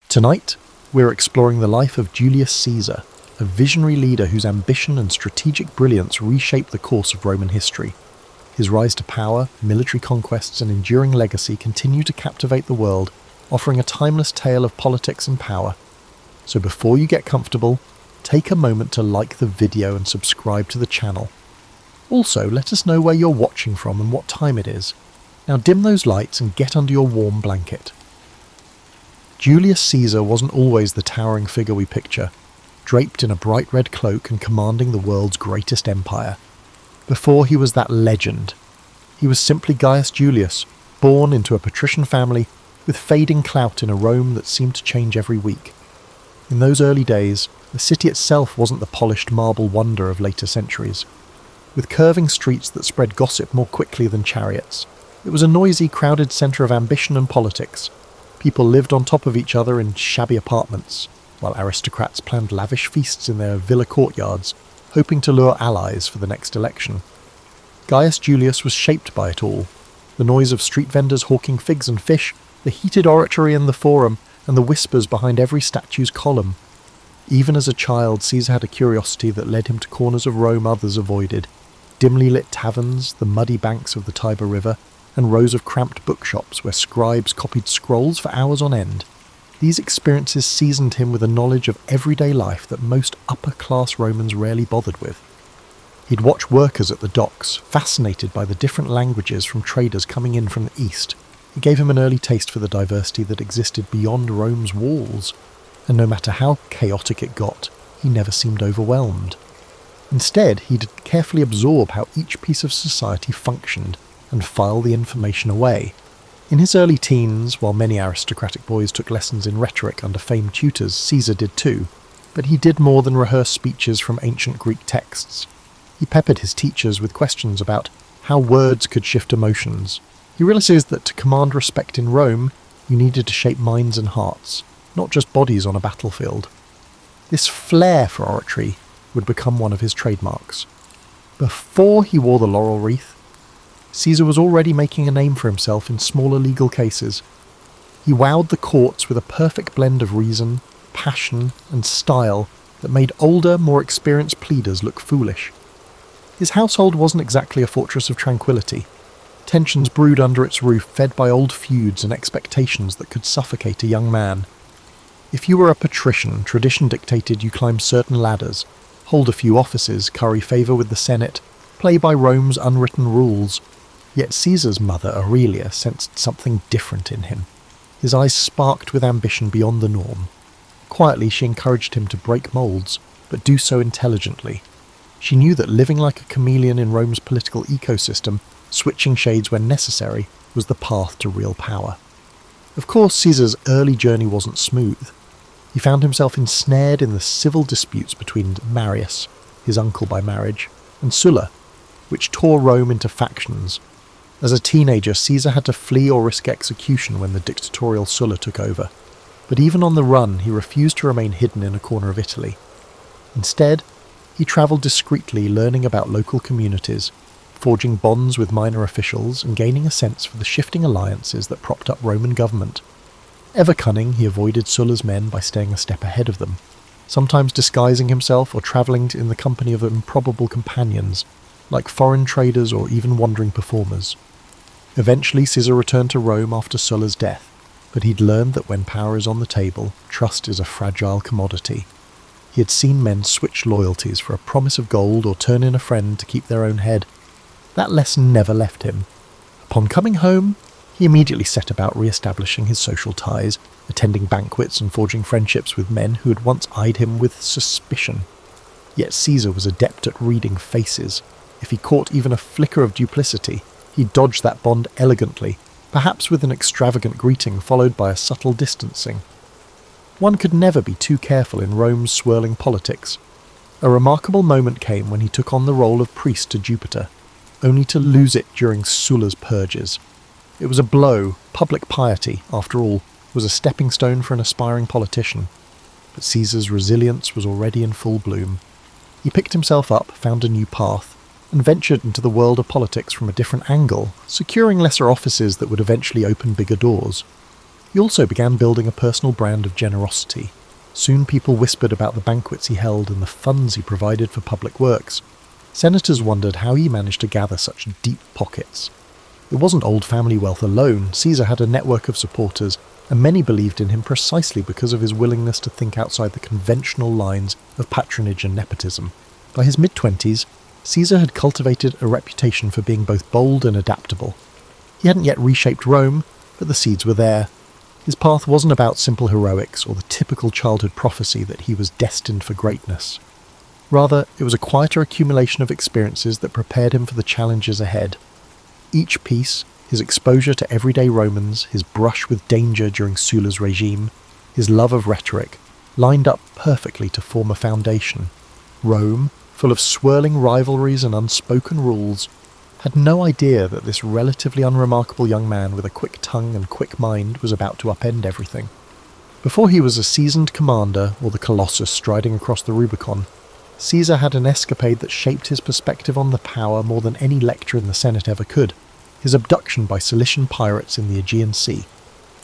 Tonight, we're exploring the life of Julius Caesar, a visionary leader whose ambition and strategic brilliance reshaped the course of Roman history. His rise to power, military conquests, and enduring legacy continue to captivate the world, offering a timeless tale of politics and power. So before you get comfortable, take a moment to like the video and subscribe to the channel. Also, let us know where you're watching from and what time it is. Now dim those lights and get under your warm blanket. Julius Caesar wasn't always the towering figure we picture, draped in a bright red cloak and commanding the world's greatest empire. Before he was that legend, he was simply Gaius Julius, born into a patrician family with fading clout in a Rome that seemed to change every week. In those early days, the city itself wasn't the polished marble wonder of later centuries. With curving streets that spread gossip more quickly than chariots, it was a noisy, crowded centre of ambition and politics. People lived on top of each other in shabby apartments, while aristocrats planned lavish feasts in their villa courtyards, hoping to lure allies for the next election. Gaius Julius was shaped by it all. The noise of street vendors hawking figs and fish, the heated oratory in the forum, and the whispers behind every statue's column. Even as a child, Caesar had a curiosity that led him to corners of Rome others avoided. Dimly lit taverns, the muddy banks of the Tiber River, and rows of cramped bookshops where scribes copied scrolls for hours on end. These experiences seasoned him with a knowledge of everyday life that most upper-class Romans rarely bothered with. He'd watch workers at the docks, fascinated by the different languages from traders coming in from the east. It gave him an early taste for the diversity that existed beyond Rome's walls, and no matter how chaotic it got, he never seemed overwhelmed. Instead, he'd carefully absorb how each piece of society functioned and file the information away. In his early teens, while many aristocratic boys took lessons in rhetoric under famed tutors, Caesar did too, but he did more than rehearse speeches from ancient Greek texts. He peppered his teachers with questions about how words could shift emotions. He realized that to command respect in Rome, you needed to shape minds and hearts, not just bodies on a battlefield. This flair for oratory would become one of his trademarks. Before he wore the laurel wreath, Caesar was already making a name for himself in smaller legal cases. He wowed the courts with a perfect blend of reason, passion, and style that made older, more experienced pleaders look foolish. His household wasn't exactly a fortress of tranquility. Tensions brewed under its roof, fed by old feuds and expectations that could suffocate a young man. If you were a patrician, tradition dictated you climb certain ladders, hold a few offices, curry favour with the Senate, play by Rome's unwritten rules. Yet Caesar's mother, Aurelia, sensed something different in him. His eyes sparked with ambition beyond the norm. Quietly, she encouraged him to break moulds, but do so intelligently. She knew that living like a chameleon in Rome's political ecosystem, switching shades when necessary, was the path to real power. Of course, Caesar's early journey wasn't smooth. He found himself ensnared in the civil disputes between Marius, his uncle by marriage, and Sulla, which tore Rome into factions. As a teenager, Caesar had to flee or risk execution when the dictatorial Sulla took over. But even on the run, he refused to remain hidden in a corner of Italy. Instead, he travelled discreetly, learning about local communities, forging bonds with minor officials and gaining a sense for the shifting alliances that propped up Roman government. Ever cunning, he avoided Sulla's men by staying a step ahead of them, sometimes disguising himself or travelling in the company of improbable companions, like foreign traders or even wandering performers. Eventually, Caesar returned to Rome after Sulla's death, but he'd learned that when power is on the table, trust is a fragile commodity. He had seen men switch loyalties for a promise of gold or turn in a friend to keep their own head. That lesson never left him. Upon coming home, he immediately set about re-establishing his social ties, attending banquets and forging friendships with men who had once eyed him with suspicion. Yet Caesar was adept at reading faces. If he caught even a flicker of duplicity, he dodged that bond elegantly, perhaps with an extravagant greeting followed by a subtle distancing. One could never be too careful in Rome's swirling politics. A remarkable moment came when he took on the role of priest to Jupiter, only to lose it during Sulla's purges. It was a blow. Public piety, after all, was a stepping stone for an aspiring politician. But Caesar's resilience was already in full bloom. He picked himself up, found a new path, and ventured into the world of politics from a different angle, securing lesser offices that would eventually open bigger doors. He also began building a personal brand of generosity. Soon people whispered about the banquets he held and the funds he provided for public works. Senators wondered how he managed to gather such deep pockets. It wasn't old family wealth alone. Caesar had a network of supporters, and many believed in him precisely because of his willingness to think outside the conventional lines of patronage and nepotism. By his mid-20s, Caesar had cultivated a reputation for being both bold and adaptable. He hadn't yet reshaped Rome, but the seeds were there. His path wasn't about simple heroics or the typical childhood prophecy that he was destined for greatness. Rather, it was a quieter accumulation of experiences that prepared him for the challenges ahead. Each piece, his exposure to everyday Romans, his brush with danger during Sulla's regime, his love of rhetoric, lined up perfectly to form a foundation. Rome, full of swirling rivalries and unspoken rules, had no idea that this relatively unremarkable young man with a quick tongue and quick mind was about to upend everything. Before he was a seasoned commander or the Colossus striding across the Rubicon, Caesar had an escapade that shaped his perspective on the power more than any lecture in the Senate ever could: his abduction by Cilician pirates in the Aegean Sea.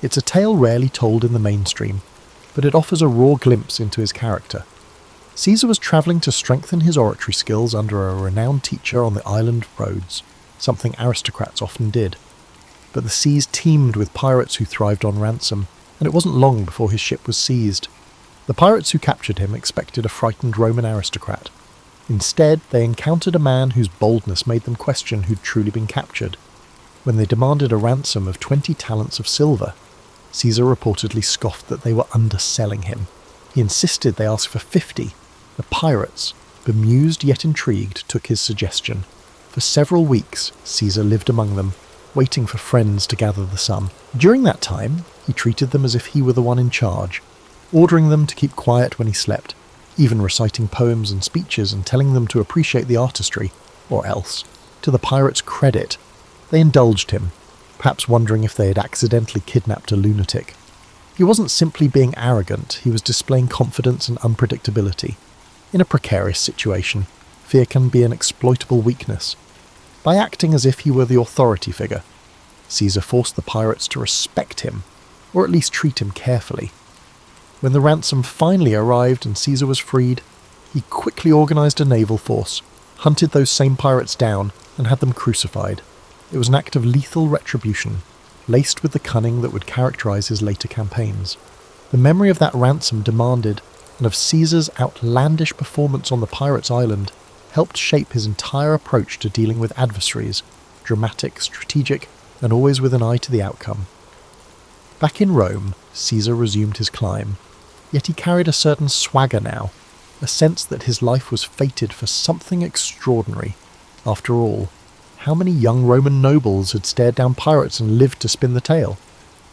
It's a tale rarely told in the mainstream, but it offers a raw glimpse into his character. Caesar was travelling to strengthen his oratory skills under a renowned teacher on the island of Rhodes, something aristocrats often did. But the seas teemed with pirates who thrived on ransom, and it wasn't long before his ship was seized. The pirates who captured him expected a frightened Roman aristocrat. Instead, they encountered a man whose boldness made them question who'd truly been captured. When they demanded a ransom of 20 talents of silver, Caesar reportedly scoffed that they were underselling him. He insisted they ask for 50. The pirates, bemused yet intrigued, took his suggestion. For several weeks, Caesar lived among them, waiting for friends to gather the sum. During that time, he treated them as if he were the one in charge, ordering them to keep quiet when he slept, even reciting poems and speeches and telling them to appreciate the artistry, or else, to the pirates' credit, they indulged him, perhaps wondering if they had accidentally kidnapped a lunatic. He wasn't simply being arrogant, he was displaying confidence and unpredictability. In a precarious situation, fear can be an exploitable weakness. By acting as if he were the authority figure, Caesar forced the pirates to respect him, or at least treat him carefully. When the ransom finally arrived and Caesar was freed, he quickly organised a naval force, hunted those same pirates down, and had them crucified. It was an act of lethal retribution, laced with the cunning that would characterise his later campaigns. The memory of that ransom demanded, and of Caesar's outlandish performance on the pirates' island, helped shape his entire approach to dealing with adversaries, dramatic, strategic, and always with an eye to the outcome. Back in Rome, Caesar resumed his climb, yet he carried a certain swagger now, a sense that his life was fated for something extraordinary. After all, how many young Roman nobles had stared down pirates and lived to spin the tale?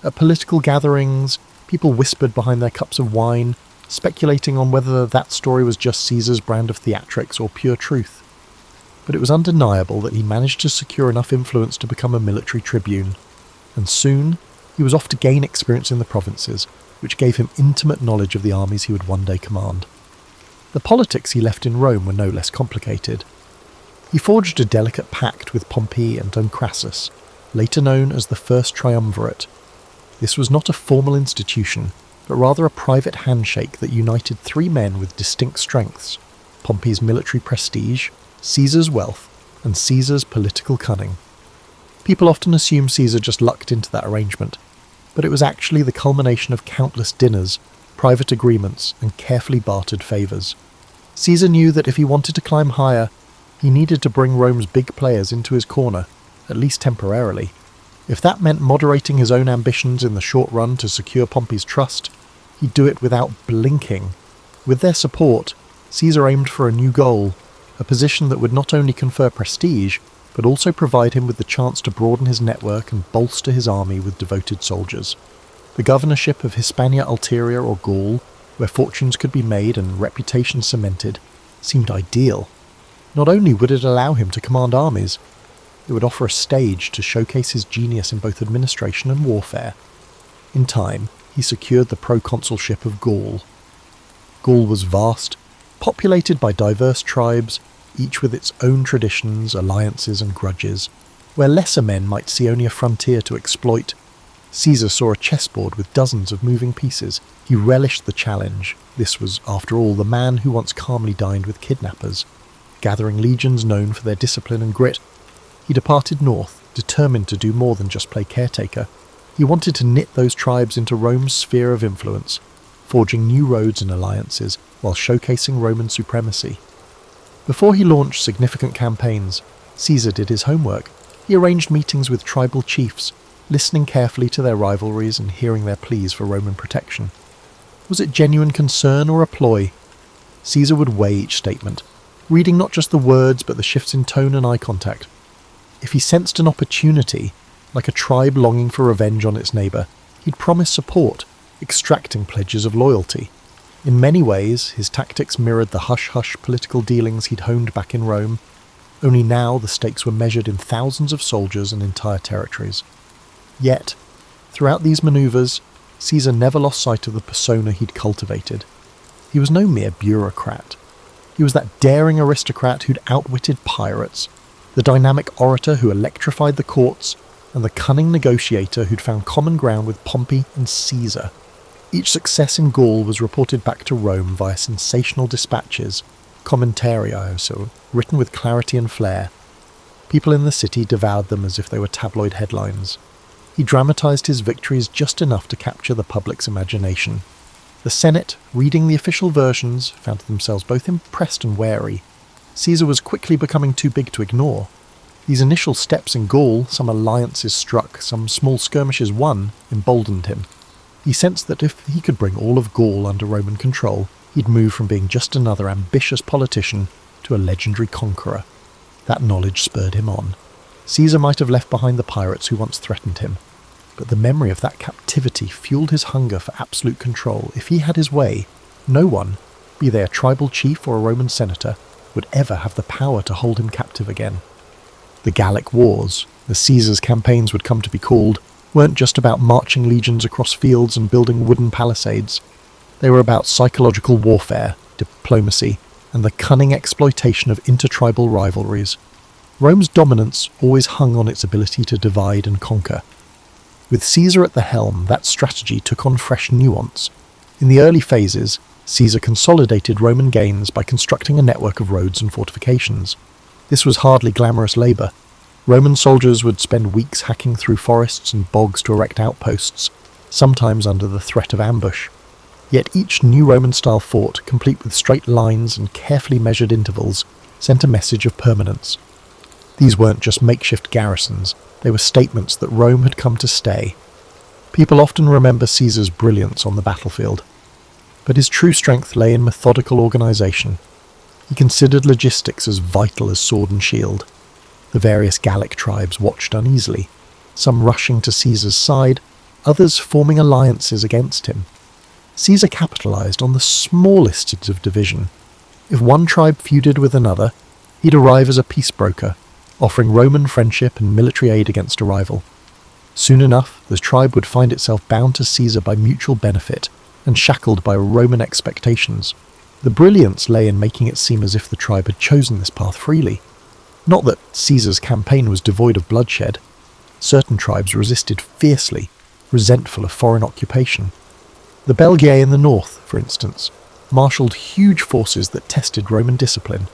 At political gatherings, people whispered behind their cups of wine, speculating on whether that story was just Caesar's brand of theatrics or pure truth. But it was undeniable that he managed to secure enough influence to become a military tribune, and soon he was off to gain experience in the provinces, which gave him intimate knowledge of the armies he would one day command. The politics he left in Rome were no less complicated. He forged a delicate pact with Pompey and Crassus, later known as the First Triumvirate. This was not a formal institution, but rather a private handshake that united three men with distinct strengths: Pompey's military prestige, Caesar's wealth, and Caesar's political cunning. People often assume Caesar just lucked into that arrangement, but it was actually the culmination of countless dinners, private agreements, and carefully bartered favours. Caesar knew that if he wanted to climb higher, he needed to bring Rome's big players into his corner, at least temporarily. If that meant moderating his own ambitions in the short run to secure Pompey's trust, he'd do it without blinking. With their support, Caesar aimed for a new goal, a position that would not only confer prestige, but also provide him with the chance to broaden his network and bolster his army with devoted soldiers. The governorship of Hispania Ulterior or Gaul, where fortunes could be made and reputation cemented, seemed ideal. Not only would it allow him to command armies, it would offer a stage to showcase his genius in both administration and warfare. In time, he secured the proconsulship of Gaul. Gaul was vast, populated by diverse tribes, each with its own traditions, alliances and grudges. Where lesser men might see only a frontier to exploit, Caesar saw a chessboard with dozens of moving pieces. He relished the challenge. This was, after all, the man who once calmly dined with kidnappers. Gathering legions known for their discipline and grit, he departed north, determined to do more than just play caretaker. He wanted to knit those tribes into Rome's sphere of influence, forging new roads and alliances while showcasing Roman supremacy. Before he launched significant campaigns, Caesar did his homework. He arranged meetings with tribal chiefs, listening carefully to their rivalries and hearing their pleas for Roman protection. Was it genuine concern or a ploy? Caesar would weigh each statement, reading not just the words but the shifts in tone and eye contact. If he sensed an opportunity, like a tribe longing for revenge on its neighbour, he'd promise support, extracting pledges of loyalty. In many ways, his tactics mirrored the hush-hush political dealings he'd honed back in Rome, only now the stakes were measured in thousands of soldiers and entire territories. Yet, throughout these manoeuvres, Caesar never lost sight of the persona he'd cultivated. He was no mere bureaucrat. He was that daring aristocrat who'd outwitted pirates, the dynamic orator who electrified the courts, and the cunning negotiator who'd found common ground with Pompey and Caesar. Each success in Gaul was reported back to Rome via sensational dispatches, commentarii, so written with clarity and flair. People in the city devoured them as if they were tabloid headlines. He dramatized his victories just enough to capture the public's imagination. The Senate, reading the official versions, found themselves both impressed and wary. Caesar was quickly becoming too big to ignore. These initial steps in Gaul, some alliances struck, some small skirmishes won, emboldened him. He sensed that if he could bring all of Gaul under Roman control, he'd move from being just another ambitious politician to a legendary conqueror. That knowledge spurred him on. Caesar might have left behind the pirates who once threatened him, but the memory of that captivity fueled his hunger for absolute control. If he had his way, no one, be they a tribal chief or a Roman senator, would ever have the power to hold him captive again. The Gallic Wars, as Caesar's campaigns would come to be called, weren't just about marching legions across fields and building wooden palisades. They were about psychological warfare, diplomacy, and the cunning exploitation of intertribal rivalries. Rome's dominance always hung on its ability to divide and conquer. With Caesar at the helm, that strategy took on fresh nuance. In the early phases, Caesar consolidated Roman gains by constructing a network of roads and fortifications. This was hardly glamorous labour. Roman soldiers would spend weeks hacking through forests and bogs to erect outposts, sometimes under the threat of ambush. Yet each new Roman-style fort, complete with straight lines and carefully measured intervals, sent a message of permanence. These weren't just makeshift garrisons, they were statements that Rome had come to stay. People often remember Caesar's brilliance on the battlefield, but his true strength lay in methodical organisation. He considered logistics as vital as sword and shield. The various Gallic tribes watched uneasily, some rushing to Caesar's side, others forming alliances against him. Caesar capitalised on the smallest of division. If one tribe feuded with another, he'd arrive as a peace broker, offering Roman friendship and military aid against a rival. Soon enough, the tribe would find itself bound to Caesar by mutual benefit and shackled by Roman expectations. The brilliance lay in making it seem as if the tribe had chosen this path freely. Not that Caesar's campaign was devoid of bloodshed. Certain tribes resisted fiercely, resentful of foreign occupation. The Belgae in the north, for instance, marshalled huge forces that tested Roman discipline.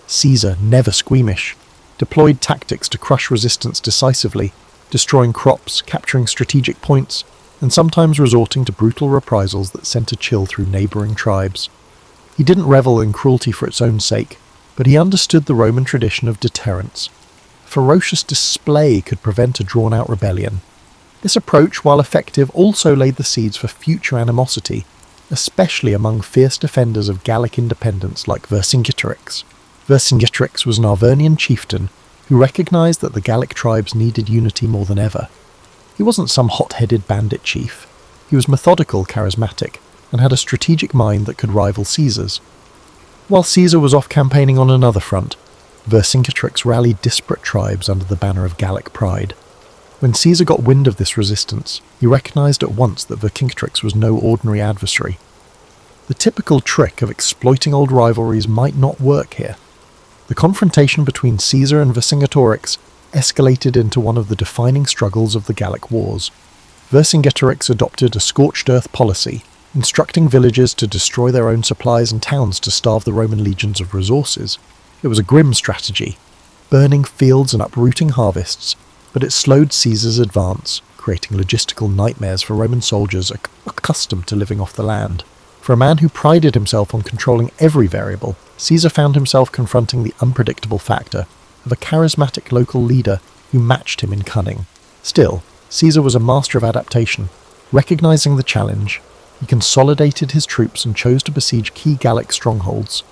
Caesar, never squeamish, deployed tactics to crush resistance decisively, destroying crops, capturing strategic points, and sometimes resorting to brutal reprisals that sent a chill through neighbouring tribes. He didn't revel in cruelty for its own sake, but he understood the Roman tradition of deterrence. Ferocious display could prevent a drawn-out rebellion. This approach, while effective, also laid the seeds for future animosity, especially among fierce defenders of Gallic independence like Vercingetorix. Vercingetorix was an Arvernian chieftain who recognised that the Gallic tribes needed unity more than ever. He wasn't some hot-headed bandit chief. He was methodical, charismatic, and had a strategic mind that could rival Caesar's. While Caesar was off campaigning on another front, Vercingetorix rallied disparate tribes under the banner of Gallic pride. When Caesar got wind of this resistance, he recognised at once that Vercingetorix was no ordinary adversary. The typical trick of exploiting old rivalries might not work here. The confrontation between Caesar and Vercingetorix escalated into one of the defining struggles of the Gallic Wars. Vercingetorix adopted a scorched earth policy, instructing villagers to destroy their own supplies and towns to starve the Roman legions of resources. It was a grim strategy, burning fields and uprooting harvests, but it slowed Caesar's advance, creating logistical nightmares for Roman soldiers accustomed to living off the land. For a man who prided himself on controlling every variable, Caesar found himself confronting the unpredictable factor of a charismatic local leader who matched him in cunning. Still, Caesar was a master of adaptation. Recognizing the challenge, he consolidated his troops and chose to besiege key Gallic strongholds.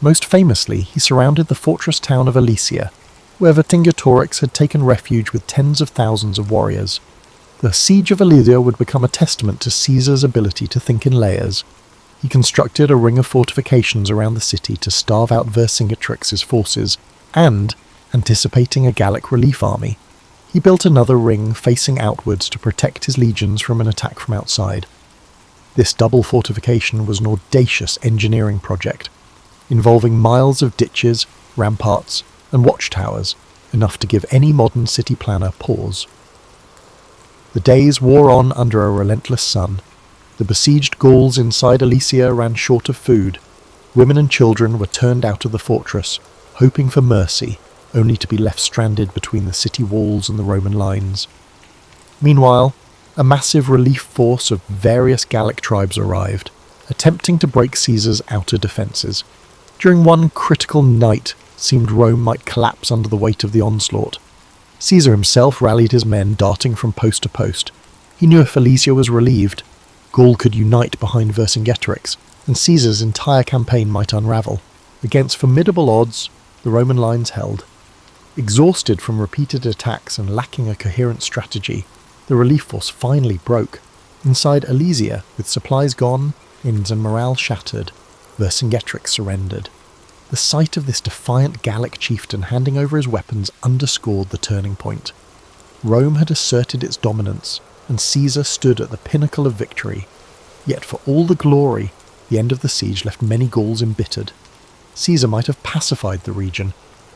Most famously, he surrounded the fortress town of Alesia, where Vercingetorix had taken refuge with tens of thousands of warriors. The siege of Alesia would become a testament to Caesar's ability to think in layers. He constructed a ring of fortifications around the city to starve out Vercingetorix's forces, and, anticipating a Gallic relief army, he built another ring facing outwards to protect his legions from an attack from outside. This double fortification was an audacious engineering project, involving miles of ditches, ramparts, and watchtowers, enough to give any modern city planner pause. The days wore on under a relentless sun. The besieged Gauls inside Alesia ran short of food. Women and children were turned out of the fortress, hoping for mercy, only to be left stranded between the city walls and the Roman lines. Meanwhile, a massive relief force of various Gallic tribes arrived, attempting to break Caesar's outer defences. During one critical night, it seemed Rome might collapse under the weight of the onslaught. Caesar himself rallied his men, darting from post to post. He knew if Alesia was relieved, Gaul could unite behind Vercingetorix, and Caesar's entire campaign might unravel. Against formidable odds, the Roman lines held. Exhausted from repeated attacks and lacking a coherent strategy, the relief force finally broke. Inside Alesia, with supplies gone, inns and morale shattered, Vercingetorix surrendered. The sight of this defiant Gallic chieftain handing over his weapons underscored the turning point. Rome had asserted its dominance, and Caesar stood at the pinnacle of victory. Yet for all the glory, the end of the siege left many Gauls embittered. Caesar might have pacified the region,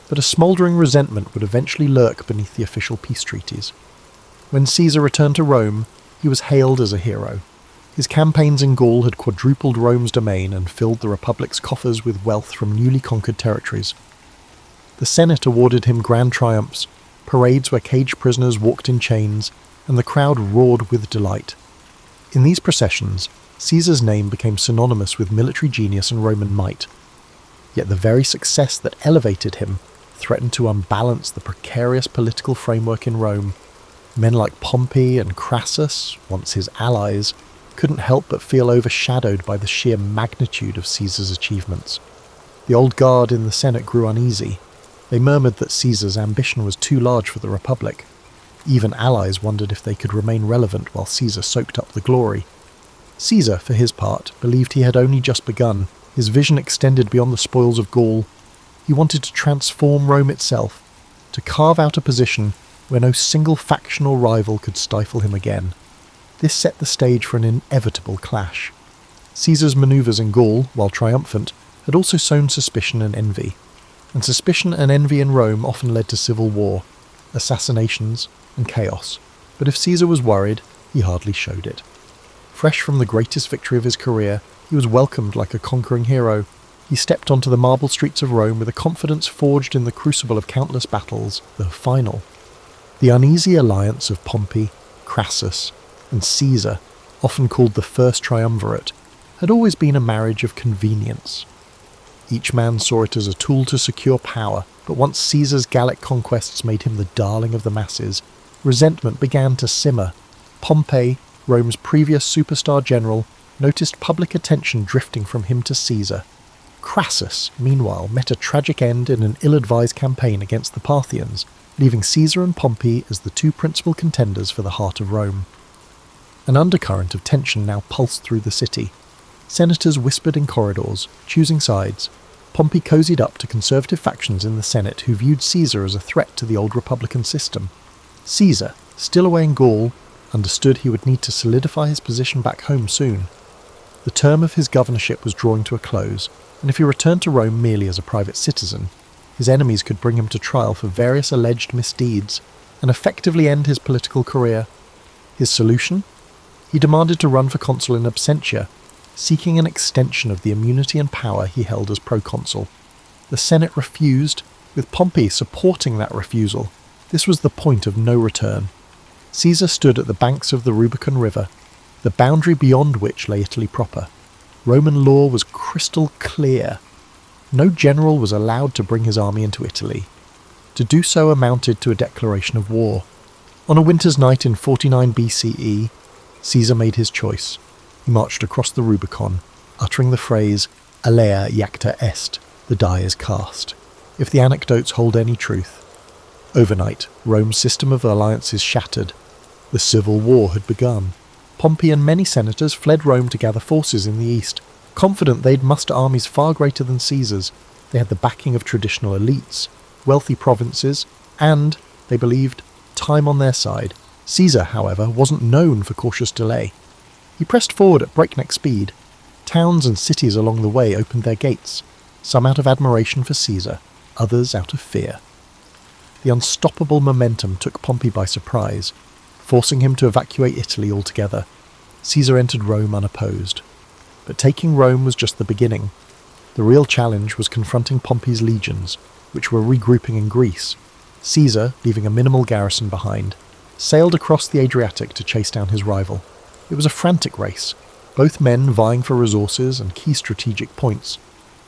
but a smouldering resentment would eventually lurk beneath the official peace treaties. When Caesar returned to Rome, he was hailed as a hero. His campaigns in Gaul had quadrupled Rome's domain and filled the Republic's coffers with wealth from newly conquered territories. The Senate awarded him grand triumphs, parades where caged prisoners walked in chains, and the crowd roared with delight. In these processions, Caesar's name became synonymous with military genius and Roman might. Yet the very success that elevated him threatened to unbalance the precarious political framework in Rome. Men like Pompey and Crassus, once his allies, couldn't help but feel overshadowed by the sheer magnitude of Caesar's achievements. The old guard in the Senate grew uneasy. They murmured that Caesar's ambition was too large for the Republic. Even allies wondered if they could remain relevant while Caesar soaked up the glory. Caesar, for his part, believed he had only just begun. His vision extended beyond the spoils of Gaul. He wanted to transform Rome itself, to carve out a position where no single factional rival could stifle him again. This set the stage for an inevitable clash. Caesar's manoeuvres in Gaul, while triumphant, had also sown suspicion and envy. And suspicion and envy in Rome often led to civil war, assassinations, and chaos. But if Caesar was worried, he hardly showed it. Fresh from the greatest victory of his career, he was welcomed like a conquering hero. He stepped onto the marble streets of Rome with a confidence forged in the crucible of countless battles, the final. The uneasy alliance of Pompey, Crassus, and Caesar, often called the First Triumvirate, had always been a marriage of convenience. Each man saw it as a tool to secure power, but once Caesar's Gallic conquests made him the darling of the masses, resentment began to simmer. Pompey, Rome's previous superstar general, noticed public attention drifting from him to Caesar. Crassus, meanwhile, met a tragic end in an ill-advised campaign against the Parthians, leaving Caesar and Pompey as the two principal contenders for the heart of Rome. An undercurrent of tension now pulsed through the city. Senators whispered in corridors, choosing sides. Pompey cozied up to conservative factions in the Senate who viewed Caesar as a threat to the old republican system. Caesar, still away in Gaul, understood he would need to solidify his position back home soon. The term of his governorship was drawing to a close, and if he returned to Rome merely as a private citizen, his enemies could bring him to trial for various alleged misdeeds and effectively end his political career. His solution? He demanded to run for consul in absentia, seeking an extension of the immunity and power he held as proconsul. The Senate refused, with Pompey supporting that refusal. This was the point of no return. Caesar stood at the banks of the Rubicon River, the boundary beyond which lay Italy proper. Roman law was crystal clear. No general was allowed to bring his army into Italy. To do so amounted to a declaration of war. On a winter's night in 49 BCE, Caesar made his choice. He marched across the Rubicon, uttering the phrase, "Alea iacta est," the die is cast, if the anecdotes hold any truth. Overnight, Rome's system of alliances shattered. The civil war had begun. Pompey and many senators fled Rome to gather forces in the east, confident they'd muster armies far greater than Caesar's. They had the backing of traditional elites, wealthy provinces, and, they believed, time on their side. Caesar, however, wasn't known for cautious delay. He pressed forward at breakneck speed. Towns and cities along the way opened their gates, some out of admiration for Caesar, others out of fear. The unstoppable momentum took Pompey by surprise, forcing him to evacuate Italy altogether. Caesar entered Rome unopposed. But taking Rome was just the beginning. The real challenge was confronting Pompey's legions, which were regrouping in Greece. Caesar, leaving a minimal garrison behind, sailed across the Adriatic to chase down his rival. It was a frantic race, both men vying for resources and key strategic points.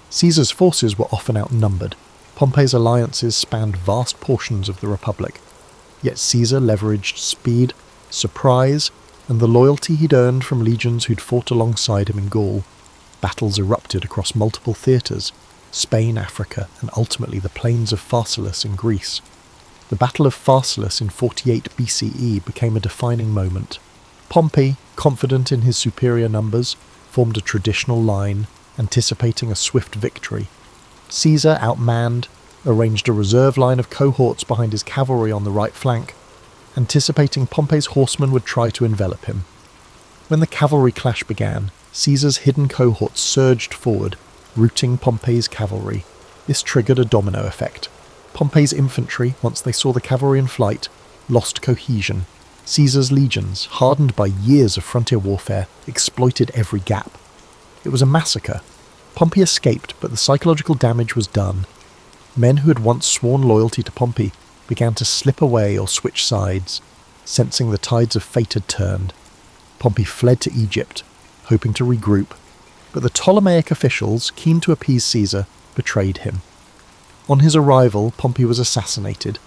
Caesar's forces were often outnumbered. Pompey's alliances spanned vast portions of the Republic. Yet Caesar leveraged speed, surprise, and the loyalty he'd earned from legions who'd fought alongside him in Gaul. Battles erupted across multiple theatres: Spain, Africa, and ultimately the plains of Pharsalus in Greece. The Battle of Pharsalus in 48 BCE became a defining moment. Pompey, confident in his superior numbers, formed a traditional line, anticipating a swift victory. Caesar, outmanned, arranged a reserve line of cohorts behind his cavalry on the right flank, anticipating Pompey's horsemen would try to envelop him. When the cavalry clash began, Caesar's hidden cohorts surged forward, routing Pompey's cavalry. This triggered a domino effect. Pompey's infantry, once they saw the cavalry in flight, lost cohesion. Caesar's legions, hardened by years of frontier warfare, exploited every gap. It was a massacre. Pompey escaped, but the psychological damage was done. Men who had once sworn loyalty to Pompey began to slip away or switch sides, sensing the tides of fate had turned. Pompey fled to Egypt, hoping to regroup, but the Ptolemaic officials, keen to appease Caesar, betrayed him. On his arrival, Pompey was assassinated.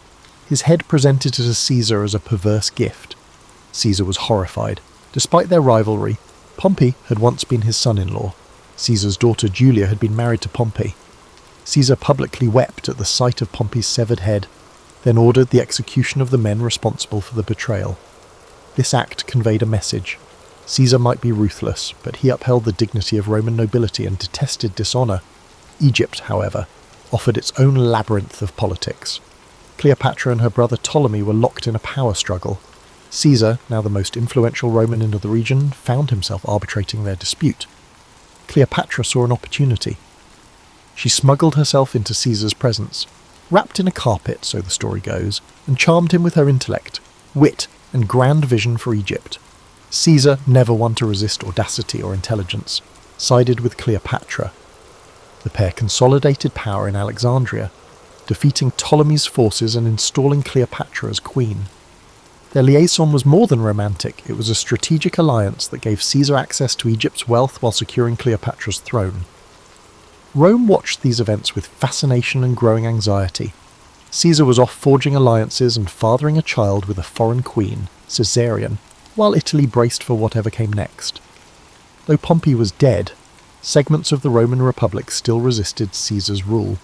His head presented to Caesar as a perverse gift. Caesar was horrified. Despite their rivalry, Pompey had once been his son-in-law. Caesar's daughter Julia had been married to Pompey. Caesar publicly wept at the sight of Pompey's severed head, then ordered the execution of the men responsible for the betrayal. This act conveyed a message. Caesar might be ruthless, but he upheld the dignity of Roman nobility and detested dishonour. Egypt, however, offered its own labyrinth of politics. Cleopatra and her brother Ptolemy were locked in a power struggle. Caesar, now the most influential Roman in the region, found himself arbitrating their dispute. Cleopatra saw an opportunity. She smuggled herself into Caesar's presence, wrapped in a carpet, so the story goes, and charmed him with her intellect, wit, and grand vision for Egypt. Caesar, never one to resist audacity or intelligence, sided with Cleopatra. The pair consolidated power in Alexandria, defeating Ptolemy's forces and installing Cleopatra as queen. Their liaison was more than romantic. It was a strategic alliance that gave Caesar access to Egypt's wealth while securing Cleopatra's throne. Rome watched these events with fascination and growing anxiety. Caesar was off forging alliances and fathering a child with a foreign queen, Caesarion, while Italy braced for whatever came next. Though Pompey was dead, segments of the Roman Republic still resisted Caesar's rule.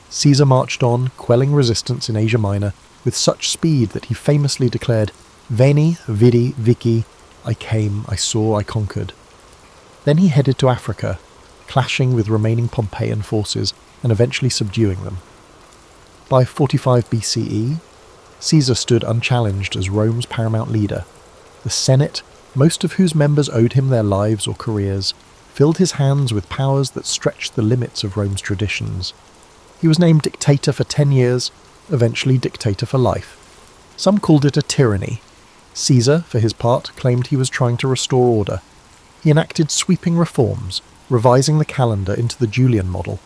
Caesar marched on, quelling resistance in Asia Minor, with such speed that he famously declared, "Veni, vidi, vici, I came, I saw, I conquered." Then he headed to Africa, clashing with remaining Pompeian forces and eventually subduing them. By 45 BCE, Caesar stood unchallenged as Rome's paramount leader. The Senate, most of whose members owed him their lives or careers, filled his hands with powers that stretched the limits of Rome's traditions. He was named dictator for 10 years, eventually dictator for life. Some called it a tyranny. Caesar, for his part, claimed he was trying to restore order. He enacted sweeping reforms, revising the calendar into the Julian model,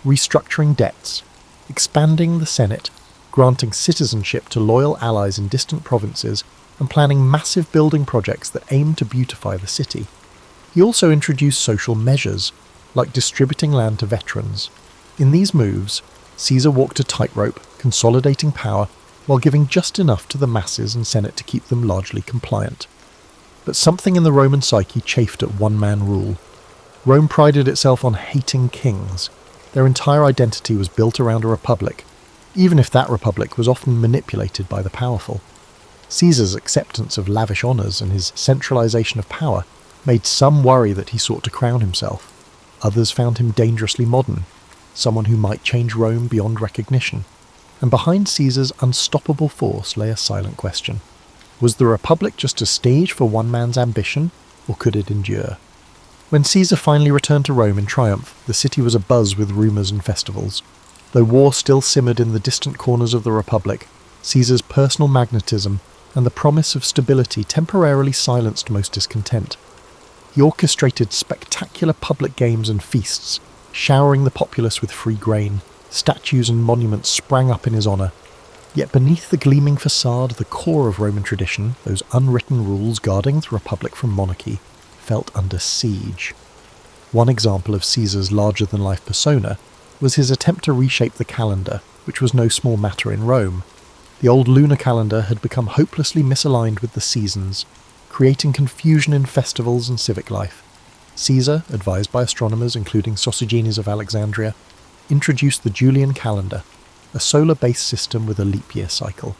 restructuring debts, expanding the Senate, granting citizenship to loyal allies in distant provinces, and planning massive building projects that aimed to beautify the city. He also introduced social measures, like distributing land to veterans. In these moves, Caesar walked a tightrope, consolidating power, while giving just enough to the masses and Senate to keep them largely compliant. But something in the Roman psyche chafed at one-man rule. Rome prided itself on hating kings. Their entire identity was built around a republic, even if that republic was often manipulated by the powerful. Caesar's acceptance of lavish honours and his centralisation of power made some worry that he sought to crown himself. Others found him dangerously modern, someone who might change Rome beyond recognition. And behind Caesar's unstoppable force lay a silent question. Was the Republic just a stage for one man's ambition, or could it endure? When Caesar finally returned to Rome in triumph, the city was abuzz with rumours and festivals. Though war still simmered in the distant corners of the Republic, Caesar's personal magnetism and the promise of stability temporarily silenced most discontent. He orchestrated spectacular public games and feasts, showering the populace with free grain. Statues and monuments sprang up in his honour. Yet beneath the gleaming facade, the core of Roman tradition, those unwritten rules guarding the Republic from monarchy, felt under siege. One example of Caesar's larger-than-life persona was his attempt to reshape the calendar, which was no small matter in Rome. The old lunar calendar had become hopelessly misaligned with the seasons, creating confusion in festivals and civic life. Caesar, advised by astronomers including Sosigenes of Alexandria, introduced the Julian calendar, a solar-based system with a leap year cycle.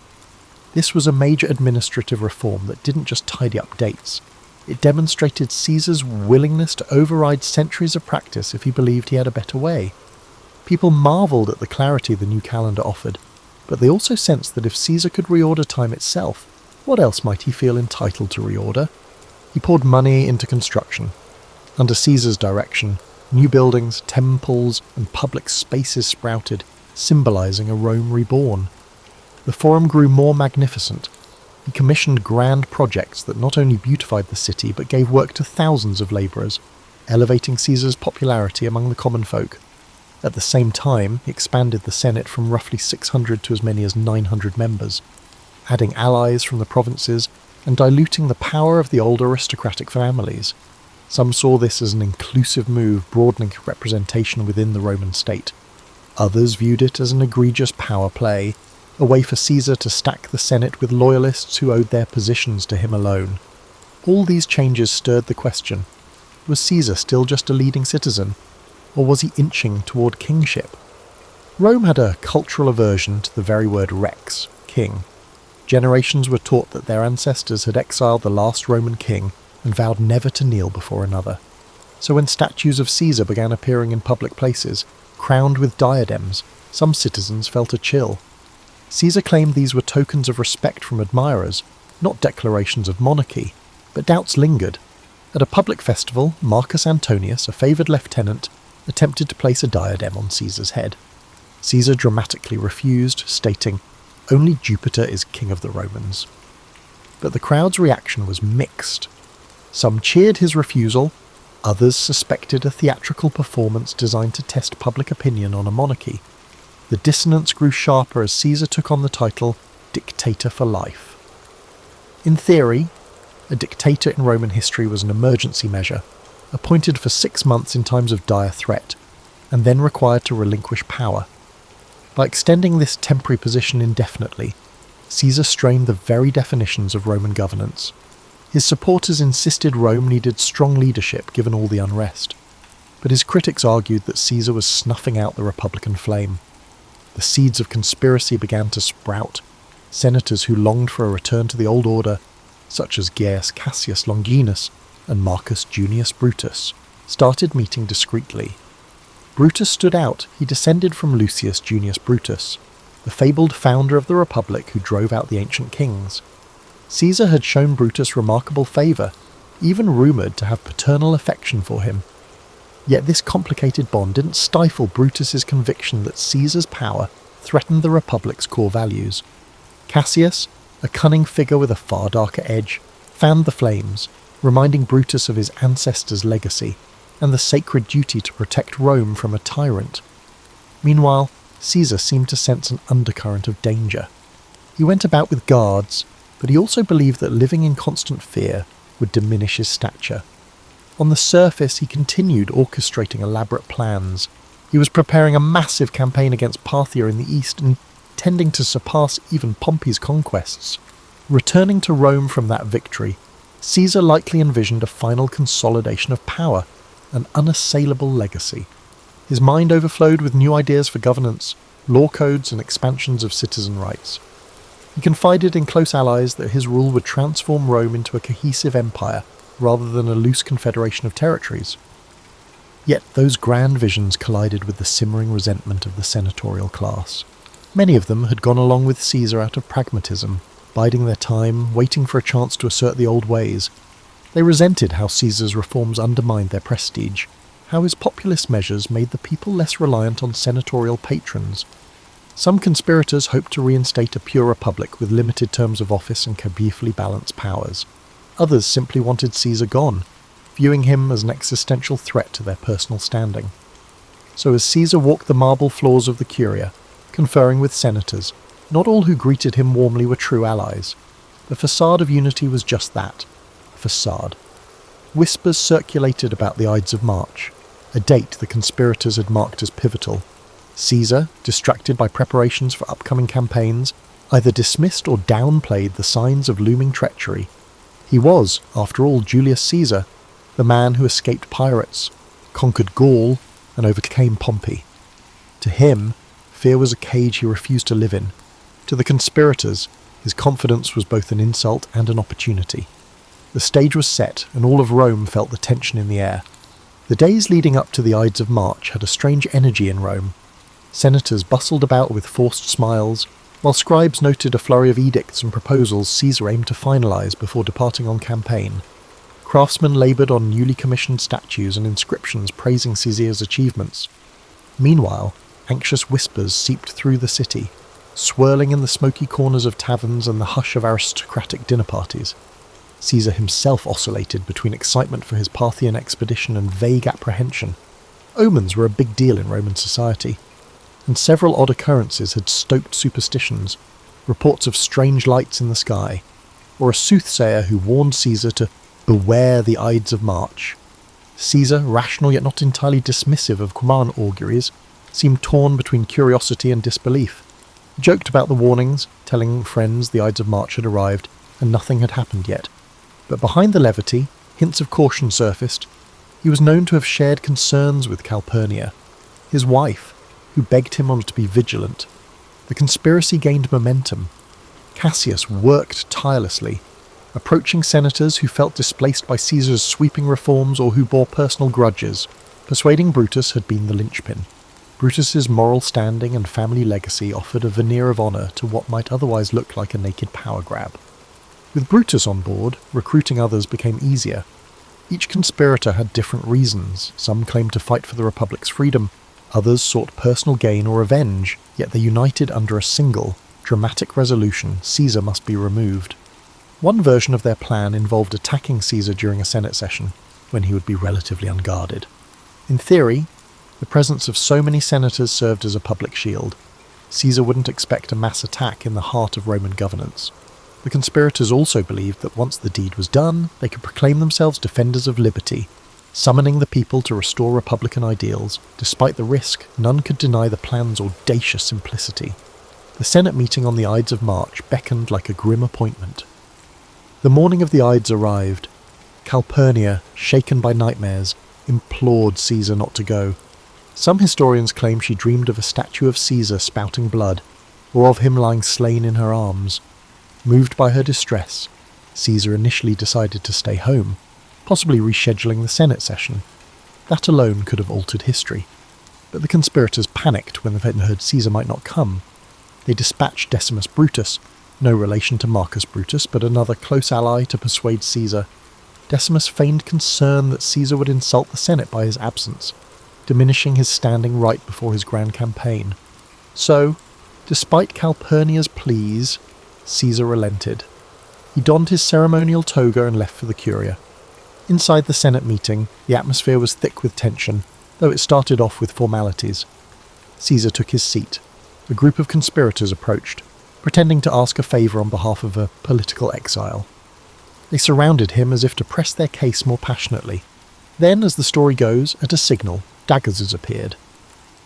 This was a major administrative reform that didn't just tidy up dates. It demonstrated Caesar's willingness to override centuries of practice if he believed he had a better way. People marvelled at the clarity the new calendar offered, but they also sensed that if Caesar could reorder time itself, what else might he feel entitled to reorder? He poured money into construction. Under Caesar's direction, new buildings, temples, and public spaces sprouted, symbolising a Rome reborn. The Forum grew more magnificent. He commissioned grand projects that not only beautified the city but gave work to thousands of labourers, elevating Caesar's popularity among the common folk. At the same time, he expanded the Senate from roughly 600 to as many as 900 members, adding allies from the provinces and diluting the power of the old aristocratic families. Some saw this as an inclusive move broadening representation within the Roman state. Others viewed it as an egregious power play, a way for Caesar to stack the Senate with loyalists who owed their positions to him alone. All these changes stirred the question, was Caesar still just a leading citizen, or was he inching toward kingship? Rome had a cultural aversion to the very word rex, king. Generations were taught that their ancestors had exiled the last Roman king and vowed never to kneel before another. So when statues of Caesar began appearing in public places, crowned with diadems, some citizens felt a chill. Caesar claimed these were tokens of respect from admirers, not declarations of monarchy, but doubts lingered. At a public festival, Marcus Antonius, a favoured lieutenant, attempted to place a diadem on Caesar's head. Caesar dramatically refused, stating, "Only Jupiter is king of the Romans." But the crowd's reaction was mixed. Some cheered his refusal, others suspected a theatrical performance designed to test public opinion on a monarchy. The dissonance grew sharper as Caesar took on the title dictator for life. In theory, a dictator in Roman history was an emergency measure, appointed for 6 months in times of dire threat, and then required to relinquish power. By extending this temporary position indefinitely, Caesar strained the very definitions of Roman governance. His supporters insisted Rome needed strong leadership given all the unrest, but his critics argued that Caesar was snuffing out the republican flame. The seeds of conspiracy began to sprout. Senators who longed for a return to the old order, such as Gaius Cassius Longinus and Marcus Junius Brutus, started meeting discreetly. Brutus stood out. He descended from Lucius Junius Brutus, the fabled founder of the Republic who drove out the ancient kings. Caesar had shown Brutus remarkable favour, even rumoured to have paternal affection for him. Yet this complicated bond didn't stifle Brutus's conviction that Caesar's power threatened the Republic's core values. Cassius, a cunning figure with a far darker edge, fanned the flames, reminding Brutus of his ancestors' legacy and the sacred duty to protect Rome from a tyrant. Meanwhile, Caesar seemed to sense an undercurrent of danger. He went about with guards, but he also believed that living in constant fear would diminish his stature. On the surface, he continued orchestrating elaborate plans. He was preparing a massive campaign against Parthia in the east, intending to surpass even Pompey's conquests. Returning to Rome from that victory, Caesar likely envisioned a final consolidation of power, an unassailable legacy. His mind overflowed with new ideas for governance, law codes and expansions of citizen rights. He confided in close allies that his rule would transform Rome into a cohesive empire rather than a loose confederation of territories. Yet those grand visions collided with the simmering resentment of the senatorial class. Many of them had gone along with Caesar out of pragmatism, biding their time, waiting for a chance to assert the old ways. They resented how Caesar's reforms undermined their prestige, how his populist measures made the people less reliant on senatorial patrons. Some conspirators hoped to reinstate a pure republic with limited terms of office and carefully balanced powers. Others simply wanted Caesar gone, viewing him as an existential threat to their personal standing. So as Caesar walked the marble floors of the Curia, conferring with senators, not all who greeted him warmly were true allies. The facade of unity was just that, a facade. Whispers circulated about the Ides of March, a date the conspirators had marked as pivotal. Caesar, distracted by preparations for upcoming campaigns, either dismissed or downplayed the signs of looming treachery. He was, after all, Julius Caesar, the man who escaped pirates, conquered Gaul, and overcame Pompey. To him, fear was a cage he refused to live in. To the conspirators, his confidence was both an insult and an opportunity. The stage was set, and all of Rome felt the tension in the air. The days leading up to the Ides of March had a strange energy in Rome. Senators bustled about with forced smiles, while scribes noted a flurry of edicts and proposals Caesar aimed to finalise before departing on campaign. Craftsmen laboured on newly commissioned statues and inscriptions praising Caesar's achievements. Meanwhile, anxious whispers seeped through the city, swirling in the smoky corners of taverns and the hush of aristocratic dinner parties. Caesar himself oscillated between excitement for his Parthian expedition and vague apprehension. Omens were a big deal in Roman society, and several odd occurrences had stoked superstitions, reports of strange lights in the sky, or a soothsayer who warned Caesar to beware the Ides of March. Caesar, rational yet not entirely dismissive of Quran auguries, seemed torn between curiosity and disbelief. He joked about the warnings, telling friends the Ides of March had arrived and nothing had happened yet. But behind the levity, hints of caution surfaced. He was known to have shared concerns with Calpurnia, his wife, who begged him on to be vigilant. The conspiracy gained momentum. Cassius worked tirelessly, approaching senators who felt displaced by Caesar's sweeping reforms or who bore personal grudges. Persuading Brutus had been the linchpin. Brutus's moral standing and family legacy offered a veneer of honour to what might otherwise look like a naked power grab. With Brutus on board, recruiting others became easier. Each conspirator had different reasons. Some claimed to fight for the Republic's freedom, others sought personal gain or revenge, yet they united under a single, dramatic resolution: Caesar must be removed. One version of their plan involved attacking Caesar during a Senate session, when he would be relatively unguarded. In theory, the presence of so many senators served as a public shield. Caesar wouldn't expect a mass attack in the heart of Roman governance. The conspirators also believed that once the deed was done, they could proclaim themselves defenders of liberty, summoning the people to restore republican ideals. Despite the risk, none could deny the plan's audacious simplicity. The Senate meeting on the Ides of March beckoned like a grim appointment. The morning of the Ides arrived. Calpurnia, shaken by nightmares, implored Caesar not to go. Some historians claim she dreamed of a statue of Caesar spouting blood, or of him lying slain in her arms. Moved by her distress, Caesar initially decided to stay home, possibly rescheduling the Senate session. That alone could have altered history. But the conspirators panicked when they heard Caesar might not come. They dispatched Decimus Brutus, no relation to Marcus Brutus, but another close ally, to persuade Caesar. Decimus feigned concern that Caesar would insult the Senate by his absence, diminishing his standing right before his grand campaign. So, despite Calpurnia's pleas, Caesar relented. He donned his ceremonial toga and left for the Curia. Inside the Senate meeting, the atmosphere was thick with tension, though it started off with formalities. Caesar took his seat. A group of conspirators approached, pretending to ask a favour on behalf of a political exile. They surrounded him as if to press their case more passionately. Then, as the story goes, at a signal, daggers appeared.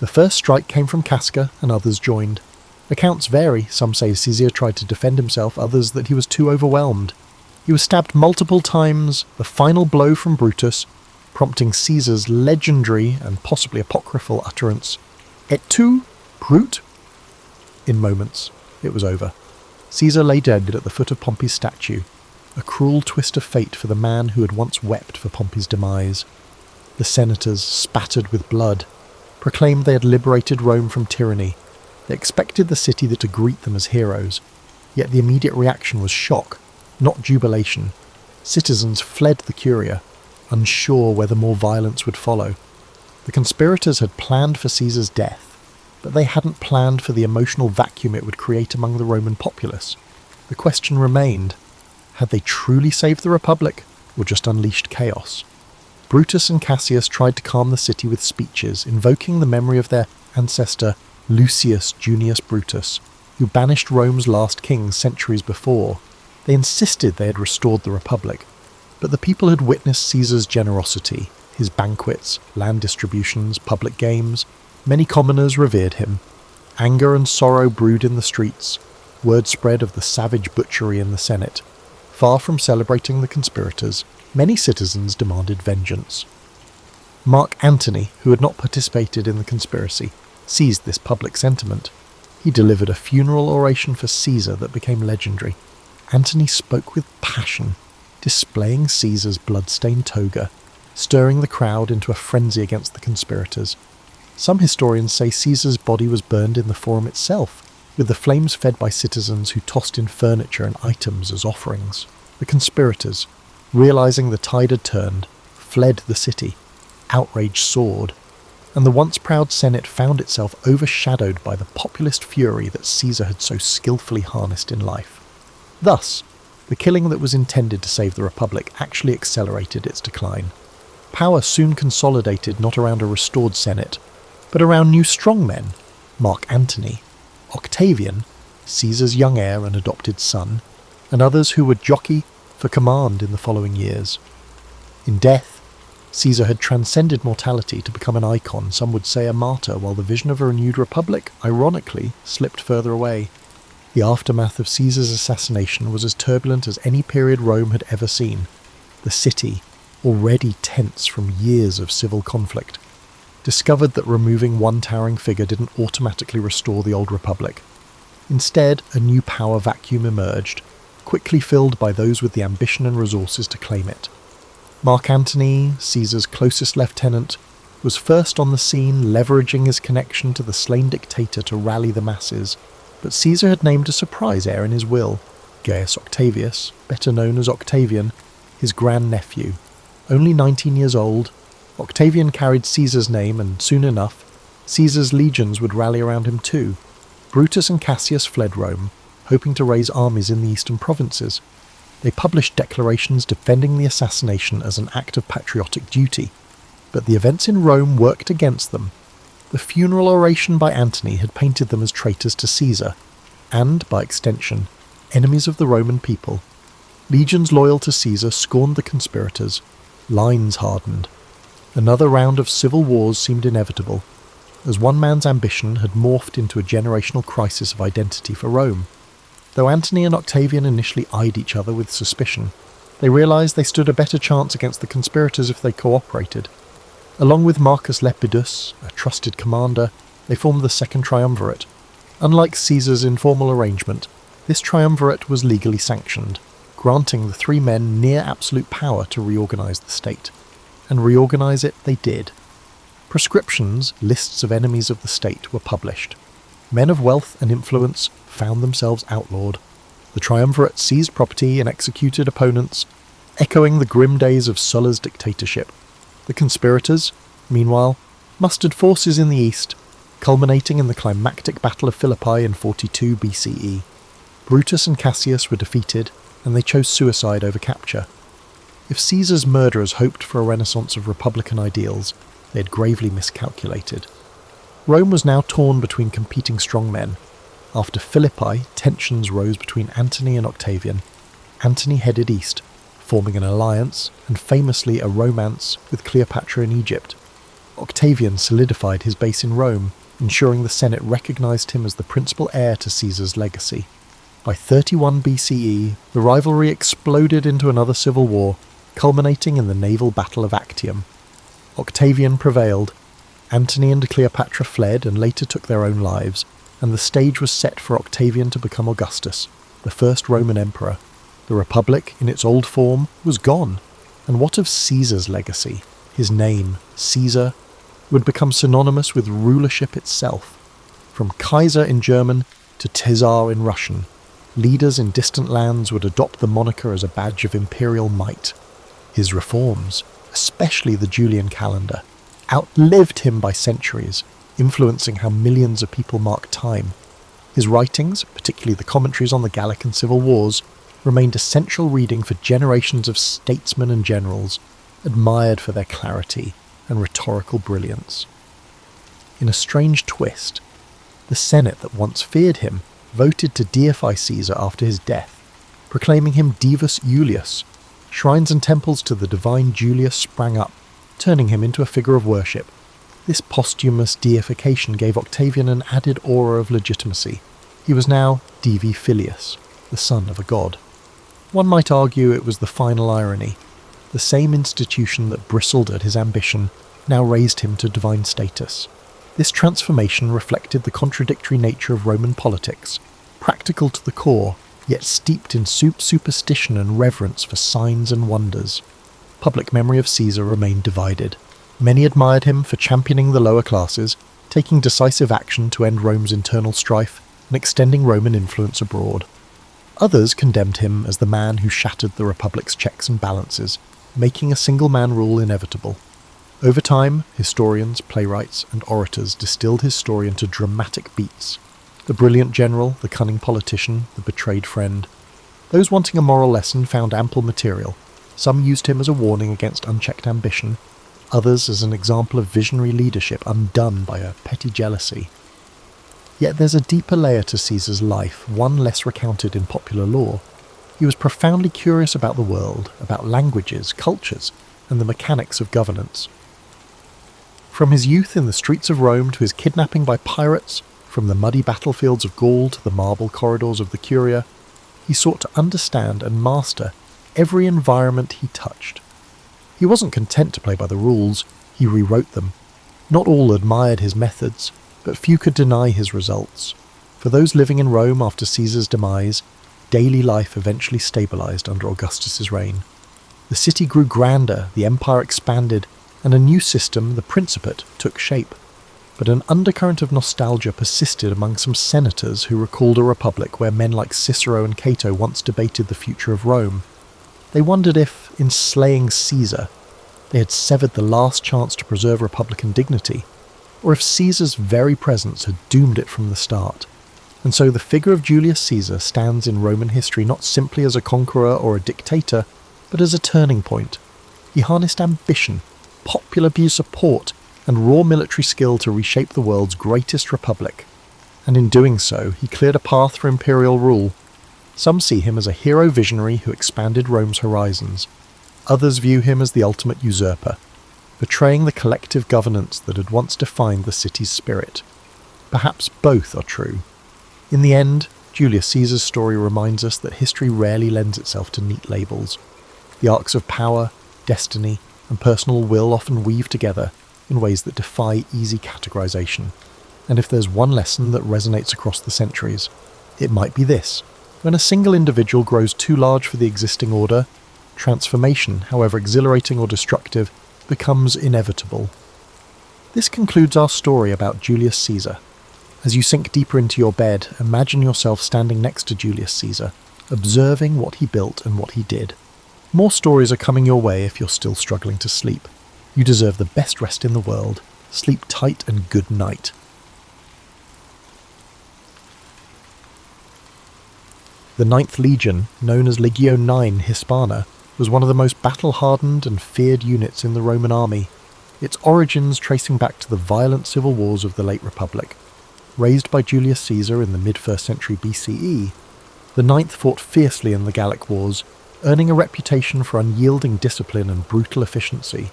The first strike came from Casca, and others joined. Accounts vary. Some say Caesar tried to defend himself, others that he was too overwhelmed. He was stabbed multiple times, the final blow from Brutus, prompting Caesar's legendary and possibly apocryphal utterance, "Et tu, Brute?" In moments, it was over. Caesar lay dead at the foot of Pompey's statue, a cruel twist of fate for the man who had once wept for Pompey's demise. The senators, spattered with blood, proclaimed they had liberated Rome from tyranny. They expected the city to greet them as heroes, yet the immediate reaction was shock, not jubilation. Citizens fled the Curia, unsure whether more violence would follow. The conspirators had planned for Caesar's death, but they hadn't planned for the emotional vacuum it would create among the Roman populace. The question remained, had they truly saved the Republic, or just unleashed chaos? Brutus and Cassius tried to calm the city with speeches, invoking the memory of their ancestor Lucius Junius Brutus, who banished Rome's last king centuries before. They insisted they had restored the Republic, but the people had witnessed Caesar's generosity, his banquets, land distributions, public games. Many commoners revered him. Anger and sorrow brewed in the streets. Word spread of the savage butchery in the Senate. Far from celebrating the conspirators, many citizens demanded vengeance. Mark Antony, who had not participated in the conspiracy, seized this public sentiment. He delivered a funeral oration for Caesar that became legendary. Antony spoke with passion, displaying Caesar's blood-stained toga, stirring the crowd into a frenzy against the conspirators. Some historians say Caesar's body was burned in the forum itself, with the flames fed by citizens who tossed in furniture and items as offerings. The conspirators, realizing the tide had turned, fled the city. Outrage soared, and the once proud Senate found itself overshadowed by the populist fury that Caesar had so skillfully harnessed in life. Thus, the killing that was intended to save the Republic actually accelerated its decline. Power soon consolidated not around a restored Senate, but around new strongmen, Mark Antony, Octavian, Caesar's young heir and adopted son, and others who would jockey for command in the following years. In death, Caesar had transcended mortality to become an icon, some would say a martyr, while the vision of a renewed republic, ironically, slipped further away. The aftermath of Caesar's assassination was as turbulent as any period Rome had ever seen. The city, already tense from years of civil conflict, discovered that removing one towering figure didn't automatically restore the old republic. Instead, a new power vacuum emerged, quickly filled by those with the ambition and resources to claim it. Mark Antony, Caesar's closest lieutenant, was first on the scene, leveraging his connection to the slain dictator to rally the masses, but Caesar had named a surprise heir in his will, Gaius Octavius, better known as Octavian, his grandnephew. Only 19 years old, Octavian carried Caesar's name, and soon enough, Caesar's legions would rally around him too. Brutus and Cassius fled Rome, hoping to raise armies in the eastern provinces. They published declarations defending the assassination as an act of patriotic duty, but the events in Rome worked against them. The funeral oration by Antony had painted them as traitors to Caesar, and, by extension, enemies of the Roman people. Legions loyal to Caesar scorned the conspirators. Lines hardened. Another round of civil wars seemed inevitable, as one man's ambition had morphed into a generational crisis of identity for Rome. Though Antony and Octavian initially eyed each other with suspicion, they realized they stood a better chance against the conspirators if they cooperated. Along with Marcus Lepidus, a trusted commander, they formed the Second Triumvirate. Unlike Caesar's informal arrangement, this triumvirate was legally sanctioned, granting the three men near absolute power to reorganize the state. And reorganize it they did. Prescriptions, lists of enemies of the state, were published. Men of wealth and influence found themselves outlawed. The triumvirate seized property and executed opponents, echoing the grim days of Sulla's dictatorship. The conspirators, meanwhile, mustered forces in the east, culminating in the climactic Battle of Philippi in 42 BCE. Brutus and Cassius were defeated, and they chose suicide over capture. If Caesar's murderers hoped for a renaissance of republican ideals, they had gravely miscalculated. Rome was now torn between competing strongmen. After Philippi, tensions rose between Antony and Octavian. Antony headed east, forming an alliance, and famously a romance, with Cleopatra in Egypt. Octavian solidified his base in Rome, ensuring the Senate recognised him as the principal heir to Caesar's legacy. By 31 BCE, the rivalry exploded into another civil war, culminating in the naval battle of Actium. Octavian prevailed. Antony and Cleopatra fled and later took their own lives, and the stage was set for Octavian to become Augustus, the first Roman emperor. The Republic, in its old form, was gone. And what of Caesar's legacy? His name, Caesar, would become synonymous with rulership itself. From Kaiser in German to Caesar in Russian, leaders in distant lands would adopt the moniker as a badge of imperial might. His reforms, especially the Julian calendar, outlived him by centuries, influencing how millions of people mark time. His writings, particularly the commentaries on the Gallic and civil wars, remained essential reading for generations of statesmen and generals, admired for their clarity and rhetorical brilliance. In a strange twist, the Senate that once feared him voted to deify Caesar after his death, proclaiming him Divus Iulius. Shrines and temples to the divine Julius sprang up, turning him into a figure of worship. This posthumous deification gave Octavian an added aura of legitimacy. He was now Divi Filius, the son of a god. One might argue it was the final irony. The same institution that bristled at his ambition now raised him to divine status. This transformation reflected the contradictory nature of Roman politics, practical to the core, yet steeped in superstition and reverence for signs and wonders. Public memory of Caesar remained divided. Many admired him for championing the lower classes, taking decisive action to end Rome's internal strife, and extending Roman influence abroad. Others condemned him as the man who shattered the Republic's checks and balances, making a single-man rule inevitable. Over time, historians, playwrights, and orators distilled his story into dramatic beats. The brilliant general, the cunning politician, the betrayed friend. Those wanting a moral lesson found ample material. Some used him as a warning against unchecked ambition, others as an example of visionary leadership undone by a petty jealousy. Yet there's a deeper layer to Caesar's life, one less recounted in popular lore. He was profoundly curious about the world, about languages, cultures, and the mechanics of governance. From his youth in the streets of Rome to his kidnapping by pirates, from the muddy battlefields of Gaul to the marble corridors of the Curia, he sought to understand and master every environment he touched. He wasn't content to play by the rules, he rewrote them. Not all admired his methods, but few could deny his results. For those living in Rome after Caesar's demise, daily life eventually stabilized under Augustus's reign. The city grew grander, the empire expanded, and a new system, the Principate, took shape. But an undercurrent of nostalgia persisted among some senators who recalled a republic where men like Cicero and Cato once debated the future of Rome. They wondered if, in slaying Caesar, they had severed the last chance to preserve republican dignity, or if Caesar's very presence had doomed it from the start. And so the figure of Julius Caesar stands in Roman history not simply as a conqueror or a dictator, but as a turning point. He harnessed ambition, popular support, and raw military skill to reshape the world's greatest republic. And in doing so, he cleared a path for imperial rule. Some see him as a hero visionary who expanded Rome's horizons. Others view him as the ultimate usurper, betraying the collective governance that had once defined the city's spirit. Perhaps both are true. In the end, Julius Caesar's story reminds us that history rarely lends itself to neat labels. The arcs of power, destiny, and personal will often weave together in ways that defy easy categorization. And if there's one lesson that resonates across the centuries, it might be this. When a single individual grows too large for the existing order, transformation, however exhilarating or destructive, becomes inevitable. This concludes our story about Julius Caesar. As you sink deeper into your bed, imagine yourself standing next to Julius Caesar, observing what he built and what he did. More stories are coming your way if you're still struggling to sleep. You deserve the best rest in the world. Sleep tight and good night. The Ninth Legion, known as Legio IX Hispana, was one of the most battle-hardened and feared units in the Roman army, its origins tracing back to the violent civil wars of the late Republic. Raised by Julius Caesar in the mid-1st century BCE, the Ninth fought fiercely in the Gallic Wars, earning a reputation for unyielding discipline and brutal efficiency.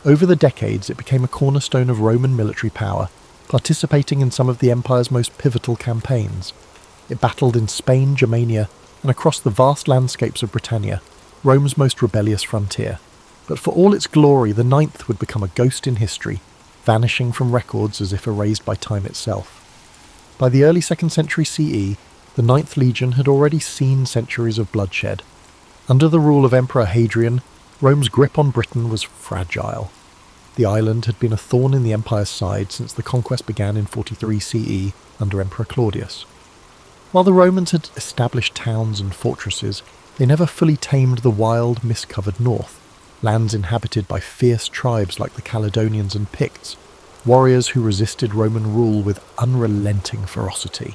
Over the decades, it became a cornerstone of Roman military power, participating in some of the empire's most pivotal campaigns. It battled in Spain, Germania, and across the vast landscapes of Britannia, Rome's most rebellious frontier. But for all its glory, the Ninth would become a ghost in history, vanishing from records as if erased by time itself. By the early 2nd century CE, the Ninth Legion had already seen centuries of bloodshed. Under the rule of Emperor Hadrian, Rome's grip on Britain was fragile. The island had been a thorn in the empire's side since the conquest began in 43 CE under Emperor Claudius. While the Romans had established towns and fortresses, they never fully tamed the wild, mist-covered north, lands inhabited by fierce tribes like the Caledonians and Picts, warriors who resisted Roman rule with unrelenting ferocity.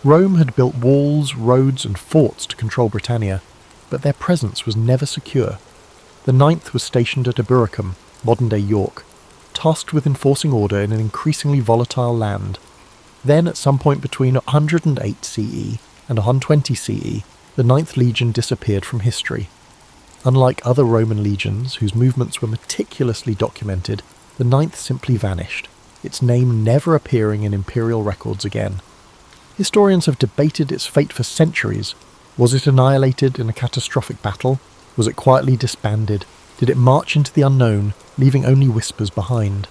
Rome had built walls, roads and forts to control Britannia, but their presence was never secure. The Ninth was stationed at Rubicon, modern-day York, tasked with enforcing order in an increasingly volatile land. Then, at some point between 108 CE and 120 CE, the Ninth Legion disappeared from history. Unlike other Roman legions, whose movements were meticulously documented, the Ninth simply vanished, its name never appearing in imperial records again. Historians have debated its fate for centuries. Was it annihilated in a catastrophic battle? Was it quietly disbanded? Did it march into the unknown, leaving only whispers behind?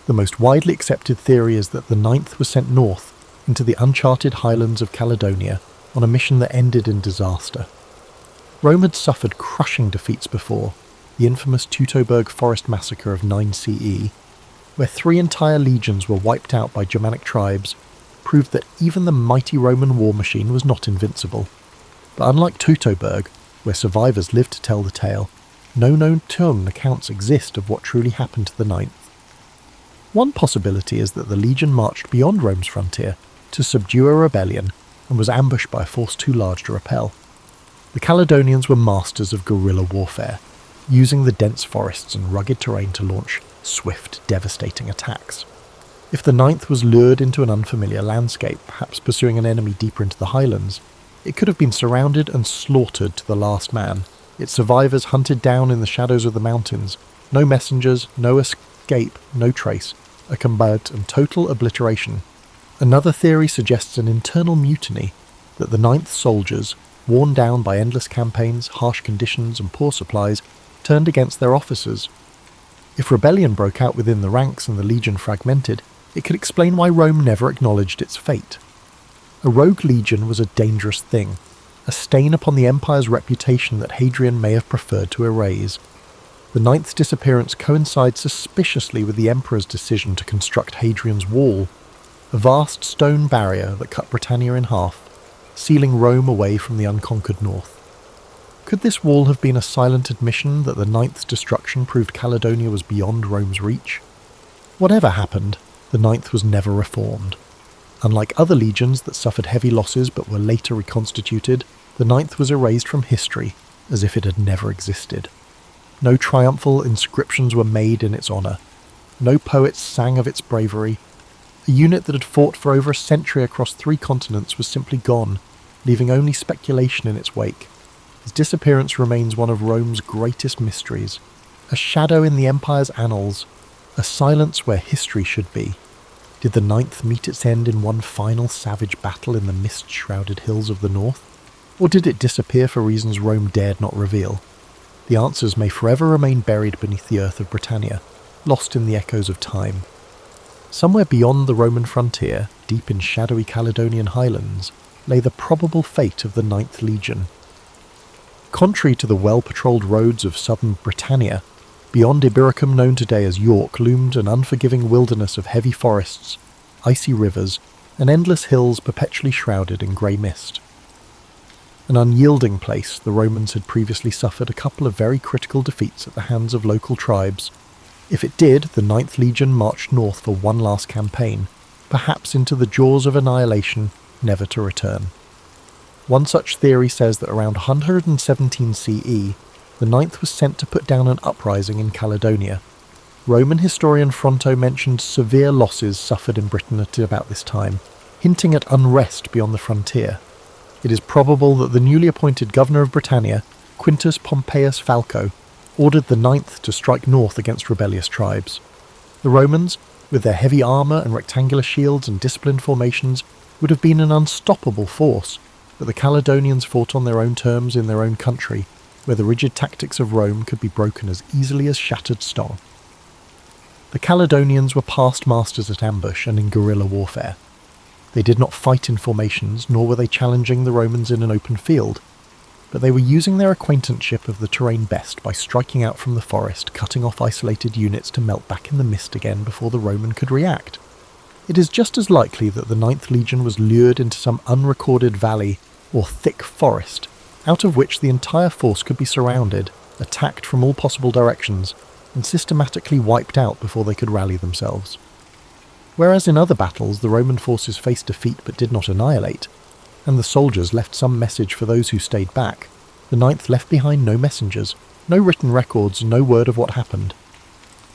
The most widely accepted theory is that the Ninth was sent north, into the uncharted highlands of Caledonia, on a mission that ended in disaster. Rome had suffered crushing defeats before, the infamous Teutoburg forest massacre of 9 CE, where 3 entire legions were wiped out by Germanic tribes, proved that even the mighty Roman war machine was not invincible. But unlike Teutoburg, where survivors lived to tell the tale, no known tomb accounts exist of what truly happened to the Ninth. One possibility is that the legion marched beyond Rome's frontier to subdue a rebellion and was ambushed by a force too large to repel. The Caledonians were masters of guerrilla warfare, using the dense forests and rugged terrain to launch swift, devastating attacks. If the Ninth was lured into an unfamiliar landscape, perhaps pursuing an enemy deeper into the highlands, it could have been surrounded and slaughtered to the last man, its survivors hunted down in the shadows of the mountains, no messengers, no escape, no trace, a combat and total obliteration. Another theory suggests an internal mutiny, that the Ninth soldiers, worn down by endless campaigns, harsh conditions and poor supplies, turned against their officers. If rebellion broke out within the ranks and the legion fragmented, it could explain why Rome never acknowledged its fate. A rogue legion was a dangerous thing, a stain upon the empire's reputation that Hadrian may have preferred to erase. The Ninth's disappearance coincides suspiciously with the emperor's decision to construct Hadrian's Wall, a vast stone barrier that cut Britannia in half, sealing Rome away from the unconquered north. Could this wall have been a silent admission that the Ninth's destruction proved Caledonia was beyond Rome's reach? Whatever happened, the Ninth was never reformed. Unlike other legions that suffered heavy losses but were later reconstituted, the Ninth was erased from history as if it had never existed. No triumphal inscriptions were made in its honour. No poets sang of its bravery. A unit that had fought for over a century across 3 continents was simply gone, leaving only speculation in its wake. His disappearance remains one of Rome's greatest mysteries, a shadow in the empire's annals, a silence where history should be. Did the Ninth meet its end in one final savage battle in the mist-shrouded hills of the north? Or did it disappear for reasons Rome dared not reveal? The answers may forever remain buried beneath the earth of Britannia, lost in the echoes of time. Somewhere beyond the Roman frontier, deep in shadowy Caledonian highlands, lay the probable fate of the Ninth Legion. Contrary to the well-patrolled roads of southern Britannia, beyond Ibericum, known today as York, loomed an unforgiving wilderness of heavy forests, icy rivers, and endless hills perpetually shrouded in grey mist. An unyielding place, the Romans had previously suffered a couple of very critical defeats at the hands of local tribes. If it did, the Ninth Legion marched north for one last campaign, perhaps into the jaws of annihilation, never to return. One such theory says that around 117 CE, the Ninth was sent to put down an uprising in Caledonia. Roman historian Fronto mentioned severe losses suffered in Britain at about this time, hinting at unrest beyond the frontier. It is probable that the newly appointed governor of Britannia, Quintus Pompeius Falco, ordered the Ninth to strike north against rebellious tribes. The Romans, with their heavy armour and rectangular shields and disciplined formations, would have been an unstoppable force, but the Caledonians fought on their own terms in their own country, where the rigid tactics of Rome could be broken as easily as shattered stone. The Caledonians were past masters at ambush and in guerrilla warfare. They did not fight in formations, nor were they challenging the Romans in an open field, but they were using their acquaintanceship of the terrain best by striking out from the forest, cutting off isolated units to melt back in the mist again before the Roman could react. It is just as likely that the Ninth Legion was lured into some unrecorded valley or thick forest, out of which the entire force could be surrounded, attacked from all possible directions, and systematically wiped out before they could rally themselves. Whereas in other battles the Roman forces faced defeat but did not annihilate, and the soldiers left some message for those who stayed back, the Ninth left behind no messengers, no written records, no word of what happened.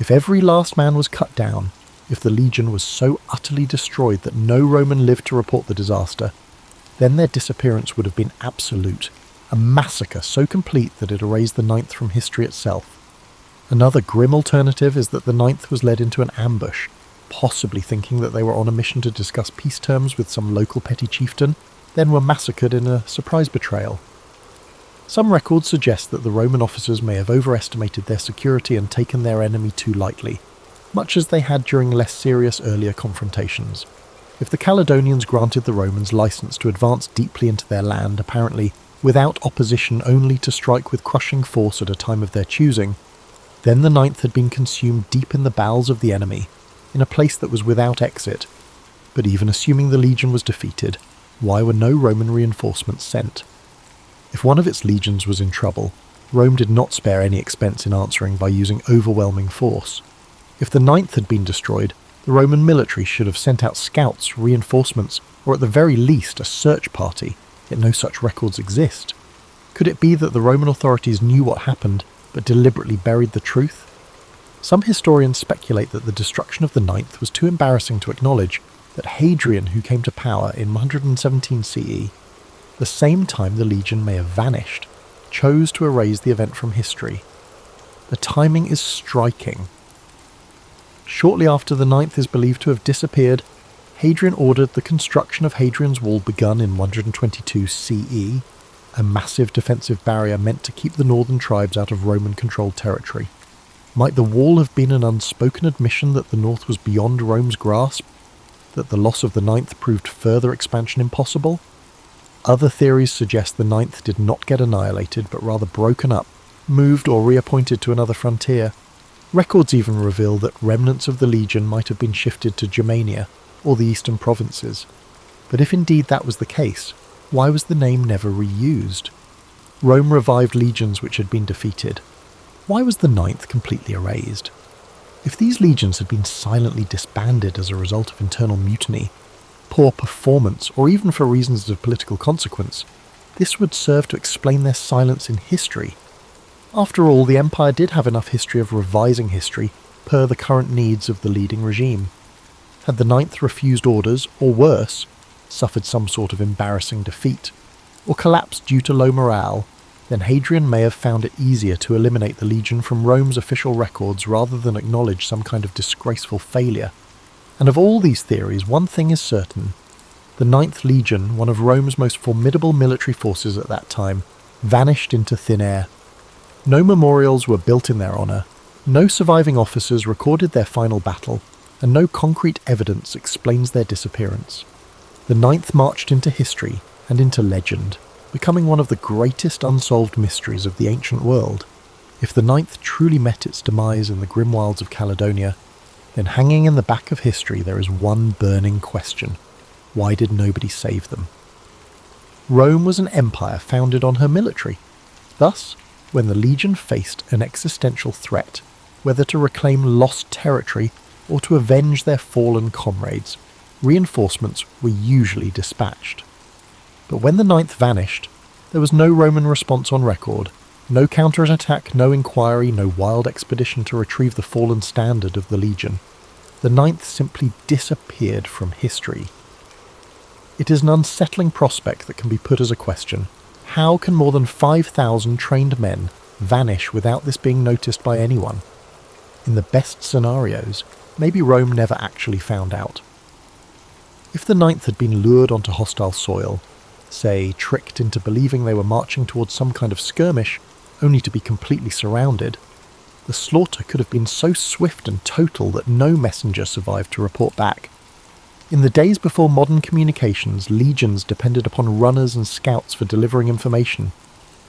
If every last man was cut down, if the legion was so utterly destroyed that no Roman lived to report the disaster, then their disappearance would have been absolute, a massacre so complete that it erased the Ninth from history itself. Another grim alternative is that the Ninth was led into an ambush, possibly thinking that they were on a mission to discuss peace terms with some local petty chieftain, then were massacred in a surprise betrayal. Some records suggest that the Roman officers may have overestimated their security and taken their enemy too lightly, much as they had during less serious earlier confrontations. If the Caledonians granted the Romans license to advance deeply into their land, apparently without opposition, only to strike with crushing force at a time of their choosing, then the Ninth had been consumed deep in the bowels of the enemy, in a place that was without exit. But even assuming the legion was defeated, why were no Roman reinforcements sent? If one of its legions was in trouble, Rome did not spare any expense in answering by using overwhelming force. If the Ninth had been destroyed, the Roman military should have sent out scouts, reinforcements, or at the very least a search party, yet no such records exist. Could it be that the Roman authorities knew what happened, but deliberately buried the truth? Some historians speculate that the destruction of the Ninth was too embarrassing to acknowledge, that Hadrian, who came to power in 117 CE, the same time the legion may have vanished, chose to erase the event from history. The timing is striking. Shortly after the Ninth is believed to have disappeared, Hadrian ordered the construction of Hadrian's Wall begun in 122 CE, a massive defensive barrier meant to keep the northern tribes out of Roman-controlled territory. Might the wall have been an unspoken admission that the north was beyond Rome's grasp, that the loss of the Ninth proved further expansion impossible? Other theories suggest the Ninth did not get annihilated, but rather broken up, moved or reappointed to another frontier. Records even reveal that remnants of the legion might have been shifted to Germania, or the eastern provinces. But if indeed that was the case, why was the name never reused? Rome revived legions which had been defeated. Why was the Ninth completely erased? If these legions had been silently disbanded as a result of internal mutiny, poor performance, or even for reasons of political consequence, this would serve to explain their silence in history. After all, the Empire did have enough history of revising history per the current needs of the leading regime. Had the Ninth refused orders, or worse, suffered some sort of embarrassing defeat, or collapsed due to low morale, then Hadrian may have found it easier to eliminate the legion from Rome's official records rather than acknowledge some kind of disgraceful failure. And of all these theories, one thing is certain. The Ninth Legion, one of Rome's most formidable military forces at that time, vanished into thin air. No memorials were built in their honour, no surviving officers recorded their final battle, and no concrete evidence explains their disappearance. The Ninth marched into history and into legend, becoming one of the greatest unsolved mysteries of the ancient world. If the Ninth truly met its demise in the grim wilds of Caledonia, then hanging in the back of history there is one burning question. Why did nobody save them? Rome was an empire founded on her military. Thus, when the legion faced an existential threat, whether to reclaim lost territory or to avenge their fallen comrades, reinforcements were usually dispatched. But when the Ninth vanished, there was no Roman response on record, no counterattack, no inquiry, no wild expedition to retrieve the fallen standard of the legion. The Ninth simply disappeared from history. It is an unsettling prospect that can be put as a question. How can more than 5,000 trained men vanish without this being noticed by anyone? In the best scenarios, maybe Rome never actually found out. If the Ninth had been lured onto hostile soil, say tricked into believing they were marching towards some kind of skirmish, only to be completely surrounded, the slaughter could have been so swift and total that no messenger survived to report back. In the days before modern communications, legions depended upon runners and scouts for delivering information.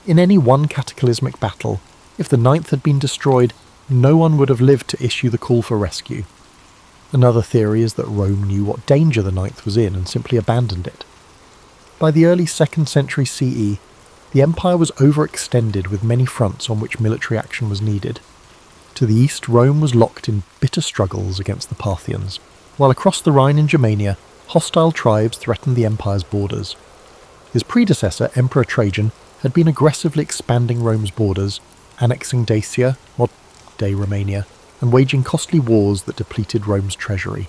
In any one cataclysmic battle, if the Ninth had been destroyed, no one would have lived to issue the call for rescue. Another theory is that Rome knew what danger the Ninth was in and simply abandoned it. By the early 2nd century CE, the empire was overextended with many fronts on which military action was needed. To the east, Rome was locked in bitter struggles against the Parthians, while across the Rhine in Germania, hostile tribes threatened the empire's borders. His predecessor, Emperor Trajan, had been aggressively expanding Rome's borders, annexing Dacia, modern-day Romania, and waging costly wars that depleted Rome's treasury.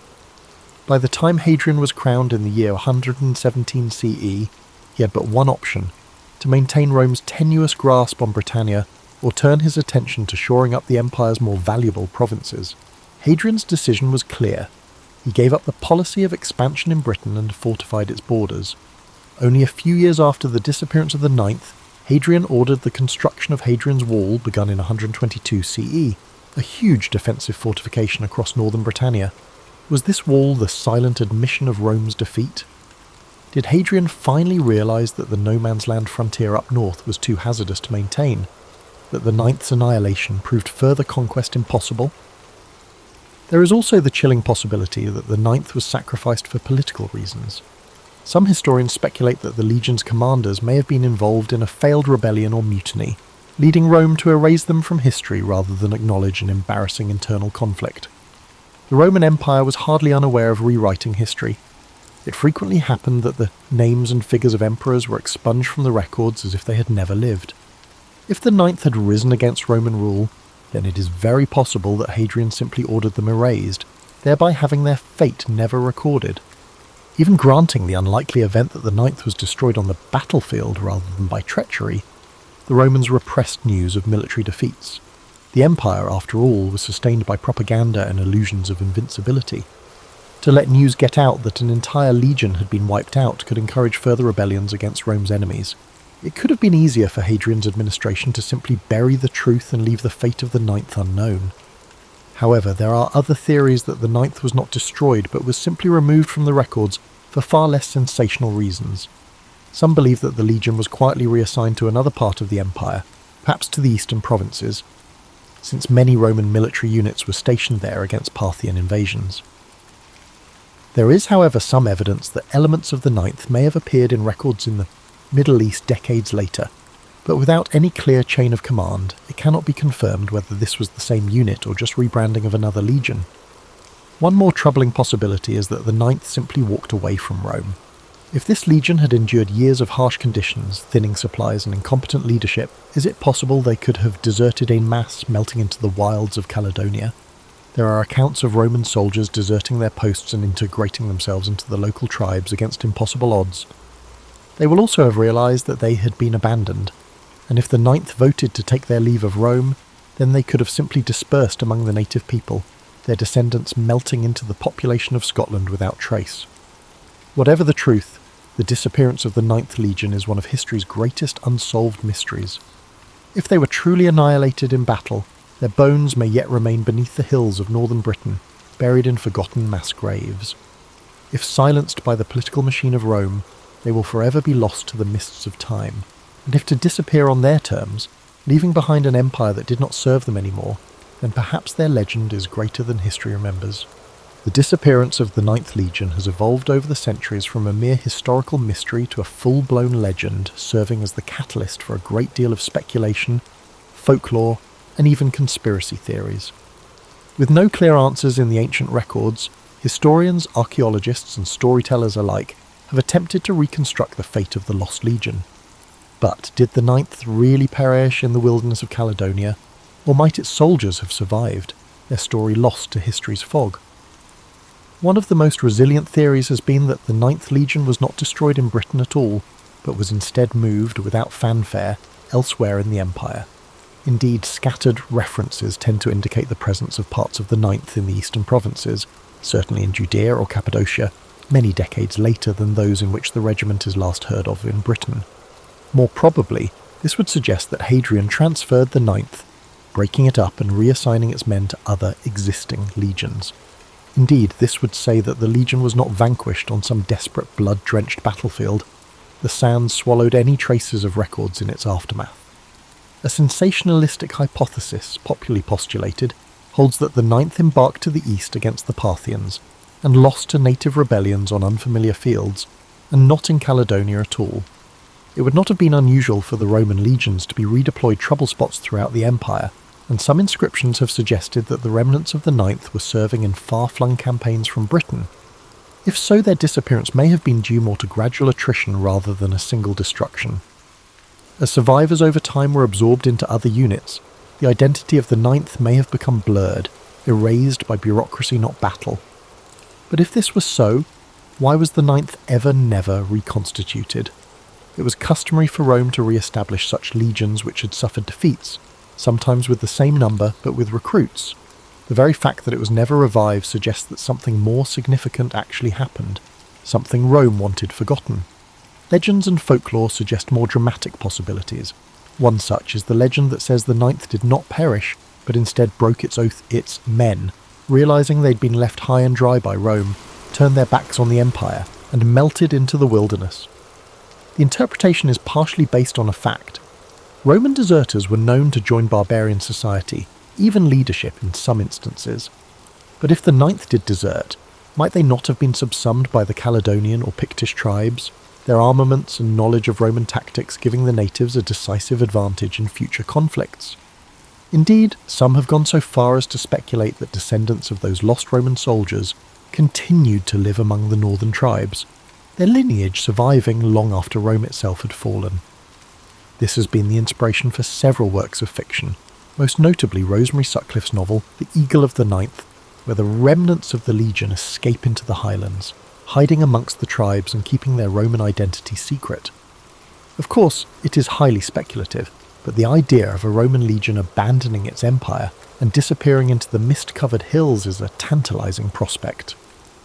By the time Hadrian was crowned in the year 117 CE, he had but one option: to maintain Rome's tenuous grasp on Britannia, or turn his attention to shoring up the empire's more valuable provinces. Hadrian's decision was clear. He gave up the policy of expansion in Britain and fortified its borders. Only a few years after the disappearance of the Ninth, Hadrian ordered the construction of Hadrian's Wall, begun in 122 CE, a huge defensive fortification across northern Britannia. Was this wall the silent admission of Rome's defeat? Did Hadrian finally realise that the no-man's land frontier up north was too hazardous to maintain? That the Ninth's annihilation proved further conquest impossible? There is also the chilling possibility that the Ninth was sacrificed for political reasons. Some historians speculate that the legion's commanders may have been involved in a failed rebellion or mutiny, leading Rome to erase them from history rather than acknowledge an embarrassing internal conflict. The Roman Empire was hardly unaware of rewriting history. It frequently happened that the names and figures of emperors were expunged from the records as if they had never lived. If the Ninth had risen against Roman rule, then it is very possible that Hadrian simply ordered them erased, thereby having their fate never recorded. Even granting the unlikely event that the Ninth was destroyed on the battlefield rather than by treachery, the Romans repressed news of military defeats. The empire, after all, was sustained by propaganda and illusions of invincibility. To let news get out that an entire legion had been wiped out could encourage further rebellions against Rome's enemies. It could have been easier for Hadrian's administration to simply bury the truth and leave the fate of the Ninth unknown. However, there are other theories that the Ninth was not destroyed but was simply removed from the records for far less sensational reasons. Some believe that the legion was quietly reassigned to another part of the empire, perhaps to the eastern provinces, since many Roman military units were stationed there against Parthian invasions. There is, however, some evidence that elements of the Ninth may have appeared in records in the Middle East decades later, but without any clear chain of command, it cannot be confirmed whether this was the same unit or just rebranding of another legion. One more troubling possibility is that the Ninth simply walked away from Rome. If this legion had endured years of harsh conditions, thinning supplies and incompetent leadership, is it possible they could have deserted en masse, melting into the wilds of Caledonia? There are accounts of Roman soldiers deserting their posts and integrating themselves into the local tribes against impossible odds. They will also have realised that they had been abandoned, and if the Ninth voted to take their leave of Rome, then they could have simply dispersed among the native people, their descendants melting into the population of Scotland without trace. Whatever the truth, the disappearance of the Ninth Legion is one of history's greatest unsolved mysteries. If they were truly annihilated in battle, their bones may yet remain beneath the hills of northern Britain, buried in forgotten mass graves. If silenced by the political machine of Rome, they will forever be lost to the mists of time. And if to disappear on their terms, leaving behind an empire that did not serve them anymore, then perhaps their legend is greater than history remembers. The disappearance of the Ninth Legion has evolved over the centuries from a mere historical mystery to a full-blown legend, serving as the catalyst for a great deal of speculation, folklore, and even conspiracy theories. With no clear answers in the ancient records, historians, archaeologists, and storytellers alike have attempted to reconstruct the fate of the Lost Legion. But did the Ninth really perish in the wilderness of Caledonia, or might its soldiers have survived, their story lost to history's fog? One of the most resilient theories has been that the Ninth Legion was not destroyed in Britain at all, but was instead moved, without fanfare, elsewhere in the Empire. Indeed, scattered references tend to indicate the presence of parts of the Ninth in the eastern provinces, certainly in Judea or Cappadocia, many decades later than those in which the regiment is last heard of in Britain. More probably, this would suggest that Hadrian transferred the Ninth, breaking it up and reassigning its men to other existing legions. Indeed, this would say that the legion was not vanquished on some desperate blood-drenched battlefield. The sands swallowed any traces of records in its aftermath. A sensationalistic hypothesis, popularly postulated, holds that the Ninth embarked to the east against the Parthians, and lost to native rebellions on unfamiliar fields, and not in Caledonia at all. It would not have been unusual for the Roman legions to be redeployed trouble spots throughout the empire, and some inscriptions have suggested that the remnants of the Ninth were serving in far-flung campaigns from Britain. If so, their disappearance may have been due more to gradual attrition rather than a single destruction. As survivors over time were absorbed into other units, the identity of the Ninth may have become blurred, erased by bureaucracy not battle. But if this was so, why was the Ninth never reconstituted? It was customary for Rome to re-establish such legions which had suffered defeats, sometimes with the same number but with recruits. The very fact that it was never revived suggests that something more significant actually happened, something Rome wanted forgotten. Legends and folklore suggest more dramatic possibilities. One such is the legend that says the Ninth did not perish, but instead broke its oath its men, realising they'd been left high and dry by Rome, turned their backs on the empire, and melted into the wilderness. The interpretation is partially based on a fact. Roman deserters were known to join barbarian society, even leadership in some instances. But if the Ninth did desert, might they not have been subsumed by the Caledonian or Pictish tribes, their armaments and knowledge of Roman tactics giving the natives a decisive advantage in future conflicts? Indeed, some have gone so far as to speculate that descendants of those lost Roman soldiers continued to live among the northern tribes, their lineage surviving long after Rome itself had fallen. This has been the inspiration for several works of fiction, most notably Rosemary Sutcliffe's novel The Eagle of the Ninth, where the remnants of the legion escape into the highlands, hiding amongst the tribes and keeping their Roman identity secret. Of course, it is highly speculative, but the idea of a Roman legion abandoning its empire and disappearing into the mist-covered hills is a tantalizing prospect,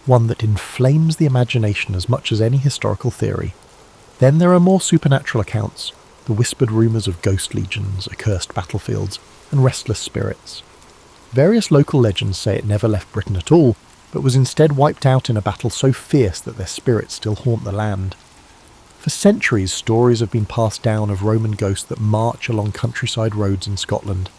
one that inflames the imagination as much as any historical theory. Then there are more supernatural accounts, the whispered rumours of ghost legions, accursed battlefields, and restless spirits. Various local legends say it never left Britain at all, but was instead wiped out in a battle so fierce that their spirits still haunt the land. For centuries, stories have been passed down of Roman ghosts that march along countryside roads in Scotland.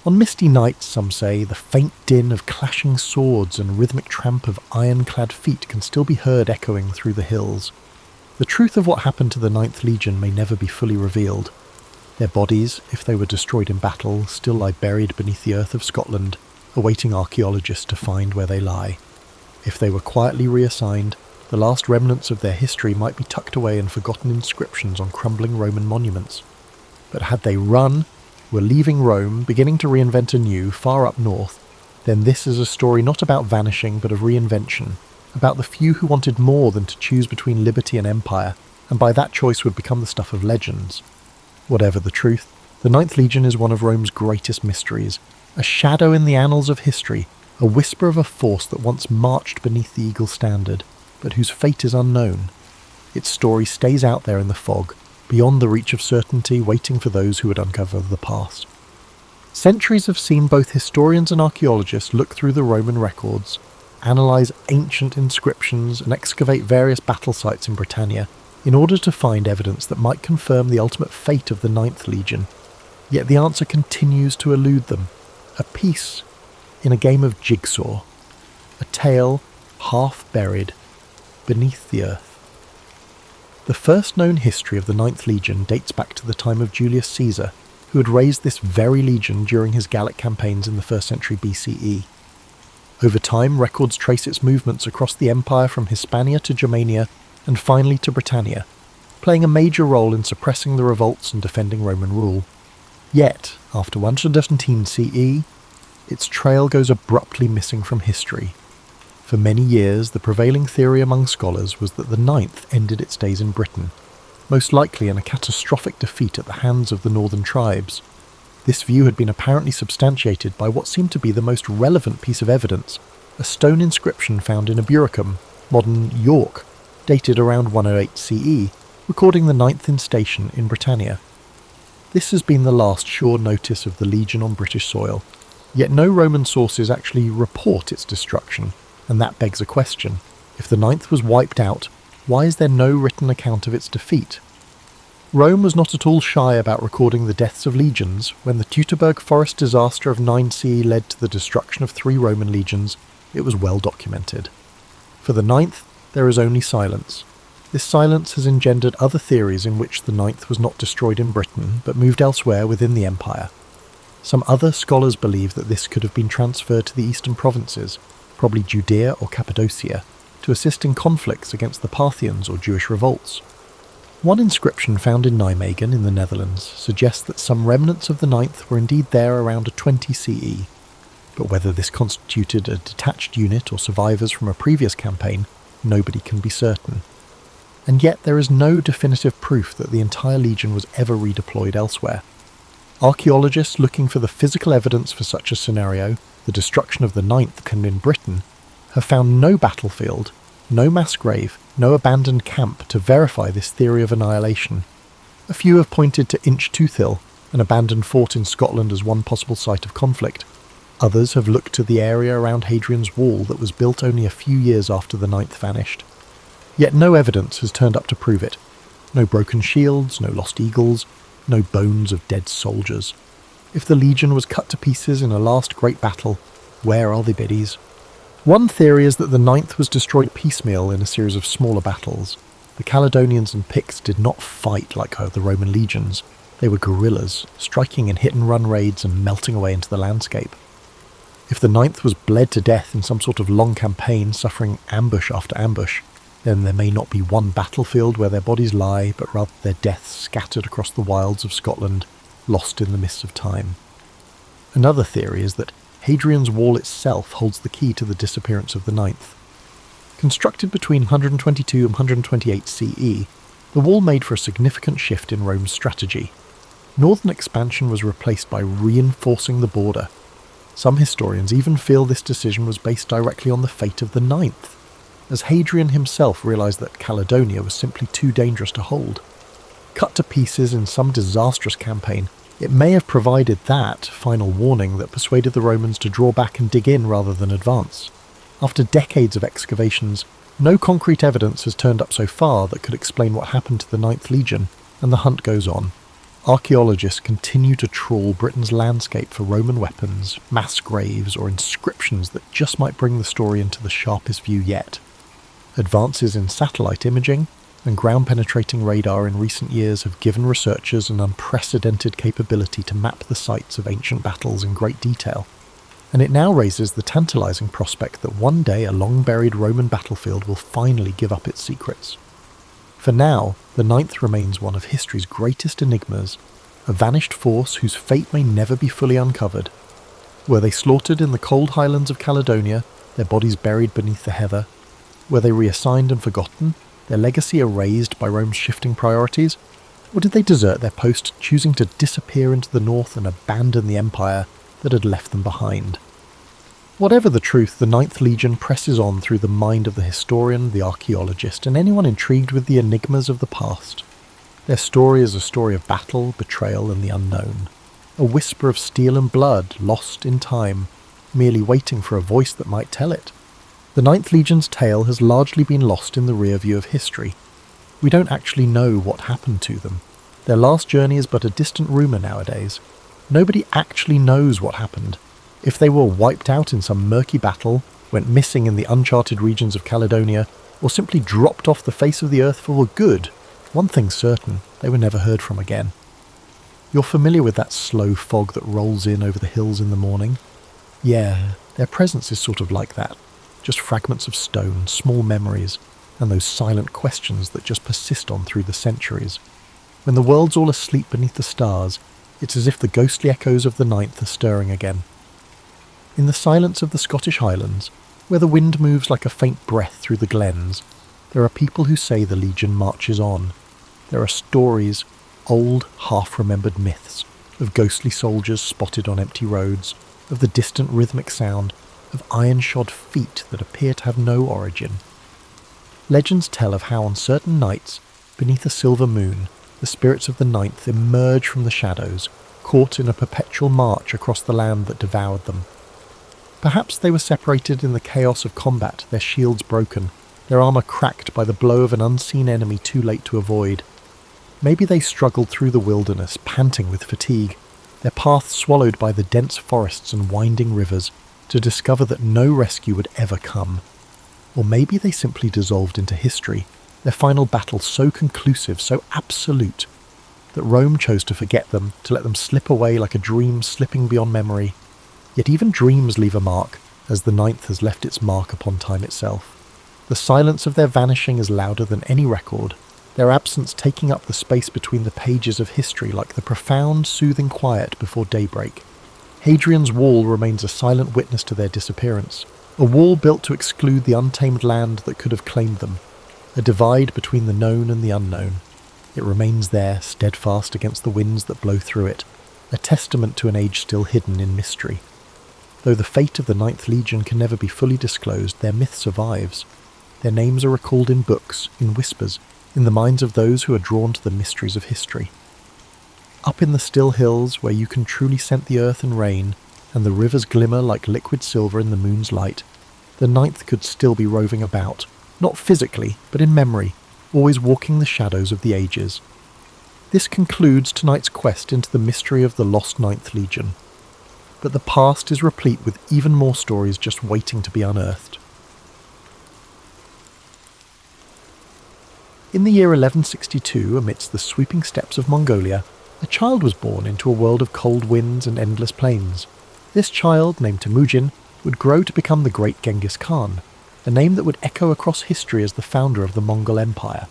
On misty nights, some say, the faint din of clashing swords and rhythmic tramp of iron-clad feet can still be heard echoing through the hills. The truth of what happened to the Ninth Legion may never be fully revealed. Their bodies, if they were destroyed in battle, still lie buried beneath the earth of Scotland, awaiting archaeologists to find where they lie. If they were quietly reassigned, the last remnants of their history might be tucked away in forgotten inscriptions on crumbling Roman monuments. But had they run, were leaving Rome, beginning to reinvent anew, far up north, then this is a story not about vanishing but of reinvention, about the few who wanted more than to choose between liberty and empire, and by that choice would become the stuff of legends. Whatever the truth, the Ninth Legion is one of Rome's greatest mysteries, a shadow in the annals of history, a whisper of a force that once marched beneath the eagle standard, but whose fate is unknown. Its story stays out there in the fog, beyond the reach of certainty, waiting for those who would uncover the past. Centuries have seen both historians and archaeologists look through the Roman records, analyse ancient inscriptions, and excavate various battle sites in Britannia in order to find evidence that might confirm the ultimate fate of the Ninth Legion. Yet the answer continues to elude them. A piece in a game of jigsaw. A tale half buried beneath the earth. The first known history of the Ninth Legion dates back to the time of Julius Caesar, who had raised this very legion during his Gallic campaigns in the 1st century BCE. Over time, records trace its movements across the empire from Hispania to Germania, and finally to Britannia, playing a major role in suppressing the revolts and defending Roman rule. Yet, after 117 CE, its trail goes abruptly missing from history. For many years, the prevailing theory among scholars was that the ninth ended its days in Britain, most likely in a catastrophic defeat at the hands of the northern tribes. This view had been apparently substantiated by what seemed to be the most relevant piece of evidence, a stone inscription found in Rubicon, modern York, dated around 108 CE, recording the ninth instation in Britannia. This has been the last sure notice of the Legion on British soil, yet no Roman sources actually report its destruction, and that begs a question. If the ninth was wiped out, why is there no written account of its defeat? Rome was not at all shy about recording the deaths of legions. When the Teutoburg forest disaster of 9 CE led to the destruction of 3 Roman legions, it was well documented. For the ninth, there is only silence. This silence has engendered other theories in which the ninth was not destroyed in Britain, but moved elsewhere within the empire. Some other scholars believe that this could have been transferred to the eastern provinces, probably Judea or Cappadocia, to assist in conflicts against the Parthians or Jewish revolts. One inscription found in Nijmegen in the Netherlands suggests that some remnants of the ninth were indeed there around 20 CE, but whether this constituted a detached unit or survivors from a previous campaign, nobody can be certain. And yet there is no definitive proof that the entire legion was ever redeployed elsewhere. Archaeologists looking for the physical evidence for such a scenario, the destruction of the ninth in Britain, have found no battlefield, no mass grave, no abandoned camp to verify this theory of annihilation. A few have pointed to Inch Tooth Hill, an abandoned fort in Scotland, as one possible site of conflict. Others have looked to the area around Hadrian's Wall that was built only a few years after the ninth vanished. Yet no evidence has turned up to prove it. No broken shields, no lost eagles, no bones of dead soldiers. If the legion was cut to pieces in a last great battle, where are the biddies? One theory is that the ninth was destroyed piecemeal in a series of smaller battles. The Caledonians and Picts did not fight like the Roman legions. They were guerrillas, striking in hit-and-run raids and melting away into the landscape. If the ninth was bled to death in some sort of long campaign, suffering ambush after ambush, then there may not be one battlefield where their bodies lie, but rather their deaths scattered across the wilds of Scotland, lost in the mists of time. Another theory is that Hadrian's Wall itself holds the key to the disappearance of the ninth. Constructed between 122 and 128 CE, the wall made for a significant shift in Rome's strategy. Northern expansion was replaced by reinforcing the border. Some historians even feel this decision was based directly on the fate of the ninth, as Hadrian himself realised that Caledonia was simply too dangerous to hold. Cut to pieces in some disastrous campaign, it may have provided that final warning that persuaded the Romans to draw back and dig in rather than advance. After decades of excavations, no concrete evidence has turned up so far that could explain what happened to the Ninth Legion, and the hunt goes on. Archaeologists continue to trawl Britain's landscape for Roman weapons, mass graves, or inscriptions that just might bring the story into the sharpest view yet. Advances in satellite imaging and ground-penetrating radar in recent years have given researchers an unprecedented capability to map the sites of ancient battles in great detail, and it now raises the tantalizing prospect that one day a long-buried Roman battlefield will finally give up its secrets. For now, the Ninth remains one of history's greatest enigmas, a vanished force whose fate may never be fully uncovered. Were they slaughtered in the cold highlands of Caledonia, their bodies buried beneath the heather? Were they reassigned and forgotten, their legacy erased by Rome's shifting priorities? Or did they desert their post, choosing to disappear into the north and abandon the empire that had left them behind? Whatever the truth, the Ninth Legion presses on through the mind of the historian, the archaeologist, and anyone intrigued with the enigmas of the past. Their story is a story of battle, betrayal, and the unknown. A whisper of steel and blood, lost in time, merely waiting for a voice that might tell it. The Ninth Legion's tale has largely been lost in the rear view of history. We don't actually know what happened to them. Their last journey is but a distant rumour nowadays. Nobody actually knows what happened. If they were wiped out in some murky battle, went missing in the uncharted regions of Caledonia, or simply dropped off the face of the earth for good, one thing's certain, they were never heard from again. You're familiar with that slow fog that rolls in over the hills in the morning? Yeah, their presence is sort of like that. Just fragments of stone, small memories. and those silent questions that just persist on through the centuries. When the world's all asleep beneath the stars, it's as if the ghostly echoes of the ninth are stirring again. In the silence of the Scottish Highlands, where the wind moves like a faint breath through the glens, there are people who say the Legion marches on. There are stories, old, half-remembered myths, of ghostly soldiers spotted on empty roads, of the distant rhythmic sound, of iron-shod feet that appear to have no origin. Legends tell of how on certain nights, beneath a silver moon, the spirits of the ninth emerge from the shadows, caught in a perpetual march across the land that devoured them. Perhaps they were separated in the chaos of combat, their shields broken, their armour cracked by the blow of an unseen enemy too late to avoid. Maybe they struggled through the wilderness, panting with fatigue, their path swallowed by the dense forests and winding rivers, to discover that no rescue would ever come. Or maybe they simply dissolved into history, their final battle so conclusive, so absolute, that Rome chose to forget them, to let them slip away like a dream slipping beyond memory. Yet even dreams leave a mark, as the ninth has left its mark upon time itself. The silence of their vanishing is louder than any record, their absence taking up the space between the pages of history like the profound, soothing quiet before daybreak. Hadrian's Wall remains a silent witness to their disappearance, a wall built to exclude the untamed land that could have claimed them, a divide between the known and the unknown. It remains there, steadfast against the winds that blow through it, a testament to an age still hidden in mystery. Though the fate of the Ninth Legion can never be fully disclosed, their myth survives. Their names are recalled in books, in whispers, in the minds of those who are drawn to the mysteries of history. Up in the still hills, where you can truly scent the earth and rain, and the rivers glimmer like liquid silver in the moon's light, the ninth could still be roving about, not physically, but in memory, always walking the shadows of the ages. This concludes tonight's quest into the mystery of the lost Ninth Legion. But the past is replete with even more stories just waiting to be unearthed. In the year 1162, amidst the sweeping steppes of Mongolia, a child was born into a world of cold winds and endless plains. This child, named Temujin, would grow to become the great Genghis Khan, a name that would echo across history as the founder of the Mongol Empire.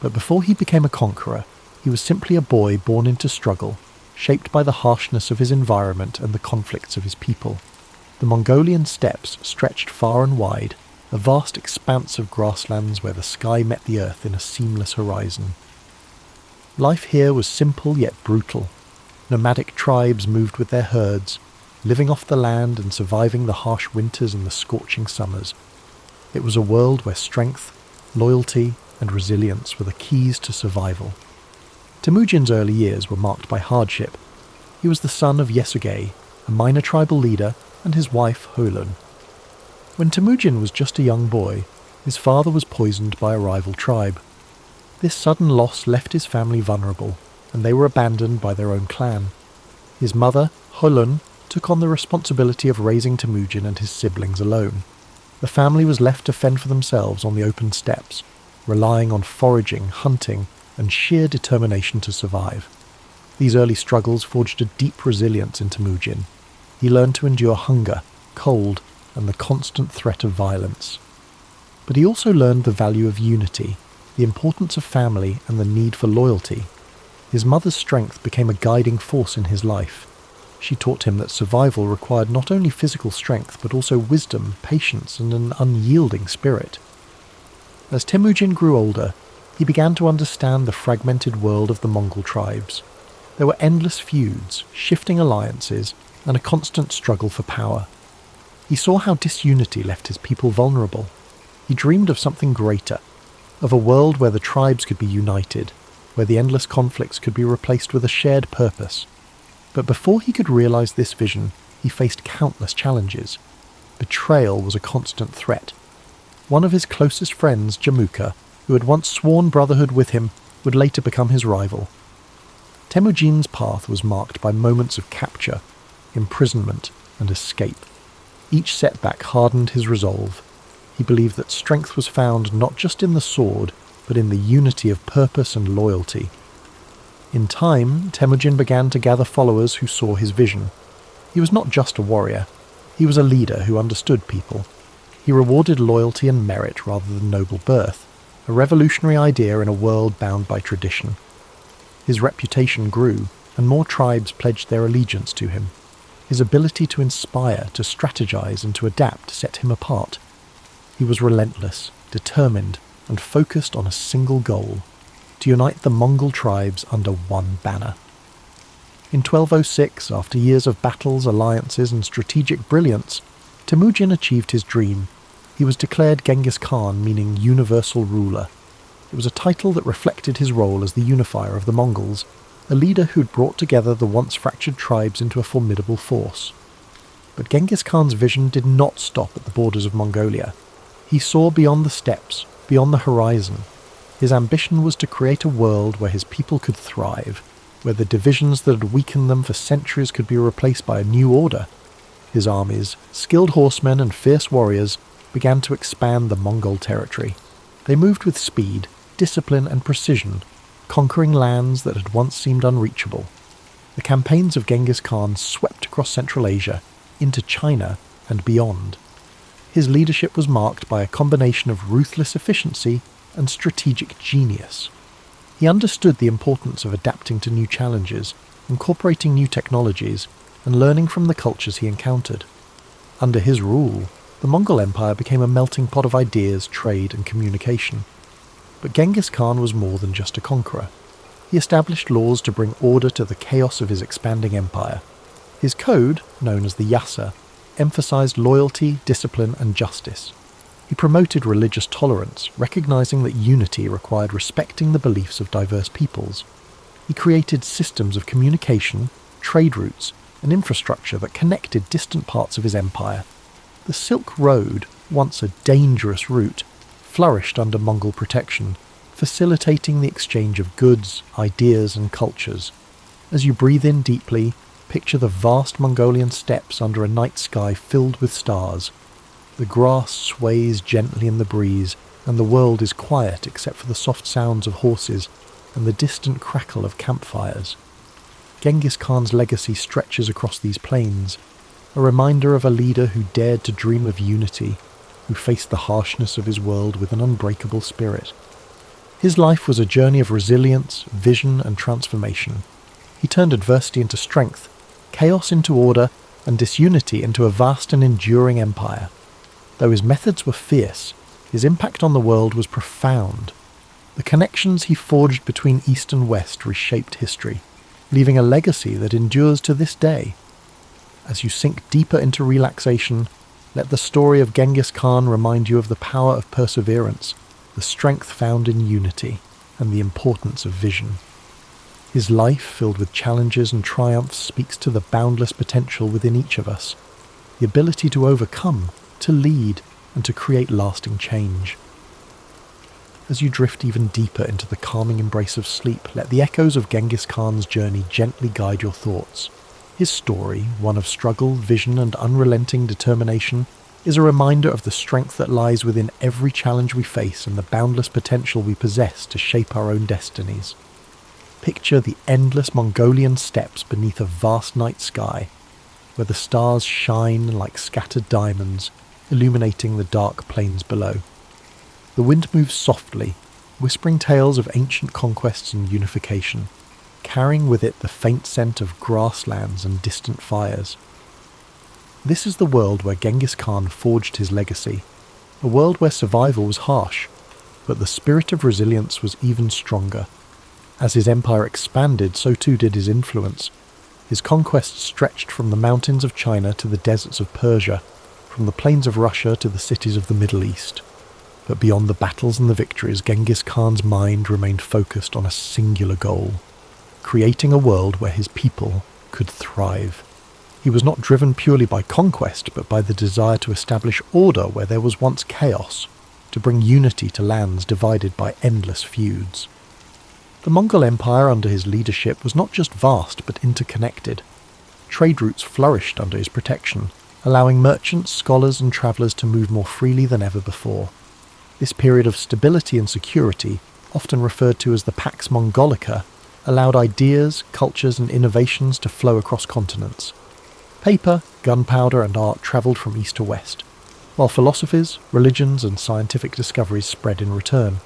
But before he became a conqueror, he was simply a boy born into struggle, shaped by the harshness of his environment and the conflicts of his people. The Mongolian steppes stretched far and wide, a vast expanse of grasslands where the sky met the earth in a seamless horizon. Life here was simple yet brutal. Nomadic tribes moved with their herds, living off the land and surviving the harsh winters and the scorching summers. It was a world where strength, loyalty, and resilience were the keys to survival. Temujin's early years were marked by hardship. He was the son of Yesugei, a minor tribal leader, and his wife Holun. When Temujin was just a young boy, his father was poisoned by a rival tribe. This sudden loss left his family vulnerable, and they were abandoned by their own clan. His mother, Holun, took on the responsibility of raising Temujin and his siblings alone. The family was left to fend for themselves on the open steppes, relying on foraging, hunting, and sheer determination to survive. These early struggles forged a deep resilience in Temujin. He learned to endure hunger, cold, and the constant threat of violence. But he also learned the value of unity, the importance of family, and the need for loyalty. His mother's strength became a guiding force in his life. She taught him that survival required not only physical strength, but also wisdom, patience, and an unyielding spirit. As Temujin grew older, he began to understand the fragmented world of the Mongol tribes. There were endless feuds, shifting alliances, and a constant struggle for power. He saw how disunity left his people vulnerable. He dreamed of something greater, of a world where the tribes could be united, where the endless conflicts could be replaced with a shared purpose. But before he could realize this vision, he faced countless challenges. Betrayal was a constant threat. One of his closest friends, Jamuka, who had once sworn brotherhood with him, would later become his rival. Temujin's path was marked by moments of capture, imprisonment, and escape. Each setback hardened his resolve. He believed that strength was found not just in the sword, but in the unity of purpose and loyalty. In time, Temujin began to gather followers who saw his vision. He was not just a warrior. He was a leader who understood people. He rewarded loyalty and merit rather than noble birth, a revolutionary idea in a world bound by tradition. His reputation grew, and more tribes pledged their allegiance to him. His ability to inspire, to strategize, and to adapt set him apart. He was relentless, determined, and focused on a single goal: to unite the Mongol tribes under one banner. In 1206, after years of battles, alliances, and strategic brilliance, Temujin achieved his dream. He was declared Genghis Khan, meaning universal ruler. It was a title that reflected his role as the unifier of the Mongols, a leader who'd brought together the once fractured tribes into a formidable force. But Genghis Khan's vision did not stop at the borders of Mongolia. He saw beyond the steppes, beyond the horizon. His ambition was to create a world where his people could thrive, where the divisions that had weakened them for centuries could be replaced by a new order. His armies, skilled horsemen and fierce warriors, began to expand the Mongol territory. They moved with speed, discipline and precision, conquering lands that had once seemed unreachable. The campaigns of Genghis Khan swept across Central Asia, into China and beyond. His leadership was marked by a combination of ruthless efficiency and strategic genius. He understood the importance of adapting to new challenges, incorporating new technologies, and learning from the cultures he encountered. Under his rule, the Mongol Empire became a melting pot of ideas, trade, and communication. But Genghis Khan was more than just a conqueror. He established laws to bring order to the chaos of his expanding empire. His code, known as the Yasa, emphasized loyalty, discipline, and justice. He promoted religious tolerance, recognizing that unity required respecting the beliefs of diverse peoples. He created systems of communication, trade routes, and infrastructure that connected distant parts of his empire. The Silk Road, once a dangerous route, flourished under Mongol protection, facilitating the exchange of goods, ideas, and cultures. As you breathe in deeply, picture the vast Mongolian steppes under a night sky filled with stars. The grass sways gently in the breeze, and the world is quiet except for the soft sounds of horses and the distant crackle of campfires. Genghis Khan's legacy stretches across these plains, a reminder of a leader who dared to dream of unity, who faced the harshness of his world with an unbreakable spirit. His life was a journey of resilience, vision, and transformation. He turned adversity into strength, chaos into order, and disunity into a vast and enduring empire. Though his methods were fierce, his impact on the world was profound. The connections he forged between East and West reshaped history, leaving a legacy that endures to this day. As you sink deeper into relaxation, let the story of Genghis Khan remind you of the power of perseverance, the strength found in unity, and the importance of vision. His life, filled with challenges and triumphs, speaks to the boundless potential within each of us, the ability to overcome, to lead, and to create lasting change. As you drift even deeper into the calming embrace of sleep, let the echoes of Genghis Khan's journey gently guide your thoughts. His story, one of struggle, vision, and unrelenting determination, is a reminder of the strength that lies within every challenge we face and the boundless potential we possess to shape our own destinies. Picture the endless Mongolian steppes beneath a vast night sky, where the stars shine like scattered diamonds, illuminating the dark plains below. The wind moves softly, whispering tales of ancient conquests and unification, carrying with it the faint scent of grasslands and distant fires. This is the world where Genghis Khan forged his legacy, a world where survival was harsh, but the spirit of resilience was even stronger. As his empire expanded, so too did his influence. His conquests stretched from the mountains of China to the deserts of Persia, from the plains of Russia to the cities of the Middle East. But beyond the battles and the victories, Genghis Khan's mind remained focused on a singular goal: creating a world where his people could thrive. He was not driven purely by conquest, but by the desire to establish order where there was once chaos, to bring unity to lands divided by endless feuds. The Mongol Empire under his leadership was not just vast, but interconnected. Trade routes flourished under his protection, allowing merchants, scholars, and travellers to move more freely than ever before. This period of stability and security, often referred to as the Pax Mongolica, allowed ideas, cultures, and innovations to flow across continents. Paper, gunpowder, and art travelled from east to west. while philosophies, religions and scientific discoveries spread in return.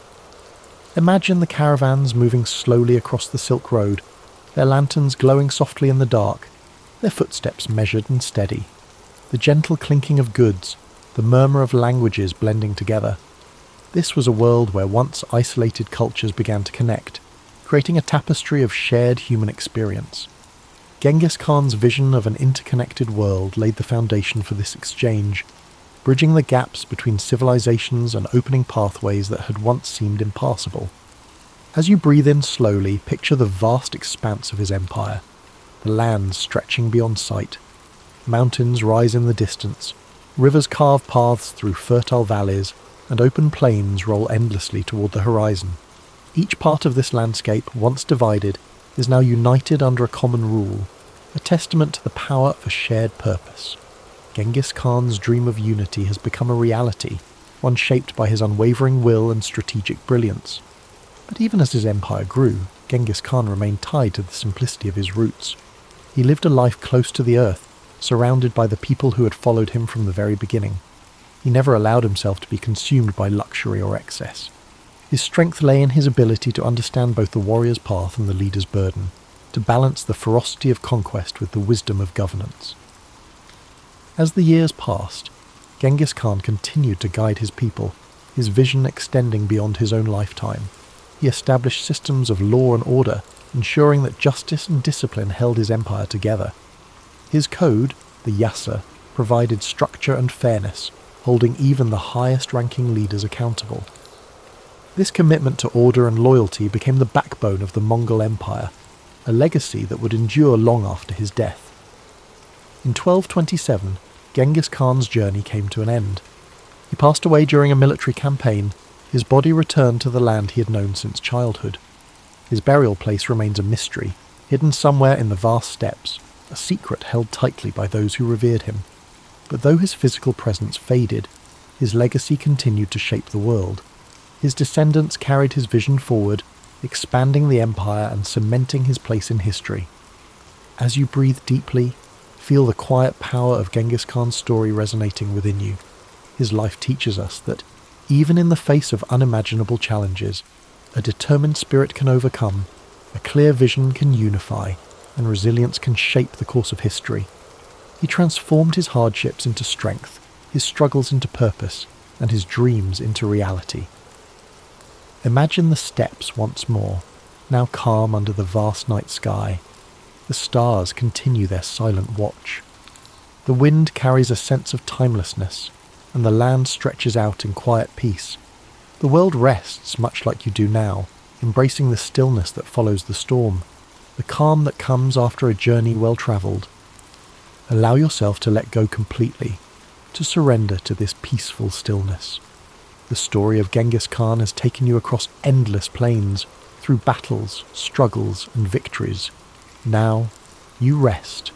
Imagine the caravans moving slowly across the Silk Road, their lanterns glowing softly in the dark, their footsteps measured and steady, the gentle clinking of goods, the murmur of languages blending together. This was a world where once isolated cultures began to connect, creating a tapestry of shared human experience. Genghis Khan's vision of an interconnected world laid the foundation for this exchange, bridging the gaps between civilizations and opening pathways that had once seemed impassable. As you breathe in slowly, picture the vast expanse of his empire, the lands stretching beyond sight. Mountains rise in the distance, rivers carve paths through fertile valleys, and open plains roll endlessly toward the horizon. Each part of this landscape, once divided, is now united under a common rule, a testament to the power of a shared purpose. Genghis Khan's dream of unity has become a reality, one shaped by his unwavering will and strategic brilliance. But even as his empire grew, Genghis Khan remained tied to the simplicity of his roots. He lived a life close to the earth, surrounded by the people who had followed him from the very beginning. He never allowed himself to be consumed by luxury or excess. His strength lay in his ability to understand both the warrior's path and the leader's burden, to balance the ferocity of conquest with the wisdom of governance. As the years passed, Genghis Khan continued to guide his people, his vision extending beyond his own lifetime. He established systems of law and order, ensuring that justice and discipline held his empire together. His code, the Yasa, provided structure and fairness, holding even the highest-ranking leaders accountable. This commitment to order and loyalty became the backbone of the Mongol Empire, a legacy that would endure long after his death. In 1227, Genghis Khan's journey came to an end. He passed away during a military campaign. His body returned to the land he had known since childhood. His burial place remains a mystery, hidden somewhere in the vast steppes, a secret held tightly by those who revered him. But though his physical presence faded, his legacy continued to shape the world. His descendants carried his vision forward, expanding the empire and cementing his place in history. As you breathe deeply, feel the quiet power of Genghis Khan's story resonating within you. His life teaches us that, even in the face of unimaginable challenges, a determined spirit can overcome, a clear vision can unify, and resilience can shape the course of history. He transformed his hardships into strength, his struggles into purpose, and his dreams into reality. Imagine the steppes once more, now calm under the vast night sky. The stars continue their silent watch. The wind carries a sense of timelessness, and the land stretches out in quiet peace. The world rests much like you do now, embracing the stillness that follows the storm, the calm that comes after a journey well travelled. Allow yourself to let go completely, to surrender to this peaceful stillness. The story of Genghis Khan has taken you across endless plains, through battles, struggles, and victories. Now, you rest,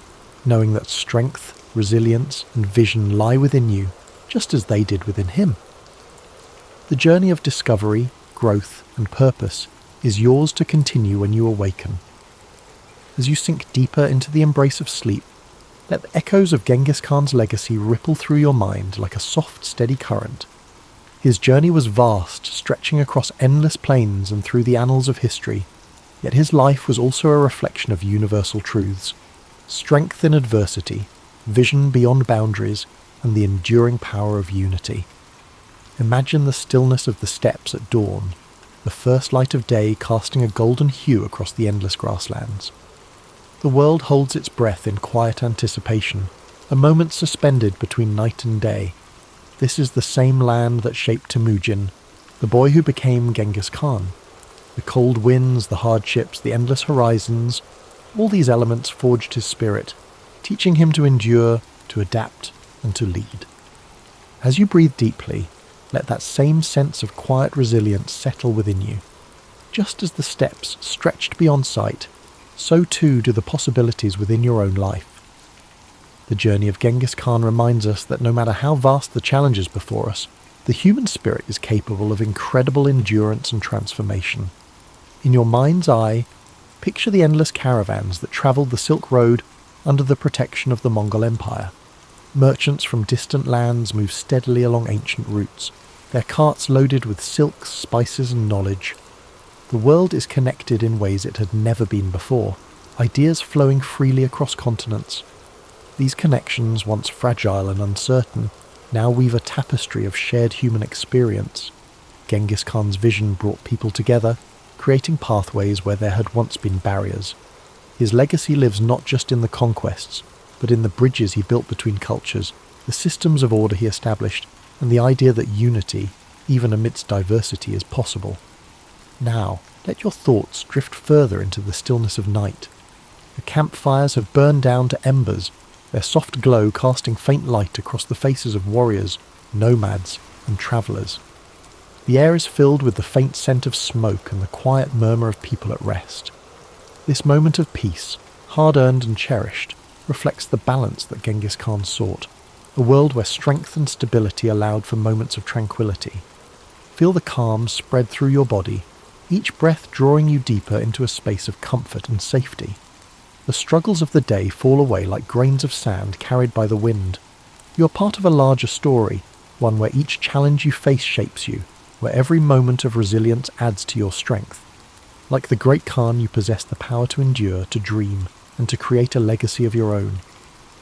knowing that strength, resilience, and vision lie within you, just as they did within him. The journey of discovery, growth, and purpose is yours to continue when you awaken. As you sink deeper into the embrace of sleep, let the echoes of Genghis Khan's legacy ripple through your mind like a soft, steady current. His journey was vast, stretching across endless plains and through the annals of history, yet his life was also a reflection of universal truths: strength in adversity, vision beyond boundaries, and the enduring power of unity. Imagine the stillness of the steppes at dawn, the first light of day casting a golden hue across the endless grasslands. The world holds its breath in quiet anticipation, a moment suspended between night and day. This is the same land that shaped Temujin, the boy who became Genghis Khan. The cold winds, the hardships, the endless horizons, all these elements forged his spirit, teaching him to endure, to adapt, and to lead. As you breathe deeply, let that same sense of quiet resilience settle within you. Just as the steppes stretched beyond sight, so too do the possibilities within your own life. The journey of Genghis Khan reminds us that no matter how vast the challenges before us, the human spirit is capable of incredible endurance and transformation. In your mind's eye, picture the endless caravans that travelled the Silk Road under the protection of the Mongol Empire. Merchants from distant lands move steadily along ancient routes, their carts loaded with silks, spices and knowledge. The world is connected in ways it had never been before, ideas flowing freely across continents. These connections, once fragile and uncertain, now weave a tapestry of shared human experience. Genghis Khan's vision brought people together, creating pathways where there had once been barriers. His legacy lives not just in the conquests, but in the bridges he built between cultures, the systems of order he established, and the idea that unity, even amidst diversity, is possible. Now, let your thoughts drift further into the stillness of night. The campfires have burned down to embers, their soft glow casting faint light across the faces of warriors, nomads, and travellers. The air is filled with the faint scent of smoke and the quiet murmur of people at rest. This moment of peace, hard-earned and cherished, reflects the balance that Genghis Khan sought, a world where strength and stability allowed for moments of tranquility. Feel the calm spread through your body, each breath drawing you deeper into a space of comfort and safety. The struggles of the day fall away like grains of sand carried by the wind. You are part of a larger story, one where each challenge you face shapes you, where every moment of resilience adds to your strength. Like the great Khan, you possess the power to endure, to dream, and to create a legacy of your own.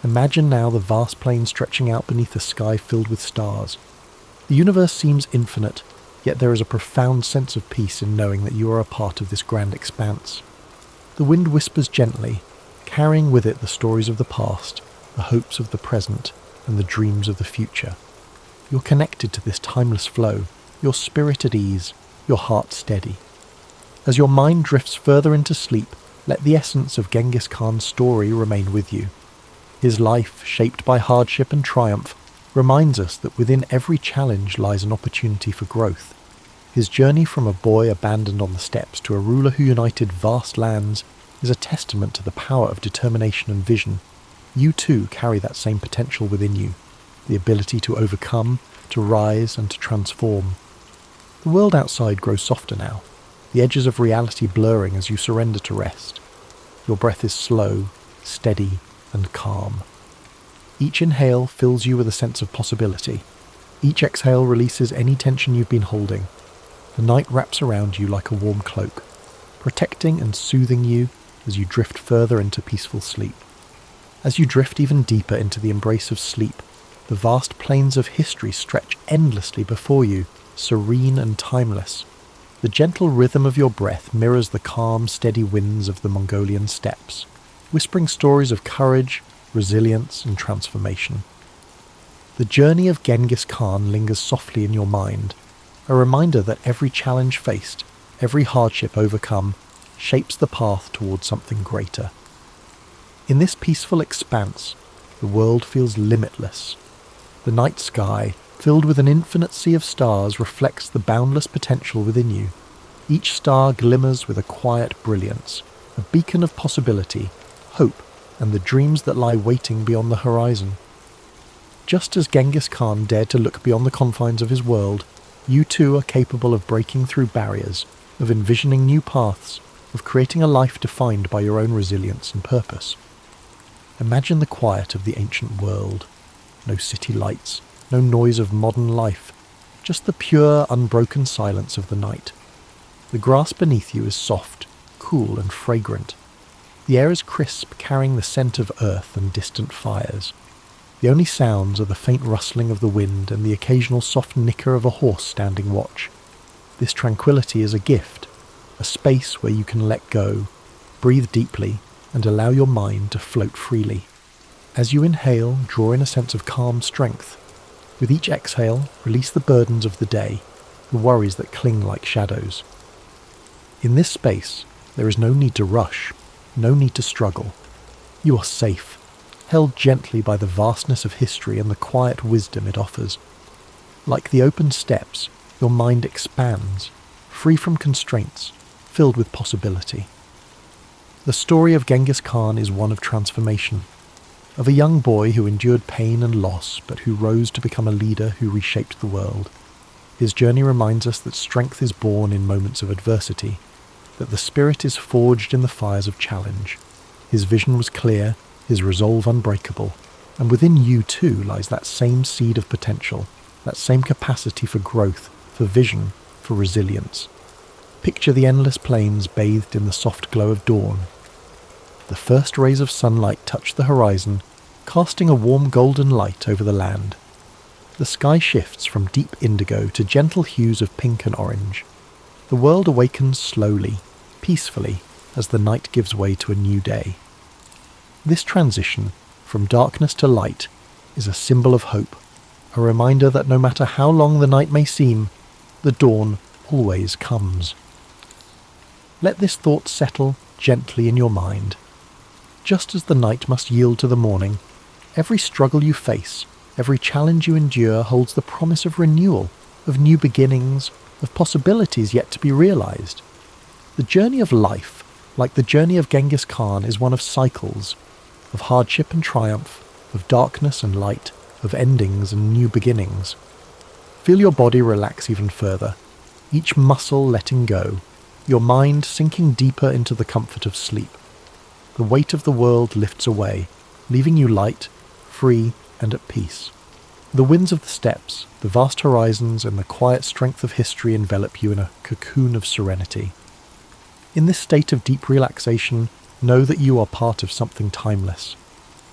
Imagine now the vast plain stretching out beneath a sky filled with stars. The universe seems infinite, yet there is a profound sense of peace in knowing that you are a part of this grand expanse. The wind whispers gently, carrying with it the stories of the past, the hopes of the present, and the dreams of the future. You're connected to this timeless flow, your spirit at ease, your heart steady. As your mind drifts further into sleep, let the essence of Genghis Khan's story remain with you. His life, shaped by hardship and triumph, reminds us that within every challenge lies an opportunity for growth. His journey from a boy abandoned on the steppes to a ruler who united vast lands is a testament to the power of determination and vision. You too carry that same potential within you, the ability to overcome, to rise and to transform. The world outside grows softer now, the edges of reality blurring as you surrender to rest. Your breath is slow, steady, and calm. Each inhale fills you with a sense of possibility. Each exhale releases any tension you've been holding. The night wraps around you like a warm cloak, protecting and soothing you as you drift further into peaceful sleep. As you drift even deeper into the embrace of sleep, the vast plains of history stretch endlessly before you, serene and timeless. The gentle rhythm of your breath mirrors the calm, steady winds of the Mongolian steppes, whispering stories of courage, resilience, and transformation. The journey of Genghis Khan lingers softly in your mind, a reminder that every challenge faced, every hardship overcome, shapes the path towards something greater. In this peaceful expanse, the world feels limitless. The night sky, filled with an infinite sea of stars, reflects the boundless potential within you. Each star glimmers with a quiet brilliance, a beacon of possibility, hope, and the dreams that lie waiting beyond the horizon. Just as Genghis Khan dared to look beyond the confines of his world, you too are capable of breaking through barriers, of envisioning new paths, of creating a life defined by your own resilience and purpose. Imagine the quiet of the ancient world. No city lights, no noise of modern life, just the pure, unbroken silence of the night. The grass beneath you is soft, cool and fragrant. The air is crisp, carrying the scent of earth and distant fires. The only sounds are the faint rustling of the wind and the occasional soft nicker of a horse standing watch. This tranquility is a gift, a space where you can let go, breathe deeply, and allow your mind to float freely. As you inhale, draw in a sense of calm strength. With each exhale, release the burdens of the day, the worries that cling like shadows. In this space, there is no need to rush, no need to struggle. You are safe, held gently by the vastness of history and the quiet wisdom it offers. Like the open steppes, your mind expands, free from constraints, filled with possibility. The story of Genghis Khan is one of transformation, of a young boy who endured pain and loss, but who rose to become a leader who reshaped the world. His journey reminds us that strength is born in moments of adversity, that the spirit is forged in the fires of challenge. His vision was clear, his resolve unbreakable, And within you too lies that same seed of potential, that same capacity for growth, for vision, for resilience. Picture the endless plains bathed in the soft glow of dawn. The first rays of sunlight touch the horizon, casting a warm golden light over the land. The sky shifts from deep indigo to gentle hues of pink and orange. The world awakens slowly, peacefully, as the night gives way to a new day. This transition from darkness to light is a symbol of hope, a reminder that no matter how long the night may seem, the dawn always comes. Let this thought settle gently in your mind. Just as the night must yield to the morning, every struggle you face, every challenge you endure holds the promise of renewal, of new beginnings, of possibilities yet to be realized. The journey of life, like the journey of Genghis Khan, is one of cycles, of hardship and triumph, of darkness and light, of endings and new beginnings. Feel your body relax even further, each muscle letting go, your mind sinking deeper into the comfort of sleep. The weight of the world lifts away, leaving you light, free, and at peace. The winds of the steppes, the vast horizons, and the quiet strength of history envelop you in a cocoon of serenity. In this state of deep relaxation, know that you are part of something timeless.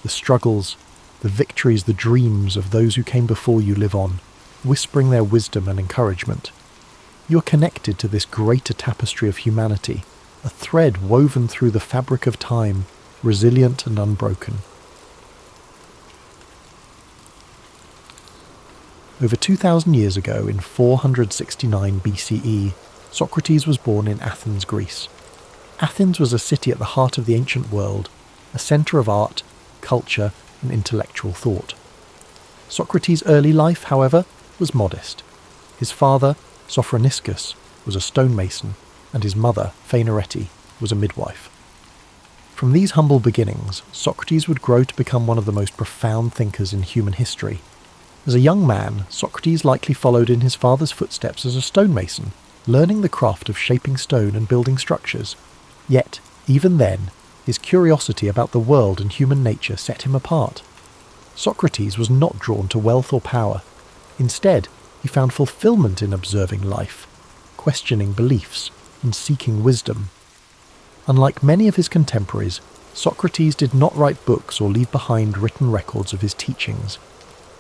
The struggles, the victories, the dreams of those who came before you live on, whispering their wisdom and encouragement. You are connected to this greater tapestry of humanity, a thread woven through the fabric of time, resilient and unbroken. Over 2,000 years ago, in 469 BCE, Socrates was born in Athens, Greece. Athens was a city at the heart of the ancient world, a centre of art, culture, and intellectual thought. Socrates' early life, however, was modest. His father, Sophroniscus, was a stonemason, and his mother, Phaenarete, was a midwife. From these humble beginnings, Socrates would grow to become one of the most profound thinkers in human history. As a young man, Socrates likely followed in his father's footsteps as a stonemason, learning the craft of shaping stone and building structures. Yet, even then, his curiosity about the world and human nature set him apart. Socrates was not drawn to wealth or power. Instead, he found fulfillment in observing life, questioning beliefs, and seeking wisdom. Unlike many of his contemporaries, Socrates did not write books or leave behind written records of his teachings.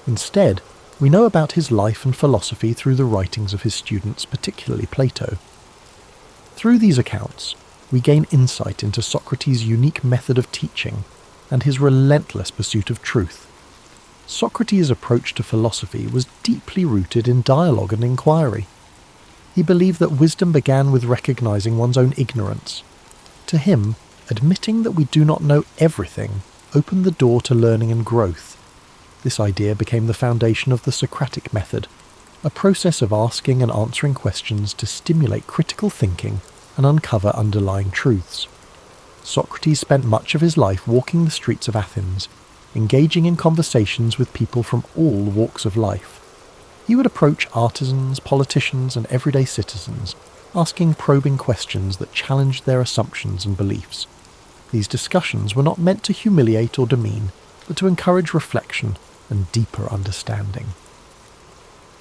Instead, we know about his life and philosophy through the writings of his students, particularly Plato. Through these accounts, we gain insight into Socrates' unique method of teaching and his relentless pursuit of truth. Socrates' approach to philosophy was deeply rooted in dialogue and inquiry. He believed that wisdom began with recognizing one's own ignorance. To him, admitting that we do not know everything opened the door to learning and growth. This idea became the foundation of the Socratic method, a process of asking and answering questions to stimulate critical thinking and uncover underlying truths. Socrates spent much of his life walking the streets of Athens, engaging in conversations with people from all walks of life. He would approach artisans, politicians, and everyday citizens, asking probing questions that challenged their assumptions and beliefs. These discussions were not meant to humiliate or demean, but to encourage reflection and deeper understanding.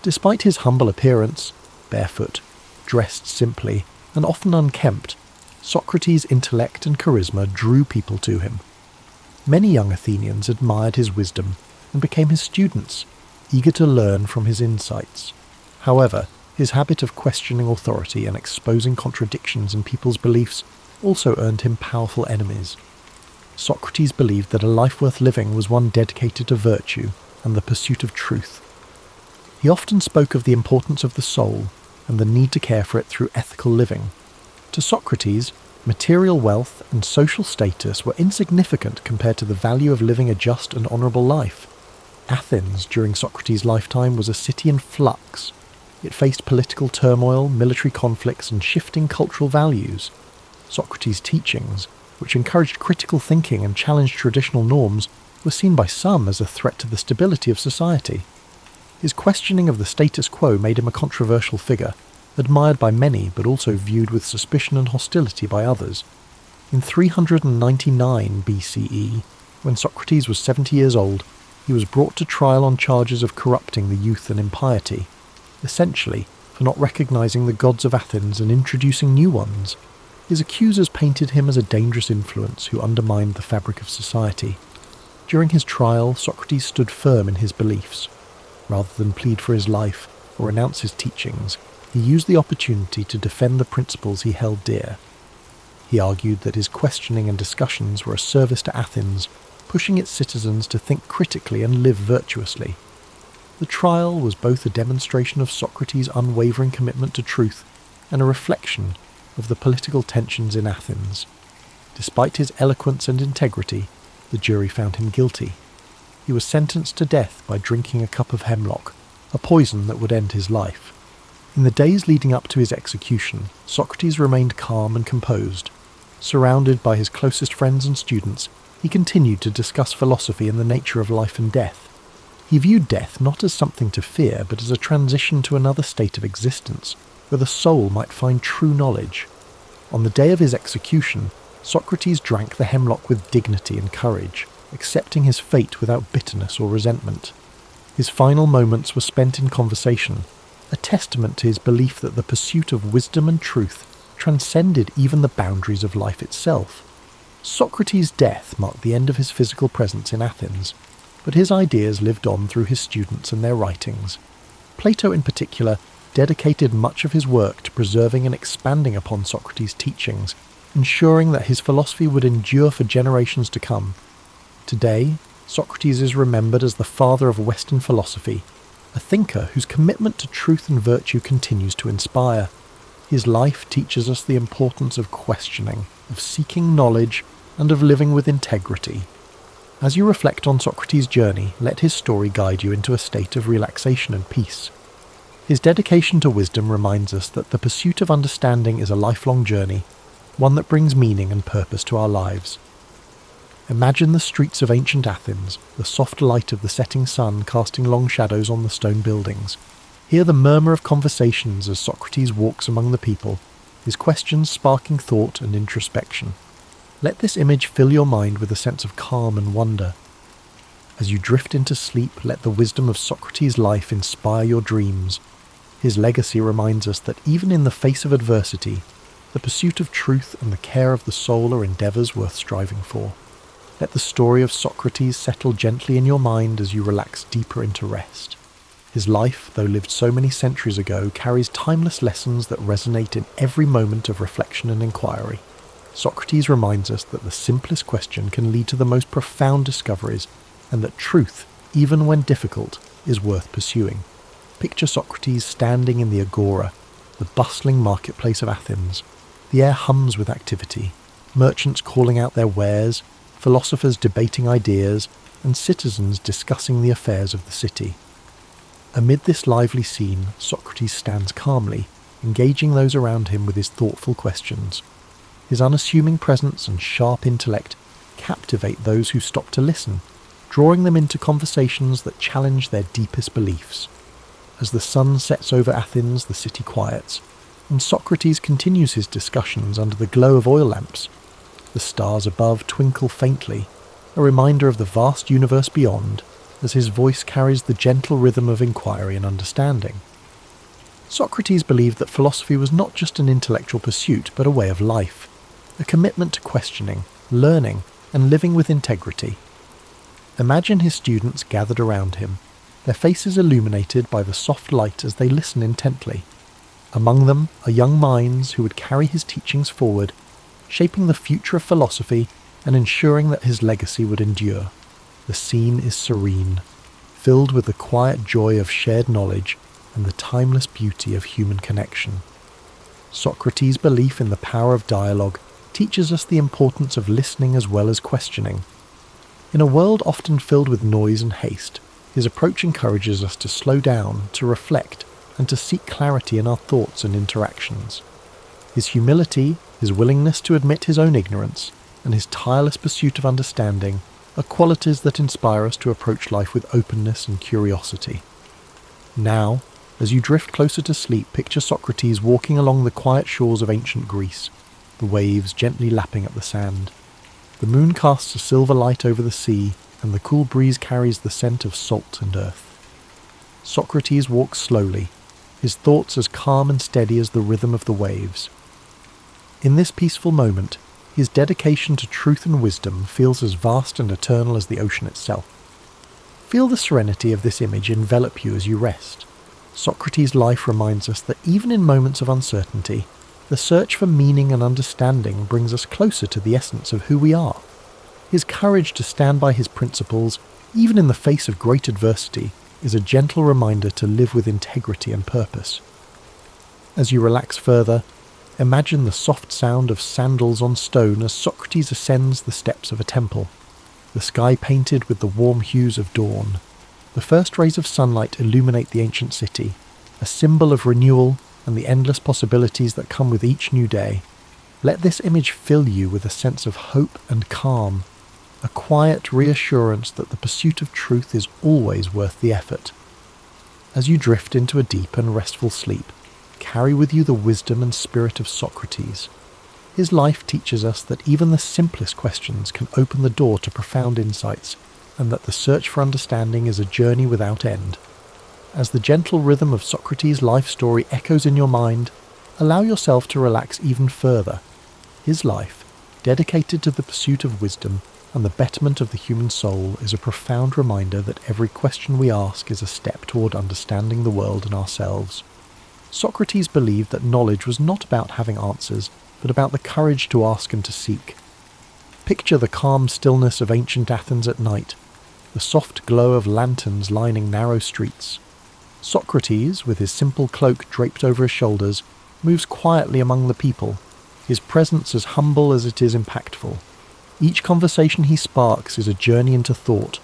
Despite his humble appearance, barefoot, dressed simply, and often unkempt, Socrates' intellect and charisma drew people to him. Many young Athenians admired his wisdom and became his students, eager to learn from his insights. However, his habit of questioning authority and exposing contradictions in people's beliefs also earned him powerful enemies. Socrates believed that a life worth living was one dedicated to virtue and the pursuit of truth. He often spoke of the importance of the soul and the need to care for it through ethical living. To Socrates, material wealth and social status were insignificant compared to the value of living a just and honourable life. Athens, during Socrates' lifetime, was a city in flux. It faced political turmoil, military conflicts, and shifting cultural values. Socrates' teachings, which encouraged critical thinking and challenged traditional norms, were seen by some as a threat to the stability of society. His questioning of the status quo made him a controversial figure, admired by many but also viewed with suspicion and hostility by others. In 399 BCE, when Socrates was 70 years old, He was brought to trial on charges of corrupting the youth and impiety, essentially for not recognizing the gods of Athens and introducing new ones. His accusers painted him as a dangerous influence who undermined the fabric of society. During his trial, Socrates stood firm in his beliefs. Rather than plead for his life or renounce his teachings, he used the opportunity to defend the principles he held dear. He argued that his questioning and discussions were a service to Athens, pushing its citizens to think critically and live virtuously. The trial was both a demonstration of Socrates' unwavering commitment to truth and a reflection of the political tensions in Athens. Despite his eloquence and integrity, the jury found him guilty. He was sentenced to death by drinking a cup of hemlock, a poison that would end his life. In the days leading up to his execution, Socrates remained calm and composed. Surrounded by his closest friends and students, he continued to discuss philosophy and the nature of life and death. He viewed death not as something to fear, but as a transition to another state of existence, where the soul might find true knowledge. On the day of his execution, Socrates drank the hemlock with dignity and courage, accepting his fate without bitterness or resentment. His final moments were spent in conversation, a testament to his belief that the pursuit of wisdom and truth transcended even the boundaries of life itself. Socrates' death marked the end of his physical presence in Athens, but his ideas lived on through his students and their writings. Plato in particular dedicated much of his work to preserving and expanding upon Socrates' teachings, ensuring that his philosophy would endure for generations to come. Today, Socrates is remembered as the father of Western philosophy, a thinker whose commitment to truth and virtue continues to inspire. His life teaches us the importance of questioning, of seeking knowledge, and of living with integrity. As you reflect on Socrates' journey, let his story guide you into a state of relaxation and peace. His dedication to wisdom reminds us that the pursuit of understanding is a lifelong journey, one that brings meaning and purpose to our lives. Imagine the streets of ancient Athens, the soft light of the setting sun casting long shadows on the stone buildings. Hear the murmur of conversations as Socrates walks among the people, his questions sparking thought and introspection. Let this image fill your mind with a sense of calm and wonder. As you drift into sleep, let the wisdom of Socrates' life inspire your dreams. His legacy reminds us that even in the face of adversity, the pursuit of truth and the care of the soul are endeavours worth striving for. Let the story of Socrates settle gently in your mind as you relax deeper into rest. His life, though lived so many centuries ago, carries timeless lessons that resonate in every moment of reflection and inquiry. Socrates reminds us that the simplest question can lead to the most profound discoveries, and that truth, even when difficult, is worth pursuing. Picture Socrates standing in the agora, the bustling marketplace of Athens. The air hums with activity, merchants calling out their wares, philosophers debating ideas, and citizens discussing the affairs of the city. Amid this lively scene, Socrates stands calmly, engaging those around him with his thoughtful questions. His unassuming presence and sharp intellect captivate those who stop to listen, drawing them into conversations that challenge their deepest beliefs. As the sun sets over Athens, the city quiets, and Socrates continues his discussions under the glow of oil lamps. The stars above twinkle faintly, a reminder of the vast universe beyond, as his voice carries the gentle rhythm of inquiry and understanding. Socrates believed that philosophy was not just an intellectual pursuit, but a way of life, a commitment to questioning, learning, and living with integrity. Imagine his students gathered around him, their faces illuminated by the soft light as they listen intently. Among them are young minds who would carry his teachings forward, shaping the future of philosophy and ensuring that his legacy would endure. The scene is serene, filled with the quiet joy of shared knowledge and the timeless beauty of human connection. Socrates' belief in the power of dialogue teaches us the importance of listening as well as questioning. In a world often filled with noise and haste, his approach encourages us to slow down, to reflect, and to seek clarity in our thoughts and interactions. His humility, his willingness to admit his own ignorance, and his tireless pursuit of understanding are qualities that inspire us to approach life with openness and curiosity. Now, as you drift closer to sleep, picture Socrates walking along the quiet shores of ancient Greece, the waves gently lapping at the sand. The moon casts a silver light over the sea, and the cool breeze carries the scent of salt and earth. Socrates walks slowly, his thoughts as calm and steady as the rhythm of the waves. In this peaceful moment, his dedication to truth and wisdom feels as vast and eternal as the ocean itself. Feel the serenity of this image envelop you as you rest. Socrates' life reminds us that even in moments of uncertainty, the search for meaning and understanding brings us closer to the essence of who we are. His courage to stand by his principles, even in the face of great adversity, is a gentle reminder to live with integrity and purpose. As you relax further, imagine the soft sound of sandals on stone as Socrates ascends the steps of a temple, the sky painted with the warm hues of dawn. The first rays of sunlight illuminate the ancient city, a symbol of renewal and the endless possibilities that come with each new day. Let this image fill you with a sense of hope and calm, a quiet reassurance that the pursuit of truth is always worth the effort. As you drift into a deep and restful sleep, carry with you the wisdom and spirit of Socrates. His life teaches us that even the simplest questions can open the door to profound insights, and that the search for understanding is a journey without end. As the gentle rhythm of Socrates' life story echoes in your mind, allow yourself to relax even further. His life, dedicated to the pursuit of wisdom and the betterment of the human soul, is a profound reminder that every question we ask is a step toward understanding the world and ourselves. Socrates believed that knowledge was not about having answers, but about the courage to ask and to seek. Picture the calm stillness of ancient Athens at night, the soft glow of lanterns lining narrow streets. Socrates, with his simple cloak draped over his shoulders, moves quietly among the people, his presence as humble as it is impactful. Each conversation he sparks is a journey into thought,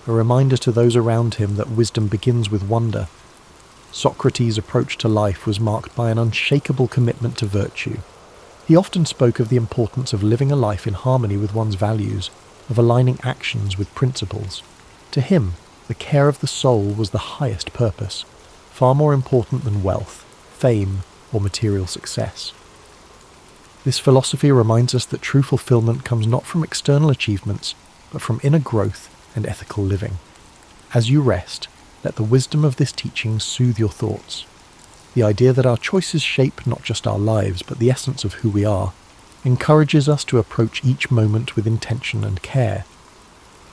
a reminder to those around him that wisdom begins with wonder. Socrates' approach to life was marked by an unshakable commitment to virtue. He often spoke of the importance of living a life in harmony with one's values, of aligning actions with principles. To him, the care of the soul was the highest purpose, far more important than wealth, fame, or material success. This philosophy reminds us that true fulfillment comes not from external achievements, but from inner growth and ethical living. As you rest, let the wisdom of this teaching soothe your thoughts. The idea that our choices shape not just our lives, but the essence of who we are, encourages us to approach each moment with intention and care.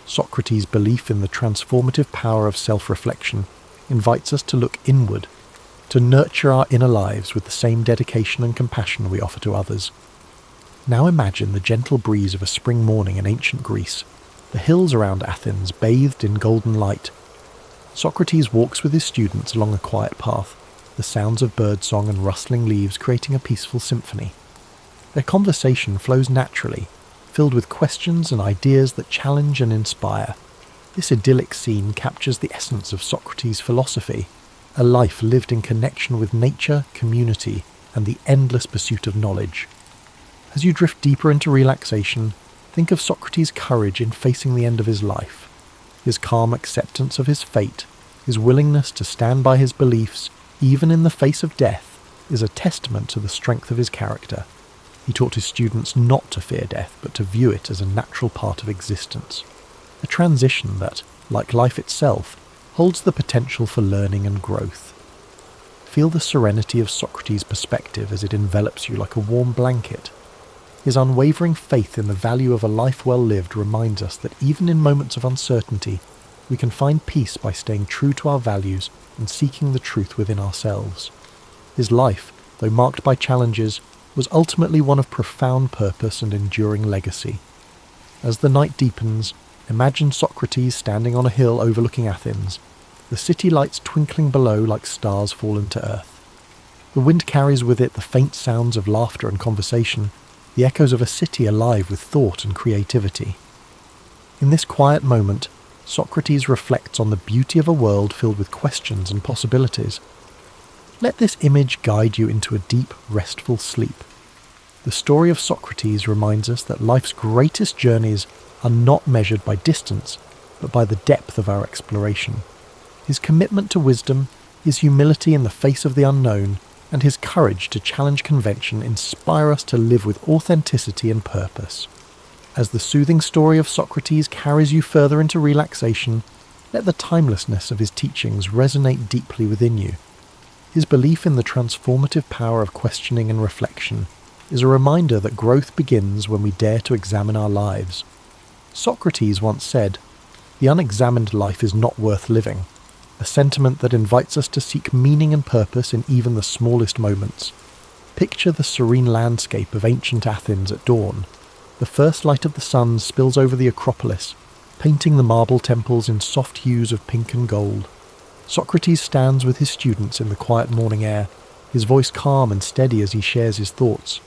Socrates' belief in the transformative power of self-reflection invites us to look inward, to nurture our inner lives with the same dedication and compassion we offer to others. Now imagine the gentle breeze of a spring morning in ancient Greece, the hills around Athens bathed in golden light. Socrates walks with his students along a quiet path, the sounds of birdsong and rustling leaves creating a peaceful symphony. Their conversation flows naturally, filled with questions and ideas that challenge and inspire. This idyllic scene captures the essence of Socrates' philosophy, a life lived in connection with nature, community, and the endless pursuit of knowledge. As you drift deeper into relaxation, think of Socrates' courage in facing the end of his life. His calm acceptance of his fate, his willingness to stand by his beliefs, even in the face of death, is a testament to the strength of his character. He taught his students not to fear death, but to view it as a natural part of existence. A transition that, like life itself, holds the potential for learning and growth. Feel the serenity of Socrates' perspective as it envelops you like a warm blanket. His unwavering faith in the value of a life well lived reminds us that even in moments of uncertainty, we can find peace by staying true to our values and seeking the truth within ourselves. His life, though marked by challenges, was ultimately one of profound purpose and enduring legacy. As the night deepens, imagine Socrates standing on a hill overlooking Athens, the city lights twinkling below like stars fallen to earth. The wind carries with it the faint sounds of laughter and conversation, the echoes of a city alive with thought and creativity. In this quiet moment, Socrates reflects on the beauty of a world filled with questions and possibilities. Let this image guide you into a deep, restful sleep. The story of Socrates reminds us that life's greatest journeys are not measured by distance, but by the depth of our exploration. His commitment to wisdom, his humility in the face of the unknown, and his courage to challenge convention inspire us to live with authenticity and purpose. As the soothing story of Socrates carries you further into relaxation, let the timelessness of his teachings resonate deeply within you. His belief in the transformative power of questioning and reflection is a reminder that growth begins when we dare to examine our lives. Socrates once said, "The unexamined life is not worth living," a sentiment that invites us to seek meaning and purpose in even the smallest moments. Picture the serene landscape of ancient Athens at dawn. The first light of the sun spills over the Acropolis, painting the marble temples in soft hues of pink and gold. Socrates stands with his students in the quiet morning air, his voice calm and steady as he shares his thoughts.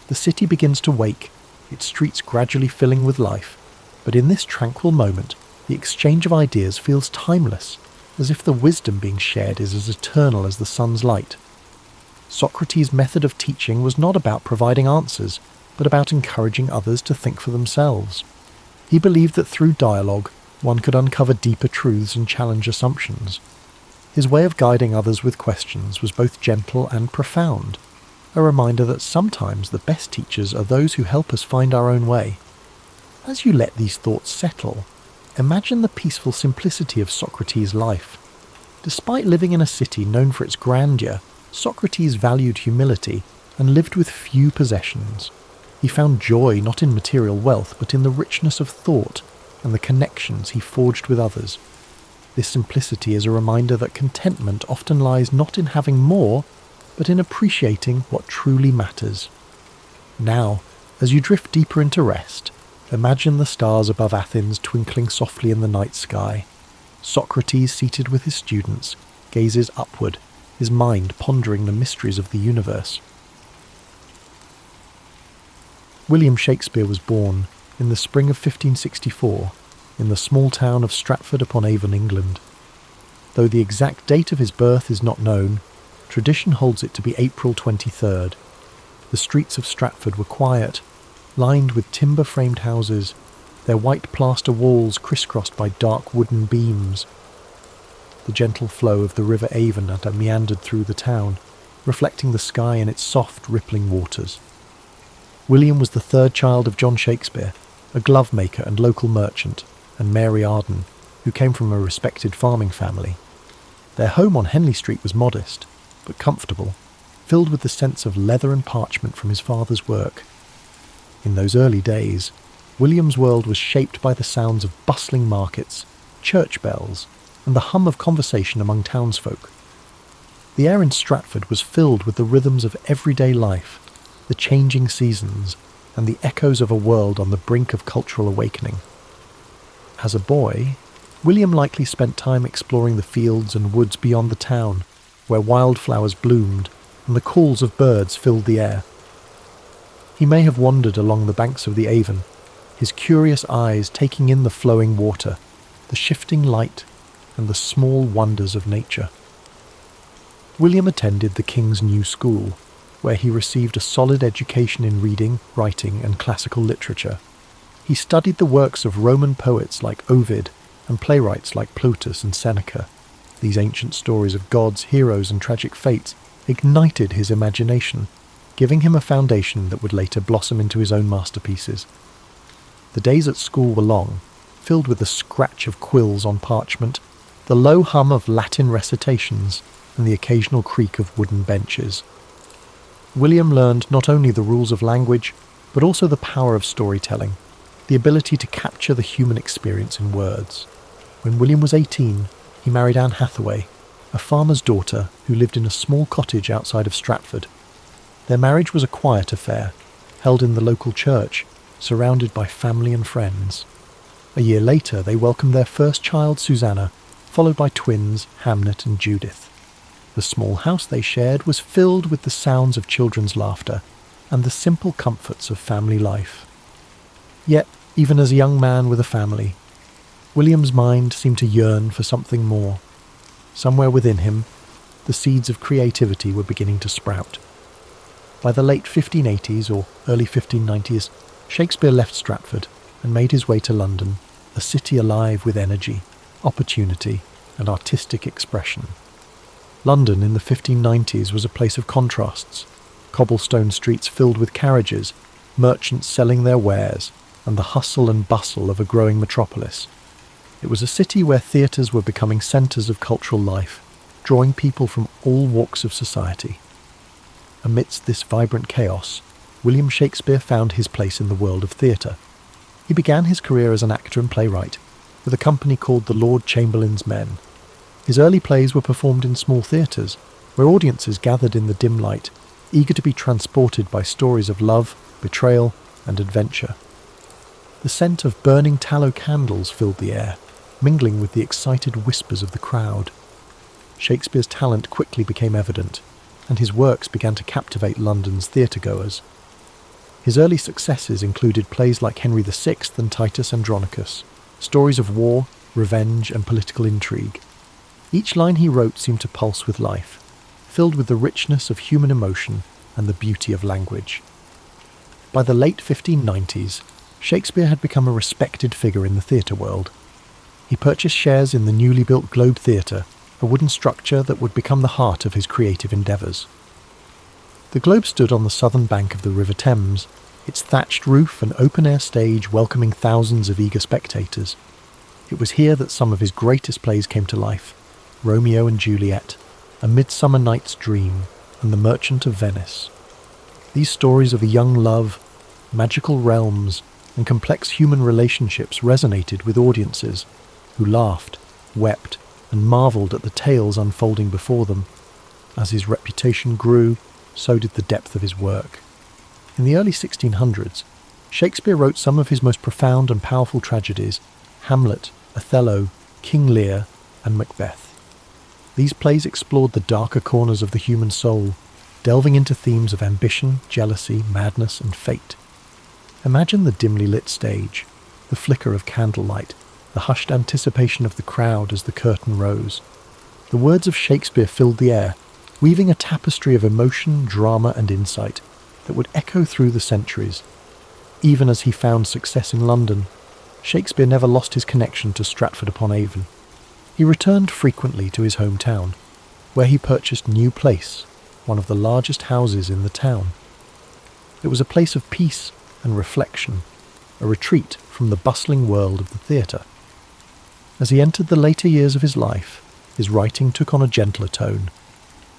The city begins to wake, its streets gradually filling with life, but in this tranquil moment, the exchange of ideas feels timeless, as if the wisdom being shared is as eternal as the sun's light. Socrates' method of teaching was not about providing answers, but about encouraging others to think for themselves. He believed that through dialogue, one could uncover deeper truths and challenge assumptions. His way of guiding others with questions was both gentle and profound, a reminder that sometimes the best teachers are those who help us find our own way. As you let these thoughts settle, imagine the peaceful simplicity of Socrates' life. Despite living in a city known for its grandeur, Socrates valued humility and lived with few possessions. He found joy not in material wealth, but in the richness of thought and the connections he forged with others. This simplicity is a reminder that contentment often lies not in having more, but in appreciating what truly matters. Now, as you drift deeper into rest, imagine the stars above Athens twinkling softly in the night sky. Socrates, seated with his students, gazes upward, his mind pondering the mysteries of the universe. William Shakespeare was born in the spring of 1564 in the small town of Stratford-upon-Avon, England. Though the exact date of his birth is not known, tradition holds it to be April 23rd. The streets of Stratford were quiet, lined with timber-framed houses, their white plaster walls crisscrossed by dark wooden beams. The gentle flow of the River Avon had meandered through the town, reflecting the sky in its soft, rippling waters. William was the third child of John Shakespeare, a glove maker and local merchant, and Mary Arden, who came from a respected farming family. Their home on Henley Street was modest, but comfortable, filled with the sense of leather and parchment from his father's work. In those early days, William's world was shaped by the sounds of bustling markets, church bells, and the hum of conversation among townsfolk. The air in Stratford was filled with the rhythms of everyday life, the changing seasons, and the echoes of a world on the brink of cultural awakening. As a boy, William likely spent time exploring the fields and woods beyond the town, where wildflowers bloomed and the calls of birds filled the air. He may have wandered along the banks of the Avon, his curious eyes taking in the flowing water, the shifting light, and the small wonders of nature. William attended the King's New School, where he received a solid education in reading, writing, and classical literature. He studied the works of Roman poets like Ovid and playwrights like Plautus and Seneca. These ancient stories of gods, heroes, and tragic fates ignited his imagination, giving him a foundation that would later blossom into his own masterpieces. The days at school were long, filled with the scratch of quills on parchment, the low hum of Latin recitations, and the occasional creak of wooden benches. William learned not only the rules of language, but also the power of storytelling, the ability to capture the human experience in words. When William was 18, he married Anne Hathaway, a farmer's daughter who lived in a small cottage outside of Stratford. Their marriage was a quiet affair, held in the local church, surrounded by family and friends. A year later, they welcomed their first child, Susanna, followed by twins, Hamnet and Judith. The small house they shared was filled with the sounds of children's laughter and the simple comforts of family life. Yet, even as a young man with a family, William's mind seemed to yearn for something more. Somewhere within him, the seeds of creativity were beginning to sprout. By the late 1580s or early 1590s, Shakespeare left Stratford and made his way to London, a city alive with energy, opportunity, and artistic expression. London in the 1590s was a place of contrasts, cobblestone streets filled with carriages, merchants selling their wares, and the hustle and bustle of a growing metropolis. It was a city where theatres were becoming centres of cultural life, drawing people from all walks of society. Amidst this vibrant chaos, William Shakespeare found his place in the world of theatre. He began his career as an actor and playwright, with a company called the Lord Chamberlain's Men. His early plays were performed in small theatres, where audiences gathered in the dim light, eager to be transported by stories of love, betrayal, and adventure. The scent of burning tallow candles filled the air, mingling with the excited whispers of the crowd. Shakespeare's talent quickly became evident, and his works began to captivate London's theatre-goers. His early successes included plays like Henry VI and Titus Andronicus, stories of war, revenge, and political intrigue. Each line he wrote seemed to pulse with life, filled with the richness of human emotion and the beauty of language. By the late 1590s, Shakespeare had become a respected figure in the theatre world. He purchased shares in the newly built Globe Theatre, a wooden structure that would become the heart of his creative endeavours. The Globe stood on the southern bank of the River Thames, its thatched roof and open-air stage welcoming thousands of eager spectators. It was here that some of his greatest plays came to life: Romeo and Juliet, A Midsummer Night's Dream, and The Merchant of Venice. These stories of a young love, magical realms, and complex human relationships resonated with audiences, who laughed, wept, and marvelled at the tales unfolding before them. As his reputation grew, so did the depth of his work. In the early 1600s, Shakespeare wrote some of his most profound and powerful tragedies: Hamlet, Othello, King Lear, and Macbeth. These plays explored the darker corners of the human soul, delving into themes of ambition, jealousy, madness, and fate. Imagine the dimly lit stage, the flicker of candlelight, the hushed anticipation of the crowd as the curtain rose. The words of Shakespeare filled the air, weaving a tapestry of emotion, drama, and insight that would echo through the centuries. Even as he found success in London, Shakespeare never lost his connection to Stratford-upon-Avon. He returned frequently to his hometown, where he purchased New Place, one of the largest houses in the town. It was a place of peace and reflection, a retreat from the bustling world of the theatre. As he entered the later years of his life, his writing took on a gentler tone.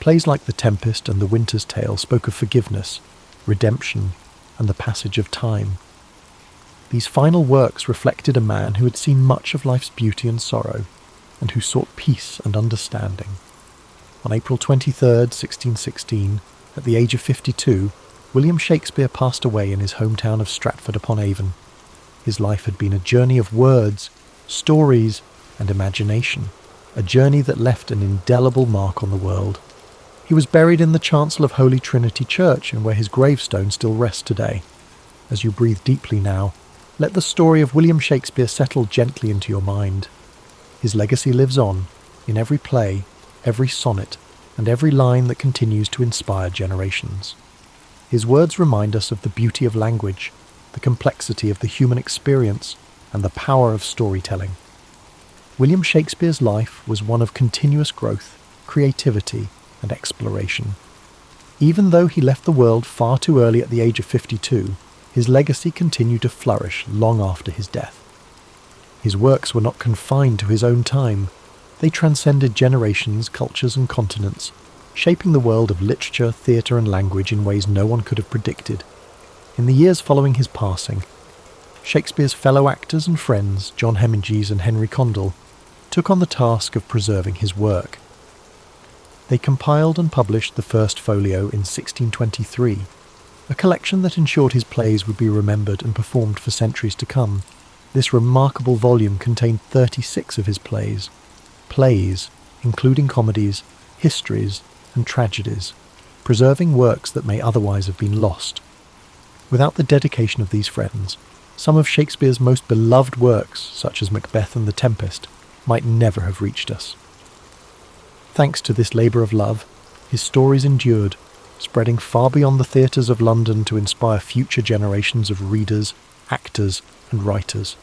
Plays like The Tempest and The Winter's Tale spoke of forgiveness, redemption, and the passage of time. These final works reflected a man who had seen much of life's beauty and sorrow, and who sought peace and understanding. On April 23, 1616, at the age of 52, William Shakespeare passed away in his hometown of Stratford-upon-Avon. His life had been a journey of words, stories, and imagination, a journey that left an indelible mark on the world. He was buried in the chancel of Holy Trinity Church, and where his gravestone still rests today. As you breathe deeply now, let the story of William Shakespeare settle gently into your mind. His legacy lives on, in every play, every sonnet, and every line that continues to inspire generations. His words remind us of the beauty of language, the complexity of the human experience, and the power of storytelling. William Shakespeare's life was one of continuous growth, creativity, and exploration. Even though he left the world far too early at the age of 52, his legacy continued to flourish long after his death. His works were not confined to his own time. They transcended generations, cultures, and continents, shaping the world of literature, theatre, and language in ways no one could have predicted. In the years following his passing, Shakespeare's fellow actors and friends, John Hemingway and Henry Condell, took on the task of preserving his work. They compiled and published the first folio in 1623, a collection that ensured his plays would be remembered and performed for centuries to come. This remarkable volume contained 36 of his plays, including comedies, histories, and tragedies, preserving works that may otherwise have been lost. Without the dedication of these friends, some of Shakespeare's most beloved works, such as Macbeth and The Tempest, might never have reached us. Thanks to this labour of love, his stories endured, spreading far beyond the theatres of London to inspire future generations of readers, actors, and writers.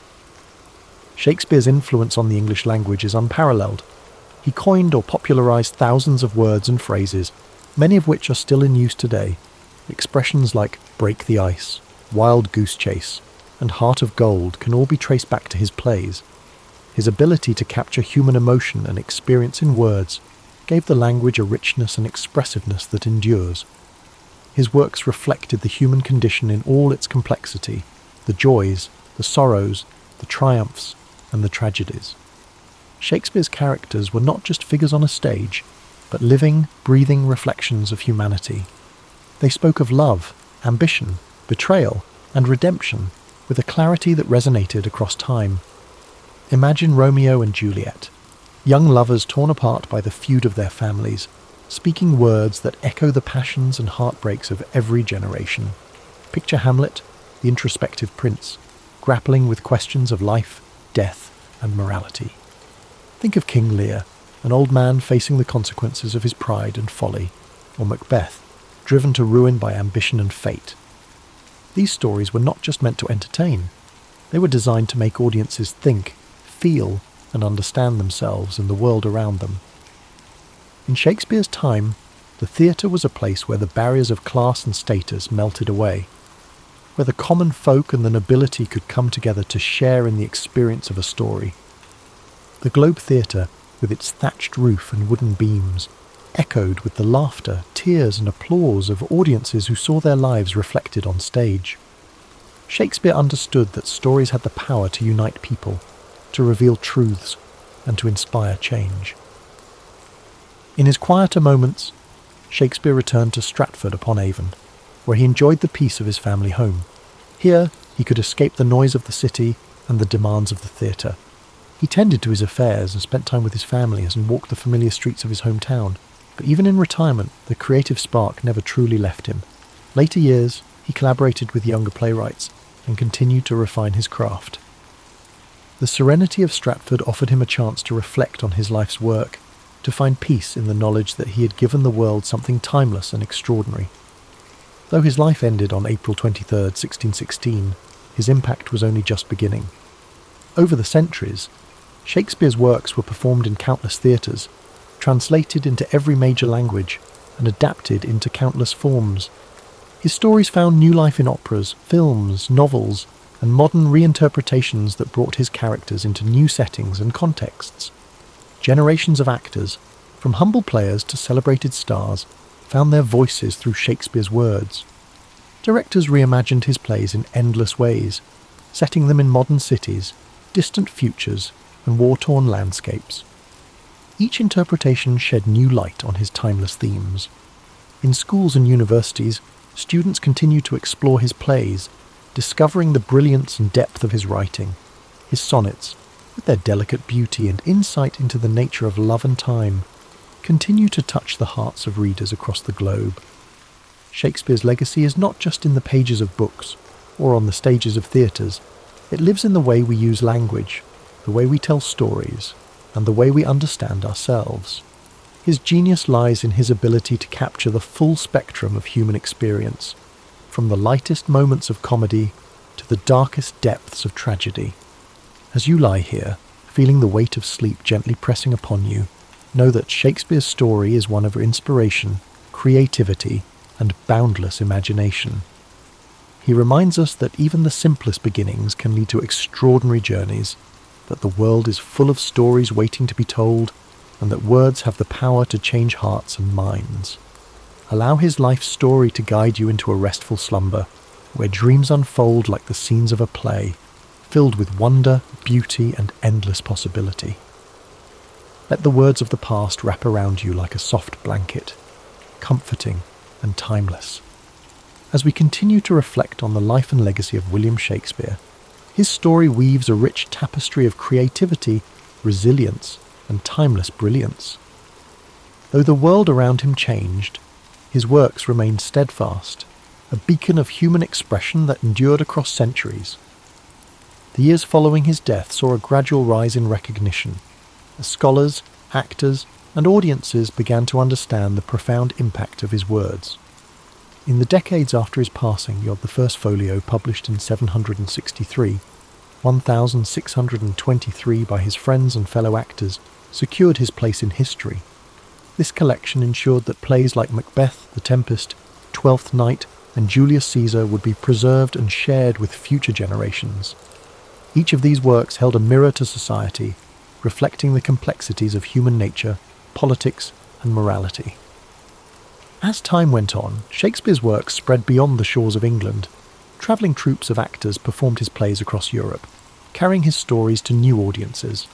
Shakespeare's influence on the English language is unparalleled. He coined or popularised thousands of words and phrases, many of which are still in use today. Expressions like break the ice, wild goose chase, and Heart of Gold can all be traced back to his plays. His ability to capture human emotion and experience in words gave the language a richness and expressiveness that endures. His works reflected the human condition in all its complexity, the joys, the sorrows, the triumphs, and the tragedies. Shakespeare's characters were not just figures on a stage, but living, breathing reflections of humanity. They spoke of love, ambition, betrayal, and redemption with a clarity that resonated across time. Imagine Romeo and Juliet, young lovers torn apart by the feud of their families, speaking words that echo the passions and heartbreaks of every generation. Picture Hamlet, the introspective prince, grappling with questions of life, death, and morality. Think of King Lear, an old man facing the consequences of his pride and folly, or Macbeth, driven to ruin by ambition and fate. These stories were not just meant to entertain. They were designed to make audiences think, feel, and understand themselves and the world around them. In Shakespeare's time, the theatre was a place where the barriers of class and status melted away, where the common folk and the nobility could come together to share in the experience of a story. The Globe Theatre, with its thatched roof and wooden beams, echoed with the laughter, tears and applause of audiences who saw their lives reflected on stage. Shakespeare understood that stories had the power to unite people, to reveal truths, and to inspire change. In his quieter moments, Shakespeare returned to Stratford-upon-Avon, where he enjoyed the peace of his family home. Here, he could escape the noise of the city and the demands of the theatre. He tended to his affairs and spent time with his family as he walked the familiar streets of his hometown. But even in retirement, the creative spark never truly left him. Later years, he collaborated with younger playwrights and continued to refine his craft. The serenity of Stratford offered him a chance to reflect on his life's work, to find peace in the knowledge that he had given the world something timeless and extraordinary. Though his life ended on April 23, 1616, his impact was only just beginning. Over the centuries, Shakespeare's works were performed in countless theatres, translated into every major language, and adapted into countless forms. His stories found new life in operas, films, novels, and modern reinterpretations that brought his characters into new settings and contexts. Generations of actors, from humble players to celebrated stars, found their voices through Shakespeare's words. Directors reimagined his plays in endless ways, setting them in modern cities, distant futures, and war-torn landscapes. Each interpretation shed new light on his timeless themes. In schools and universities, students continue to explore his plays, discovering the brilliance and depth of his writing. His sonnets, with their delicate beauty and insight into the nature of love and time, continue to touch the hearts of readers across the globe. Shakespeare's legacy is not just in the pages of books or on the stages of theatres. It lives in the way we use language, the way we tell stories, and the way we understand ourselves. His genius lies in his ability to capture the full spectrum of human experience, from the lightest moments of comedy to the darkest depths of tragedy. As you lie here, feeling the weight of sleep gently pressing upon you, know that Shakespeare's story is one of inspiration, creativity, and boundless imagination. He reminds us that even the simplest beginnings can lead to extraordinary journeys, that the world is full of stories waiting to be told, and that words have the power to change hearts and minds. Allow his life story to guide you into a restful slumber, where dreams unfold like the scenes of a play, filled with wonder, beauty, and endless possibility. Let the words of the past wrap around you like a soft blanket, comforting and timeless. As we continue to reflect on the life and legacy of William Shakespeare, his story weaves a rich tapestry of creativity, resilience, and timeless brilliance. Though the world around him changed, his works remained steadfast, a beacon of human expression that endured across centuries. The years following his death saw a gradual rise in recognition, as scholars, actors, and audiences began to understand the profound impact of his words. In the decades after his passing, you have the first folio published in 763, 1623 by his friends and fellow actors, secured his place in history. This collection ensured that plays like Macbeth, The Tempest, Twelfth Night, and Julius Caesar would be preserved and shared with future generations. Each of these works held a mirror to society, reflecting the complexities of human nature, politics, and morality. As time went on, Shakespeare's works spread beyond the shores of England. Travelling troupes of actors performed his plays across Europe, carrying his stories to new audiences.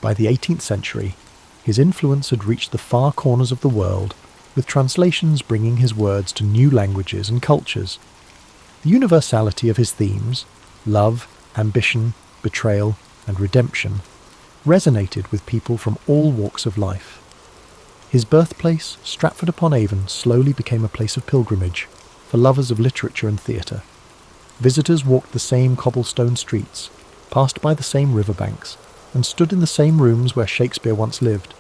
By the 18th century, his influence had reached the far corners of the world, with translations bringing his words to new languages and cultures. The universality of his themes, love, ambition, betrayal, and redemption, resonated with people from all walks of life. His birthplace, Stratford-upon-Avon, slowly became a place of pilgrimage for lovers of literature and theatre. Visitors walked the same cobblestone streets, passed by the same riverbanks, and stood in the same rooms where Shakespeare once lived.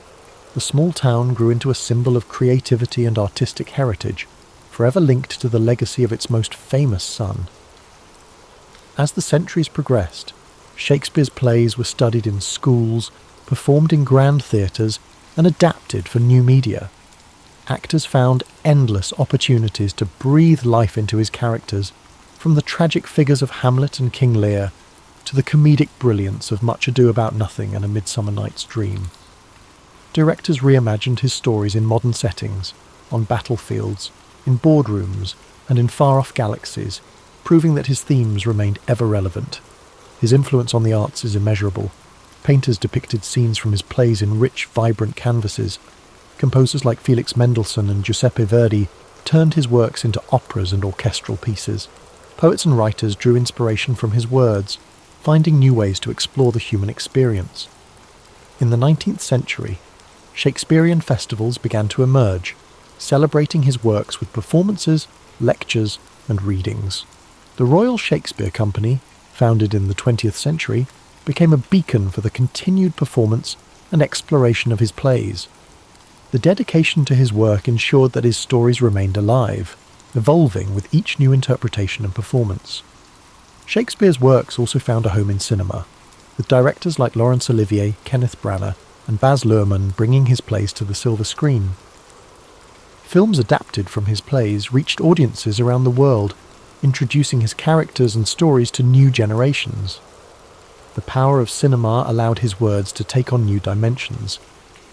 The small town grew into a symbol of creativity and artistic heritage, forever linked to the legacy of its most famous son. As the centuries progressed, Shakespeare's plays were studied in schools, performed in grand theatres, and adapted for new media. Actors found endless opportunities to breathe life into his characters, from the tragic figures of Hamlet and King Lear to the comedic brilliance of Much Ado About Nothing and A Midsummer Night's Dream. Directors reimagined his stories in modern settings, on battlefields, in boardrooms, and in far-off galaxies, proving that his themes remained ever relevant. His influence on the arts is immeasurable. Painters depicted scenes from his plays in rich, vibrant canvases. Composers like Felix Mendelssohn and Giuseppe Verdi turned his works into operas and orchestral pieces. Poets and writers drew inspiration from his words, finding new ways to explore the human experience. In the 19th century, Shakespearean festivals began to emerge, celebrating his works with performances, lectures, and readings. The Royal Shakespeare Company, founded in the 20th century, became a beacon for the continued performance and exploration of his plays. The dedication to his work ensured that his stories remained alive, evolving with each new interpretation and performance. Shakespeare's works also found a home in cinema, with directors like Laurence Olivier, Kenneth Branagh, and Baz Luhrmann bringing his plays to the silver screen. Films adapted from his plays reached audiences around the world, introducing his characters and stories to new generations. The power of cinema allowed his words to take on new dimensions,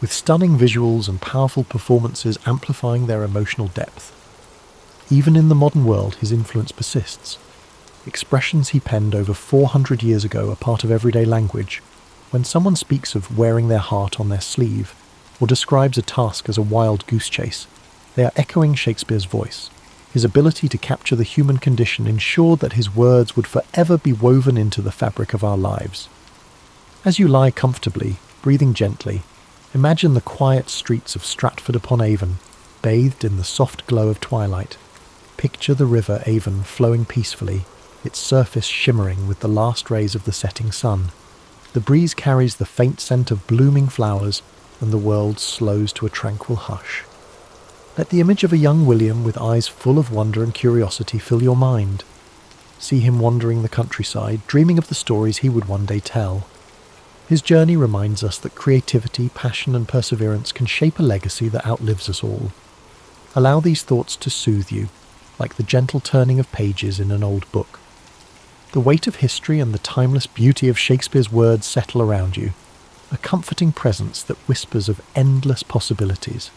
with stunning visuals and powerful performances amplifying their emotional depth. Even in the modern world, his influence persists. Expressions he penned over 400 years ago are part of everyday language. When someone speaks of wearing their heart on their sleeve, or describes a task as a wild goose chase, they are echoing Shakespeare's voice. His ability to capture the human condition ensured that his words would forever be woven into the fabric of our lives. As you lie comfortably, breathing gently, imagine the quiet streets of Stratford-upon-Avon, bathed in the soft glow of twilight. Picture the river Avon flowing peacefully, its surface shimmering with the last rays of the setting sun. The breeze carries the faint scent of blooming flowers, and the world slows to a tranquil hush. Let the image of a young William with eyes full of wonder and curiosity fill your mind. See him wandering the countryside, dreaming of the stories he would one day tell. His journey reminds us that creativity, passion, and perseverance can shape a legacy that outlives us all. Allow these thoughts to soothe you, like the gentle turning of pages in an old book. The weight of history and the timeless beauty of Shakespeare's words settle around you, a comforting presence that whispers of endless possibilities.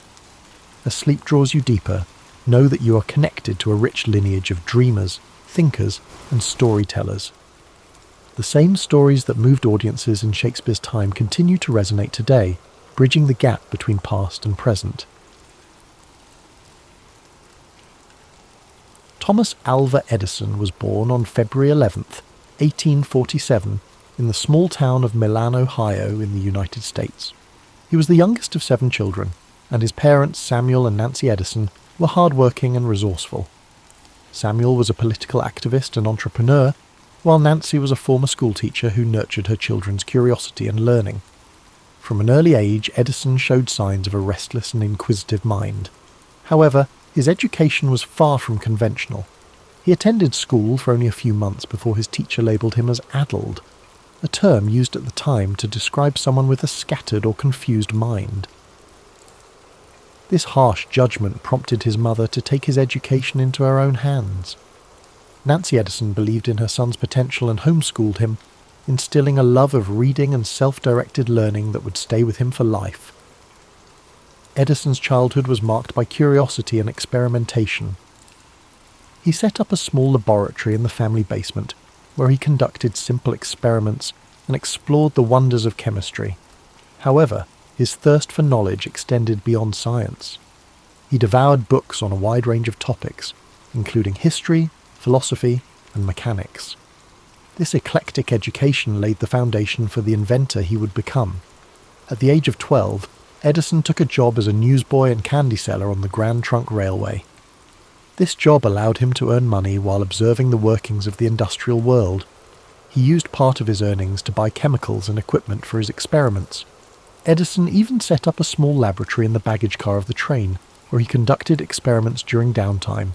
As sleep draws you deeper, know that you are connected to a rich lineage of dreamers, thinkers, and storytellers. The same stories that moved audiences in Shakespeare's time continue to resonate today, bridging the gap between past and present. Thomas Alva Edison was born on February 11th, 1847, in the small town of Milan, Ohio, in the United States. He was the youngest of 7 children, and his parents, Samuel and Nancy Edison, were hard-working and resourceful. Samuel was a political activist and entrepreneur, while Nancy was a former schoolteacher who nurtured her children's curiosity and learning. From an early age, Edison showed signs of a restless and inquisitive mind. However, his education was far from conventional. He attended school for only a few months before his teacher labelled him as addled, a term used at the time to describe someone with a scattered or confused mind. This harsh judgment prompted his mother to take his education into her own hands. Nancy Edison believed in her son's potential and homeschooled him, instilling a love of reading and self-directed learning that would stay with him for life. Edison's childhood was marked by curiosity and experimentation. He set up a small laboratory in the family basement, where he conducted simple experiments and explored the wonders of chemistry. However, his thirst for knowledge extended beyond science. He devoured books on a wide range of topics, including history, philosophy, and mechanics. This eclectic education laid the foundation for the inventor he would become. At the age of 12, Edison took a job as a newsboy and candy seller on the Grand Trunk Railway. This job allowed him to earn money while observing the workings of the industrial world. He used part of his earnings to buy chemicals and equipment for his experiments. Edison even set up a small laboratory in the baggage car of the train, where he conducted experiments during downtime.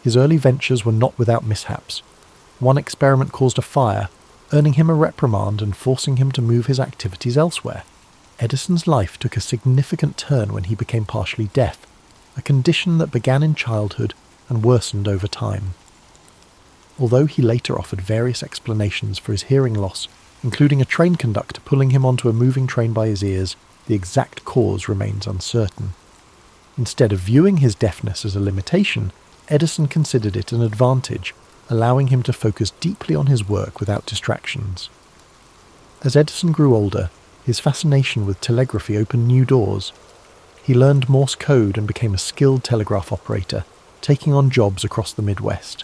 His early ventures were not without mishaps. One experiment caused a fire, earning him a reprimand and forcing him to move his activities elsewhere. Edison's life took a significant turn when he became partially deaf, a condition that began in childhood and worsened over time. Although he later offered various explanations for his hearing loss, including a train conductor pulling him onto a moving train by his ears, the exact cause remains uncertain. Instead of viewing his deafness as a limitation, Edison considered it an advantage, allowing him to focus deeply on his work without distractions. As Edison grew older, his fascination with telegraphy opened new doors. He learned Morse code and became a skilled telegraph operator, taking on jobs across the Midwest.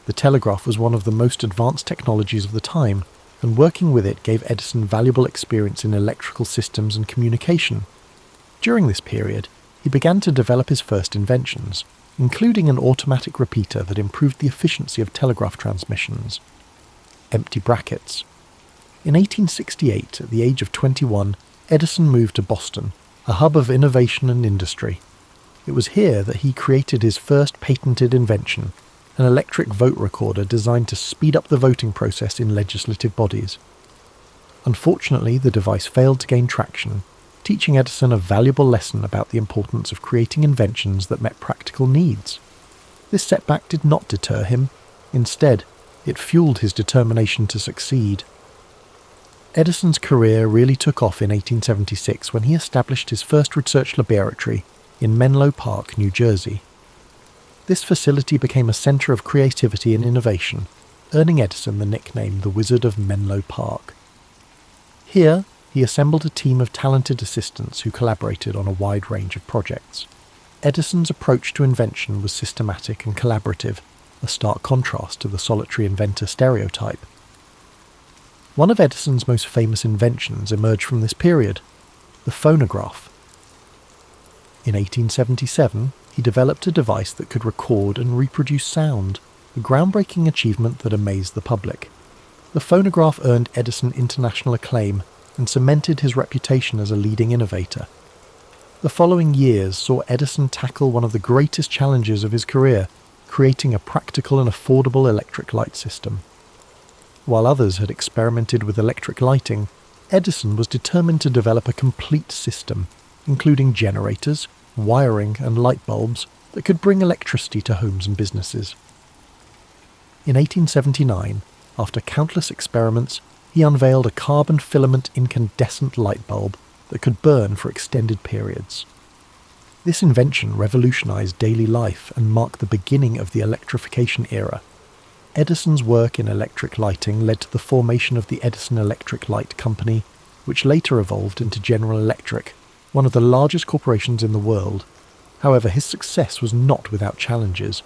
The telegraph was one of the most advanced technologies of the time, and working with it gave Edison valuable experience in electrical systems and communication. During this period, he began to develop his first inventions, including an automatic repeater that improved the efficiency of telegraph transmissions. Empty brackets. In 1868, at the age of 21, Edison moved to Boston, a hub of innovation and industry. It was here that he created his first patented invention, an electric vote recorder designed to speed up the voting process in legislative bodies. Unfortunately, the device failed to gain traction, teaching Edison a valuable lesson about the importance of creating inventions that met practical needs. This setback did not deter him. Instead, it fueled his determination to succeed. Edison's career really took off in 1876 when he established his first research laboratory in Menlo Park, New Jersey. This facility became a centre of creativity and innovation, earning Edison the nickname the Wizard of Menlo Park. Here, he assembled a team of talented assistants who collaborated on a wide range of projects. Edison's approach to invention was systematic and collaborative, a stark contrast to the solitary inventor stereotype. One of Edison's most famous inventions emerged from this period, the phonograph. In 1877, he developed a device that could record and reproduce sound, a groundbreaking achievement that amazed the public. The phonograph earned Edison international acclaim and cemented his reputation as a leading innovator. The following years saw Edison tackle one of the greatest challenges of his career, creating a practical and affordable electric light system. While others had experimented with electric lighting, Edison was determined to develop a complete system, including generators, wiring and light bulbs that could bring electricity to homes and businesses. In 1879, after countless experiments, he unveiled a carbon filament incandescent light bulb that could burn for extended periods. This invention revolutionized daily life and marked the beginning of the electrification era. Edison's work in electric lighting led to the formation of the Edison Electric Light Company, which later evolved into General Electric, one of the largest corporations in the world. However, his success was not without challenges.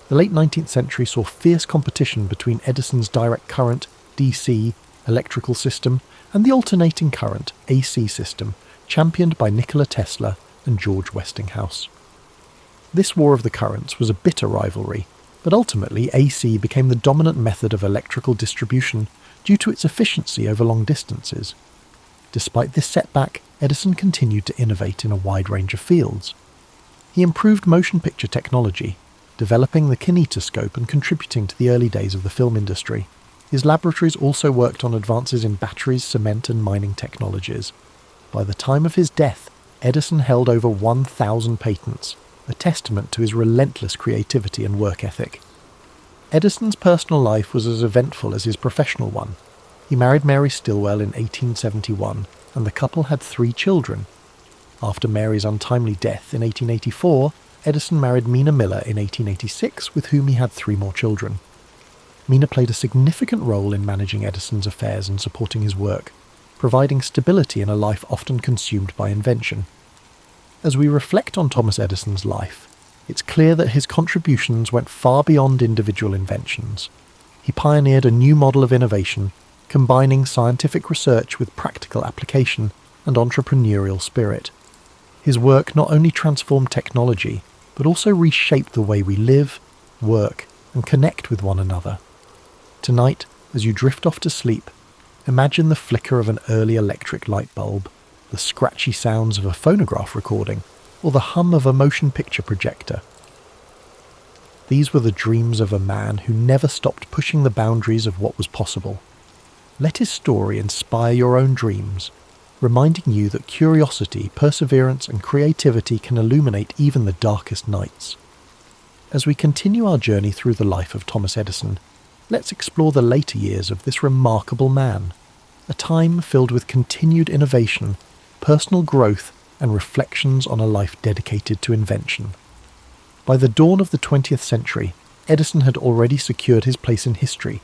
The late 19th century saw fierce competition between Edison's direct current, DC, electrical system, and the alternating current, AC system, championed by Nikola Tesla and George Westinghouse. This war of the currents was a bitter rivalry, but ultimately AC became the dominant method of electrical distribution due to its efficiency over long distances. Despite this setback, Edison continued to innovate in a wide range of fields. He improved motion picture technology, developing the kinetoscope and contributing to the early days of the film industry. His laboratories also worked on advances in batteries, cement and mining technologies. By the time of his death, Edison held over 1,000 patents, a testament to his relentless creativity and work ethic. Edison's personal life was as eventful as his professional one. He married Mary Stilwell in 1871, and the couple had 3 children. After Mary's untimely death in 1884, Edison married Mina Miller in 1886, with whom he had 3 more children. Mina played a significant role in managing Edison's affairs and supporting his work, providing stability in a life often consumed by invention. As we reflect on Thomas Edison's life, it's clear that his contributions went far beyond individual inventions. He pioneered a new model of innovation, combining scientific research with practical application and entrepreneurial spirit. His work not only transformed technology, but also reshaped the way we live, work, and connect with one another. Tonight, as you drift off to sleep, imagine the flicker of an early electric light bulb, the scratchy sounds of a phonograph recording, or the hum of a motion picture projector. These were the dreams of a man who never stopped pushing the boundaries of what was possible. Let his story inspire your own dreams, reminding you that curiosity, perseverance, and creativity can illuminate even the darkest nights. As we continue our journey through the life of Thomas Edison, let's explore the later years of this remarkable man, a time filled with continued innovation, personal growth, and reflections on a life dedicated to invention. By the dawn of the 20th century, Edison had already secured his place in history,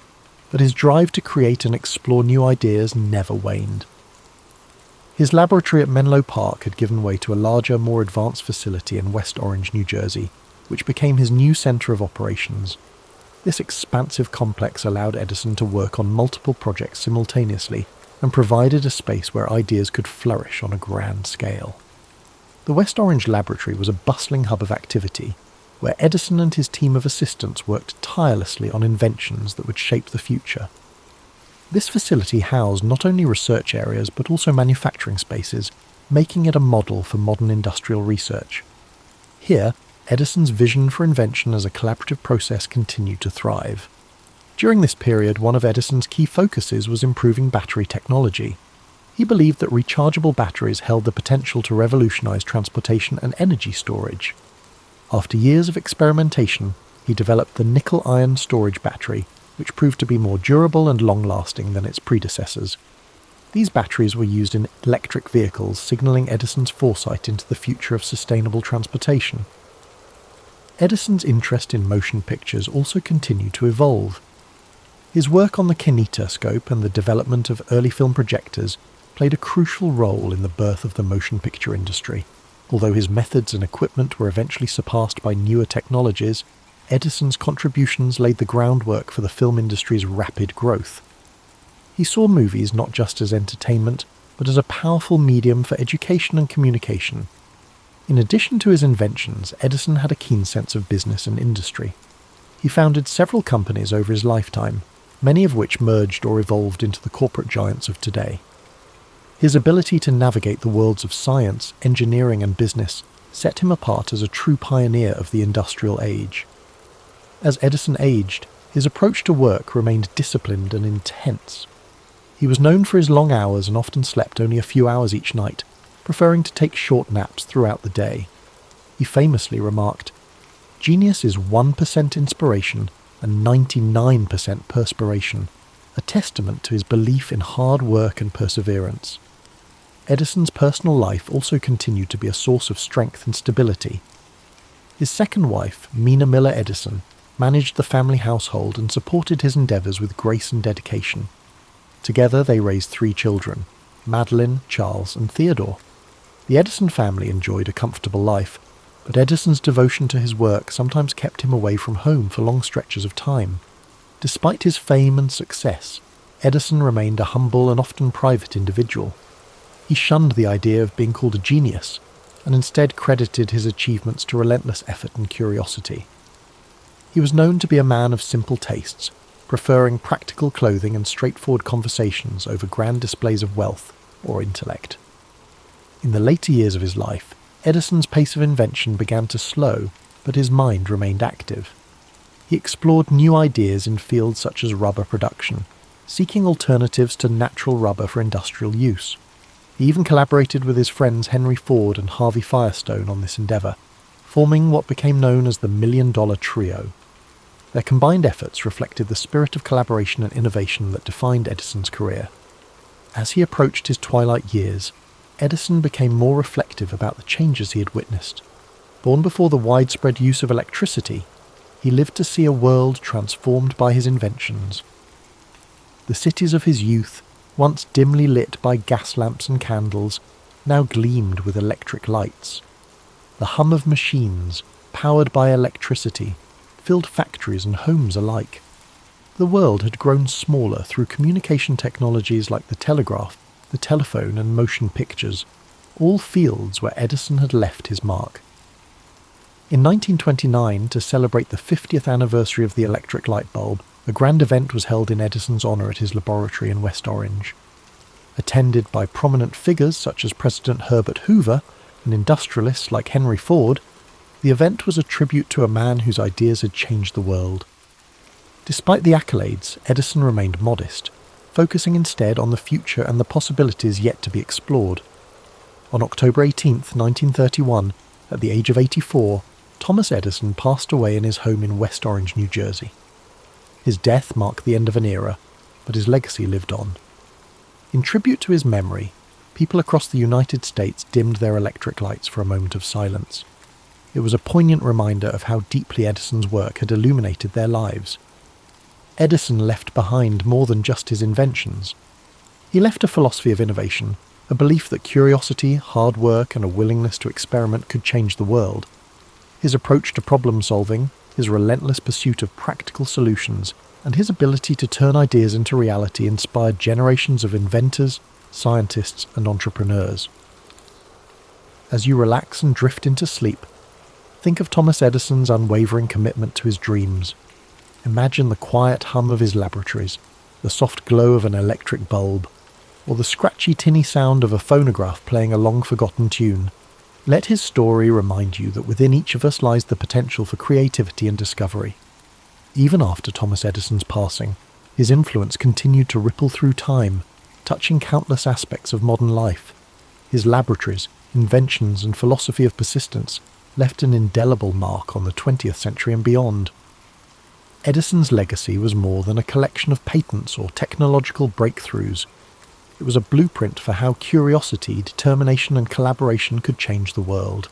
but his drive to create and explore new ideas never waned. His laboratory at Menlo Park had given way to a larger, more advanced facility in West Orange, New Jersey, which became his new centre of operations. This expansive complex allowed Edison to work on multiple projects simultaneously and provided a space where ideas could flourish on a grand scale. The West Orange laboratory was a bustling hub of activity, where Edison and his team of assistants worked tirelessly on inventions that would shape the future. This facility housed not only research areas but also manufacturing spaces, making it a model for modern industrial research. Here, Edison's vision for invention as a collaborative process continued to thrive. During this period, one of Edison's key focuses was improving battery technology. He believed that rechargeable batteries held the potential to revolutionize transportation and energy storage. After years of experimentation, he developed the nickel-iron storage battery, which proved to be more durable and long-lasting than its predecessors. These batteries were used in electric vehicles, signaling Edison's foresight into the future of sustainable transportation. Edison's interest in motion pictures also continued to evolve. His work on the kinetoscope and the development of early film projectors played a crucial role in the birth of the motion picture industry. Although his methods and equipment were eventually surpassed by newer technologies, Edison's contributions laid the groundwork for the film industry's rapid growth. He saw movies not just as entertainment, but as a powerful medium for education and communication. In addition to his inventions, Edison had a keen sense of business and industry. He founded several companies over his lifetime, many of which merged or evolved into the corporate giants of today. His ability to navigate the worlds of science, engineering, and business set him apart as a true pioneer of the industrial age. As Edison aged, his approach to work remained disciplined and intense. He was known for his long hours and often slept only a few hours each night, preferring to take short naps throughout the day. He famously remarked, "Genius is 1% inspiration and 99% perspiration," a testament to his belief in hard work and perseverance. Edison's personal life also continued to be a source of strength and stability. His second wife, Mina Miller Edison, managed the family household and supported his endeavours with grace and dedication. Together they raised 3 children, Madeline, Charles, and Theodore. The Edison family enjoyed a comfortable life, but Edison's devotion to his work sometimes kept him away from home for long stretches of time. Despite his fame and success, Edison remained a humble and often private individual. He shunned the idea of being called a genius, and instead credited his achievements to relentless effort and curiosity. He was known to be a man of simple tastes, preferring practical clothing and straightforward conversations over grand displays of wealth or intellect. In the later years of his life, Edison's pace of invention began to slow, but his mind remained active. He explored new ideas in fields such as rubber production, seeking alternatives to natural rubber for industrial use. He even collaborated with his friends Henry Ford and Harvey Firestone on this endeavour, forming what became known as the $1 Million Trio. Their combined efforts reflected the spirit of collaboration and innovation that defined Edison's career. As he approached his twilight years, Edison became more reflective about the changes he had witnessed. Born before the widespread use of electricity, he lived to see a world transformed by his inventions. The cities of his youth, once dimly lit by gas lamps and candles, now gleamed with electric lights. The hum of machines, powered by electricity, filled factories and homes alike. The world had grown smaller through communication technologies like the telegraph, the telephone and motion pictures, all fields where Edison had left his mark. In 1929, to celebrate the 50th anniversary of the electric light bulb, a grand event was held in Edison's honour at his laboratory in West Orange. Attended by prominent figures such as President Herbert Hoover and industrialists like Henry Ford, the event was a tribute to a man whose ideas had changed the world. Despite the accolades, Edison remained modest, focusing instead on the future and the possibilities yet to be explored. On October 18, 1931, at the age of 84, Thomas Edison passed away in his home in West Orange, New Jersey. His death marked the end of an era, but his legacy lived on. In tribute to his memory, people across the United States dimmed their electric lights for a moment of silence. It was a poignant reminder of how deeply Edison's work had illuminated their lives. Edison left behind more than just his inventions. He left a philosophy of innovation, a belief that curiosity, hard work, and a willingness to experiment could change the world. His approach to problem solving, his relentless pursuit of practical solutions, and his ability to turn ideas into reality inspired generations of inventors, scientists, and entrepreneurs. As you relax and drift into sleep, think of Thomas Edison's unwavering commitment to his dreams. Imagine the quiet hum of his laboratories, the soft glow of an electric bulb, or the scratchy tinny sound of a phonograph playing a long-forgotten tune. Let his story remind you that within each of us lies the potential for creativity and discovery. Even after Thomas Edison's passing, his influence continued to ripple through time, touching countless aspects of modern life. His laboratories, inventions, and philosophy of persistence left an indelible mark on the 20th century and beyond. Edison's legacy was more than a collection of patents or technological breakthroughs. It was a blueprint for how curiosity, determination, and collaboration could change the world.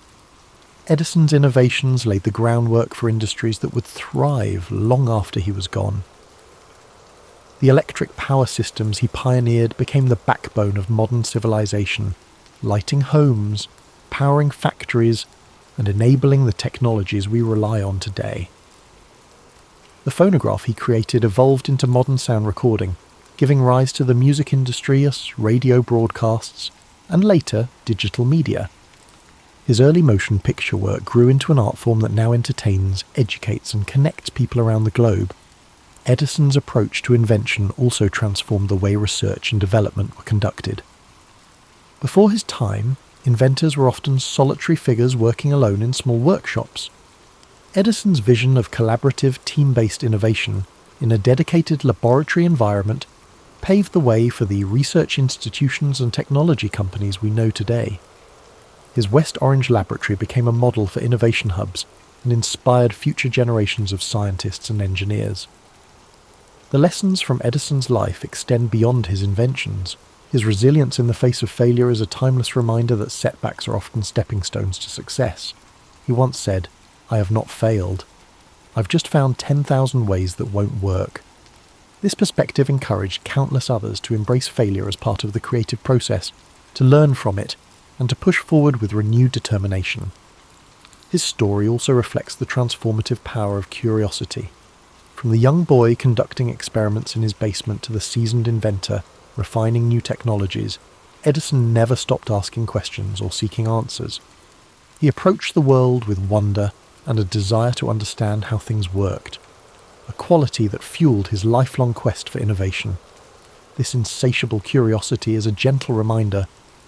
Edison's innovations laid the groundwork for industries that would thrive long after he was gone. The electric power systems he pioneered became the backbone of modern civilization, lighting homes, powering factories, and enabling the technologies we rely on today. The phonograph he created evolved into modern sound recording, giving rise to the music industry as radio broadcasts, and later digital media. His early motion picture work grew into an art form that now entertains, educates, and connects people around the globe. Edison's approach to invention also transformed the way research and development were conducted. Before his time, inventors were often solitary figures working alone in small workshops. Edison's vision of collaborative, team-based innovation in a dedicated laboratory environment paved the way for the research institutions and technology companies we know today. His West Orange laboratory became a model for innovation hubs and inspired future generations of scientists and engineers. The lessons from Edison's life extend beyond his inventions. His resilience in the face of failure is a timeless reminder that setbacks are often stepping stones to success. He once said, "I have not failed. I've just found 10,000 ways that won't work." This perspective encouraged countless others to embrace failure as part of the creative process, to learn from it, and to push forward with renewed determination. His story also reflects the transformative power of curiosity. From the young boy conducting experiments in his basement to the seasoned inventor refining new technologies, Edison never stopped asking questions or seeking answers. He approached the world with wonder and a desire to understand how things worked, a quality that fueled his lifelong quest for innovation. This insatiable curiosity is a gentle reminder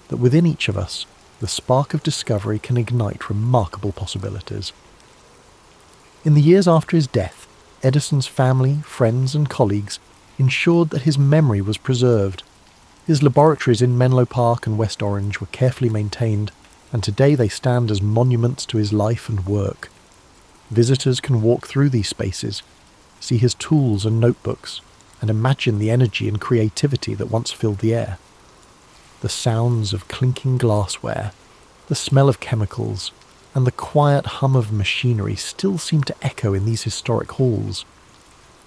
that within each of us, the spark of discovery can ignite remarkable possibilities. In the years after his death, Edison's family, friends, and colleagues ensured that his memory was preserved. His laboratories in Menlo Park and West Orange were carefully maintained, and today they stand as monuments to his life and work. Visitors can walk through these spaces, see his tools and notebooks, and imagine the energy and creativity that once filled the air. The sounds of clinking glassware, the smell of chemicals, and the quiet hum of machinery still seem to echo in these historic halls.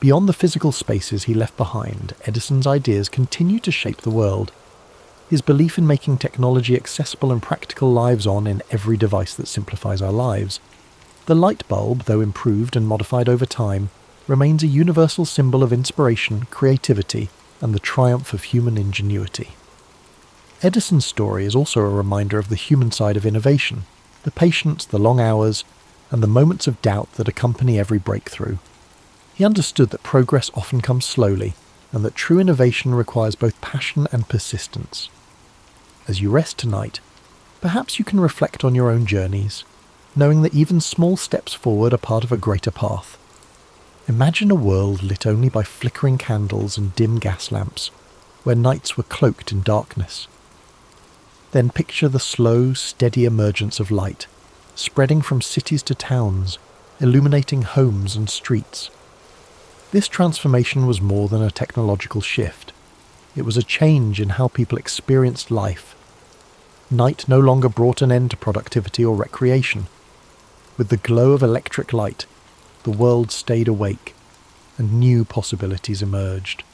Beyond the physical spaces he left behind, Edison's ideas continue to shape the world. His belief in making technology accessible and practical lives on in every device that simplifies our lives. The light bulb, though improved and modified over time, remains a universal symbol of inspiration, creativity, and the triumph of human ingenuity. Edison's story is also a reminder of the human side of innovation, the patience, the long hours, and the moments of doubt that accompany every breakthrough. He understood that progress often comes slowly, and that true innovation requires both passion and persistence. As you rest tonight, perhaps you can reflect on your own journeys, knowing that even small steps forward are part of a greater path. Imagine a world lit only by flickering candles and dim gas lamps, where nights were cloaked in darkness. Then picture the slow, steady emergence of light, spreading from cities to towns, illuminating homes and streets. This transformation was more than a technological shift. It was a change in how people experienced life. Night no longer brought an end to productivity or recreation. With the glow of electric light, the world stayed awake, and new possibilities emerged.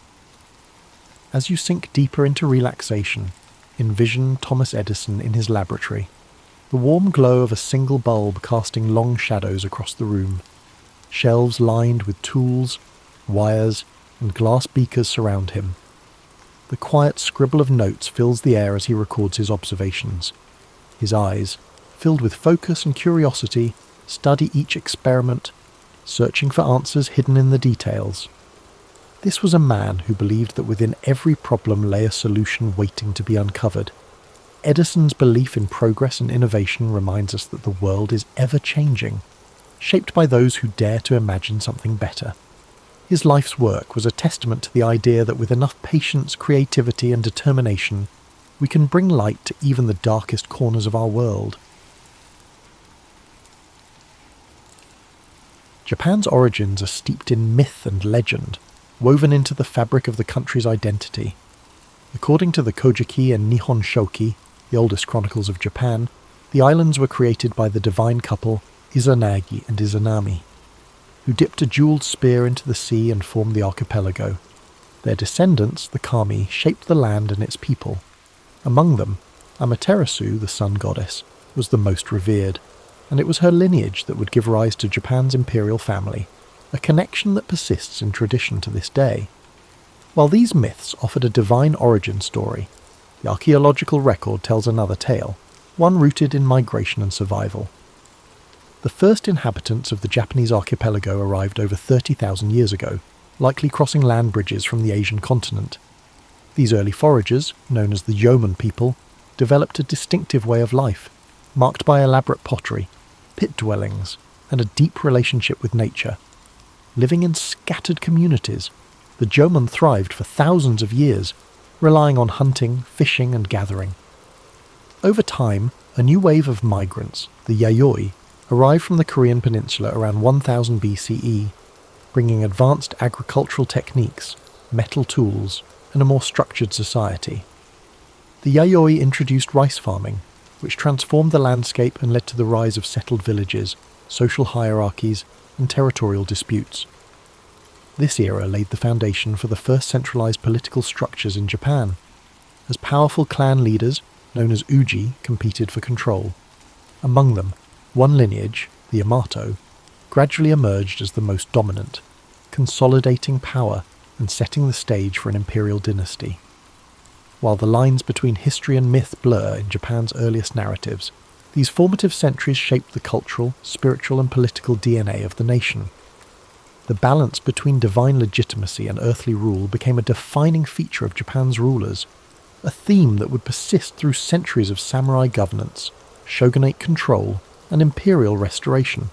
As you sink deeper into relaxation, envision Thomas Edison in his laboratory, the warm glow of a single bulb casting long shadows across the room. Shelves lined with tools, wires, and glass beakers surround him. The quiet scribble of notes fills the air as he records his observations. His eyes, filled with focus and curiosity, study each experiment, searching for answers hidden in the details. This was a man who believed that within every problem lay a solution waiting to be uncovered. Edison's belief in progress and innovation reminds us that the world is ever changing, shaped by those who dare to imagine something better. His life's work was a testament to the idea that with enough patience, creativity, and determination, we can bring light to even the darkest corners of our world. Japan's origins are steeped in myth and legend, woven into the fabric of the country's identity. According to the Kojiki and Nihon Shoki, the oldest chronicles of Japan, the islands were created by the divine couple Izanagi and Izanami, who dipped a jewelled spear into the sea and formed the archipelago. Their descendants, the Kami, shaped the land and its people. Among them, Amaterasu, the sun goddess, was the most revered, and it was her lineage that would give rise to Japan's imperial family, a connection that persists in tradition to this day. While these myths offered a divine origin story, the archaeological record tells another tale, one rooted in migration and survival. The first inhabitants of the Japanese archipelago arrived over 30,000 years ago, likely crossing land bridges from the Asian continent. These early foragers, known as the yeoman people, developed a distinctive way of life, marked by elaborate pottery, pit dwellings, and a deep relationship with nature. Living in scattered communities, the Jomon thrived for thousands of years, relying on hunting, fishing, and gathering. Over time, a new wave of migrants, the Yayoi, arrived from the Korean peninsula around 1000 BCE, bringing advanced agricultural techniques, metal tools, and a more structured society. The Yayoi introduced rice farming, which transformed the landscape and led to the rise of settled villages, social hierarchies, and territorial disputes. This era laid the foundation for the first centralized political structures in Japan, as powerful clan leaders, known as Uji, competed for control. Among them, one lineage, the Yamato, gradually emerged as the most dominant, consolidating power and setting the stage for an imperial dynasty. While the lines between history and myth blur in Japan's earliest narratives, these formative centuries shaped the cultural, spiritual, and political DNA of the nation. The balance between divine legitimacy and earthly rule became a defining feature of Japan's rulers, a theme that would persist through centuries of samurai governance, shogunate control, and imperial restoration.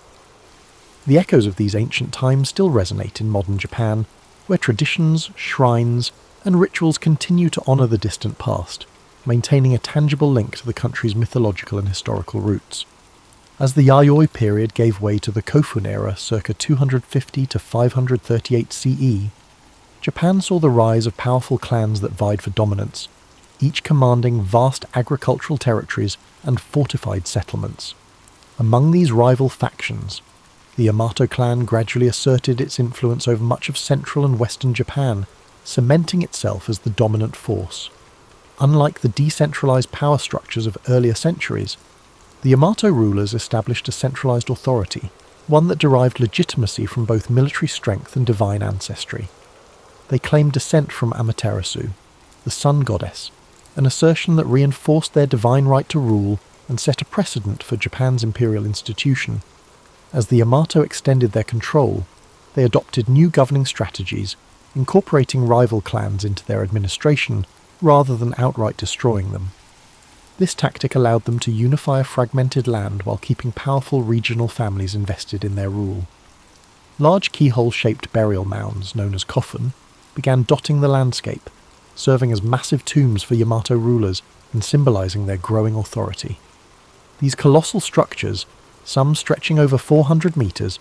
The echoes of these ancient times still resonate in modern Japan, where traditions, shrines, and rituals continue to honour the distant past, maintaining a tangible link to the country's mythological and historical roots. As the Yayoi period gave way to the Kofun era circa 250 to 538 CE, Japan saw the rise of powerful clans that vied for dominance, each commanding vast agricultural territories and fortified settlements. Among these rival factions, the Yamato clan gradually asserted its influence over much of central and western Japan, cementing itself as the dominant force. Unlike the decentralized power structures of earlier centuries, the Yamato rulers established a centralized authority, one that derived legitimacy from both military strength and divine ancestry. They claimed descent from Amaterasu, the sun goddess, an assertion that reinforced their divine right to rule and set a precedent for Japan's imperial institution. As the Yamato extended their control, they adopted new governing strategies, incorporating rival clans into their administration rather than outright destroying them. This tactic allowed them to unify a fragmented land while keeping powerful regional families invested in their rule. Large keyhole-shaped burial mounds, known as kofun, began dotting the landscape, serving as massive tombs for Yamato rulers and symbolizing their growing authority. These colossal structures, some stretching over 400 meters,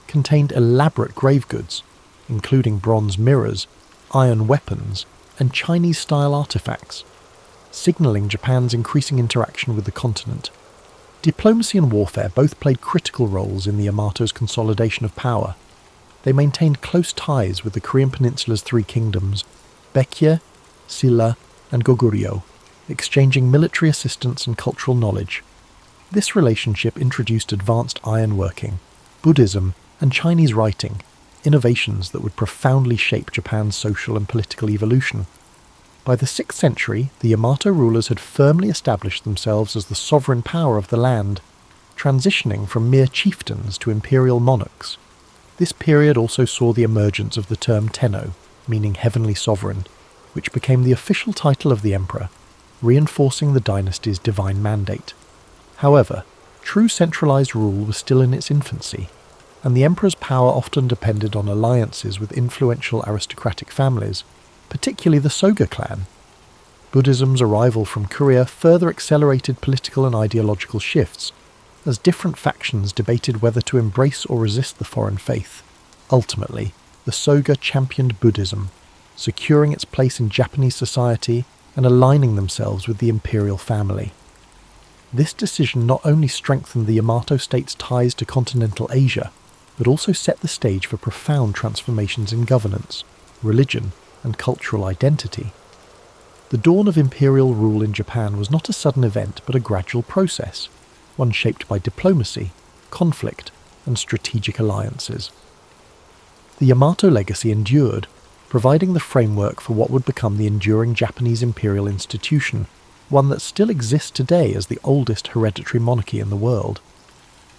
contained elaborate grave goods, including bronze mirrors, iron weapons, and Chinese-style artifacts, signaling Japan's increasing interaction with the continent. Diplomacy and warfare both played critical roles in the Yamato's consolidation of power. They maintained close ties with the Korean Peninsula's three kingdoms, Baekje, Silla, and Goguryeo, exchanging military assistance and cultural knowledge. This relationship introduced advanced ironworking, Buddhism, and Chinese writing, innovations that would profoundly shape Japan's social and political evolution. By the 6th century, the Yamato rulers had firmly established themselves as the sovereign power of the land, transitioning from mere chieftains to imperial monarchs. This period also saw the emergence of the term Tenno, meaning heavenly sovereign, which became the official title of the emperor, reinforcing the dynasty's divine mandate. However, true centralized rule was still in its infancy, and the emperor's power often depended on alliances with influential aristocratic families, particularly the Soga clan. Buddhism's arrival from Korea further accelerated political and ideological shifts, as different factions debated whether to embrace or resist the foreign faith. Ultimately, the Soga championed Buddhism, securing its place in Japanese society and aligning themselves with the imperial family. This decision not only strengthened the Yamato state's ties to continental Asia, but also set the stage for profound transformations in governance, religion, and cultural identity. The dawn of imperial rule in Japan was not a sudden event but a gradual process, one shaped by diplomacy, conflict, and strategic alliances. The Yamato legacy endured, providing the framework for what would become the enduring Japanese imperial institution, one that still exists today as the oldest hereditary monarchy in the world.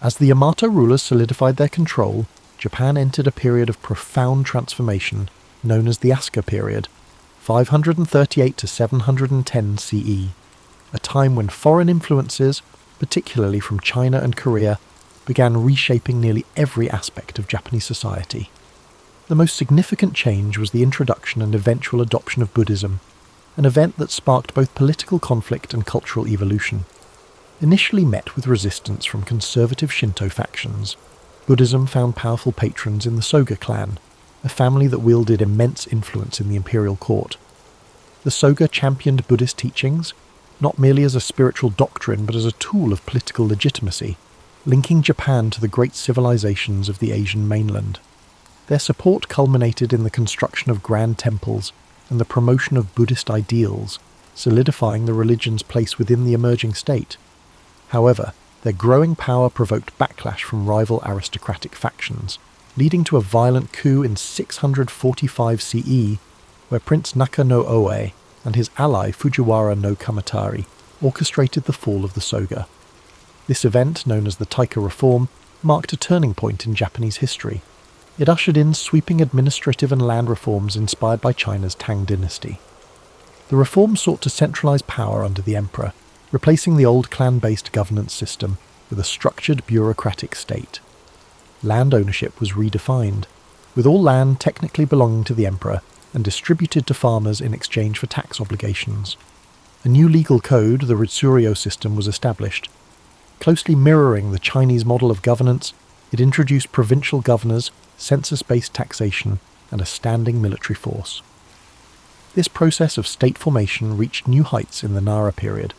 As the Yamato rulers solidified their control, Japan entered a period of profound transformation known as the Asuka period, 538 to 710 CE, a time when foreign influences, particularly from China and Korea, began reshaping nearly every aspect of Japanese society. The most significant change was the introduction and eventual adoption of Buddhism, an event that sparked both political conflict and cultural evolution. Initially met with resistance from conservative Shinto factions, Buddhism found powerful patrons in the Soga clan, a family that wielded immense influence in the imperial court. The Soga championed Buddhist teachings, not merely as a spiritual doctrine but as a tool of political legitimacy, linking Japan to the great civilizations of the Asian mainland. Their support culminated in the construction of grand temples and the promotion of Buddhist ideals, solidifying the religion's place within the emerging state. However, their growing power provoked backlash from rival aristocratic factions, leading to a violent coup in 645 CE, where Prince Naka no Oe and his ally Fujiwara no Kamatari orchestrated the fall of the Soga. This event, known as the Taika Reform, marked a turning point in Japanese history. It ushered in sweeping administrative and land reforms inspired by China's Tang dynasty. The reform sought to centralize power under the emperor, replacing the old clan-based governance system with a structured bureaucratic state. Land ownership was redefined, with all land technically belonging to the emperor, and distributed to farmers in exchange for tax obligations. A new legal code, the Ritsuryo system, was established. Closely mirroring the Chinese model of governance, it introduced provincial governors, census-based taxation, and a standing military force. This process of state formation reached new heights in the Nara period,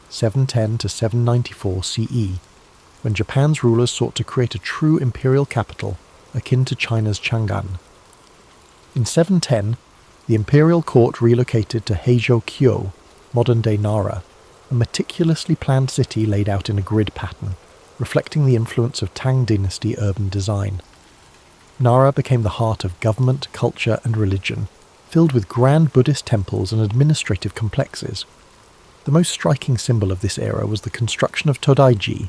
710 to 794 CE, when Japan's rulers sought to create a true imperial capital akin to China's Chang'an. In 710, the imperial court relocated to Heizhou-kyo, modern-day Nara, a meticulously planned city laid out in a grid pattern, reflecting the influence of Tang dynasty urban design. Nara became the heart of government, culture, and religion, filled with grand Buddhist temples and administrative complexes. The most striking symbol of this era was the construction of Todaiji,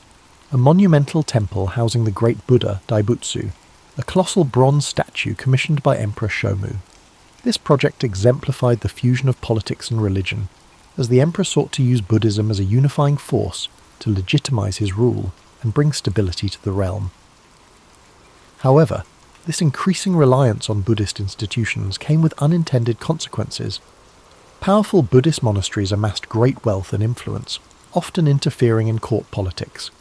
a monumental temple housing the great Buddha Daibutsu, a colossal bronze statue commissioned by Emperor Shomu. This project exemplified the fusion of politics and religion, as the emperor sought to use Buddhism as a unifying force to legitimize his rule and bring stability to the realm. However, this increasing reliance on Buddhist institutions came with unintended consequences. Powerful Buddhist monasteries amassed great wealth and influence, often interfering in court politics.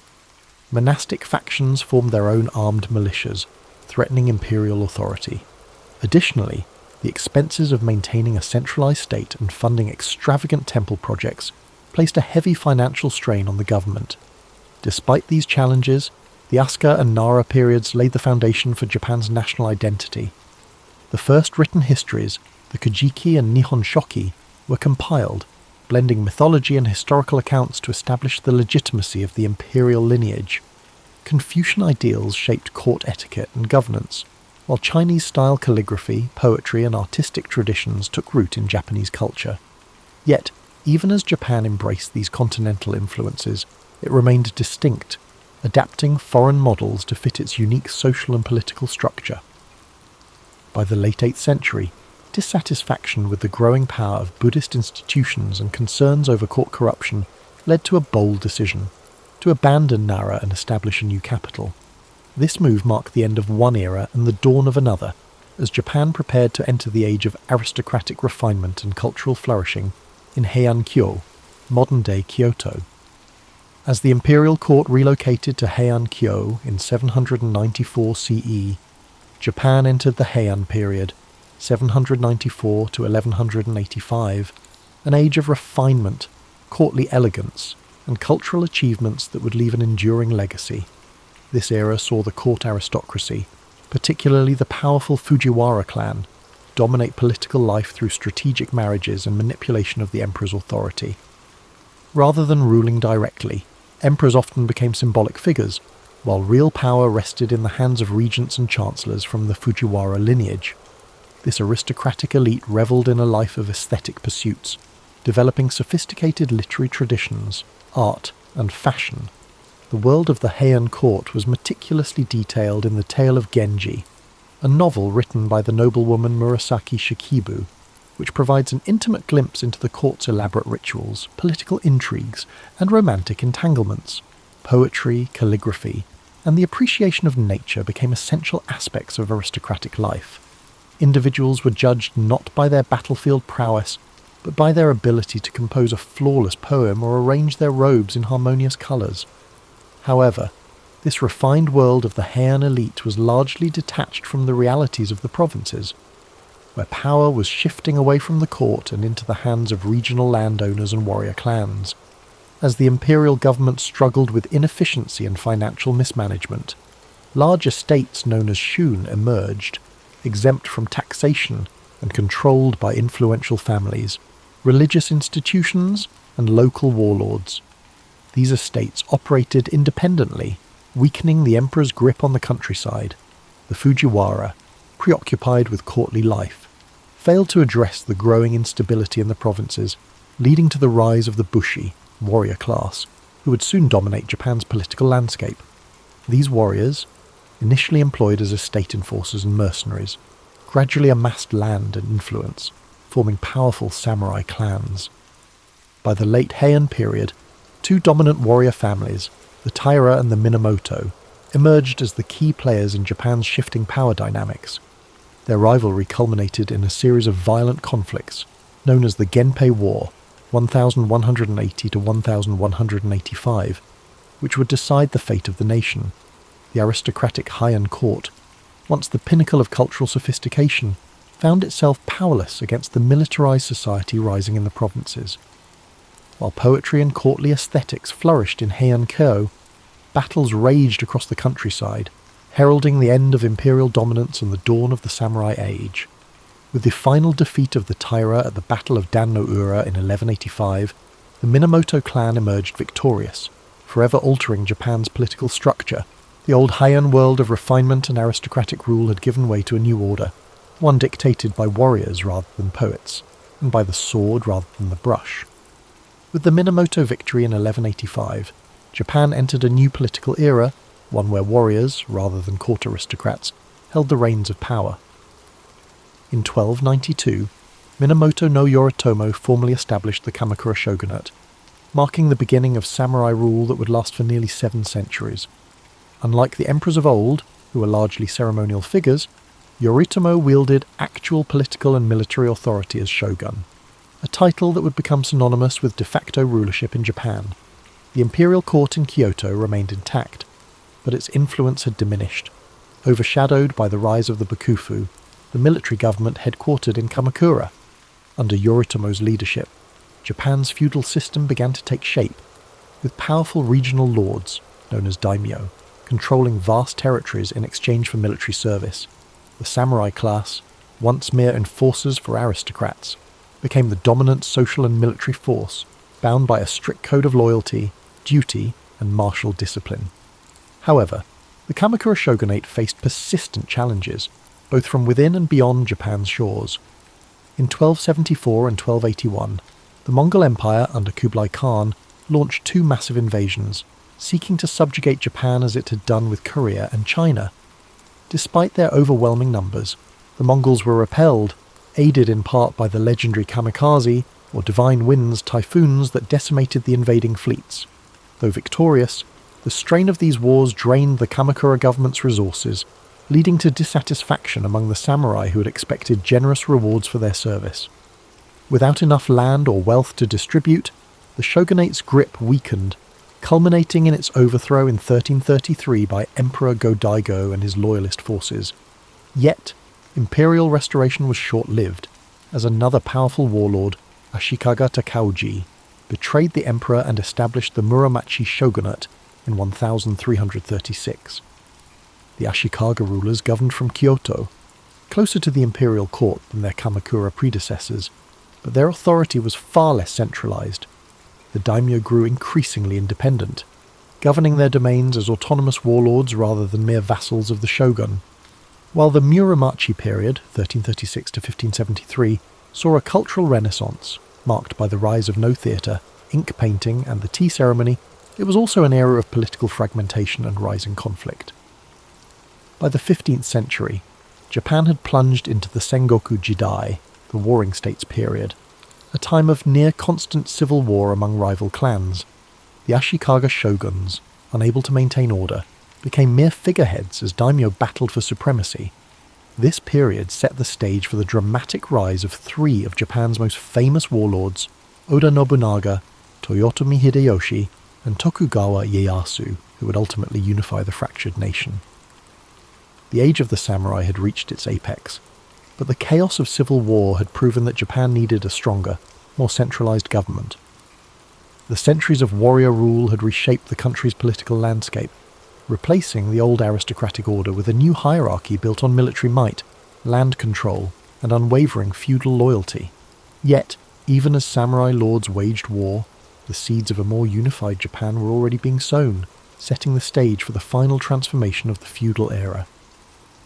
Monastic factions formed their own armed militias, threatening imperial authority. Additionally, the expenses of maintaining a centralized state and funding extravagant temple projects placed a heavy financial strain on the government. Despite these challenges, the Asuka and Nara periods laid the foundation for Japan's national identity. The first written histories, the Kojiki and Nihon Shoki, were compiled, blending mythology and historical accounts to establish the legitimacy of the imperial lineage. Confucian ideals shaped court etiquette and governance, while Chinese-style calligraphy, poetry, and artistic traditions took root in Japanese culture. Yet, even as Japan embraced these continental influences, it remained distinct, adapting foreign models to fit its unique social and political structure. By the late 8th century, dissatisfaction with the growing power of Buddhist institutions and concerns over court corruption led to a bold decision: to abandon Nara and establish a new capital. This move marked the end of one era and the dawn of another, as Japan prepared to enter the age of aristocratic refinement and cultural flourishing in Heian-kyo, modern-day Kyoto. As the imperial court relocated to Heian-kyo in 794 CE, Japan entered the Heian period, 794 to 1185, an age of refinement, courtly elegance, and cultural achievements that would leave an enduring legacy. This era saw the court aristocracy, particularly the powerful Fujiwara clan, dominate political life through strategic marriages and manipulation of the emperor's authority. Rather than ruling directly, emperors often became symbolic figures, while real power rested in the hands of regents and chancellors from the Fujiwara lineage. This aristocratic elite revelled in a life of aesthetic pursuits, developing sophisticated literary traditions, art, and fashion. The world of the Heian court was meticulously detailed in The Tale of Genji, a novel written by the noblewoman Murasaki Shikibu, which provides an intimate glimpse into the court's elaborate rituals, political intrigues, and romantic entanglements. Poetry, calligraphy, and the appreciation of nature became essential aspects of aristocratic life. Individuals were judged not by their battlefield prowess, but by their ability to compose a flawless poem or arrange their robes in harmonious colours. However, this refined world of the Heian elite was largely detached from the realities of the provinces, where power was shifting away from the court and into the hands of regional landowners and warrior clans. As the imperial government struggled with inefficiency and financial mismanagement, large estates known as shun emerged, exempt from taxation and controlled by influential families, religious institutions, and local warlords. These estates operated independently, weakening the emperor's grip on the countryside. The Fujiwara, preoccupied with courtly life, failed to address the growing instability in the provinces, leading to the rise of the Bushi, warrior class, who would soon dominate Japan's political landscape. These warriors, initially employed as estate enforcers and mercenaries, gradually amassed land and influence, forming powerful samurai clans. By the late Heian period, two dominant warrior families, the Taira and the Minamoto, emerged as the key players in Japan's shifting power dynamics. Their rivalry culminated in a series of violent conflicts, known as the Genpei War, 1180 to 1185, which would decide the fate of the nation. The aristocratic Heian court, once the pinnacle of cultural sophistication, found itself powerless against the militarized society rising in the provinces. While poetry and courtly aesthetics flourished in Heian-kyo, battles raged across the countryside, heralding the end of imperial dominance and the dawn of the samurai age. With the final defeat of the Taira at the Battle of Dan-no-Ura in 1185, the Minamoto clan emerged victorious, forever altering Japan's political structure. The old Heian world of refinement and aristocratic rule had given way to a new order, one dictated by warriors rather than poets, and by the sword rather than the brush. With the Minamoto victory in 1185, Japan entered a new political era, one where warriors, rather than court aristocrats, held the reins of power. In 1292, Minamoto no Yoritomo formally established the Kamakura shogunate, marking the beginning of samurai rule that would last for nearly 7 centuries. Unlike the emperors of old, who were largely ceremonial figures, Yoritomo wielded actual political and military authority as shogun, a title that would become synonymous with de facto rulership in Japan. The imperial court in Kyoto remained intact, but its influence had diminished, overshadowed by the rise of the Bakufu, the military government headquartered in Kamakura. Under Yoritomo's leadership, Japan's feudal system began to take shape, with powerful regional lords, known as daimyo, controlling vast territories in exchange for military service. The samurai class, once mere enforcers for aristocrats, became the dominant social and military force, bound by a strict code of loyalty, duty, and martial discipline. However, the Kamakura shogunate faced persistent challenges, both from within and beyond Japan's shores. In 1274 and 1281, the Mongol Empire under Kublai Khan launched 2 massive invasions, seeking to subjugate Japan as it had done with Korea and China. Despite their overwhelming numbers, the Mongols were repelled, aided in part by the legendary kamikaze, or divine winds typhoons that decimated the invading fleets. Though victorious, the strain of these wars drained the Kamakura government's resources, leading to dissatisfaction among the samurai who had expected generous rewards for their service. Without enough land or wealth to distribute, the shogunate's grip weakened, culminating in its overthrow in 1333 by Emperor Go-Daigo and his loyalist forces. Yet, imperial restoration was short-lived, as another powerful warlord, Ashikaga Takauji, betrayed the emperor and established the Muromachi shogunate in 1336. The Ashikaga rulers governed from Kyoto, closer to the imperial court than their Kamakura predecessors, but their authority was far less centralized. The daimyo grew increasingly independent, governing their domains as autonomous warlords rather than mere vassals of the shogun. While the Muromachi period, 1336 to 1573, saw a cultural renaissance, marked by the rise of no theatre, ink painting, and the tea ceremony, it was also an era of political fragmentation and rising conflict. By the 15th century, Japan had plunged into the Sengoku Jidai, the Warring States period, a time of near-constant civil war among rival clans. The Ashikaga shoguns, unable to maintain order, became mere figureheads as daimyo battled for supremacy. This period set the stage for the dramatic rise of 3 of Japan's most famous warlords, Oda Nobunaga, Toyotomi Hideyoshi, and Tokugawa Ieyasu, who would ultimately unify the fractured nation. The age of the samurai had reached its apex, but the chaos of civil war had proven that Japan needed a stronger, more centralized government. The centuries of warrior rule had reshaped the country's political landscape, replacing the old aristocratic order with a new hierarchy built on military might, land control, and unwavering feudal loyalty. Yet, even as samurai lords waged war, the seeds of a more unified Japan were already being sown, setting the stage for the final transformation of the feudal era.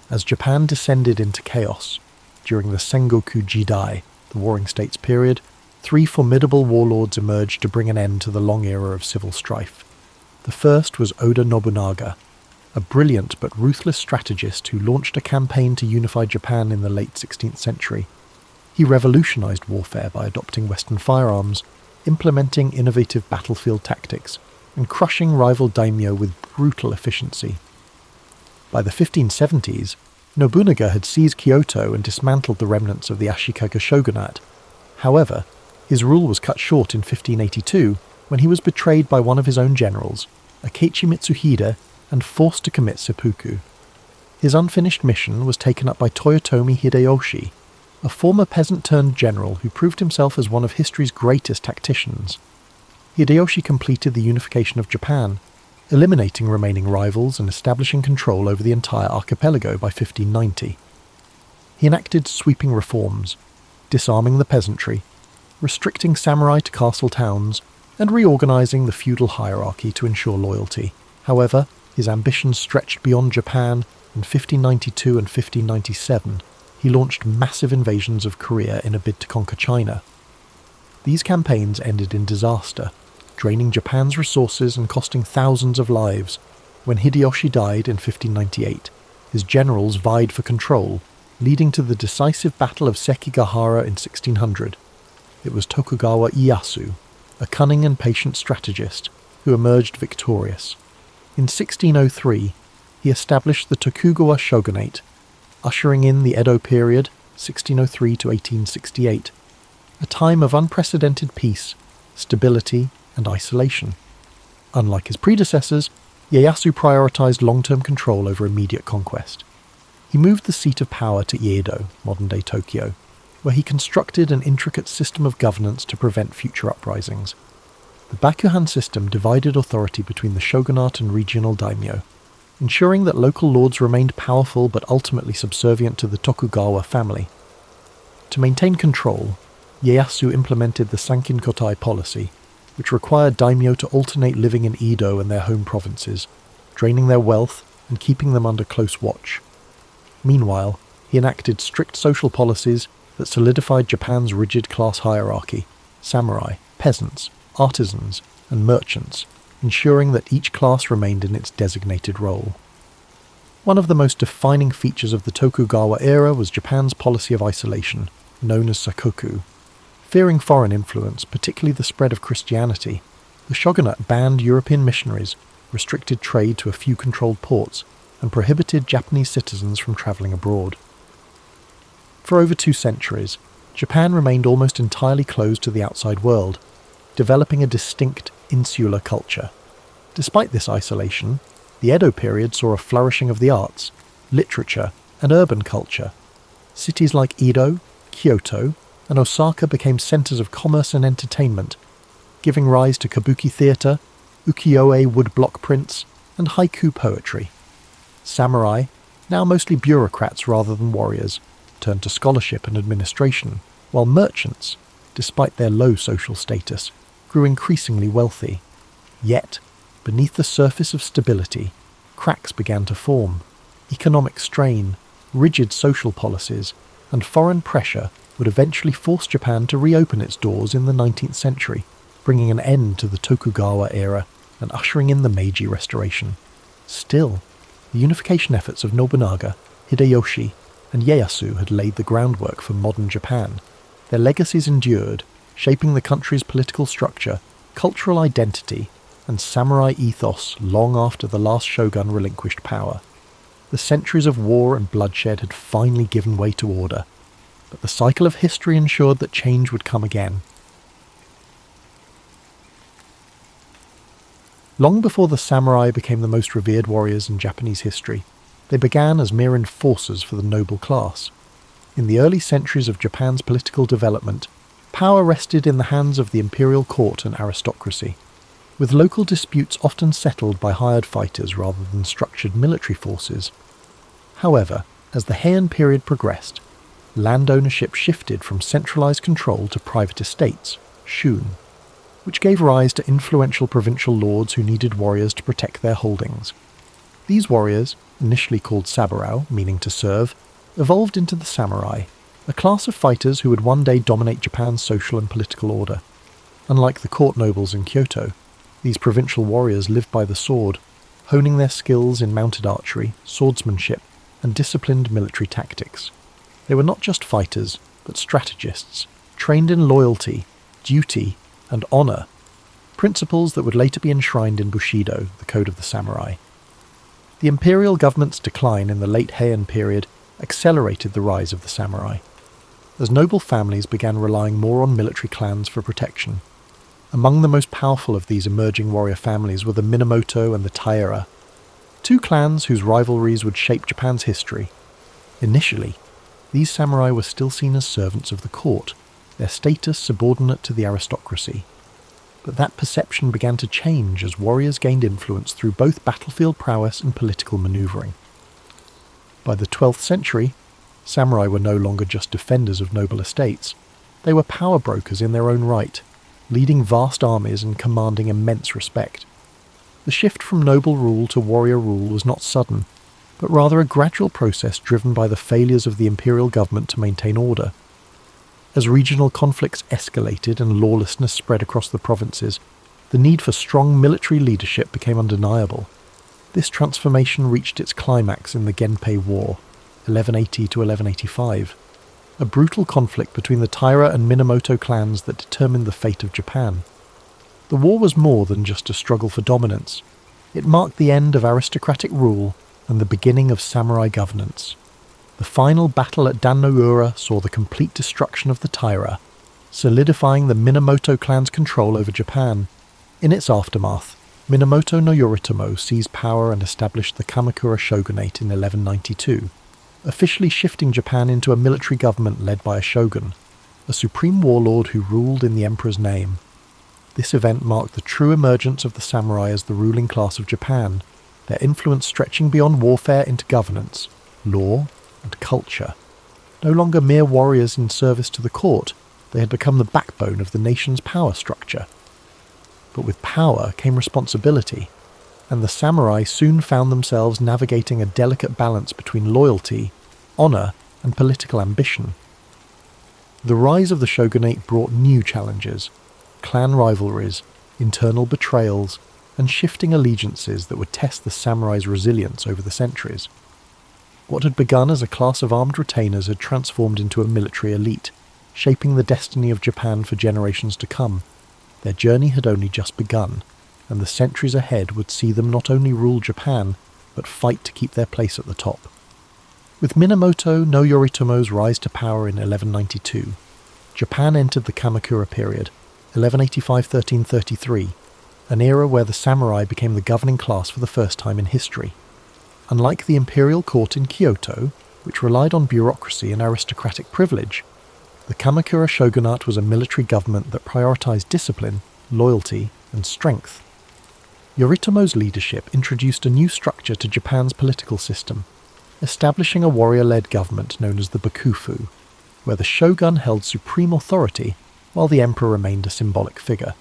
As Japan descended into chaos, during the Sengoku Jidai, the Warring States period, 3 formidable warlords emerged to bring an end to the long era of civil strife. The first was Oda Nobunaga, a brilliant but ruthless strategist who launched a campaign to unify Japan in the late 16th century. He revolutionized warfare by adopting Western firearms, implementing innovative battlefield tactics, and crushing rival daimyo with brutal efficiency. By the 1570s, Nobunaga had seized Kyoto and dismantled the remnants of the Ashikaga shogunate. However, his rule was cut short in 1582 when he was betrayed by one of his own generals, Akechi Mitsuhide, and forced to commit seppuku. His unfinished mission was taken up by Toyotomi Hideyoshi, a former peasant-turned-general who proved himself as one of history's greatest tacticians. Hideyoshi completed the unification of Japan, eliminating remaining rivals and establishing control over the entire archipelago by 1590. He enacted sweeping reforms, disarming the peasantry, restricting samurai to castle towns, and reorganizing the feudal hierarchy to ensure loyalty. However, his ambitions stretched beyond Japan. In 1592 and 1597, he launched massive invasions of Korea in a bid to conquer China. These campaigns ended in disaster, draining Japan's resources and costing thousands of lives. When Hideyoshi died in 1598, his generals vied for control, leading to the decisive Battle of Sekigahara in 1600. It was Tokugawa Ieyasu, a cunning and patient strategist, who emerged victorious. In 1603, he established the Tokugawa shogunate, ushering in the Edo period, 1603 to 1868, a time of unprecedented peace, stability, and isolation. Unlike his predecessors, Ieyasu prioritized long-term control over immediate conquest. He moved the seat of power to Iedo, modern-day Tokyo, where he constructed an intricate system of governance to prevent future uprisings. The Bakuhan system divided authority between the shogunate and regional daimyo, ensuring that local lords remained powerful but ultimately subservient to the Tokugawa family. To maintain control, Ieyasu implemented the Sankin-kotai policy, which required daimyo to alternate living in Edo and their home provinces, draining their wealth and keeping them under close watch. Meanwhile, he enacted strict social policies that solidified Japan's rigid class hierarchy: samurai, peasants, artisans, and merchants, ensuring that each class remained in its designated role. One of the most defining features of the Tokugawa era was Japan's policy of isolation, known as sakoku. Fearing foreign influence, particularly the spread of Christianity, the shogunate banned European missionaries, restricted trade to a few controlled ports, and prohibited Japanese citizens from travelling abroad. For over 2 centuries, Japan remained almost entirely closed to the outside world, developing a distinct insular culture. Despite this isolation, the Edo period saw a flourishing of the arts, literature, and urban culture. Cities like Edo, Kyoto, and Osaka became centres of commerce and entertainment, giving rise to kabuki theatre, ukiyo-e woodblock prints, and haiku poetry. Samurai, now mostly bureaucrats rather than warriors, turned to scholarship and administration, while merchants, despite their low social status, grew increasingly wealthy. Yet, beneath the surface of stability, cracks began to form. Economic strain, rigid social policies, and foreign pressure would eventually force Japan to reopen its doors in the 19th century, bringing an end to the Tokugawa era and ushering in the Meiji Restoration. Still, the unification efforts of Nobunaga, Hideyoshi, and Ieyasu had laid the groundwork for modern Japan. Their legacies endured, shaping the country's political structure, cultural identity, and samurai ethos long after the last shogun relinquished power. The centuries of war and bloodshed had finally given way to order, but the cycle of history ensured that change would come again. Long before the samurai became the most revered warriors in Japanese history, they began as mere enforcers for the noble class. In the early centuries of Japan's political development, power rested in the hands of the imperial court and aristocracy, with local disputes often settled by hired fighters rather than structured military forces. However, as the Heian period progressed, land ownership shifted from centralized control to private estates, shun, which gave rise to influential provincial lords who needed warriors to protect their holdings. These warriors, initially called saburao, meaning to serve, evolved into the samurai, a class of fighters who would one day dominate Japan's social and political order. Unlike the court nobles in Kyoto, these provincial warriors lived by the sword, honing their skills in mounted archery, swordsmanship, and disciplined military tactics. They were not just fighters, but strategists, trained in loyalty, duty, and honour, principles that would later be enshrined in Bushido, the code of the samurai. The imperial government's decline in the late Heian period accelerated the rise of the samurai, as noble families began relying more on military clans for protection. Among the most powerful of these emerging warrior families were the Minamoto and the Taira, two clans whose rivalries would shape Japan's history. Initially, these samurai were still seen as servants of the court, their status subordinate to the aristocracy. But that perception began to change as warriors gained influence through both battlefield prowess and political maneuvering. By the 12th century, samurai were no longer just defenders of noble estates. They were power brokers in their own right, leading vast armies and commanding immense respect. The shift from noble rule to warrior rule was not sudden, but rather a gradual process driven by the failures of the imperial government to maintain order. As regional conflicts escalated and lawlessness spread across the provinces, the need for strong military leadership became undeniable. This transformation reached its climax in the Genpei War, 1180 to 1185, a brutal conflict between the Taira and Minamoto clans that determined the fate of Japan. The war was more than just a struggle for dominance. It marked the end of aristocratic rule and the beginning of samurai governance. The final battle at Dan-no-ura saw the complete destruction of the Taira, solidifying the Minamoto clan's control over Japan. In its aftermath, Minamoto no Yoritomo seized power and established the Kamakura shogunate in 1192, officially shifting Japan into a military government led by a shogun, a supreme warlord who ruled in the emperor's name. This event marked the true emergence of the samurai as the ruling class of Japan, their influence stretching beyond warfare into governance, law, and culture. No longer mere warriors in service to the court, they had become the backbone of the nation's power structure. But with power came responsibility, and the samurai soon found themselves navigating a delicate balance between loyalty, honour, and political ambition. The rise of the shogunate brought new challenges: clan rivalries, internal betrayals, and shifting allegiances that would test the samurai's resilience over the centuries. What had begun as a class of armed retainers had transformed into a military elite, shaping the destiny of Japan for generations to come. Their journey had only just begun, and the centuries ahead would see them not only rule Japan, but fight to keep their place at the top. With Minamoto no Yoritomo's rise to power in 1192, Japan entered the Kamakura period, 1185–1333, an era where the samurai became the governing class for the first time in history. Unlike the imperial court in Kyoto, which relied on bureaucracy and aristocratic privilege, the Kamakura shogunate was a military government that prioritized discipline, loyalty, and strength. Yoritomo's leadership introduced a new structure to Japan's political system, establishing a warrior-led government known as the Bakufu, where the shogun held supreme authority while the emperor remained a symbolic figure.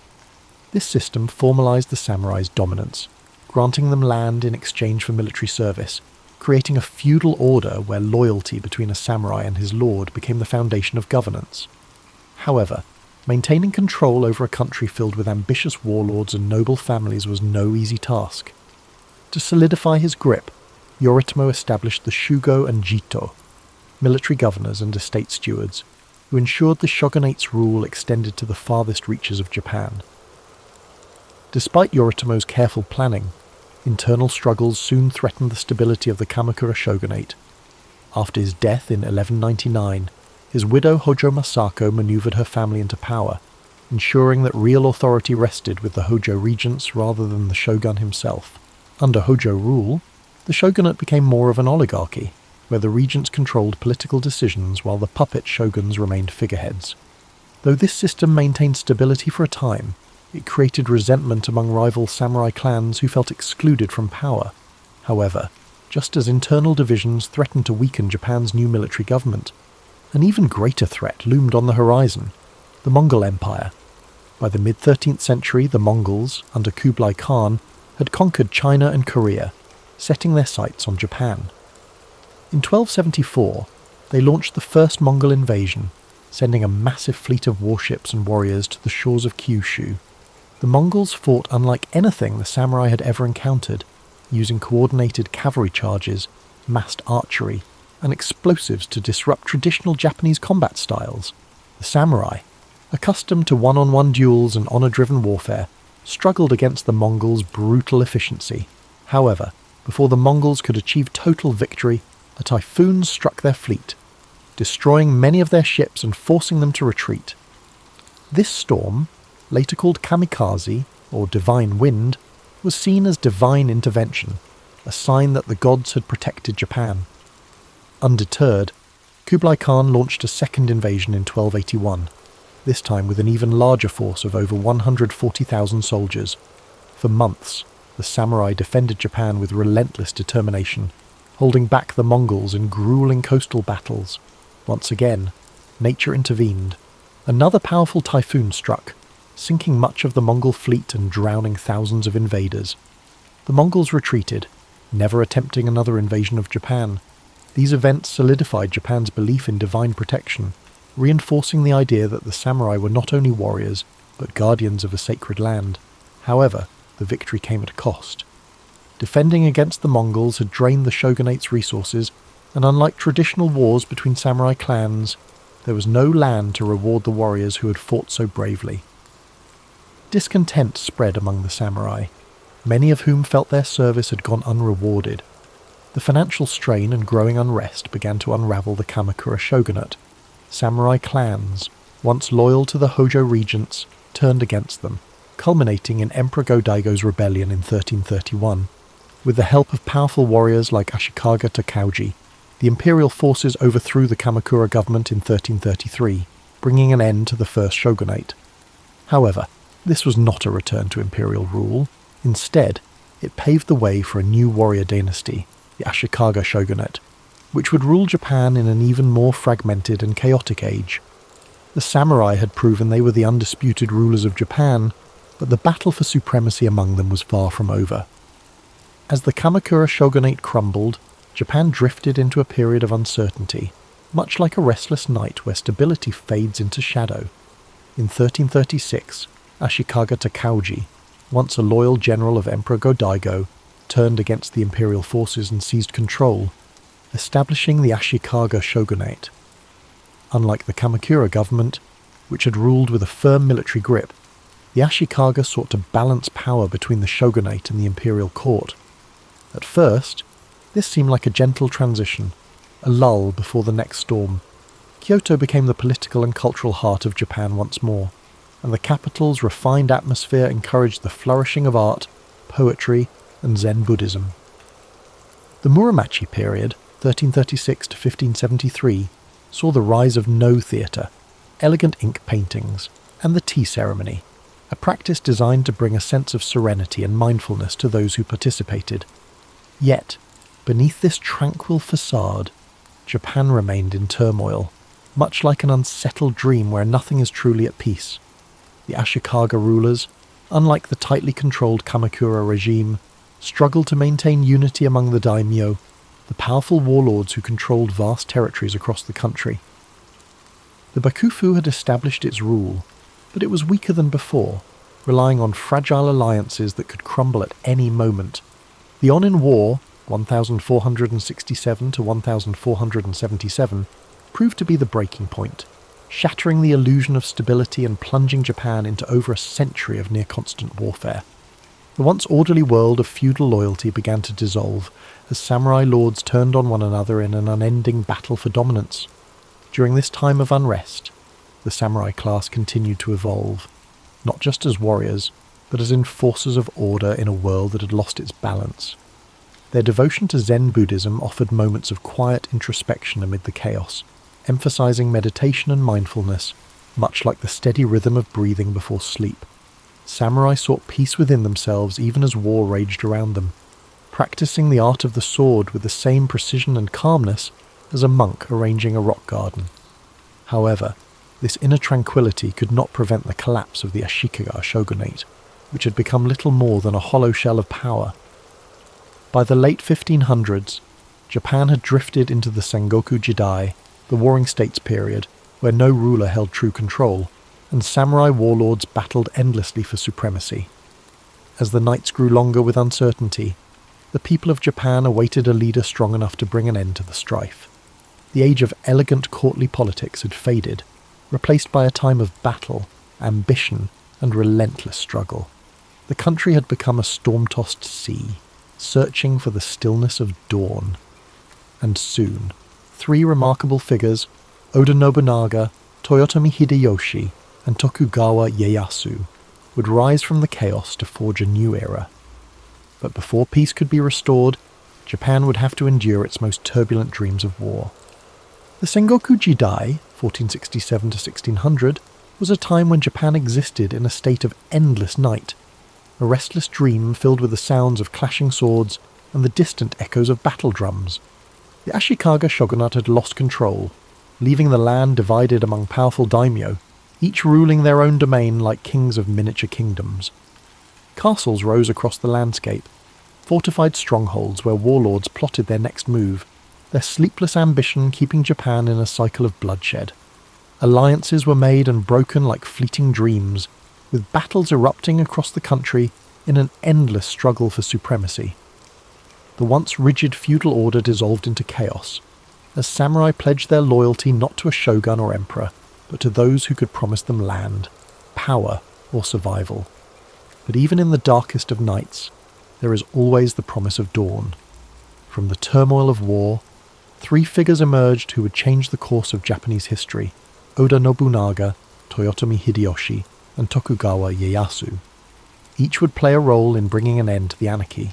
This system formalized the samurai's dominance, granting them land in exchange for military service, creating a feudal order where loyalty between a samurai and his lord became the foundation of governance. However, maintaining control over a country filled with ambitious warlords and noble families was no easy task. To solidify his grip, Yoritomo established the Shugo and Jito, military governors and estate stewards, who ensured the shogunate's rule extended to the farthest reaches of Japan. Despite Yoritomo's careful planning, internal struggles soon threatened the stability of the Kamakura shogunate. After his death in 1199, his widow Hojo Masako maneuvered her family into power, ensuring that real authority rested with the Hojo regents rather than the shogun himself. Under Hojo rule, the shogunate became more of an oligarchy, where the regents controlled political decisions while the puppet shoguns remained figureheads. Though this system maintained stability for a time, it created resentment among rival samurai clans who felt excluded from power. However, just as internal divisions threatened to weaken Japan's new military government, an even greater threat loomed on the horizon: the Mongol Empire. By the mid-13th century, the Mongols, under Kublai Khan, had conquered China and Korea, setting their sights on Japan. In 1274, they launched the first Mongol invasion, sending a massive fleet of warships and warriors to the shores of Kyushu. The Mongols fought unlike anything the samurai had ever encountered, using coordinated cavalry charges, massed archery, and explosives to disrupt traditional Japanese combat styles. The samurai, accustomed to one-on-one duels and honor-driven warfare, struggled against the Mongols' brutal efficiency. However, before the Mongols could achieve total victory, a typhoon struck their fleet, destroying many of their ships and forcing them to retreat. This storm, later called kamikaze, or divine wind, was seen as divine intervention, a sign that the gods had protected Japan. Undeterred, Kublai Khan launched a second invasion in 1281, this time with an even larger force of over 140,000 soldiers. For months, the samurai defended Japan with relentless determination, holding back the Mongols in grueling coastal battles. Once again, nature intervened. Another powerful typhoon struck, sinking much of the Mongol fleet and drowning thousands of invaders. The Mongols retreated, never attempting another invasion of Japan. These events solidified Japan's belief in divine protection, reinforcing the idea that the samurai were not only warriors, but guardians of a sacred land. However, the victory came at a cost. Defending against the Mongols had drained the shogunate's resources, and unlike traditional wars between samurai clans, there was no land to reward the warriors who had fought so bravely. Discontent spread among the samurai, many of whom felt their service had gone unrewarded. The financial strain and growing unrest began to unravel the Kamakura shogunate. Samurai clans, once loyal to the Hojo regents, turned against them, culminating in Emperor Go-Daigo's rebellion in 1331. With the help of powerful warriors like Ashikaga Takauji, the imperial forces overthrew the Kamakura government in 1333, bringing an end to the first shogunate. However, this was not a return to imperial rule. Instead, it paved the way for a new warrior dynasty, the Ashikaga shogunate, which would rule Japan in an even more fragmented and chaotic age. The samurai had proven they were the undisputed rulers of Japan, but the battle for supremacy among them was far from over. As the Kamakura shogunate crumbled, Japan drifted into a period of uncertainty, much like a restless night where stability fades into shadow. In 1336, Ashikaga Takauji, once a loyal general of Emperor Go-Daigo, turned against the imperial forces and seized control, establishing the Ashikaga shogunate. Unlike the Kamakura government, which had ruled with a firm military grip, the Ashikaga sought to balance power between the shogunate and the imperial court. At first, this seemed like a gentle transition, a lull before the next storm. Kyoto became the political and cultural heart of Japan once more, and the capital's refined atmosphere encouraged the flourishing of art, poetry, and Zen Buddhism. The Muromachi period, 1336 to 1573, saw the rise of No theatre, elegant ink paintings, and the tea ceremony, a practice designed to bring a sense of serenity and mindfulness to those who participated. Yet, beneath this tranquil facade, Japan remained in turmoil, much like an unsettled dream where nothing is truly at peace. The Ashikaga rulers, unlike the tightly controlled Kamakura regime, struggled to maintain unity among the daimyo, the powerful warlords who controlled vast territories across the country. The Bakufu had established its rule, but it was weaker than before, relying on fragile alliances that could crumble at any moment. The Onin War, 1467 to 1477, proved to be the breaking point, shattering the illusion of stability and plunging Japan into over a century of near-constant warfare. The once orderly world of feudal loyalty began to dissolve as samurai lords turned on one another in an unending battle for dominance. During this time of unrest, the samurai class continued to evolve, not just as warriors, but as enforcers of order in a world that had lost its balance. Their devotion to Zen Buddhism offered moments of quiet introspection amid the chaos, emphasizing meditation and mindfulness, much like the steady rhythm of breathing before sleep. Samurai sought peace within themselves even as war raged around them, practicing the art of the sword with the same precision and calmness as a monk arranging a rock garden. However, this inner tranquility could not prevent the collapse of the Ashikaga shogunate, which had become little more than a hollow shell of power. By the late 1500s, Japan had drifted into the Sengoku Jidai, the Warring States period, where no ruler held true control, and samurai warlords battled endlessly for supremacy. As the nights grew longer with uncertainty, the people of Japan awaited a leader strong enough to bring an end to the strife. The age of elegant courtly politics had faded, replaced by a time of battle, ambition, and relentless struggle. The country had become a storm-tossed sea, searching for the stillness of dawn. And soon, three remarkable figures, Oda Nobunaga, Toyotomi Hideyoshi, and Tokugawa Ieyasu, would rise from the chaos to forge a new era. But before peace could be restored, Japan would have to endure its most turbulent dreams of war. The Sengoku Jidai, 1467 to 1600, was a time when Japan existed in a state of endless night, a restless dream filled with the sounds of clashing swords and the distant echoes of battle drums. The Ashikaga shogunate had lost control, leaving the land divided among powerful daimyo, each ruling their own domain like kings of miniature kingdoms. Castles rose across the landscape, fortified strongholds where warlords plotted their next move, their sleepless ambition keeping Japan in a cycle of bloodshed. Alliances were made and broken like fleeting dreams, with battles erupting across the country in an endless struggle for supremacy. The once rigid feudal order dissolved into chaos, as samurai pledged their loyalty not to a shogun or emperor, but to those who could promise them land, power, or survival. But even in the darkest of nights, there is always the promise of dawn. From the turmoil of war, three figures emerged who would change the course of Japanese history: Oda Nobunaga, Toyotomi Hideyoshi, and Tokugawa Ieyasu. Each would play a role in bringing an end to the anarchy,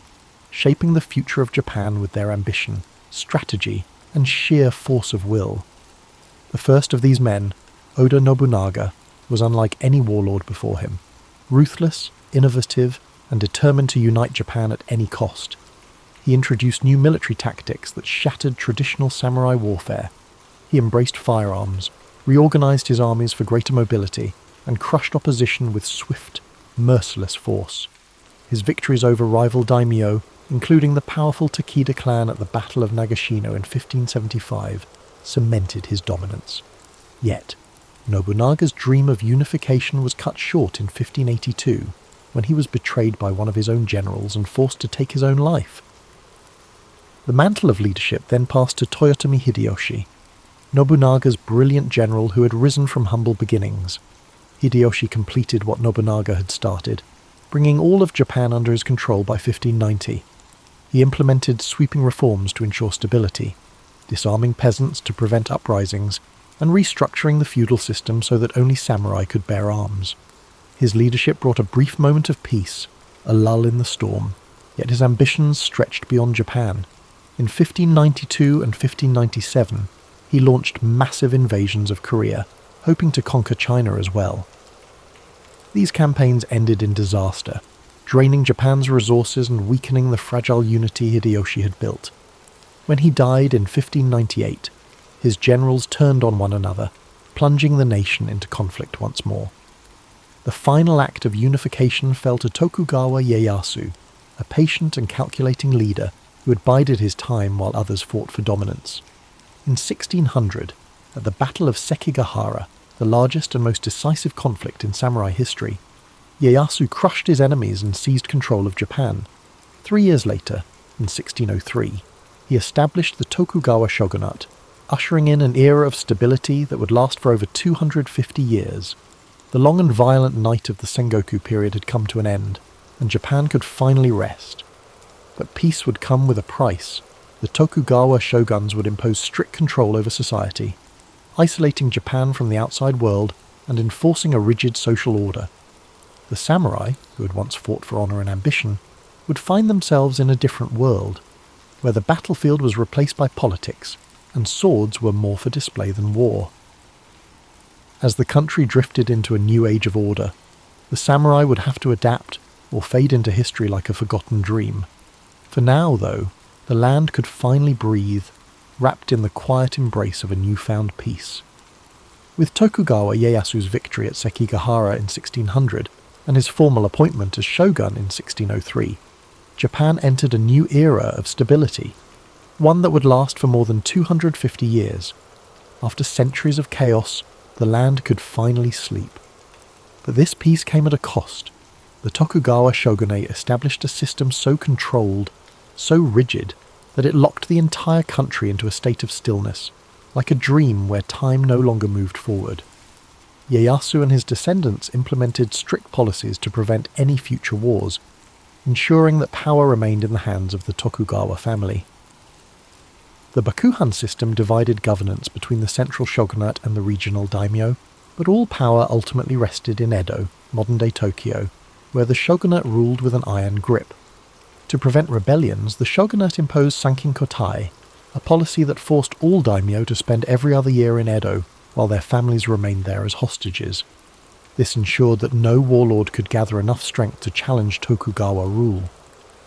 shaping the future of Japan with their ambition, strategy, and sheer force of will. The first of these men, Oda Nobunaga, was unlike any warlord before him. Ruthless, innovative, and determined to unite Japan at any cost. He introduced new military tactics that shattered traditional samurai warfare. He embraced firearms, reorganized his armies for greater mobility, and crushed opposition with swift, merciless force. His victories over rival daimyo, including the powerful Takeda clan at the Battle of Nagashino in 1575, cemented his dominance. Yet, Nobunaga's dream of unification was cut short in 1582, when he was betrayed by one of his own generals and forced to take his own life. The mantle of leadership then passed to Toyotomi Hideyoshi, Nobunaga's brilliant general who had risen from humble beginnings. Hideyoshi completed what Nobunaga had started, bringing all of Japan under his control by 1590. He implemented sweeping reforms to ensure stability, disarming peasants to prevent uprisings, and restructuring the feudal system so that only samurai could bear arms. His leadership brought a brief moment of peace, a lull in the storm, yet his ambitions stretched beyond Japan. In 1592 and 1597, he launched massive invasions of Korea, hoping to conquer China as well. These campaigns ended in disaster, draining Japan's resources and weakening the fragile unity Hideyoshi had built. When he died in 1598, his generals turned on one another, plunging the nation into conflict once more. The final act of unification fell to Tokugawa Ieyasu, a patient and calculating leader who had bided his time while others fought for dominance. In 1600, at the Battle of Sekigahara, the largest and most decisive conflict in samurai history, Ieyasu crushed his enemies and seized control of Japan. 3 years later, in 1603, he established the Tokugawa shogunate, ushering in an era of stability that would last for over 250 years. The long and violent night of the Sengoku period had come to an end, and Japan could finally rest. But peace would come with a price. The Tokugawa shoguns would impose strict control over society, isolating Japan from the outside world and enforcing a rigid social order. The samurai, who had once fought for honor and ambition, would find themselves in a different world, where the battlefield was replaced by politics, and swords were more for display than war. As the country drifted into a new age of order, the samurai would have to adapt or fade into history like a forgotten dream. For now, though, the land could finally breathe, wrapped in the quiet embrace of a newfound peace. With Tokugawa Ieyasu's victory at Sekigahara in 1600 and his formal appointment as shogun in 1603, Japan entered a new era of stability, one that would last for more than 250 years. After centuries of chaos, the land could finally sleep. But this peace came at a cost. The Tokugawa shogunate established a system so controlled, so rigid, that it locked the entire country into a state of stillness, like a dream where time no longer moved forward. Ieyasu and his descendants implemented strict policies to prevent any future wars, ensuring that power remained in the hands of the Tokugawa family. The Bakuhan system divided governance between the central shogunate and the regional daimyo, but all power ultimately rested in Edo, modern-day Tokyo, where the shogunate ruled with an iron grip. To prevent rebellions, the shogunate imposed sankinkotai, a policy that forced all daimyo to spend every other year in Edo, while their families remained there as hostages. This ensured that no warlord could gather enough strength to challenge Tokugawa rule.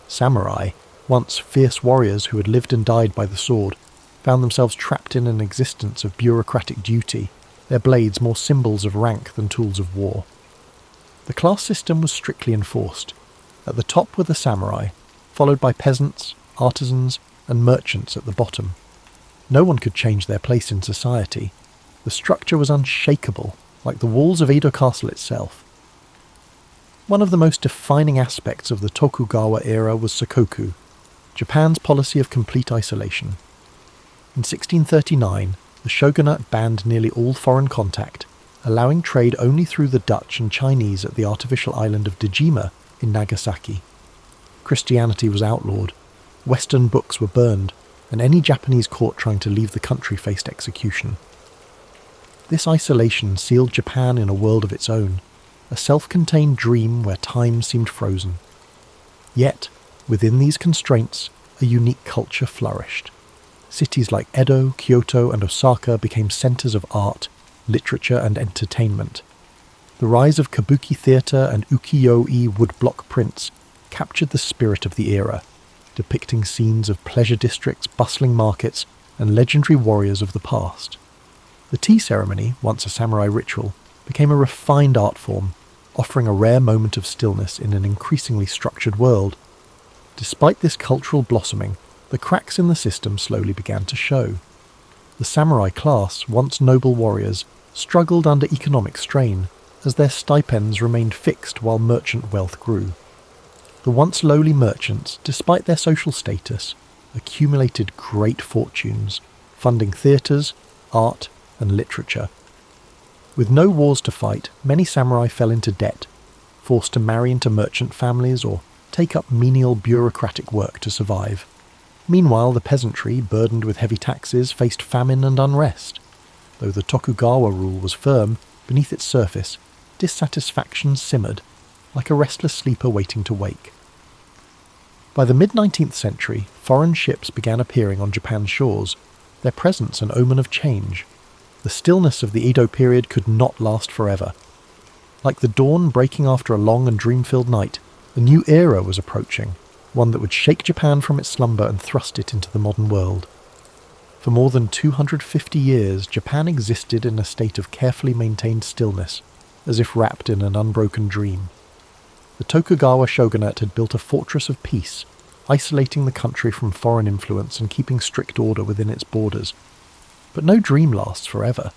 Samurai, once fierce warriors who had lived and died by the sword, found themselves trapped in an existence of bureaucratic duty, their blades more symbols of rank than tools of war. The class system was strictly enforced. At the top were the samurai, followed by peasants, artisans, and merchants at the bottom. No one could change their place in society. The structure was unshakable, like the walls of Edo Castle itself. One of the most defining aspects of the Tokugawa era was Sakoku, Japan's policy of complete isolation. In 1639, the shogunate banned nearly all foreign contact, allowing trade only through the Dutch and Chinese at the artificial island of Dejima in Nagasaki. Christianity was outlawed, Western books were burned, and any Japanese caught trying to leave the country faced execution. This isolation sealed Japan in a world of its own, a self-contained dream where time seemed frozen. Yet, within these constraints, a unique culture flourished. Cities like Edo, Kyoto, and Osaka became centers of art, literature, and entertainment. The rise of kabuki theatre and ukiyo-e woodblock prints captured the spirit of the era, depicting scenes of pleasure districts, bustling markets, and legendary warriors of the past. The tea ceremony, once a samurai ritual, became a refined art form, offering a rare moment of stillness in an increasingly structured world. Despite this cultural blossoming, the cracks in the system slowly began to show. The samurai class, once noble warriors, struggled under economic strain, as their stipends remained fixed while merchant wealth grew. The once lowly merchants, despite their social status, accumulated great fortunes, funding theatres, art, and literature. With no wars to fight, many samurai fell into debt, forced to marry into merchant families or take up menial bureaucratic work to survive. Meanwhile, the peasantry, burdened with heavy taxes, faced famine and unrest. Though the Tokugawa rule was firm, beneath its surface, dissatisfaction simmered, like a restless sleeper waiting to wake. By the mid-19th century, foreign ships began appearing on Japan's shores, their presence an omen of change. The stillness of the Edo period could not last forever. Like the dawn breaking after a long and dream-filled night, a new era was approaching, one that would shake Japan from its slumber and thrust it into the modern world. For more than 250 years, Japan existed in a state of carefully maintained stillness, as if wrapped in an unbroken dream. The Tokugawa shogunate had built a fortress of peace, isolating the country from foreign influence and keeping strict order within its borders. But no dream lasts forever.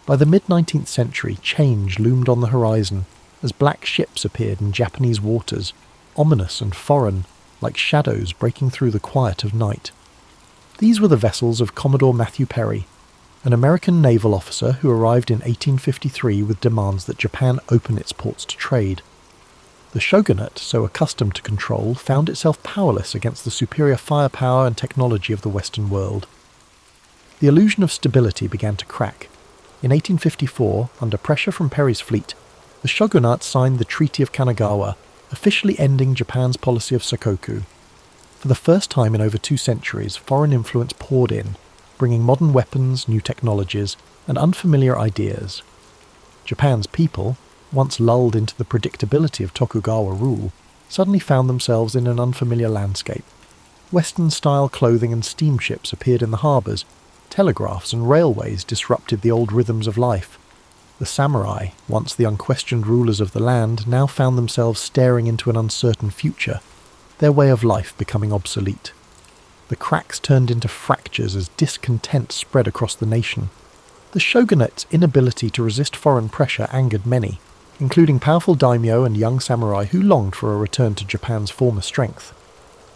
By the mid-19th century, change loomed on the horizon as black ships appeared in Japanese waters, ominous and foreign, like shadows breaking through the quiet of night. These were the vessels of Commodore Matthew Perry, an American naval officer who arrived in 1853 with demands that Japan open its ports to trade. The shogunate, so accustomed to control, found itself powerless against the superior firepower and technology of the Western world. The illusion of stability began to crack. In 1854, under pressure from Perry's fleet, the shogunate signed the Treaty of Kanagawa, officially ending Japan's policy of Sakoku. For the first time in over 2 centuries, foreign influence poured in, bringing modern weapons, new technologies, and unfamiliar ideas. Japan's people, once lulled into the predictability of Tokugawa rule, suddenly found themselves in an unfamiliar landscape. Western-style clothing and steamships appeared in the harbours. Telegraphs and railways disrupted the old rhythms of life. The samurai, once the unquestioned rulers of the land, now found themselves staring into an uncertain future, their way of life becoming obsolete. The cracks turned into fractures as discontent spread across the nation. The shogunate's inability to resist foreign pressure angered many, including powerful daimyo and young samurai who longed for a return to Japan's former strength.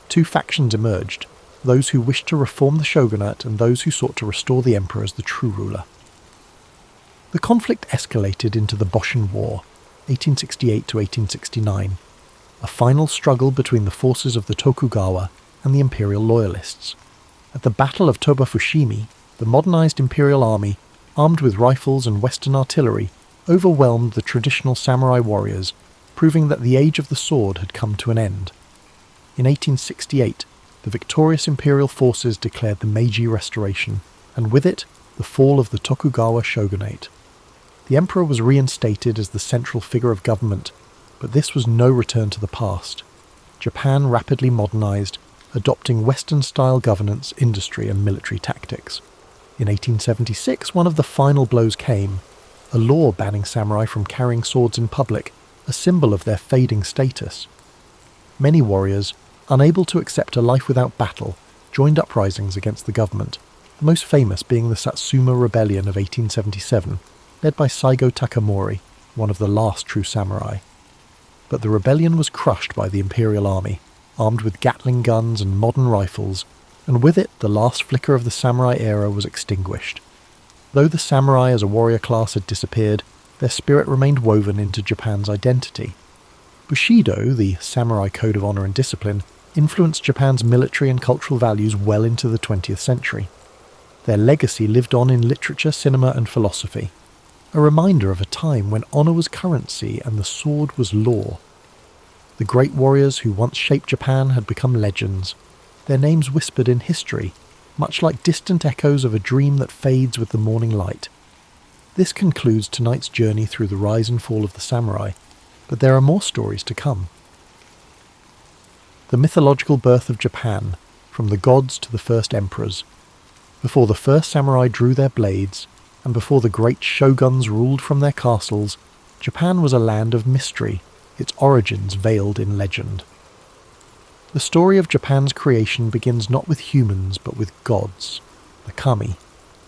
2 factions emerged, those who wished to reform the shogunate and those who sought to restore the emperor as the true ruler. The conflict escalated into the Boshin War, 1868 to 1869, a final struggle between the forces of the Tokugawa and the imperial loyalists. At the Battle of Toba-Fushimi, the modernized imperial army, armed with rifles and Western artillery, overwhelmed the traditional samurai warriors, proving that the age of the sword had come to an end. In 1868, the victorious imperial forces declared the Meiji Restoration, and with it, the fall of the Tokugawa shogunate. The emperor was reinstated as the central figure of government, but this was no return to the past. Japan rapidly modernized, adopting Western-style governance, industry, and military tactics. In 1876, one of the final blows came, a law banning samurai from carrying swords in public, a symbol of their fading status. Many warriors, unable to accept a life without battle, joined uprisings against the government, the most famous being the Satsuma Rebellion of 1877, led by Saigo Takamori, one of the last true samurai. But the rebellion was crushed by the imperial army, armed with Gatling guns and modern rifles, and with it the last flicker of the samurai era was extinguished. Though the samurai as a warrior class had disappeared, their spirit remained woven into Japan's identity. Bushido, the samurai code of honor and discipline, influenced Japan's military and cultural values well into the 20th century. Their legacy lived on in literature, cinema, and philosophy, a reminder of a time when honor was currency and the sword was law. The great warriors who once shaped Japan had become legends, their names whispered in history, much like distant echoes of a dream that fades with the morning light. This concludes tonight's journey through the rise and fall of the samurai, but there are more stories to come. The mythological birth of Japan, from the gods to the first emperors. Before the first samurai drew their blades, and before the great shoguns ruled from their castles, Japan was a land of mystery, its origins veiled in legend. The story of Japan's creation begins not with humans but with gods, the kami,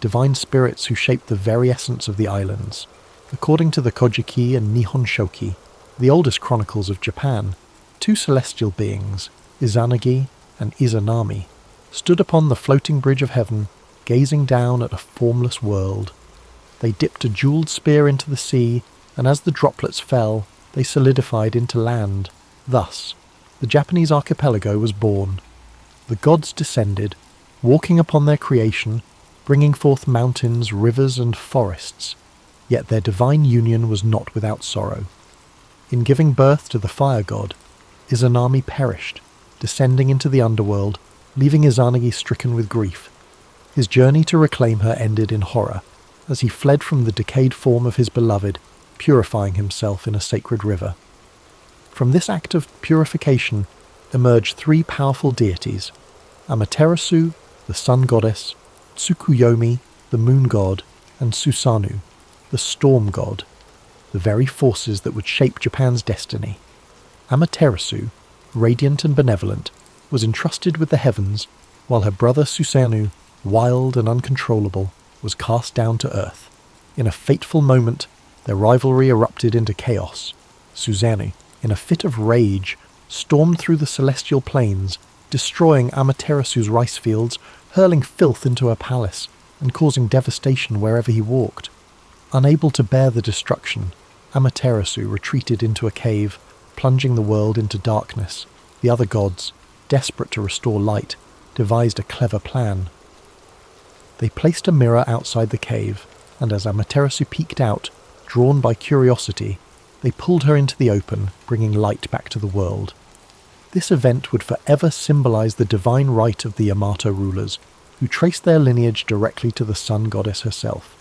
divine spirits who shaped the very essence of the islands. According to the Kojiki and Nihon Shoki, the oldest chronicles of Japan, two celestial beings, Izanagi and Izanami, stood upon the floating bridge of heaven, gazing down at a formless world. They dipped a jewelled spear into the sea, and as the droplets fell, they solidified into land. Thus, the Japanese archipelago was born. The gods descended, walking upon their creation, bringing forth mountains, rivers, and forests. Yet their divine union was not without sorrow. In giving birth to the fire god, Izanami perished, descending into the underworld, leaving Izanagi stricken with grief. His journey to reclaim her ended in horror, as he fled from the decayed form of his beloved, purifying himself in a sacred river. From this act of purification emerged three powerful deities: Amaterasu, the sun goddess, Tsukuyomi, the moon god, and Susanoo, the storm god, the very forces that would shape Japan's destiny. Amaterasu, radiant and benevolent, was entrusted with the heavens, while her brother Susanoo, wild and uncontrollable, was cast down to earth. In a fateful moment, their rivalry erupted into chaos. Susanoo, in a fit of rage, stormed through the celestial plains, destroying Amaterasu's rice fields, hurling filth into her palace, and causing devastation wherever he walked. Unable to bear the destruction, Amaterasu retreated into a cave, plunging the world into darkness. The other gods, desperate to restore light, devised a clever plan. They placed a mirror outside the cave, and as Amaterasu peeked out, drawn by curiosity, they pulled her into the open, bringing light back to the world. This event would forever symbolize the divine right of the Yamato rulers, who traced their lineage directly to the sun goddess herself.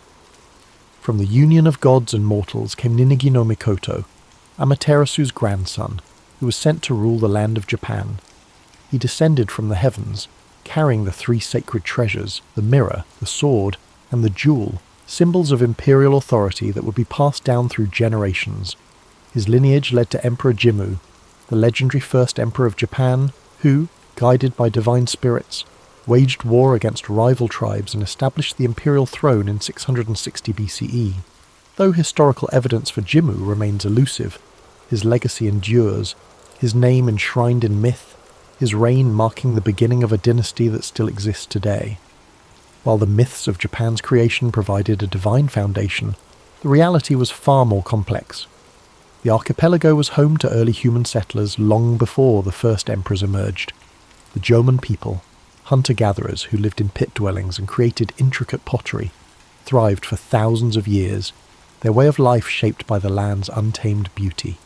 From the union of gods and mortals came Ninigi no Mikoto, Amaterasu's grandson, who was sent to rule the land of Japan. He descended from the heavens, carrying the three sacred treasures, the mirror, the sword, and the jewel, symbols of imperial authority that would be passed down through generations. His lineage led to Emperor Jimmu, the legendary first emperor of Japan, who, guided by divine spirits, waged war against rival tribes and established the imperial throne in 660 BCE. Though historical evidence for Jimmu remains elusive, his legacy endures, his name enshrined in myth, his reign marking the beginning of a dynasty that still exists today. While the myths of Japan's creation provided a divine foundation, the reality was far more complex. The archipelago was home to early human settlers long before the first emperors emerged, the Jomon people, hunter-gatherers who lived in pit dwellings and created intricate pottery, thrived for thousands of years, their way of life shaped by the land's untamed beauty.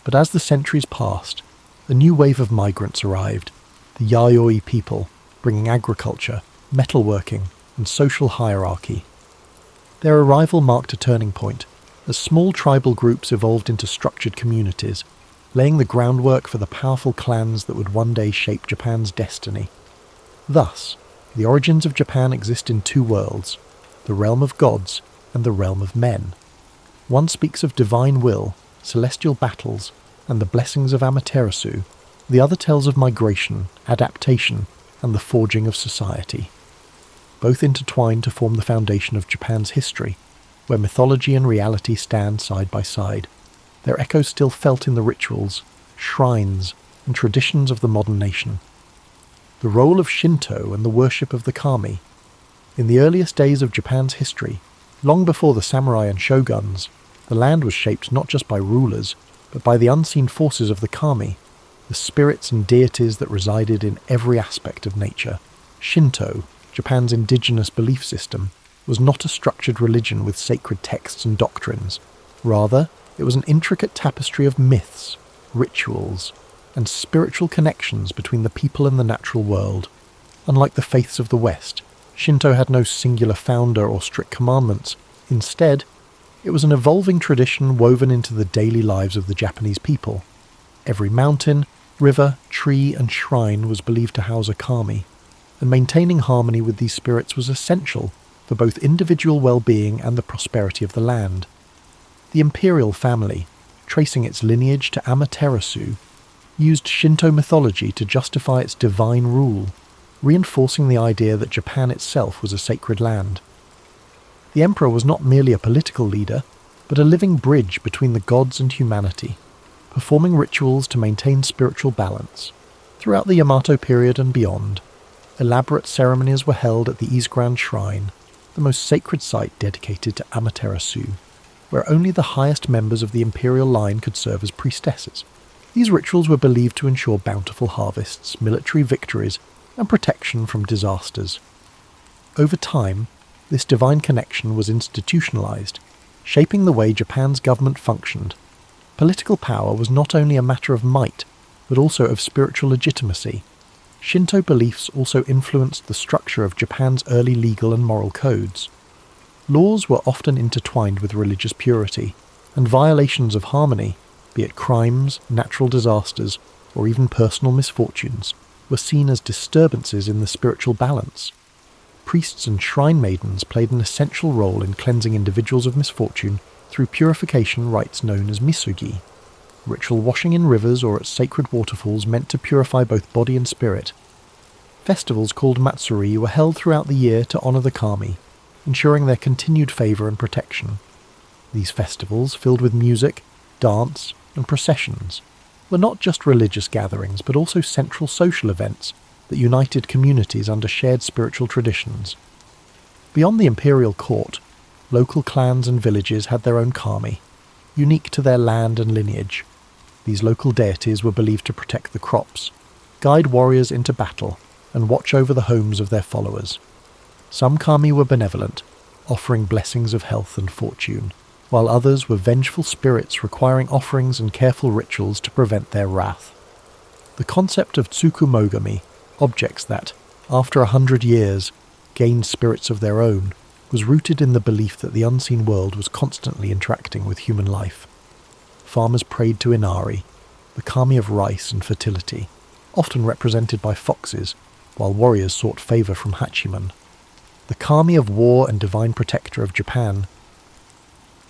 But as the centuries passed, a new wave of migrants arrived, the Yayoi people, bringing agriculture, metalworking, and social hierarchy. Their arrival marked a turning point, as small tribal groups evolved into structured communities, laying the groundwork for the powerful clans that would one day shape Japan's destiny. Thus, the origins of Japan exist in two worlds, the realm of gods and the realm of men. One speaks of divine will, celestial battles, and the blessings of Amaterasu. The other tells of migration, adaptation, and the forging of society. Both intertwine to form the foundation of Japan's history, where mythology and reality stand side by side, their echoes still felt in the rituals, shrines, and traditions of the modern nation. The role of Shinto and the worship of the kami. In the earliest days of Japan's history, long before the samurai and shoguns, the land was shaped not just by rulers, but by the unseen forces of the kami, the spirits and deities that resided in every aspect of nature. Shinto, Japan's indigenous belief system, was not a structured religion with sacred texts and doctrines. Rather, it was an intricate tapestry of myths, rituals, and spiritual connections between the people and the natural world. Unlike the faiths of the West, Shinto had no singular founder or strict commandments. Instead, it was an evolving tradition woven into the daily lives of the Japanese people. Every mountain, river, tree, and shrine was believed to house a kami, and maintaining harmony with these spirits was essential for both individual well-being and the prosperity of the land. The imperial family, tracing its lineage to Amaterasu, used Shinto mythology to justify its divine rule, reinforcing the idea that Japan itself was a sacred land. The emperor was not merely a political leader, but a living bridge between the gods and humanity, performing rituals to maintain spiritual balance. Throughout the Yamato period and beyond, elaborate ceremonies were held at the Izguran Shrine, the most sacred site dedicated to Amaterasu, where only the highest members of the imperial line could serve as priestesses. These rituals were believed to ensure bountiful harvests, military victories, and protection from disasters. Over time, this divine connection was institutionalized, shaping the way Japan's government functioned. Political power was not only a matter of might, but also of spiritual legitimacy. Shinto beliefs also influenced the structure of Japan's early legal and moral codes. Laws were often intertwined with religious purity, and violations of harmony, be it crimes, natural disasters, or even personal misfortunes, were seen as disturbances in the spiritual balance. Priests and shrine maidens played an essential role in cleansing individuals of misfortune through purification rites known as misugi. Ritual washing in rivers or at sacred waterfalls meant to purify both body and spirit. Festivals called matsuri were held throughout the year to honour the kami, ensuring their continued favour and protection. These festivals, filled with music, dance, and processions, were not just religious gatherings but also central social events that united communities under shared spiritual traditions. Beyond the imperial court, local clans and villages had their own kami, unique to their land and lineage. These local deities were believed to protect the crops, guide warriors into battle, and watch over the homes of their followers. Some kami were benevolent, offering blessings of health and fortune, while others were vengeful spirits requiring offerings and careful rituals to prevent their wrath. The concept of tsukumogami, objects that, after 100 years, gained spirits of their own, was rooted in the belief that the unseen world was constantly interacting with human life. Farmers prayed to Inari, the kami of rice and fertility, often represented by foxes, while warriors sought favour from Hachiman, the kami of war and divine protector of Japan.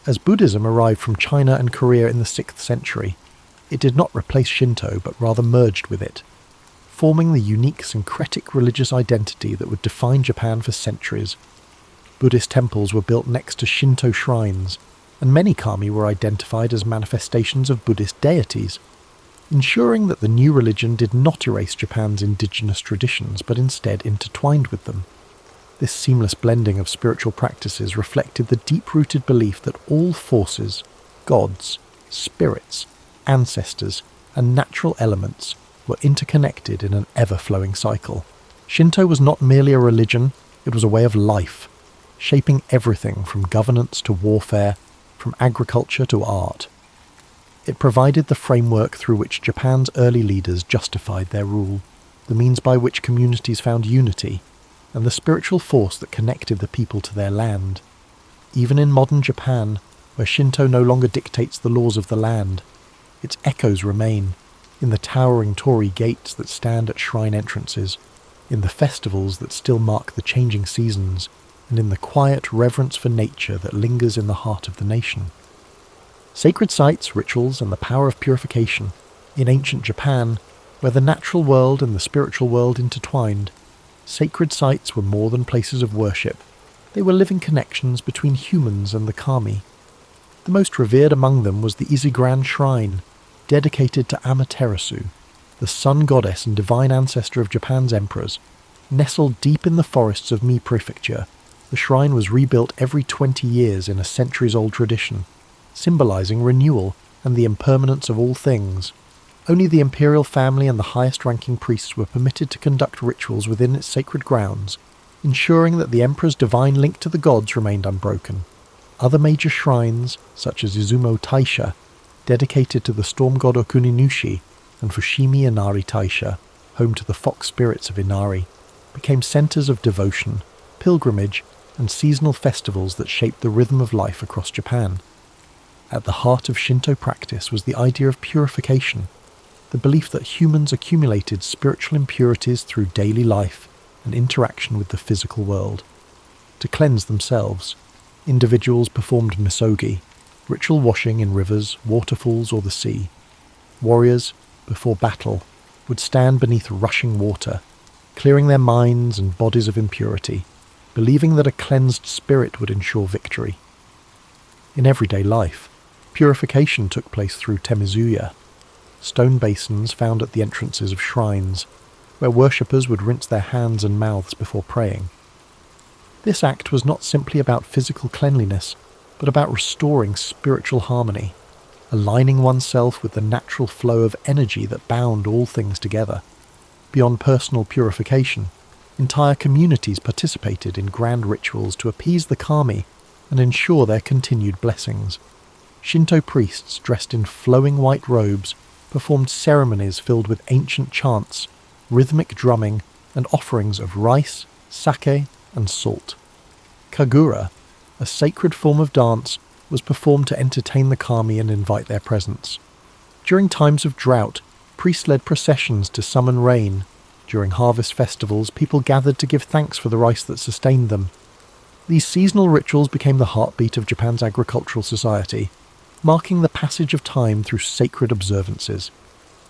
As Buddhism arrived from China and Korea in the 6th century, it did not replace Shinto but rather merged with it, forming the unique syncretic religious identity that would define Japan for centuries. Buddhist temples were built next to Shinto shrines, and many kami were identified as manifestations of Buddhist deities, ensuring that the new religion did not erase Japan's indigenous traditions but instead intertwined with them. This seamless blending of spiritual practices reflected the deep-rooted belief that all forces, gods, spirits, ancestors, and natural elements were interconnected in an ever-flowing cycle. Shinto was not merely a religion, it was a way of life, shaping everything from governance to warfare, from agriculture to art. It provided the framework through which Japan's early leaders justified their rule, the means by which communities found unity, and the spiritual force that connected the people to their land. Even in modern Japan, where Shinto no longer dictates the laws of the land, its echoes remain, in the towering torii gates that stand at shrine entrances, in the festivals that still mark the changing seasons, and in the quiet reverence for nature that lingers in the heart of the nation. Sacred sites, rituals, and the power of purification, in ancient Japan, where the natural world and the spiritual world intertwined, sacred sites were more than places of worship. They were living connections between humans and the kami. The most revered among them was the Izuguran Shrine, dedicated to Amaterasu, the sun goddess and divine ancestor of Japan's emperors. Nestled deep in the forests of Mie Prefecture, the shrine was rebuilt every 20 years in a centuries-old tradition, symbolizing renewal and the impermanence of all things. Only the imperial family and the highest-ranking priests were permitted to conduct rituals within its sacred grounds, ensuring that the emperor's divine link to the gods remained unbroken. Other major shrines, such as Izumo Taisha, dedicated to the storm god Okuninushi, and Fushimi Inari Taisha, home to the fox spirits of Inari, became centers of devotion, pilgrimage, and seasonal festivals that shaped the rhythm of life across Japan. At the heart of Shinto practice was the idea of purification, the belief that humans accumulated spiritual impurities through daily life and interaction with the physical world. To cleanse themselves, individuals performed misogi, ritual washing in rivers, waterfalls, or the sea. Warriors, before battle, would stand beneath rushing water, clearing their minds and bodies of impurity, believing that a cleansed spirit would ensure victory. In everyday life, purification took place through temizuya, stone basins found at the entrances of shrines, where worshippers would rinse their hands and mouths before praying. This act was not simply about physical cleanliness, but about restoring spiritual harmony, aligning oneself with the natural flow of energy that bound all things together. Beyond personal purification, entire communities participated in grand rituals to appease the kami and ensure their continued blessings. Shinto priests dressed in flowing white robes performed ceremonies filled with ancient chants, rhythmic drumming, and offerings of rice, sake, and salt. Kagura, a sacred form of dance, was performed to entertain the kami and invite their presence. During times of drought, priests led processions to summon rain. During harvest festivals, people gathered to give thanks for the rice that sustained them. These seasonal rituals became the heartbeat of Japan's agricultural society, marking the passage of time through sacred observances.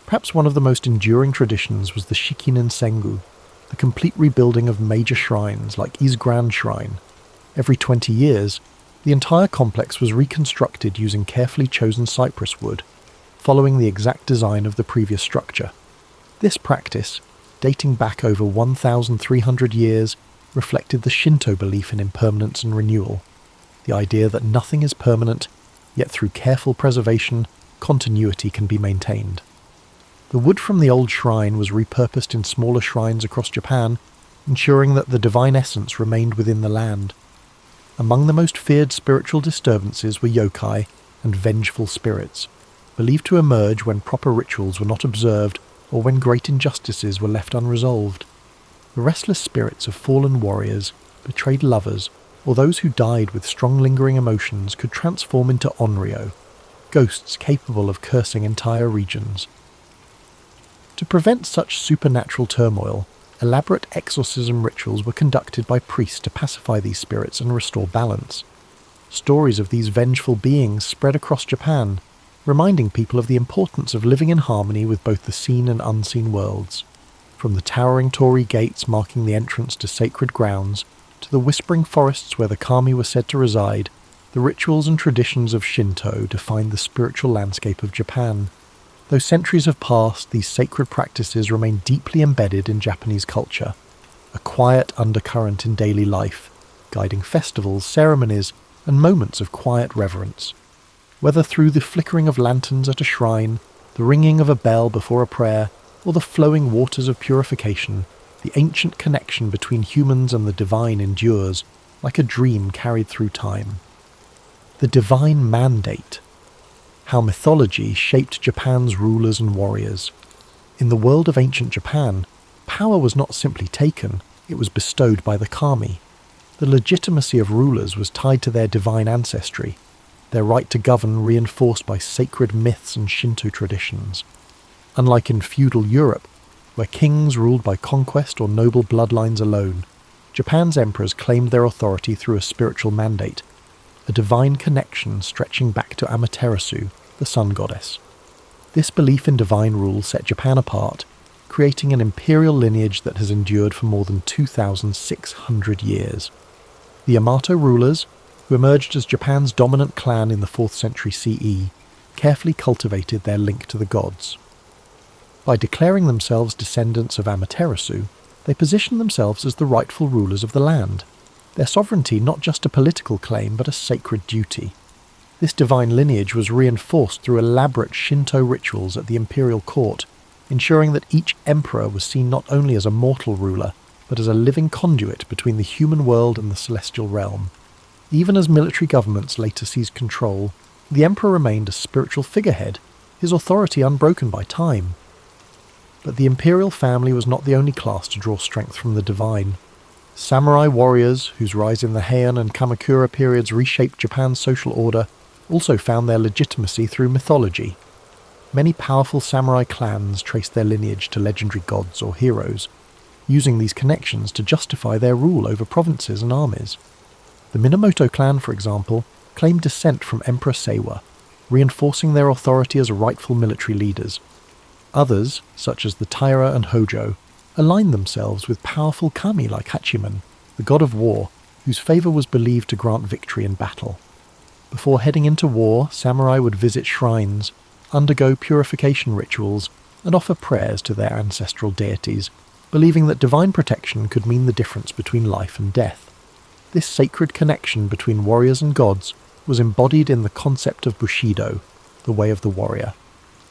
Perhaps one of the most enduring traditions was the Shikinen Sengu, the complete rebuilding of major shrines like Izuguran Shrine. Every 20 years, the entire complex was reconstructed using carefully chosen cypress wood, following the exact design of the previous structure. This practice, dating back over 1,300 years, reflected the Shinto belief in impermanence and renewal, the idea that nothing is permanent, yet through careful preservation, continuity can be maintained. The wood from the old shrine was repurposed in smaller shrines across Japan, ensuring that the divine essence remained within the land. Among the most feared spiritual disturbances were yokai and vengeful spirits, believed to emerge when proper rituals were not observed or when great injustices were left unresolved. The restless spirits of fallen warriors, betrayed lovers, or those who died with strong lingering emotions could transform into onryo, ghosts capable of cursing entire regions. To prevent such supernatural turmoil, elaborate exorcism rituals were conducted by priests to pacify these spirits and restore balance. Stories of these vengeful beings spread across Japan, reminding people of the importance of living in harmony with both the seen and unseen worlds. From the towering torii gates marking the entrance to sacred grounds, to the whispering forests where the kami were said to reside, the rituals and traditions of Shinto defined the spiritual landscape of Japan. Though centuries have passed, these sacred practices remain deeply embedded in Japanese culture, a quiet undercurrent in daily life, guiding festivals, ceremonies, and moments of quiet reverence. Whether through the flickering of lanterns at a shrine, the ringing of a bell before a prayer, or the flowing waters of purification, the ancient connection between humans and the divine endures, like a dream carried through time. The divine mandate. How mythology shaped Japan's rulers and warriors. In the world of ancient Japan, power was not simply taken, it was bestowed by the kami. The legitimacy of rulers was tied to their divine ancestry, their right to govern reinforced by sacred myths and Shinto traditions. Unlike in feudal Europe, where kings ruled by conquest or noble bloodlines alone, Japan's emperors claimed their authority through a spiritual mandate, a divine connection stretching back to Amaterasu, the sun goddess. This belief in divine rule set Japan apart, creating an imperial lineage that has endured for more than 2,600 years. The Yamato rulers, who emerged as Japan's dominant clan in the 4th century CE, carefully cultivated their link to the gods. By declaring themselves descendants of Amaterasu, they positioned themselves as the rightful rulers of the land, their sovereignty not just a political claim but a sacred duty. This divine lineage was reinforced through elaborate Shinto rituals at the imperial court, ensuring that each emperor was seen not only as a mortal ruler, but as a living conduit between the human world and the celestial realm. Even as military governments later seized control, the emperor remained a spiritual figurehead, his authority unbroken by time. But the imperial family was not the only class to draw strength from the divine. Samurai warriors, whose rise in the Heian and Kamakura periods reshaped Japan's social order, also found their legitimacy through mythology. Many powerful samurai clans traced their lineage to legendary gods or heroes, using these connections to justify their rule over provinces and armies. The Minamoto clan, for example, claimed descent from Emperor Seiwa, reinforcing their authority as rightful military leaders. Others, such as the Taira and Hojo, aligned themselves with powerful kami like Hachiman, the god of war, whose favour was believed to grant victory in battle. Before heading into war, samurai would visit shrines, undergo purification rituals, and offer prayers to their ancestral deities, believing that divine protection could mean the difference between life and death. This sacred connection between warriors and gods was embodied in the concept of Bushido, the way of the warrior.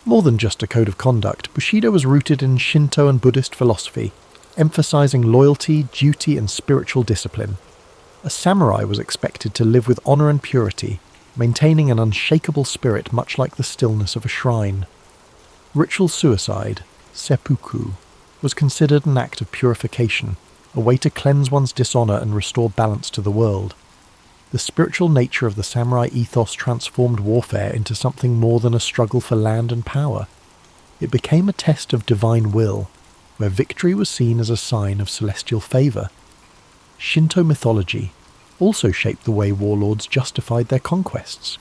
More than just a code of conduct, Bushido was rooted in Shinto and Buddhist philosophy, emphasizing loyalty, duty, and spiritual discipline. A samurai was expected to live with honor and purity, maintaining an unshakable spirit much like the stillness of a shrine. Ritual suicide, seppuku, was considered an act of purification, a way to cleanse one's dishonor and restore balance to the world. The spiritual nature of the samurai ethos transformed warfare into something more than a struggle for land and power. It became a test of divine will, where victory was seen as a sign of celestial favor. Shinto mythology also shaped the way warlords justified their conquests.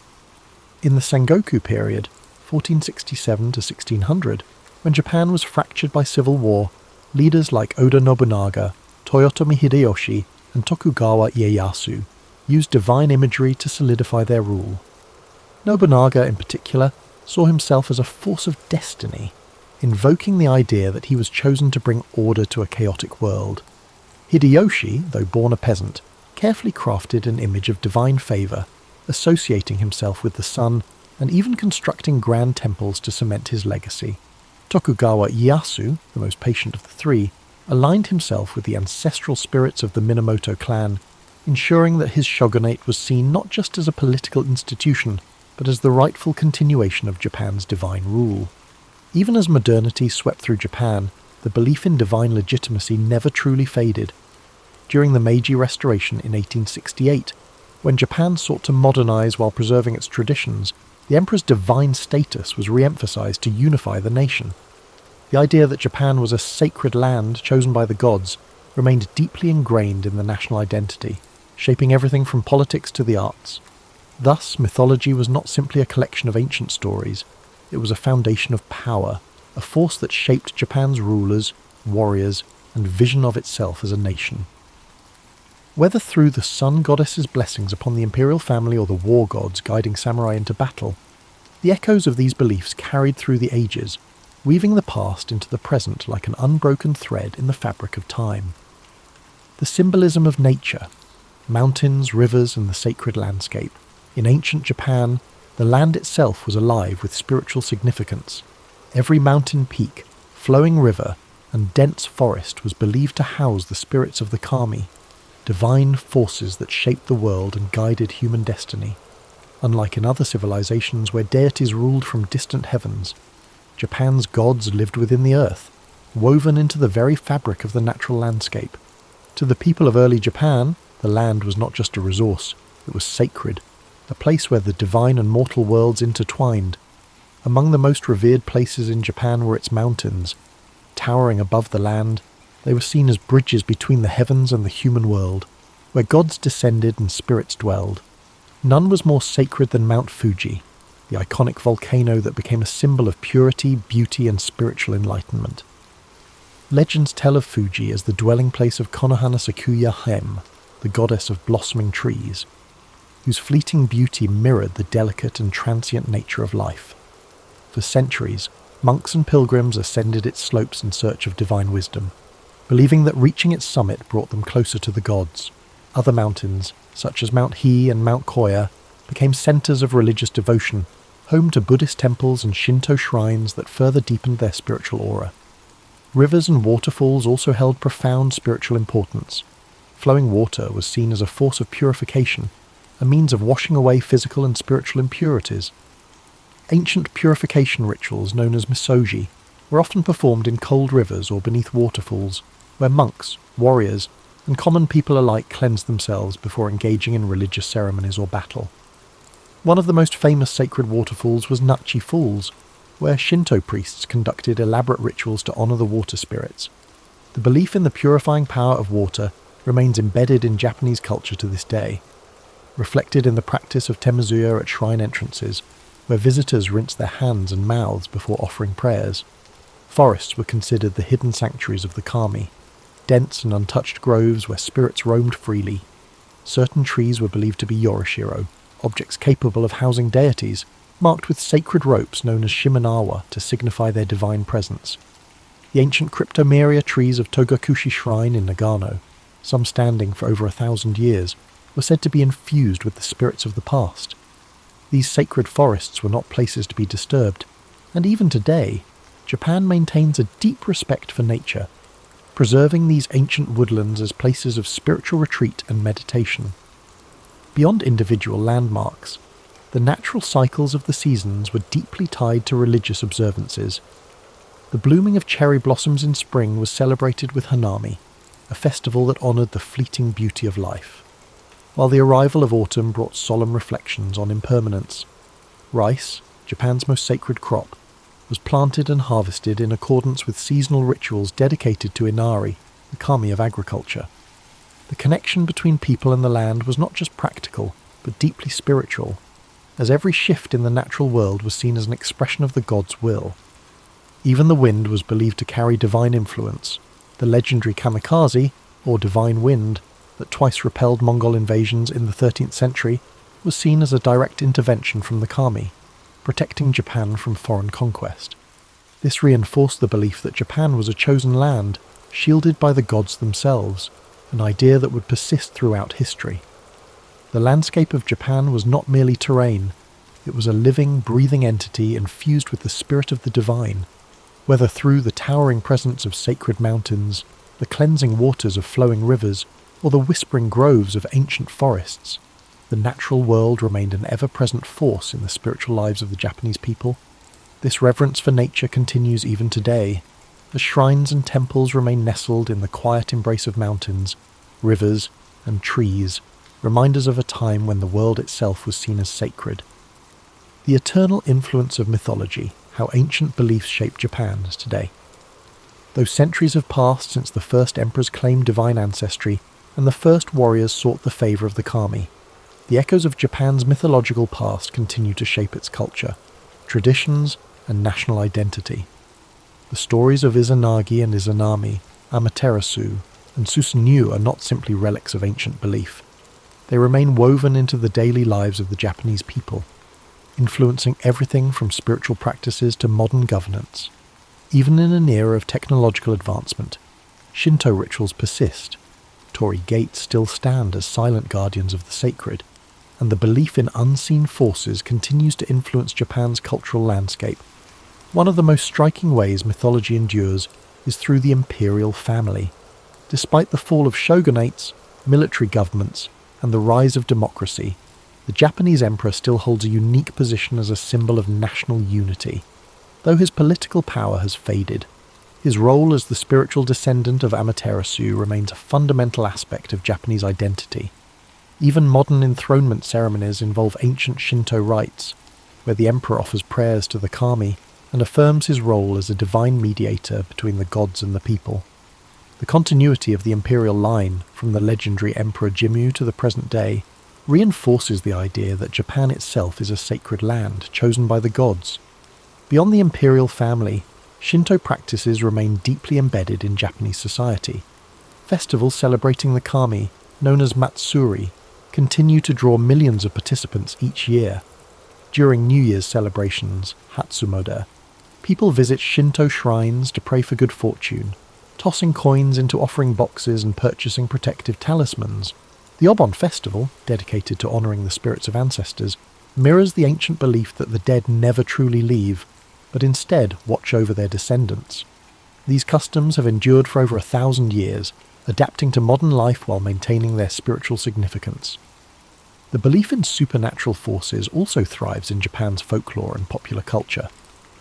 In the Sengoku period, 1467 to 1600, when Japan was fractured by civil war, leaders like Oda Nobunaga, Toyotomi Hideyoshi, and Tokugawa Ieyasu used divine imagery to solidify their rule. Nobunaga, in particular, saw himself as a force of destiny, invoking the idea that he was chosen to bring order to a chaotic world. Hideyoshi, though born a peasant, carefully crafted an image of divine favour, associating himself with the sun and even constructing grand temples to cement his legacy. Tokugawa Ieyasu, the most patient of the three, aligned himself with the ancestral spirits of the Minamoto clan, ensuring that his shogunate was seen not just as a political institution, but as the rightful continuation of Japan's divine rule. Even as modernity swept through Japan, the belief in divine legitimacy never truly faded. During the Meiji Restoration in 1868, when Japan sought to modernize while preserving its traditions, the emperor's divine status was re-emphasized to unify the nation. The idea that Japan was a sacred land chosen by the gods remained deeply ingrained in the national identity, shaping everything from politics to the arts. Thus, mythology was not simply a collection of ancient stories, it was a foundation of power, a force that shaped Japan's rulers, warriors, and vision of itself as a nation. Whether through the sun goddess's blessings upon the imperial family or the war gods guiding samurai into battle, the echoes of these beliefs carried through the ages, weaving the past into the present like an unbroken thread in the fabric of time. The symbolism of nature, mountains, rivers, and the sacred landscape. In ancient Japan, the land itself was alive with spiritual significance. Every mountain peak, flowing river, and dense forest was believed to house the spirits of the kami, divine forces that shaped the world and guided human destiny. Unlike in other civilizations where deities ruled from distant heavens, Japan's gods lived within the earth, woven into the very fabric of the natural landscape. To the people of early Japan, the land was not just a resource, it was sacred, a place where the divine and mortal worlds intertwined. Among the most revered places in Japan were its mountains. Towering above the land, they were seen as bridges between the heavens and the human world, where gods descended and spirits dwelled. None was more sacred than Mount Fuji, the iconic volcano that became a symbol of purity, beauty, and spiritual enlightenment. Legends tell of Fuji as the dwelling place of Konohana Sakuya Hem, the goddess of blossoming trees, whose fleeting beauty mirrored the delicate and transient nature of life. For centuries, monks and pilgrims ascended its slopes in search of divine wisdom, believing that reaching its summit brought them closer to the gods. Other mountains, such as Mount He and Mount Koya, became centers of religious devotion, home to Buddhist temples and Shinto shrines that further deepened their spiritual aura. Rivers and waterfalls also held profound spiritual importance. Flowing water was seen as a force of purification, a means of washing away physical and spiritual impurities. Ancient purification rituals known as misogi were often performed in cold rivers or beneath waterfalls, where monks, warriors, and common people alike cleansed themselves before engaging in religious ceremonies or battle. One of the most famous sacred waterfalls was Nachi Falls, where Shinto priests conducted elaborate rituals to honor the water spirits. The belief in the purifying power of water remains embedded in Japanese culture to this day, reflected in the practice of temazuya at shrine entrances, where visitors rinse their hands and mouths before offering prayers. Forests were considered the hidden sanctuaries of the kami, dense and untouched groves where spirits roamed freely. Certain trees were believed to be yorishiro, objects capable of housing deities, marked with sacred ropes known as shimenawa to signify their divine presence. The ancient cryptomeria trees of Togakushi Shrine in Nagano, some standing for over 1,000 years, were said to be infused with the spirits of the past. These sacred forests were not places to be disturbed, and even today, Japan maintains a deep respect for nature, preserving these ancient woodlands as places of spiritual retreat and meditation. Beyond individual landmarks, the natural cycles of the seasons were deeply tied to religious observances. The blooming of cherry blossoms in spring was celebrated with Hanami, a festival that honoured the fleeting beauty of life, while the arrival of autumn brought solemn reflections on impermanence. Rice, Japan's most sacred crop, was planted and harvested in accordance with seasonal rituals dedicated to Inari, the kami of agriculture. The connection between people and the land was not just practical, but deeply spiritual, as every shift in the natural world was seen as an expression of the god's will. Even the wind was believed to carry divine influence. The legendary kamikaze, or divine wind, that twice repelled Mongol invasions in the 13th century, was seen as a direct intervention from the kami, protecting Japan from foreign conquest. This reinforced the belief that Japan was a chosen land, shielded by the gods themselves, an idea that would persist throughout history. The landscape of Japan was not merely terrain, it was a living, breathing entity infused with the spirit of the divine. Whether through the towering presence of sacred mountains, the cleansing waters of flowing rivers, or the whispering groves of ancient forests, the natural world remained an ever-present force in the spiritual lives of the Japanese people. This reverence for nature continues even today, as shrines and temples remain nestled in the quiet embrace of mountains, rivers, and trees, reminders of a time when the world itself was seen as sacred. The eternal influence of mythology, how ancient beliefs shape Japan today. Though centuries have passed since the first emperors claimed divine ancestry and the first warriors sought the favour of the kami, the echoes of Japan's mythological past continue to shape its culture, traditions, and national identity. The stories of Izanagi and Izanami, Amaterasu, and Susanoo are not simply relics of ancient belief. They remain woven into the daily lives of the Japanese people, influencing everything from spiritual practices to modern governance. Even in an era of technological advancement, Shinto rituals persist, Torii gates still stand as silent guardians of the sacred, and the belief in unseen forces continues to influence Japan's cultural landscape. One of the most striking ways mythology endures is through the imperial family. Despite the fall of shogunates, military governments, and the rise of democracy, the Japanese emperor still holds a unique position as a symbol of national unity. Though his political power has faded, his role as the spiritual descendant of Amaterasu remains a fundamental aspect of Japanese identity. Even modern enthronement ceremonies involve ancient Shinto rites, where the emperor offers prayers to the kami and affirms his role as a divine mediator between the gods and the people. The continuity of the imperial line, from the legendary Emperor Jimmu to the present day, reinforces the idea that Japan itself is a sacred land chosen by the gods. Beyond the imperial family, Shinto practices remain deeply embedded in Japanese society. Festivals celebrating the kami, known as matsuri, continue to draw millions of participants each year. During New Year's celebrations, Hatsumoda, people visit Shinto shrines to pray for good fortune, tossing coins into offering boxes and purchasing protective talismans. The Obon festival, dedicated to honouring the spirits of ancestors, mirrors the ancient belief that the dead never truly leave, but instead watch over their descendants. These customs have endured for over 1,000 years, adapting to modern life while maintaining their spiritual significance. The belief in supernatural forces also thrives in Japan's folklore and popular culture.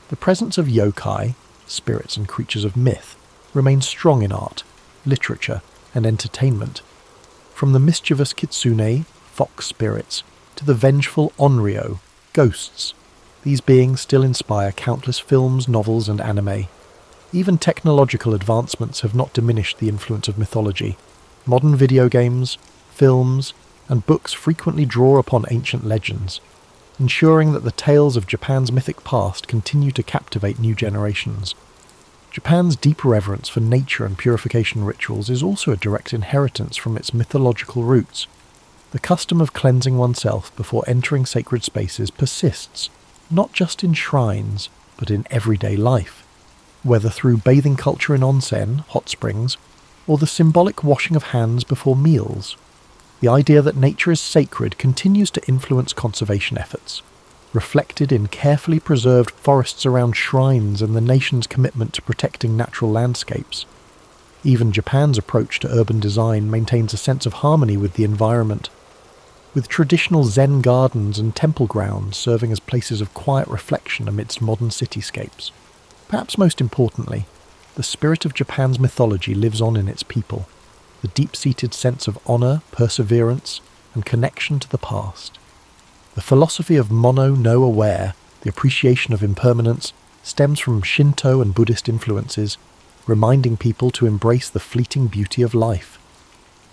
The presence of yokai, spirits and creatures of myth, remains strong in art, literature, and entertainment. From the mischievous kitsune, fox spirits, to the vengeful onryo, ghosts, these beings still inspire countless films, novels, and anime. Even technological advancements have not diminished the influence of mythology. Modern video games, films, and books frequently draw upon ancient legends, ensuring that the tales of Japan's mythic past continue to captivate new generations. Japan's deep reverence for nature and purification rituals is also a direct inheritance from its mythological roots. The custom of cleansing oneself before entering sacred spaces persists, not just in shrines, but in everyday life. Whether through bathing culture in onsen, hot springs, or the symbolic washing of hands before meals, the idea that nature is sacred continues to influence conservation efforts, reflected in carefully preserved forests around shrines and the nation's commitment to protecting natural landscapes. Even Japan's approach to urban design maintains a sense of harmony with the environment, with traditional Zen gardens and temple grounds serving as places of quiet reflection amidst modern cityscapes. Perhaps most importantly, the spirit of Japan's mythology lives on in its people, the deep-seated sense of honour, perseverance, and connection to the past. The philosophy of mono no aware, the appreciation of impermanence, stems from Shinto and Buddhist influences, reminding people to embrace the fleeting beauty of life.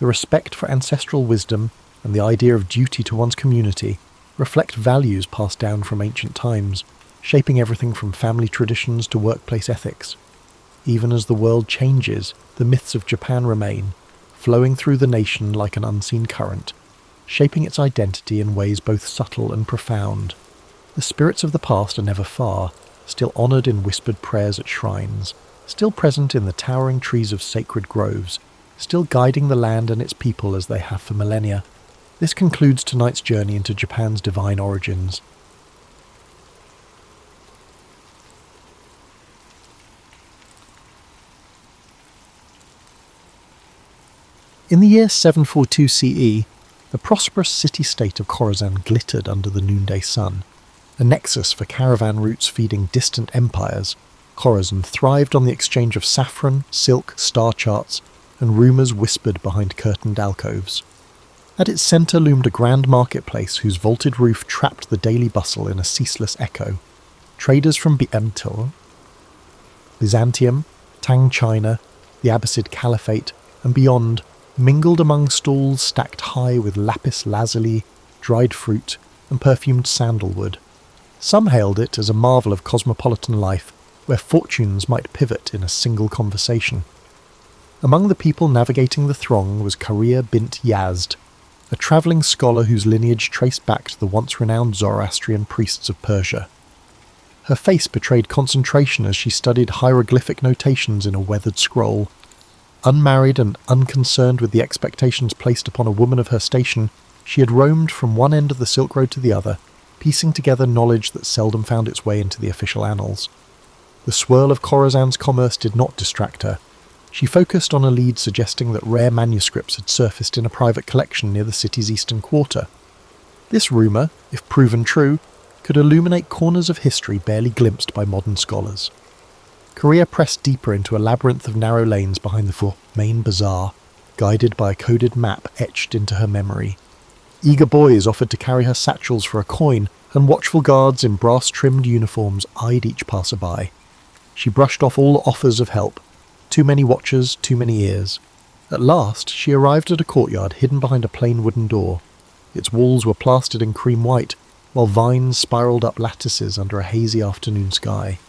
The respect for ancestral wisdom and the idea of duty to one's community reflect values passed down from ancient times, shaping everything from family traditions to workplace ethics. Even as the world changes, the myths of Japan remain, flowing through the nation like an unseen current, shaping its identity in ways both subtle and profound. The spirits of the past are never far, still honoured in whispered prayers at shrines, still present in the towering trees of sacred groves, still guiding the land and its people as they have for millennia. This concludes tonight's journey into Japan's divine origins. In the year 742 CE, the prosperous city-state of Khorasan glittered under the noonday sun. A nexus for caravan routes feeding distant empires, Khorasan thrived on the exchange of saffron, silk, star charts, and rumours whispered behind curtained alcoves. At its centre loomed a grand marketplace whose vaulted roof trapped the daily bustle in a ceaseless echo. Traders from Byzantium, Tang China, the Abbasid Caliphate, and beyond mingled among stalls stacked high with lapis lazuli, dried fruit, and perfumed sandalwood. Some hailed it as a marvel of cosmopolitan life, where fortunes might pivot in a single conversation. Among the people navigating the throng was Karia bint Yazd, a travelling scholar whose lineage traced back to the once-renowned Zoroastrian priests of Persia. Her face betrayed concentration as she studied hieroglyphic notations in a weathered scroll. Unmarried and unconcerned with the expectations placed upon a woman of her station, she had roamed from one end of the Silk Road to the other, piecing together knowledge that seldom found its way into the official annals. The swirl of Khorasan's commerce did not distract her. She focused on a lead suggesting that rare manuscripts had surfaced in a private collection near the city's eastern quarter. This rumour, if proven true, could illuminate corners of history barely glimpsed by modern scholars. Korea pressed deeper into a labyrinth of narrow lanes behind the main bazaar, guided by a coded map etched into her memory. Eager boys offered to carry her satchels for a coin, and watchful guards in brass-trimmed uniforms eyed each passerby. She brushed off all offers of help. Too many watchers, too many ears. At last, she arrived at a courtyard hidden behind a plain wooden door. Its walls were plastered in cream white, while vines spiralled up lattices under a hazy afternoon sky.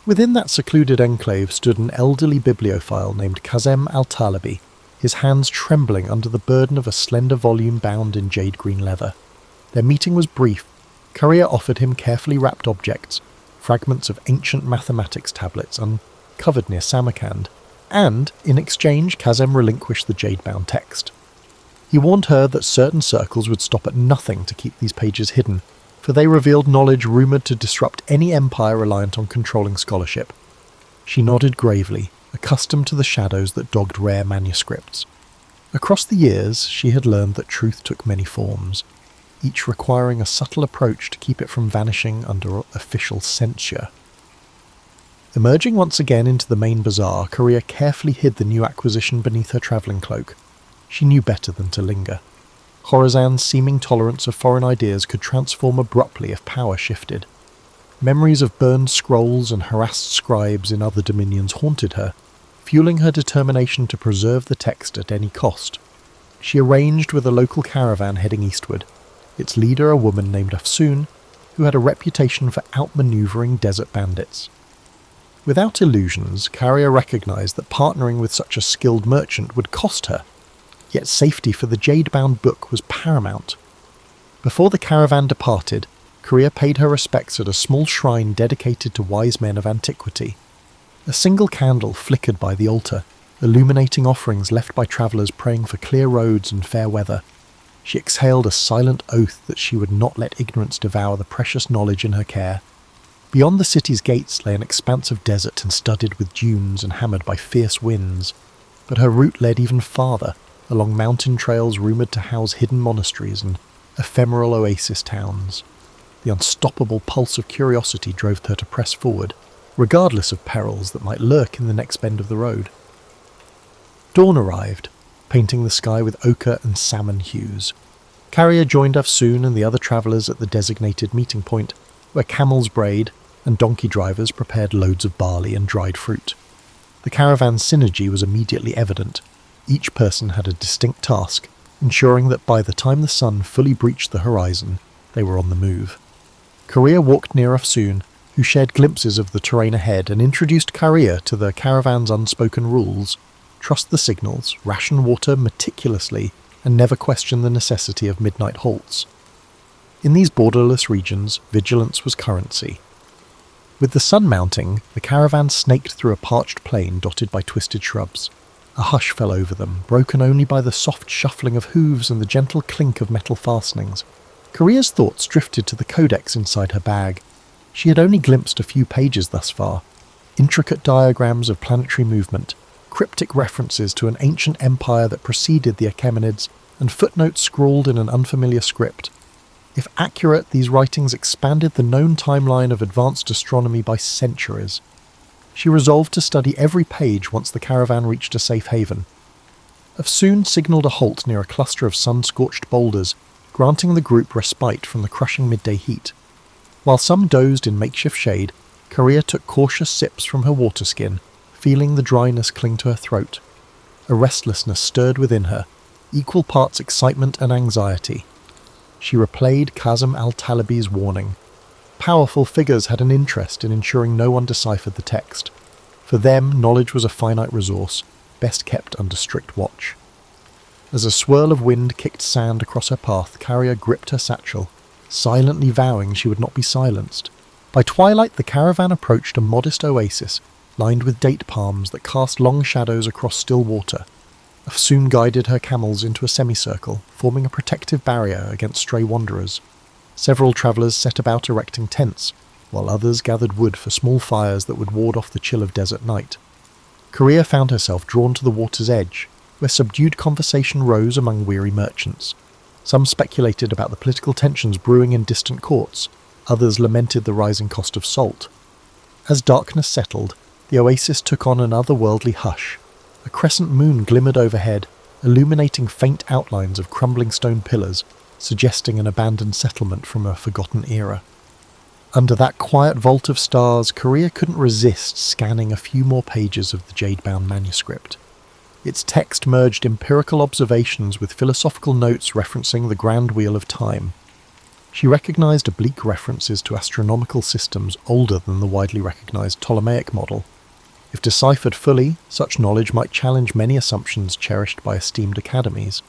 Within that secluded enclave stood an elderly bibliophile named Kazem Al-Talibi, his hands trembling under the burden of a slender volume bound in jade-green leather. Their meeting was brief. Korea offered him carefully wrapped objects, fragments of ancient mathematics tablets uncovered near Samarkand, and, in exchange, Kazem relinquished the jade-bound text. He warned her that certain circles would stop at nothing to keep these pages hidden, for they revealed knowledge rumoured to disrupt any empire reliant on controlling scholarship. She nodded gravely, accustomed to the shadows that dogged rare manuscripts. Across the years, she had learned that truth took many forms, each requiring a subtle approach to keep it from vanishing under official censure. Emerging once again into the main bazaar, Korea carefully hid the new acquisition beneath her travelling cloak. She knew better than to linger. Khorasan's seeming tolerance of foreign ideas could transform abruptly if power shifted. Memories of burned scrolls and harassed scribes in other dominions haunted her, fueling her determination to preserve the text at any cost. She arranged with a local caravan heading eastward, its leader a woman named Afsoon, who had a reputation for outmanoeuvring desert bandits. Without illusions, Carrier recognised that partnering with such a skilled merchant would cost her, yet safety for the jade-bound book was paramount. Before the caravan departed, Korea paid her respects at a small shrine dedicated to wise men of antiquity. A single candle flickered by the altar, illuminating offerings left by travellers praying for clear roads and fair weather. She exhaled a silent oath that she would not let ignorance devour the precious knowledge in her care. Beyond the city's gates lay an expanse of desert and studded with dunes and hammered by fierce winds, but her route led even farther, along mountain trails rumoured to house hidden monasteries and ephemeral oasis towns. The unstoppable pulse of curiosity drove her to press forward, regardless of perils that might lurk in the next bend of the road. Dawn arrived, painting the sky with ochre and salmon hues. Carrier joined Afsoon and the other travellers at the designated meeting point, where camels brayed and donkey drivers prepared loads of barley and dried fruit. The caravan's synergy was immediately evident. Each person had a distinct task, ensuring that by the time the sun fully breached the horizon, they were on the move. Korea walked near Afsoon, who shared glimpses of the terrain ahead and introduced Carrier to the caravan's unspoken rules: trust the signals, ration water meticulously, and never question the necessity of midnight halts. In these borderless regions, vigilance was currency. With the sun mounting, the caravan snaked through a parched plain dotted by twisted shrubs. A hush fell over them, broken only by the soft shuffling of hooves and the gentle clink of metal fastenings. Korea's thoughts drifted to the codex inside her bag. She had only glimpsed a few pages thus far. Intricate diagrams of planetary movement, cryptic references to an ancient empire that preceded the Achaemenids, and footnotes scrawled in an unfamiliar script. If accurate, these writings expanded the known timeline of advanced astronomy by centuries. She resolved to study every page once the caravan reached a safe haven. Afsoon signalled a halt near a cluster of sun-scorched boulders, granting the group respite from the crushing midday heat. While some dozed in makeshift shade, Korea took cautious sips from her water skin, feeling the dryness cling to her throat. A restlessness stirred within her, equal parts excitement and anxiety. She replayed Kazem al-Talibi's warning. Powerful figures had an interest in ensuring no one deciphered the text. For them, knowledge was a finite resource, best kept under strict watch. As a swirl of wind kicked sand across her path, Carrier gripped her satchel, silently vowing she would not be silenced. By twilight, the caravan approached a modest oasis, lined with date palms that cast long shadows across still water. Afsoon guided her camels into a semicircle, forming a protective barrier against stray wanderers. Several travellers set about erecting tents, while others gathered wood for small fires that would ward off the chill of desert night. Korea found herself drawn to the water's edge, where subdued conversation rose among weary merchants. Some speculated about the political tensions brewing in distant courts, others lamented the rising cost of salt. As darkness settled, the oasis took on an otherworldly hush. A crescent moon glimmered overhead, illuminating faint outlines of crumbling stone pillars, suggesting an abandoned settlement from a forgotten era. Under that quiet vault of stars, Korea couldn't resist scanning a few more pages of the jade-bound manuscript. Its text merged empirical observations with philosophical notes referencing the grand wheel of time. She recognized oblique references to astronomical systems older than the widely recognized Ptolemaic model. If deciphered fully, such knowledge might challenge many assumptions cherished by esteemed academies.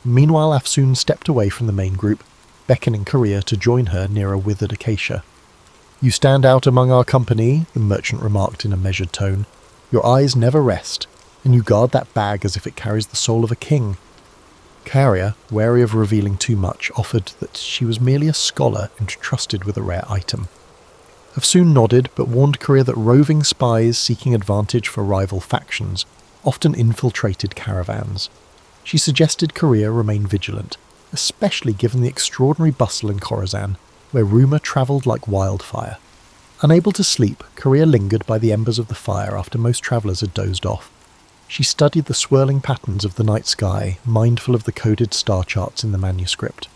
Meanwhile, Afsoon stepped away from the main group, beckoning Korea to join her near a withered acacia. "You stand out among our company," the merchant remarked in a measured tone. "Your eyes never rest, and you guard that bag as if it carries the soul of a king." Korea, wary of revealing too much, offered that she was merely a scholar entrusted with a rare item. Afsoon nodded, but warned Korea that roving spies seeking advantage for rival factions often infiltrated caravans. She suggested Korea remain vigilant, especially given the extraordinary bustle in Khorasan, where rumour travelled like wildfire. Unable to sleep, Korea lingered by the embers of the fire after most travellers had dozed off. She studied the swirling patterns of the night sky, mindful of the coded star charts in the manuscript.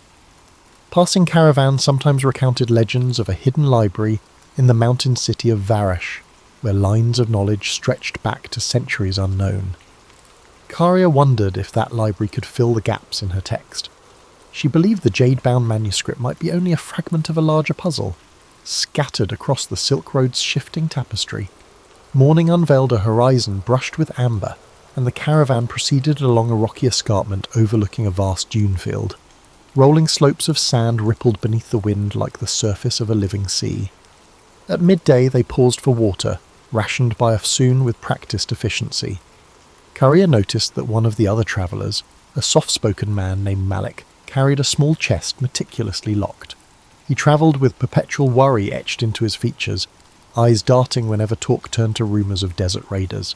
Passing caravans sometimes recounted legends of a hidden library in the mountain city of Varash, where lines of knowledge stretched back to centuries unknown. Karia wondered if that library could fill the gaps in her text. She believed the jade-bound manuscript might be only a fragment of a larger puzzle, scattered across the Silk Road's shifting tapestry. Morning unveiled a horizon brushed with amber, and the caravan proceeded along a rocky escarpment overlooking a vast dune field. Rolling slopes of sand rippled beneath the wind like the surface of a living sea. At midday they paused for water, rationed by Afsoon with practiced efficiency. Karia noticed that one of the other travellers, a soft-spoken man named Malik, carried a small chest meticulously locked. He travelled with perpetual worry etched into his features, eyes darting whenever talk turned to rumours of desert raiders.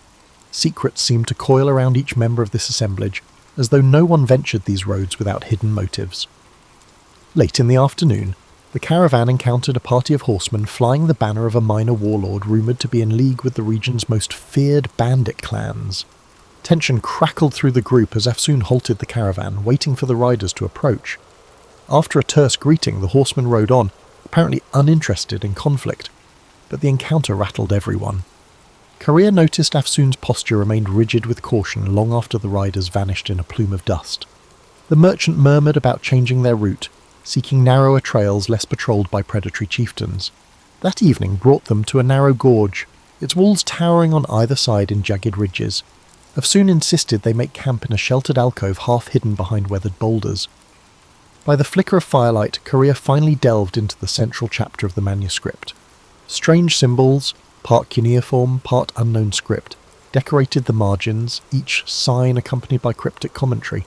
Secrets seemed to coil around each member of this assemblage, as though no one ventured these roads without hidden motives. Late in the afternoon, the caravan encountered a party of horsemen flying the banner of a minor warlord rumoured to be in league with the region's most feared bandit clans. Tension crackled through the group as Afsoon halted the caravan, waiting for the riders to approach. After a terse greeting, the horsemen rode on, apparently uninterested in conflict, but the encounter rattled everyone. Korea noticed Afsoon's posture remained rigid with caution long after the riders vanished in a plume of dust. The merchant murmured about changing their route, seeking narrower trails less patrolled by predatory chieftains. That evening brought them to a narrow gorge, its walls towering on either side in jagged ridges. Afsoon insisted they make camp in a sheltered alcove half hidden behind weathered boulders. By the flicker of firelight, Korea finally delved into the central chapter of the manuscript. Strange symbols, part cuneiform, part unknown script, decorated the margins, each sign accompanied by cryptic commentary.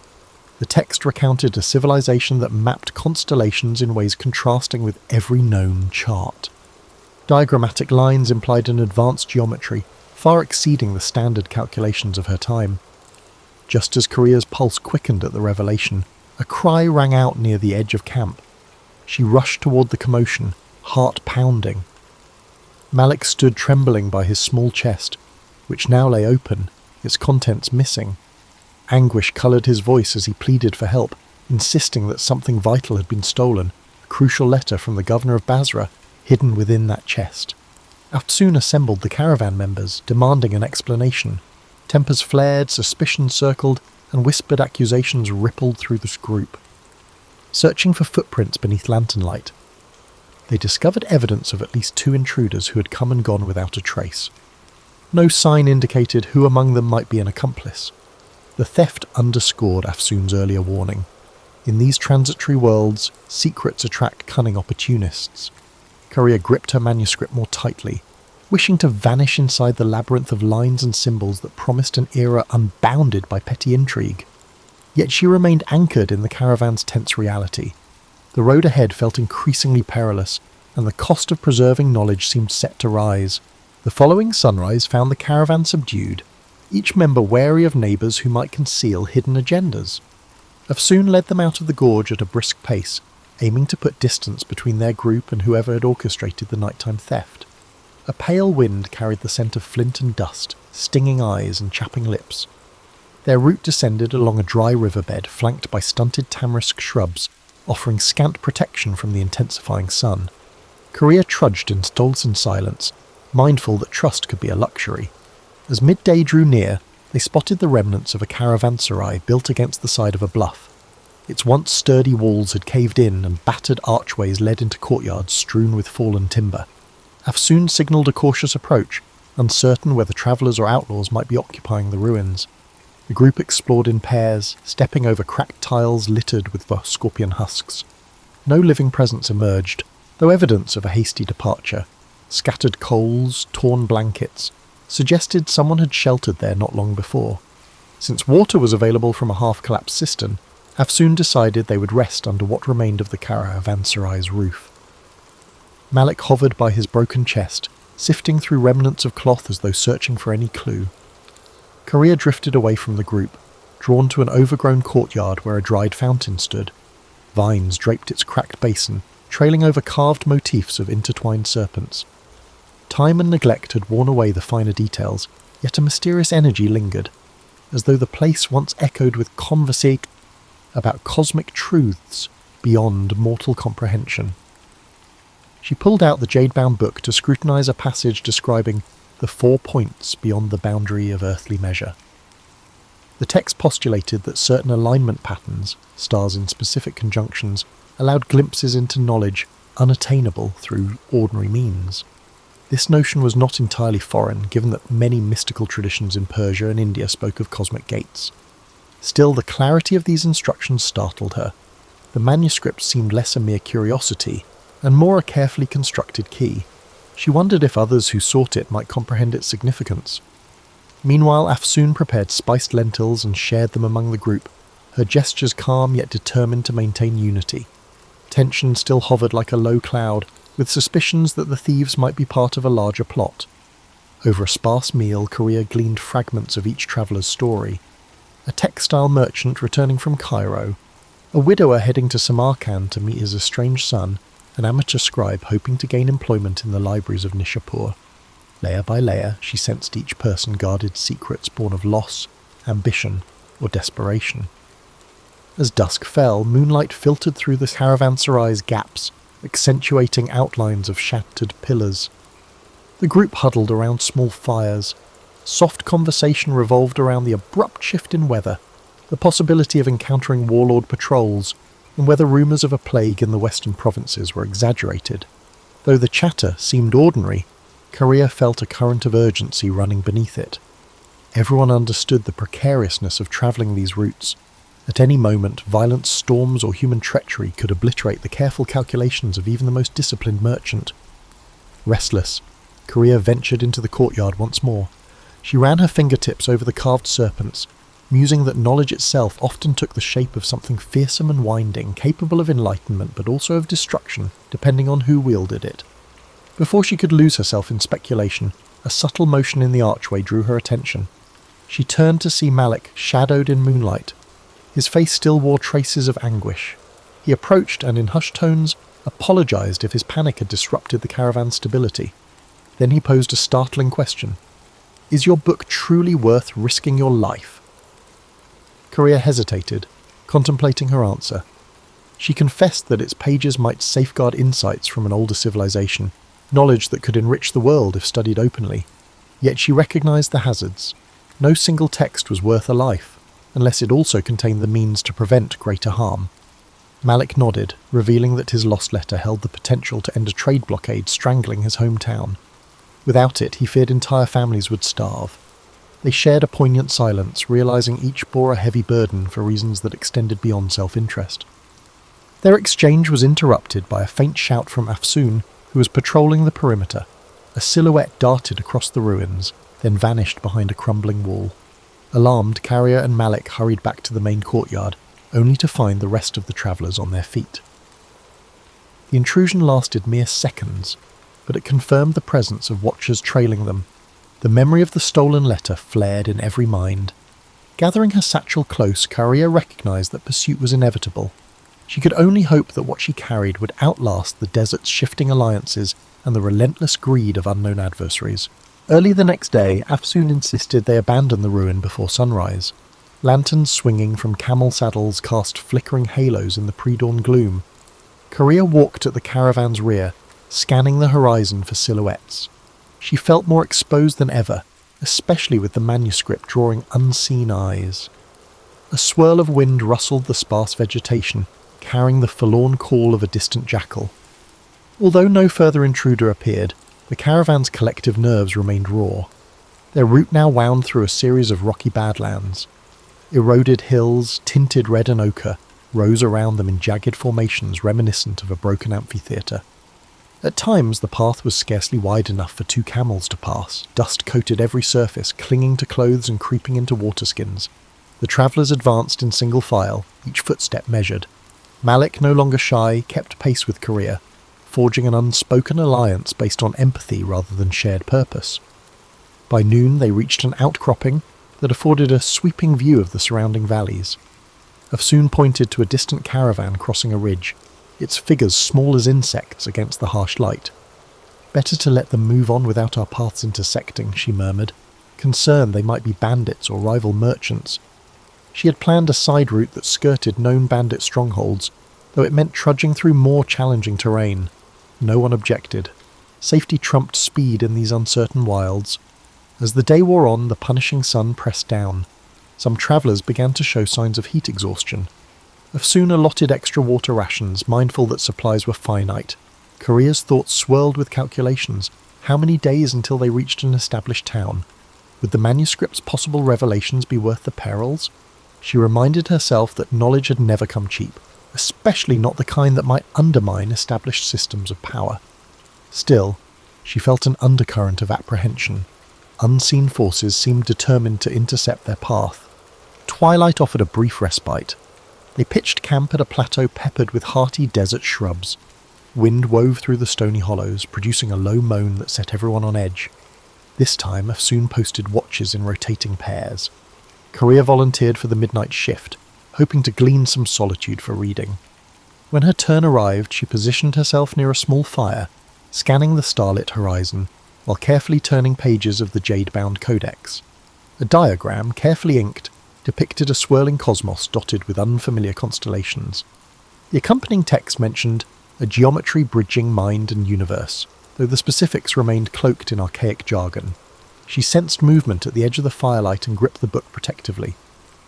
The text recounted a civilization that mapped constellations in ways contrasting with every known chart. Diagrammatic lines implied an advanced geometry, far exceeding the standard calculations of her time. Just as Korea's pulse quickened at the revelation, a cry rang out near the edge of camp. She rushed toward the commotion, heart pounding. Malik stood trembling by his small chest, which now lay open, its contents missing. Anguish coloured his voice as he pleaded for help, insisting that something vital had been stolen, a crucial letter from the governor of Basra, hidden within that chest. Afsoon assembled the caravan members, demanding an explanation. Tempers flared, suspicion circled, and whispered accusations rippled through this group. Searching for footprints beneath lantern light, they discovered evidence of at least 2 intruders who had come and gone without a trace. No sign indicated who among them might be an accomplice. The theft underscored Afsoon's earlier warning. In these transitory worlds, secrets attract cunning opportunists. Korea gripped her manuscript more tightly, wishing to vanish inside the labyrinth of lines and symbols that promised an era unbounded by petty intrigue. Yet she remained anchored in the caravan's tense reality. The road ahead felt increasingly perilous, and the cost of preserving knowledge seemed set to rise. The following sunrise found the caravan subdued, each member wary of neighbours who might conceal hidden agendas. Afsoon led them out of the gorge at a brisk pace, aiming to put distance between their group and whoever had orchestrated the nighttime theft. A pale wind carried the scent of flint and dust, stinging eyes and chapping lips. Their route descended along a dry riverbed flanked by stunted tamarisk shrubs, offering scant protection from the intensifying sun. Korea trudged in Stolzen silence, mindful that trust could be a luxury. As midday drew near, they spotted the remnants of a caravanserai built against the side of a bluff. Its once sturdy walls had caved in and battered archways led into courtyards strewn with fallen timber. Afsoon signalled a cautious approach, uncertain whether travellers or outlaws might be occupying the ruins. The group explored in pairs, stepping over cracked tiles littered with scorpion husks. No living presence emerged, though evidence of a hasty departure. Scattered coals, torn blankets, suggested someone had sheltered there not long before. Since water was available from a half-collapsed cistern, Afsoon decided they would rest under what remained of the caravanserai's roof. Malik hovered by his broken chest, sifting through remnants of cloth as though searching for any clue. Korea drifted away from the group, drawn to an overgrown courtyard where a dried fountain stood. Vines draped its cracked basin, trailing over carved motifs of intertwined serpents. Time and neglect had worn away the finer details, yet a mysterious energy lingered, as though the place once echoed with conversation about cosmic truths beyond mortal comprehension. She pulled out the jade-bound book to scrutinize a passage describing the 4 points beyond the boundary of earthly measure. The text postulated that certain alignment patterns, stars in specific conjunctions, allowed glimpses into knowledge unattainable through ordinary means. This notion was not entirely foreign, given that many mystical traditions in Persia and India spoke of cosmic gates. Still, the clarity of these instructions startled her. The manuscript seemed less a mere curiosity, and more a carefully constructed key. She wondered if others who sought it might comprehend its significance. Meanwhile, Afsoon prepared spiced lentils and shared them among the group, her gestures calm yet determined to maintain unity. Tension still hovered like a low cloud, with suspicions that the thieves might be part of a larger plot. Over a sparse meal, Korea gleaned fragments of each traveller's story. A textile merchant returning from Cairo, a widower heading to Samarkand to meet his estranged son, an amateur scribe hoping to gain employment in the libraries of Nishapur. Layer by layer, she sensed each person guarded secrets born of loss, ambition, or desperation. As dusk fell, moonlight filtered through the caravanserai's gaps, accentuating outlines of shattered pillars. The group huddled around small fires. Soft conversation revolved around the abrupt shift in weather, the possibility of encountering warlord patrols, and whether rumours of a plague in the western provinces were exaggerated. Though the chatter seemed ordinary, Korea felt a current of urgency running beneath it. Everyone understood the precariousness of travelling these routes. At any moment, violent storms or human treachery could obliterate the careful calculations of even the most disciplined merchant. Restless, Korea ventured into the courtyard once more. She ran her fingertips over the carved serpents, musing that knowledge itself often took the shape of something fearsome and winding, capable of enlightenment but also of destruction, depending on who wielded it. Before she could lose herself in speculation, a subtle motion in the archway drew her attention. She turned to see Malik, shadowed in moonlight. His face still wore traces of anguish. He approached and, in hushed tones, apologized if his panic had disrupted the caravan's stability. Then he posed a startling question. "Is your book truly worth risking your life?" Korea hesitated, contemplating her answer. She confessed that its pages might safeguard insights from an older civilization, knowledge that could enrich the world if studied openly. Yet she recognized the hazards. No single text was worth a life, unless it also contained the means to prevent greater harm. Malik nodded, revealing that his lost letter held the potential to end a trade blockade strangling his hometown. Without it, he feared entire families would starve. They shared a poignant silence, realizing each bore a heavy burden for reasons that extended beyond self-interest. Their exchange was interrupted by a faint shout from Afsoon, who was patrolling the perimeter. A silhouette darted across the ruins, then vanished behind a crumbling wall. Alarmed, Carrier and Malik hurried back to the main courtyard, only to find the rest of the travellers on their feet. The intrusion lasted mere seconds, but it confirmed the presence of watchers trailing them. The memory of the stolen letter flared in every mind. Gathering her satchel close, Caria recognised that pursuit was inevitable. She could only hope that what she carried would outlast the desert's shifting alliances and the relentless greed of unknown adversaries. Early the next day, Afsoon insisted they abandon the ruin before sunrise. Lanterns swinging from camel saddles cast flickering halos in the pre-dawn gloom. Caria walked at the caravan's rear, scanning the horizon for silhouettes. She felt more exposed than ever, especially with the manuscript drawing unseen eyes. A swirl of wind rustled the sparse vegetation, carrying the forlorn call of a distant jackal. Although no further intruder appeared, the caravan's collective nerves remained raw. Their route now wound through a series of rocky badlands. Eroded hills, tinted red and ochre, rose around them in jagged formations reminiscent of a broken amphitheatre. At times the path was scarcely wide enough for 2 camels to pass. Dust coated every surface, clinging to clothes and creeping into waterskins. The travellers advanced in single file, each footstep measured. Malik, no longer shy, kept pace with Caria, forging an unspoken alliance based on empathy rather than shared purpose. By noon they reached an outcropping that afforded a sweeping view of the surrounding valleys. Afsoon pointed to a distant caravan crossing a ridge, its figures small as insects against the harsh light. "Better to let them move on without our paths intersecting," she murmured, concerned they might be bandits or rival merchants. She had planned a side route that skirted known bandit strongholds, though it meant trudging through more challenging terrain. No one objected. Safety trumped speed in these uncertain wilds. As the day wore on, the punishing sun pressed down. Some travellers began to show signs of heat exhaustion. Afsoon allotted extra water rations, mindful that supplies were finite. Caria's thoughts swirled with calculations. How many days until they reached an established town? Would the manuscript's possible revelations be worth the perils? She reminded herself that knowledge had never come cheap, especially not the kind that might undermine established systems of power. Still, she felt an undercurrent of apprehension. Unseen forces seemed determined to intercept their path. Twilight offered a brief respite. They pitched camp at a plateau peppered with hearty desert shrubs. Wind wove through the stony hollows, producing a low moan that set everyone on edge. This time, Afsoon posted watches in rotating pairs. Caria volunteered for the midnight shift, hoping to glean some solitude for reading. When her turn arrived, she positioned herself near a small fire, scanning the starlit horizon, while carefully turning pages of the jade-bound codex. A diagram, carefully inked, depicted a swirling cosmos dotted with unfamiliar constellations. The accompanying text mentioned a geometry bridging mind and universe, though the specifics remained cloaked in archaic jargon. She sensed movement at the edge of the firelight and gripped the book protectively,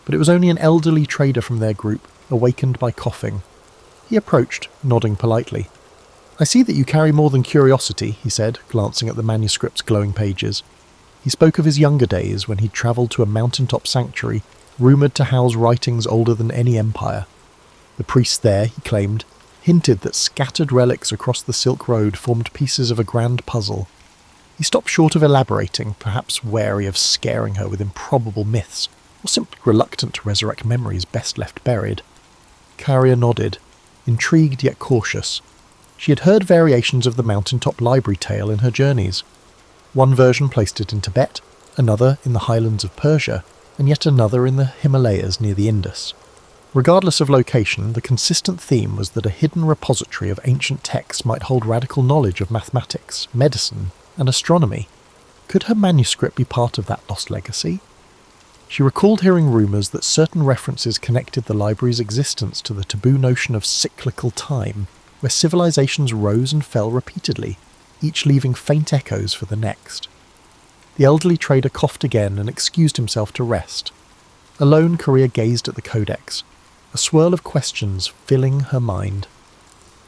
but it was only an elderly trader from their group, awakened by coughing. He approached, nodding politely. "I see that you carry more than curiosity," he said, glancing at the manuscript's glowing pages. He spoke of his younger days when he'd travelled to a mountaintop sanctuary rumoured to house writings older than any empire. The priests there, he claimed, hinted that scattered relics across the Silk Road formed pieces of a grand puzzle. He stopped short of elaborating, perhaps wary of scaring her with improbable myths, or simply reluctant to resurrect memories best left buried. Caria nodded, intrigued yet cautious. She had heard variations of the mountaintop library tale in her journeys. One version placed it in Tibet, another in the highlands of Persia, and yet another in the Himalayas near the Indus. Regardless of location, the consistent theme was that a hidden repository of ancient texts might hold radical knowledge of mathematics, medicine, and astronomy. Could her manuscript be part of that lost legacy? She recalled hearing rumours that certain references connected the library's existence to the taboo notion of cyclical time, where civilizations rose and fell repeatedly, each leaving faint echoes for the next. The elderly trader coughed again and excused himself to rest. Alone, Caria gazed at the codex, a swirl of questions filling her mind.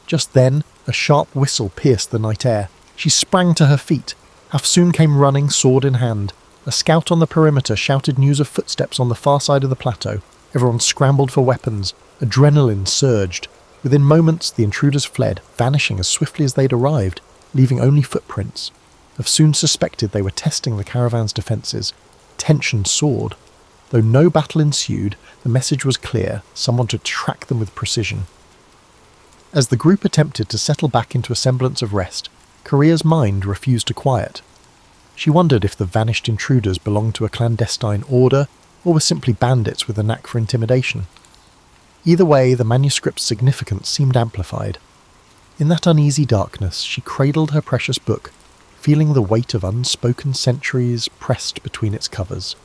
Just then, a sharp whistle pierced the night air. She sprang to her feet. Afsoon came running, sword in hand. A scout on the perimeter shouted news of footsteps on the far side of the plateau. Everyone scrambled for weapons. Adrenaline surged. Within moments, the intruders fled, vanishing as swiftly as they'd arrived, leaving only footprints. Afsoon suspected they were testing the caravan's defences. Tension soared. Though no battle ensued, the message was clear, someone to track them with precision. As the group attempted to settle back into a semblance of rest, Korea's mind refused to quiet. She wondered if the vanished intruders belonged to a clandestine order or were simply bandits with a knack for intimidation. Either way, the manuscript's significance seemed amplified. In that uneasy darkness, she cradled her precious book, feeling the weight of unspoken centuries pressed between its covers.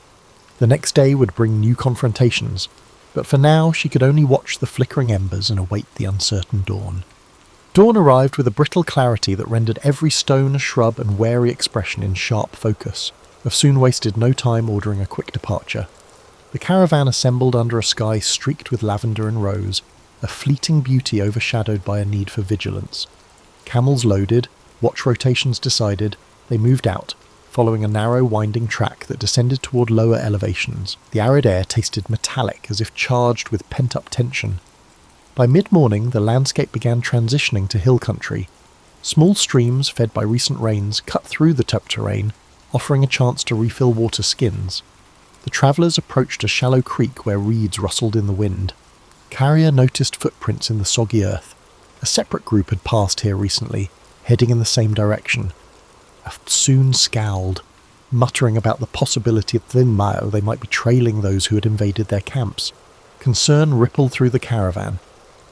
The next day would bring new confrontations, but for now she could only watch the flickering embers and await the uncertain dawn. Dawn arrived with a brittle clarity that rendered every stone, shrub and wary expression in sharp focus. Afsoon wasted no time ordering a quick departure. The caravan assembled under a sky streaked with lavender and rose, a fleeting beauty overshadowed by a need for vigilance. Camels loaded, watch rotations decided, they moved out, following a narrow winding track that descended toward lower elevations. The arid air tasted metallic, as if charged with pent-up tension. By mid-morning, the landscape began transitioning to hill country. Small streams, fed by recent rains, cut through the tough terrain, offering a chance to refill water skins. The travellers approached a shallow creek where reeds rustled in the wind. Carrier noticed footprints in the soggy earth. A separate group had passed here recently, heading in the same direction. Afsoon scowled, muttering about the possibility that they might be trailing those who had invaded their camps. Concern rippled through the caravan.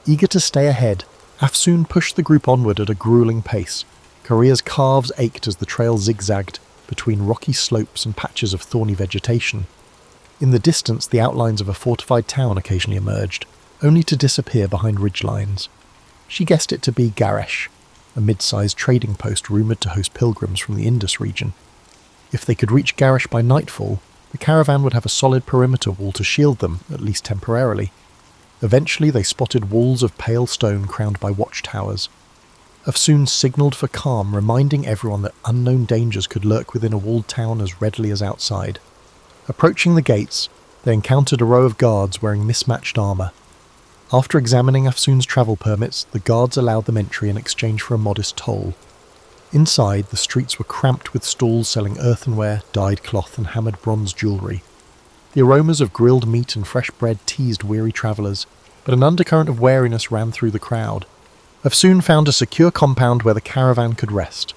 Eager to stay ahead, Afsoon pushed the group onward at a grueling pace. Korea's calves ached as the trail zigzagged between rocky slopes and patches of thorny vegetation. In the distance, the outlines of a fortified town occasionally emerged, only to disappear behind ridgelines. She guessed it to be Garesh, a mid-sized trading post rumoured to host pilgrims from the Indus region. If they could reach Garesh by nightfall, the caravan would have a solid perimeter wall to shield them, at least temporarily. Eventually they spotted walls of pale stone crowned by watchtowers. Afsoon signalled for calm, reminding everyone that unknown dangers could lurk within a walled town as readily as outside. Approaching the gates, they encountered a row of guards wearing mismatched armour. After examining Afsoon's travel permits, the guards allowed them entry in exchange for a modest toll. Inside, the streets were cramped with stalls selling earthenware, dyed cloth and hammered bronze jewellery. The aromas of grilled meat and fresh bread teased weary travellers, but an undercurrent of wariness ran through the crowd. Afsoon found a secure compound where the caravan could rest.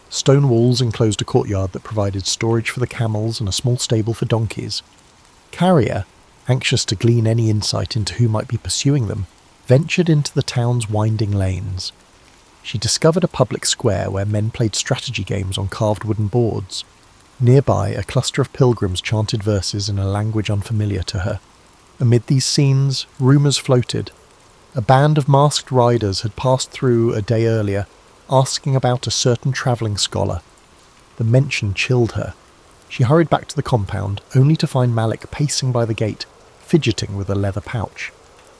Stone walls enclosed a courtyard that provided storage for the camels and a small stable for donkeys. Carrier, anxious to glean any insight into who might be pursuing them, ventured into the town's winding lanes. She discovered a public square where men played strategy games on carved wooden boards. Nearby, a cluster of pilgrims chanted verses in a language unfamiliar to her. Amid these scenes, rumours floated. A band of masked riders had passed through a day earlier, asking about a certain travelling scholar. The mention chilled her. She hurried back to the compound, only to find Malik pacing by the gate, fidgeting with a leather pouch.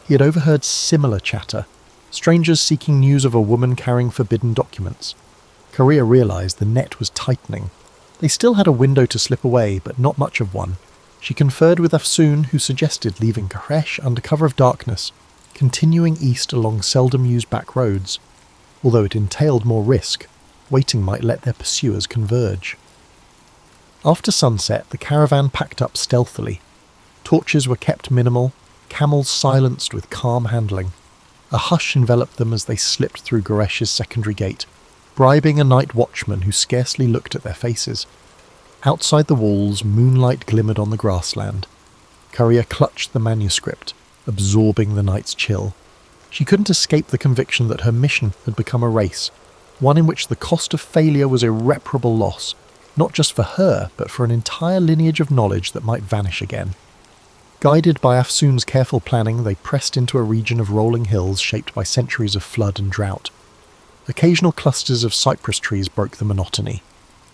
He had overheard similar chatter, strangers seeking news of a woman carrying forbidden documents. Korea realised the net was tightening. They still had a window to slip away, but not much of one. She conferred with Afsoon, who suggested leaving Garesh under cover of darkness, continuing east along seldom-used back roads. Although it entailed more risk, waiting might let their pursuers converge. After sunset, the caravan packed up stealthily. Torches were kept minimal, camels silenced with calm handling. A hush enveloped them as they slipped through Garesh's secondary gate, bribing a night watchman who scarcely looked at their faces. Outside the walls, moonlight glimmered on the grassland. Courier clutched the manuscript, absorbing the night's chill. She couldn't escape the conviction that her mission had become a race, one in which the cost of failure was irreparable loss, not just for her, but for an entire lineage of knowledge that might vanish again. Guided by Afsoon's careful planning, they pressed into a region of rolling hills shaped by centuries of flood and drought. Occasional clusters of cypress trees broke the monotony.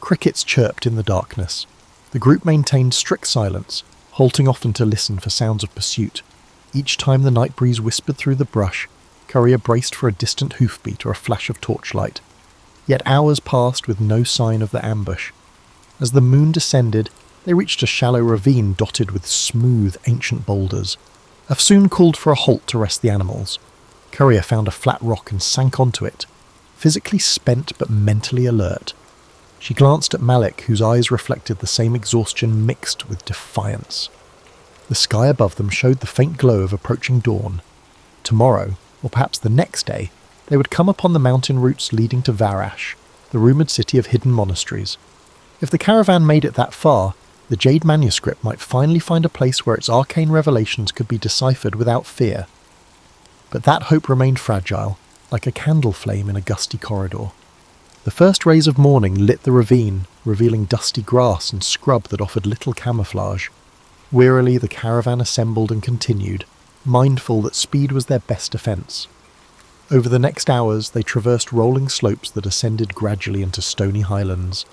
Crickets chirped in the darkness. The group maintained strict silence, halting often to listen for sounds of pursuit. Each time the night breeze whispered through the brush, Courier braced for a distant hoofbeat or a flash of torchlight. Yet hours passed with no sign of the ambush. As the moon descended, they reached a shallow ravine dotted with smooth, ancient boulders. Afsoon called for a halt to rest the animals. Courier found a flat rock and sank onto it, physically spent but mentally alert. She glanced at Malik, whose eyes reflected the same exhaustion mixed with defiance. The sky above them showed the faint glow of approaching dawn. Tomorrow, or perhaps the next day, They would come upon the mountain routes leading to Varash, the rumoured city of hidden monasteries. If the caravan made it that far, the Jade manuscript might finally find a place where its arcane revelations could be deciphered without fear. But that hope remained fragile, like a candle flame in a gusty corridor. The first rays of morning lit the ravine, revealing dusty grass and scrub that offered little camouflage. Wearily the caravan assembled and continued, mindful that speed was their best defence. Over the next hours they traversed rolling slopes that ascended gradually into stony highlands.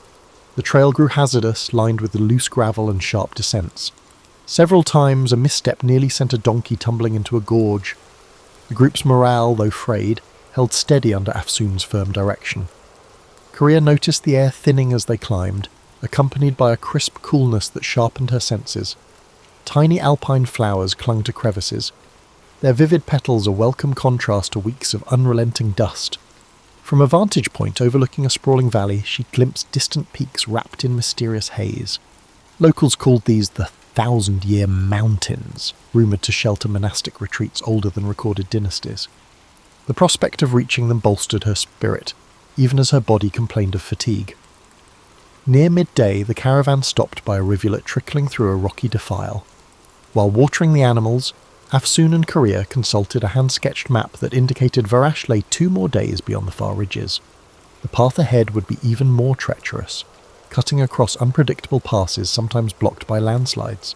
The trail grew hazardous, lined with the loose gravel and sharp descents. Several times a misstep nearly sent a donkey tumbling into a gorge. The group's morale, though frayed, held steady under Afsoon's firm direction. Korea noticed the air thinning as they climbed, accompanied by a crisp coolness that sharpened her senses. Tiny alpine flowers clung to crevices, their vivid petals a welcome contrast to weeks of unrelenting dust. From a vantage point overlooking a sprawling valley, she glimpsed distant peaks wrapped in mysterious haze. Locals called these the 1,000-Year Mountains, rumoured to shelter monastic retreats older than recorded dynasties. The prospect of reaching them bolstered her spirit, even as her body complained of fatigue. Near midday, the caravan stopped by a rivulet trickling through a rocky defile. While watering the animals, Afsoon and Korea consulted a hand-sketched map that indicated Varash lay 2 more days beyond the far ridges. The path ahead would be even more treacherous, cutting across unpredictable passes sometimes blocked by landslides.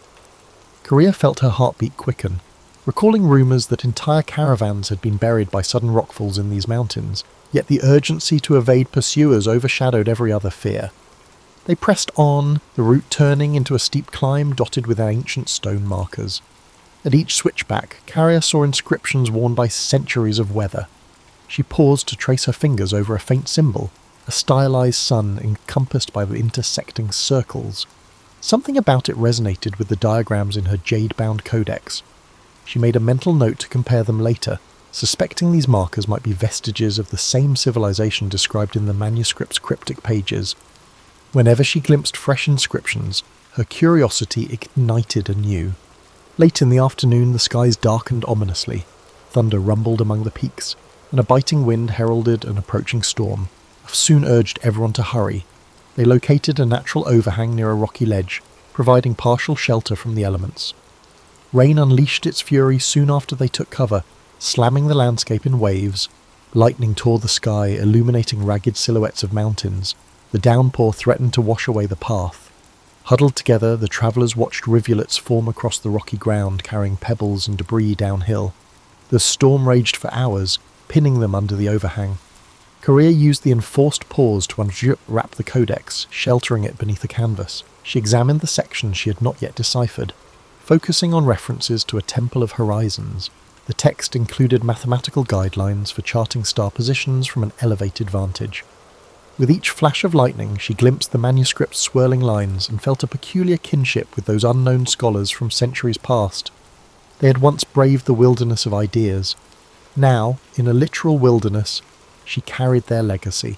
Korea felt her heartbeat quicken, recalling rumours that entire caravans had been buried by sudden rockfalls in these mountains, yet the urgency to evade pursuers overshadowed every other fear. They pressed on, the route turning into a steep climb dotted with ancient stone markers. At each switchback, Carrier saw inscriptions worn by centuries of weather. She paused to trace her fingers over a faint symbol, a stylized sun encompassed by the intersecting circles. Something about it resonated with the diagrams in her jade-bound codex. She made a mental note to compare them later, suspecting these markers might be vestiges of the same civilization described in the manuscript's cryptic pages. Whenever she glimpsed fresh inscriptions, her curiosity ignited anew. Late in the afternoon, the skies darkened ominously. Thunder rumbled among the peaks, and a biting wind heralded an approaching storm. Soon urged everyone to hurry. They located a natural overhang near a rocky ledge, providing partial shelter from the elements. Rain unleashed its fury soon after they took cover, slamming the landscape in waves. Lightning tore the sky, illuminating ragged silhouettes of mountains. The downpour threatened to wash away the path. Huddled together, the travellers watched rivulets form across the rocky ground, carrying pebbles and debris downhill. The storm raged for hours, pinning them under the overhang. Korea used the enforced pause to unwrap the codex, sheltering it beneath a canvas. She examined the sections she had not yet deciphered, focusing on references to a temple of horizons. The text included mathematical guidelines for charting star positions from an elevated vantage. With each flash of lightning, she glimpsed the manuscript's swirling lines and felt a peculiar kinship with those unknown scholars from centuries past. They had once braved the wilderness of ideas. Now, in a literal wilderness, she carried their legacy.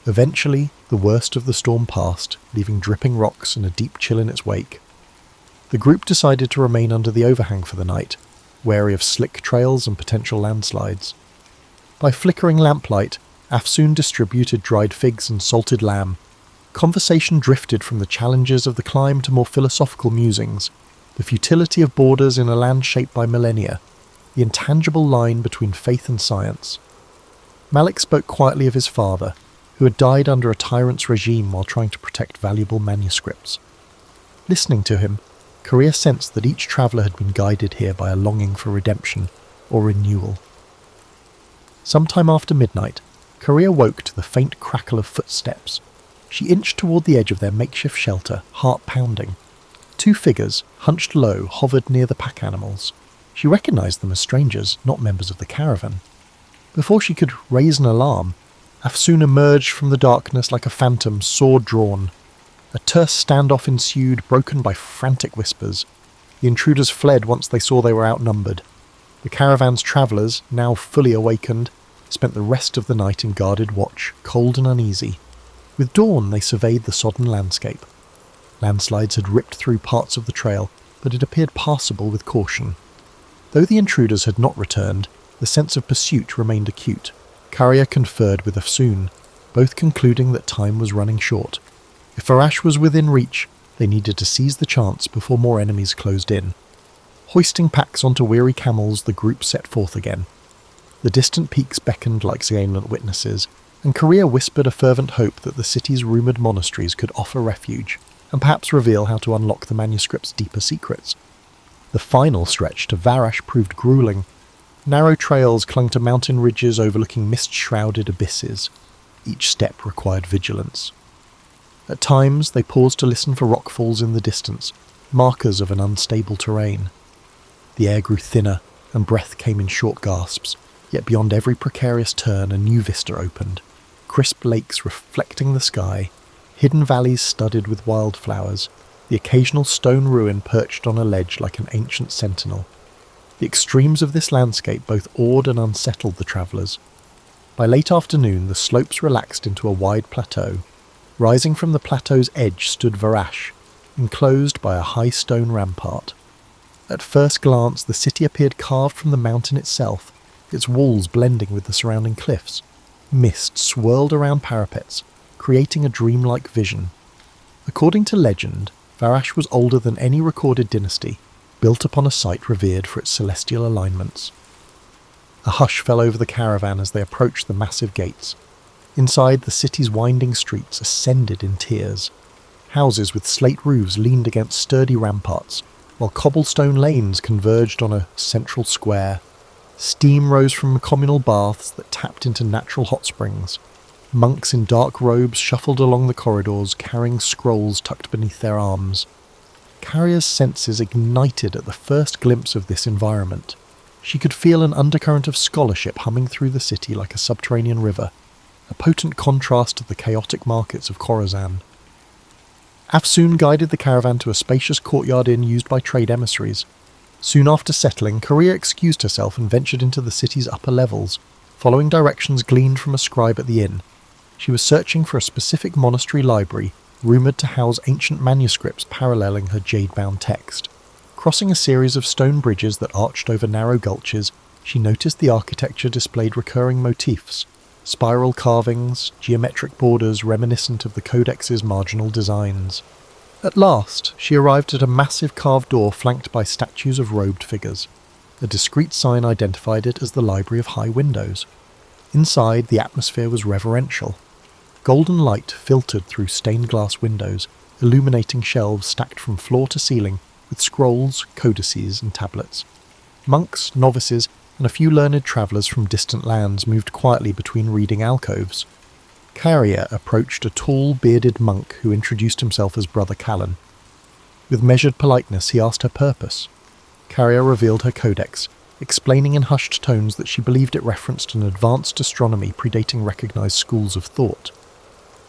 Eventually, the worst of the storm passed, leaving dripping rocks and a deep chill in its wake. The group decided to remain under the overhang for the night, wary of slick trails and potential landslides. By flickering lamplight, Afsoon distributed dried figs and salted lamb. Conversation drifted from the challenges of the climb to more philosophical musings, the futility of borders in a land shaped by millennia, the intangible line between faith and science. Malik spoke quietly of his father, who had died under a tyrant's regime while trying to protect valuable manuscripts. Listening to him, Korea sensed that each traveller had been guided here by a longing for redemption or renewal. Sometime after midnight, Korea woke to the faint crackle of footsteps. She inched toward the edge of their makeshift shelter, heart pounding. 2 figures, hunched low, hovered near the pack animals. She recognized them as strangers, not members of the caravan. Before she could raise an alarm, Afsoon emerged from the darkness like a phantom, sword drawn. A terse standoff ensued, broken by frantic whispers. The intruders fled once they saw they were outnumbered. The caravan's travellers, now fully awakened, spent the rest of the night in guarded watch, cold and uneasy. With dawn they surveyed the sodden landscape. Landslides had ripped through parts of the trail, but it appeared passable with caution. Though the intruders had not returned, the sense of pursuit remained acute. Carrier conferred with Afsoon, both concluding that time was running short. If Varash was within reach, they needed to seize the chance before more enemies closed in. Hoisting packs onto weary camels, the group set forth again. The distant peaks beckoned like silent witnesses, and Korea whispered a fervent hope that the city's rumoured monasteries could offer refuge, and perhaps reveal how to unlock the manuscript's deeper secrets. The final stretch to Varash proved gruelling. Narrow trails clung to mountain ridges overlooking mist-shrouded abysses. Each step required vigilance. At times, they paused to listen for rockfalls in the distance, markers of an unstable terrain. The air grew thinner, and breath came in short gasps, yet beyond every precarious turn a new vista opened. Crisp lakes reflecting the sky, hidden valleys studded with wildflowers, the occasional stone ruin perched on a ledge like an ancient sentinel. The extremes of this landscape both awed and unsettled the travellers. By late afternoon, the slopes relaxed into a wide plateau. Rising from the plateau's edge stood Varash, enclosed by a high stone rampart. At first glance, the city appeared carved from the mountain itself, its walls blending with the surrounding cliffs. Mist swirled around parapets, creating a dreamlike vision. According to legend, Varash was older than any recorded dynasty, built upon a site revered for its celestial alignments. A hush fell over the caravan as they approached the massive gates. Inside, the city's winding streets ascended in tiers. Houses with slate roofs leaned against sturdy ramparts, while cobblestone lanes converged on a central square. Steam rose from communal baths that tapped into natural hot springs. Monks in dark robes shuffled along the corridors, carrying scrolls tucked beneath their arms. Carrier's senses ignited at the first glimpse of this environment. She could feel an undercurrent of scholarship humming through the city like a subterranean river, a potent contrast to the chaotic markets of Khorasan. Afsoon guided the caravan to a spacious courtyard inn used by trade emissaries. Soon after settling, Korea excused herself and ventured into the city's upper levels, following directions gleaned from a scribe at the inn. She was searching for a specific monastery library, rumoured to house ancient manuscripts paralleling her jade-bound text. Crossing a series of stone bridges that arched over narrow gulches, she noticed the architecture displayed recurring motifs, spiral carvings, geometric borders reminiscent of the codex's marginal designs. At last, she arrived at a massive carved door flanked by statues of robed figures. A discreet sign identified it as the Library of High Windows. Inside, the atmosphere was reverential. Golden light filtered through stained glass windows, illuminating shelves stacked from floor to ceiling with scrolls, codices, and tablets. Monks, novices, and a few learned travellers from distant lands moved quietly between reading alcoves. Carrier approached a tall, bearded monk who introduced himself as Brother Callan. With measured politeness, he asked her purpose. Carrier revealed her codex, explaining in hushed tones that she believed it referenced an advanced astronomy predating recognised schools of thought.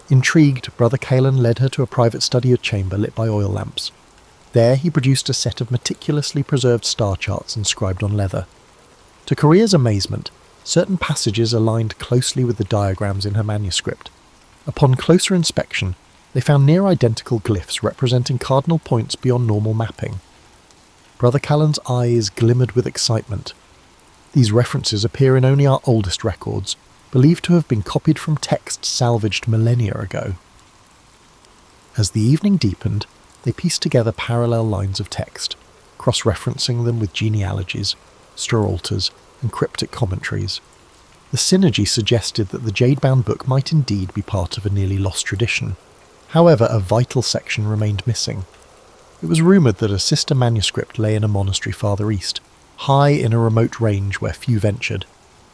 Intrigued, Brother Callan led her to a private study chamber lit by oil lamps. There he produced a set of meticulously preserved star charts inscribed on leather. To Korea's amazement, certain passages aligned closely with the diagrams in her manuscript. Upon closer inspection, they found near-identical glyphs representing cardinal points beyond normal mapping. Brother Callan's eyes glimmered with excitement. These references appear in only our oldest records, believed to have been copied from texts salvaged millennia ago. As the evening deepened, they pieced together parallel lines of text, cross-referencing them with genealogies, sterolters, and cryptic commentaries. The synergy suggested that the jade-bound book might indeed be part of a nearly lost tradition. However, a vital section remained missing. It was rumoured that a sister manuscript lay in a monastery farther east, high in a remote range where few ventured.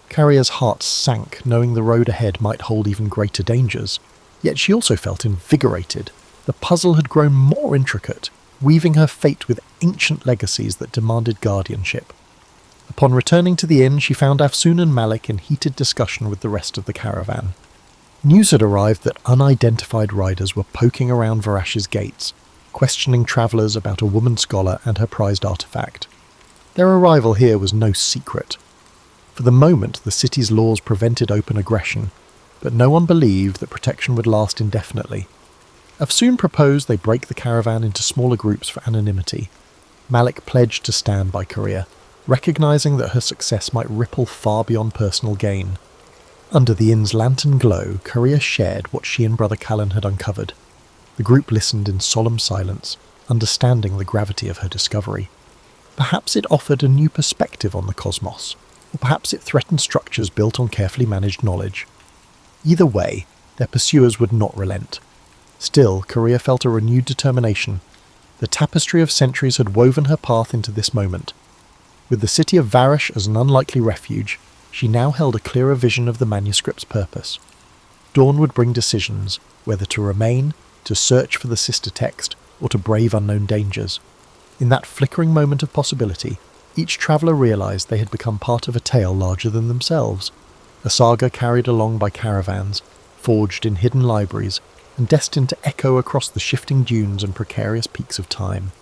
Carrier's heart sank, knowing the road ahead might hold even greater dangers. Yet she also felt invigorated. The puzzle had grown more intricate, weaving her fate with ancient legacies that demanded guardianship. Upon returning to the inn, she found Afsoon and Malik in heated discussion with the rest of the caravan. News had arrived that unidentified riders were poking around Varash's gates, questioning travellers about a woman scholar and her prized artefact. Their arrival here was no secret. For the moment, the city's laws prevented open aggression, but no one believed that protection would last indefinitely. Afsoon proposed they break the caravan into smaller groups for anonymity. Malik pledged to stand by Korea, recognising that her success might ripple far beyond personal gain. Under the inn's lantern glow, Courier shared what she and Brother Callan had uncovered. The group listened in solemn silence, understanding the gravity of her discovery. Perhaps it offered a new perspective on the cosmos, or perhaps it threatened structures built on carefully managed knowledge. Either way, their pursuers would not relent. Still, Courier felt a renewed determination. The tapestry of centuries had woven her path into this moment. With the city of Varish as an unlikely refuge, she now held a clearer vision of the manuscript's purpose. Dawn would bring decisions, whether to remain, to search for the sister text, or to brave unknown dangers. In that flickering moment of possibility, each traveller realised they had become part of a tale larger than themselves, a saga carried along by caravans, forged in hidden libraries, and destined to echo across the shifting dunes and precarious peaks of time.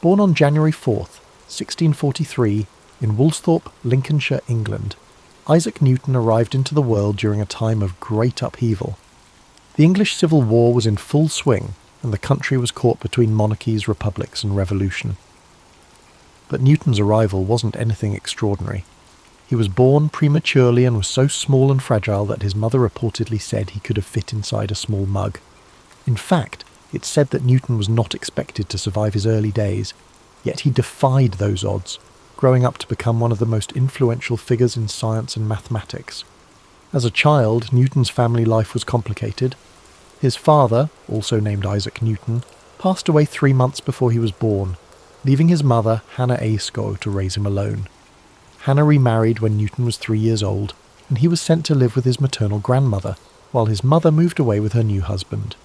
Born on January 4th, 1643, in Woolsthorpe, Lincolnshire, England, Isaac Newton arrived into the world during a time of great upheaval. The English Civil War was in full swing, and the country was caught between monarchies, republics, and revolution. But Newton's arrival wasn't anything extraordinary. He was born prematurely and was so small and fragile that his mother reportedly said he could have fit inside a small mug. In fact, it's said that Newton was not expected to survive his early days, yet he defied those odds, growing up to become one of the most influential figures in science and mathematics. As a child, Newton's family life was complicated. His father, also named Isaac Newton, passed away 3 months before he was born, leaving his mother, Hannah Ayscough, to raise him alone. Hannah remarried when Newton was 3 years old, and he was sent to live with his maternal grandmother, while his mother moved away with her new husband.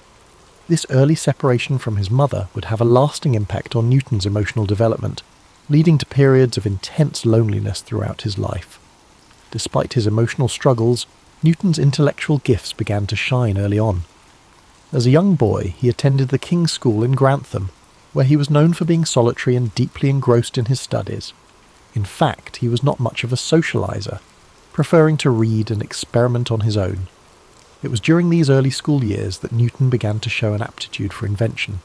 This early separation from his mother would have a lasting impact on Newton's emotional development, leading to periods of intense loneliness throughout his life. Despite his emotional struggles, Newton's intellectual gifts began to shine early on. As a young boy, he attended the King's School in Grantham, where he was known for being solitary and deeply engrossed in his studies. In fact, he was not much of a socializer, preferring to read and experiment on his own. It was during these early school years that Newton began to show an aptitude for invention.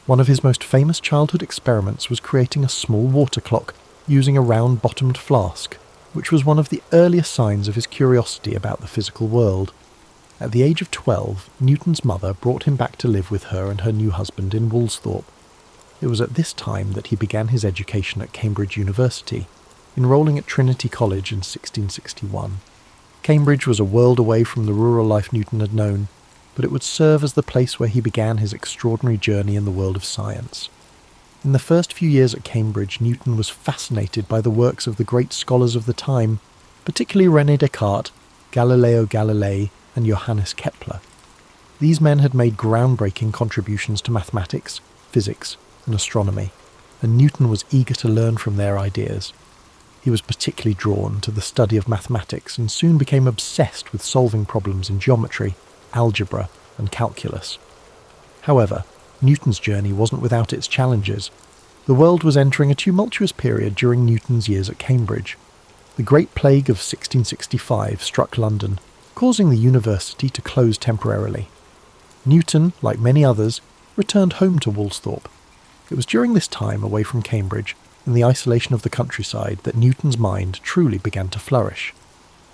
One of his most famous childhood experiments was creating a small water clock using a round-bottomed flask, which was one of the earliest signs of his curiosity about the physical world. At the age of 12, Newton's mother brought him back to live with her and her new husband in Woolsthorpe. It was at this time that he began his education at Cambridge University, enrolling at Trinity College in 1661. Cambridge was a world away from the rural life Newton had known, but it would serve as the place where he began his extraordinary journey in the world of science. In the first few years at Cambridge, Newton was fascinated by the works of the great scholars of the time, particularly René Descartes, Galileo Galilei, and Johannes Kepler. These men had made groundbreaking contributions to mathematics, physics, and astronomy, and Newton was eager to learn from their ideas. He was particularly drawn to the study of mathematics and soon became obsessed with solving problems in geometry, algebra, and calculus. However, Newton's journey wasn't without its challenges. The world was entering a tumultuous period during Newton's years at Cambridge. The Great Plague of 1665 struck London, causing the university to close temporarily. Newton, like many others, returned home to Woolsthorpe. It was during this time away from Cambridge, in the isolation of the countryside, that Newton's mind truly began to flourish.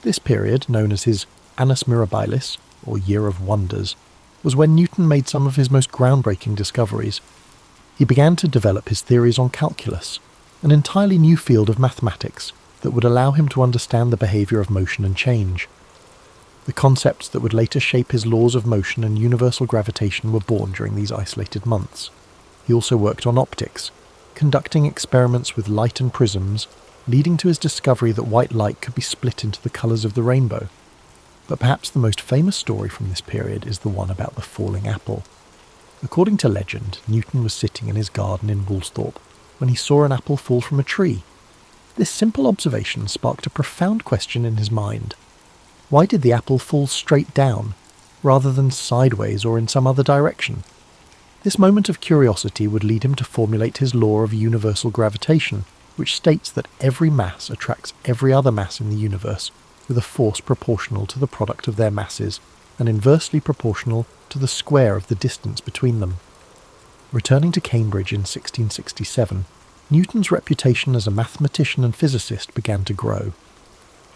This period, known as his Annus Mirabilis, or Year of Wonders, was when Newton made some of his most groundbreaking discoveries. He began to develop his theories on calculus, an entirely new field of mathematics that would allow him to understand the behaviour of motion and change. The concepts that would later shape his laws of motion and universal gravitation were born during these isolated months. He also worked on optics, conducting experiments with light and prisms, leading to his discovery that white light could be split into the colours of the rainbow. But perhaps the most famous story from this period is the one about the falling apple. According to legend, Newton was sitting in his garden in Woolsthorpe when he saw an apple fall from a tree. This simple observation sparked a profound question in his mind. Why did the apple fall straight down, rather than sideways or in some other direction? This moment of curiosity would lead him to formulate his law of universal gravitation, which states that every mass attracts every other mass in the universe with a force proportional to the product of their masses and inversely proportional to the square of the distance between them. Returning to Cambridge in 1667, Newton's reputation as a mathematician and physicist began to grow.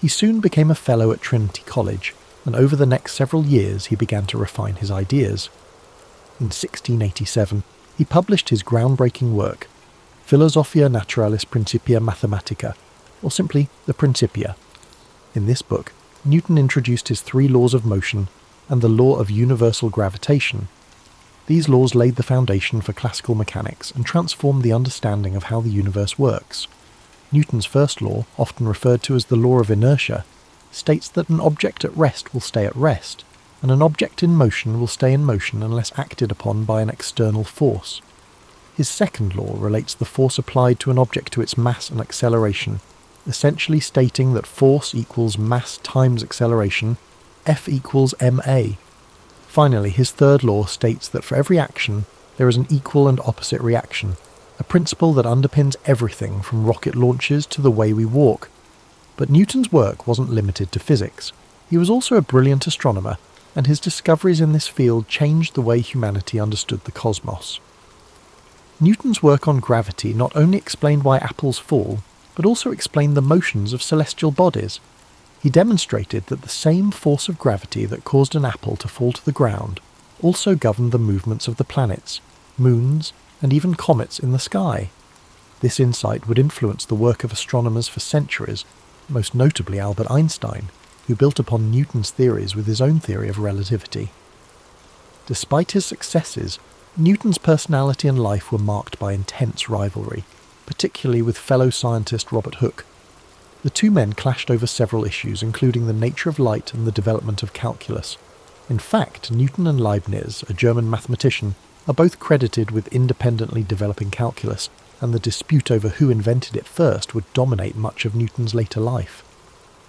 He soon became a fellow at Trinity College, and over the next several years he began to refine his ideas. In 1687, he published his groundbreaking work, Philosophia Naturalis Principia Mathematica, or simply the Principia. In this book, Newton introduced his 3 laws of motion and the law of universal gravitation. These laws laid the foundation for classical mechanics and transformed the understanding of how the universe works. Newton's first law, often referred to as the law of inertia, states that an object at rest will stay at rest, and an object in motion will stay in motion unless acted upon by an external force. His second law relates the force applied to an object to its mass and acceleration, essentially stating that force equals mass times acceleration, F equals ma. Finally, his third law states that for every action, there is an equal and opposite reaction, a principle that underpins everything from rocket launches to the way we walk. But Newton's work wasn't limited to physics. He was also a brilliant astronomer, and his discoveries in this field changed the way humanity understood the cosmos. Newton's work on gravity not only explained why apples fall, but also explained the motions of celestial bodies. He demonstrated that the same force of gravity that caused an apple to fall to the ground also governed the movements of the planets, moons, and even comets in the sky. This insight would influence the work of astronomers for centuries, most notably Albert Einstein, who built upon Newton's theories with his own theory of relativity. Despite his successes, Newton's personality and life were marked by intense rivalry, particularly with fellow scientist Robert Hooke. The two men clashed over several issues, including the nature of light and the development of calculus. In fact, Newton and Leibniz, a German mathematician, are both credited with independently developing calculus, and the dispute over who invented it first would dominate much of Newton's later life.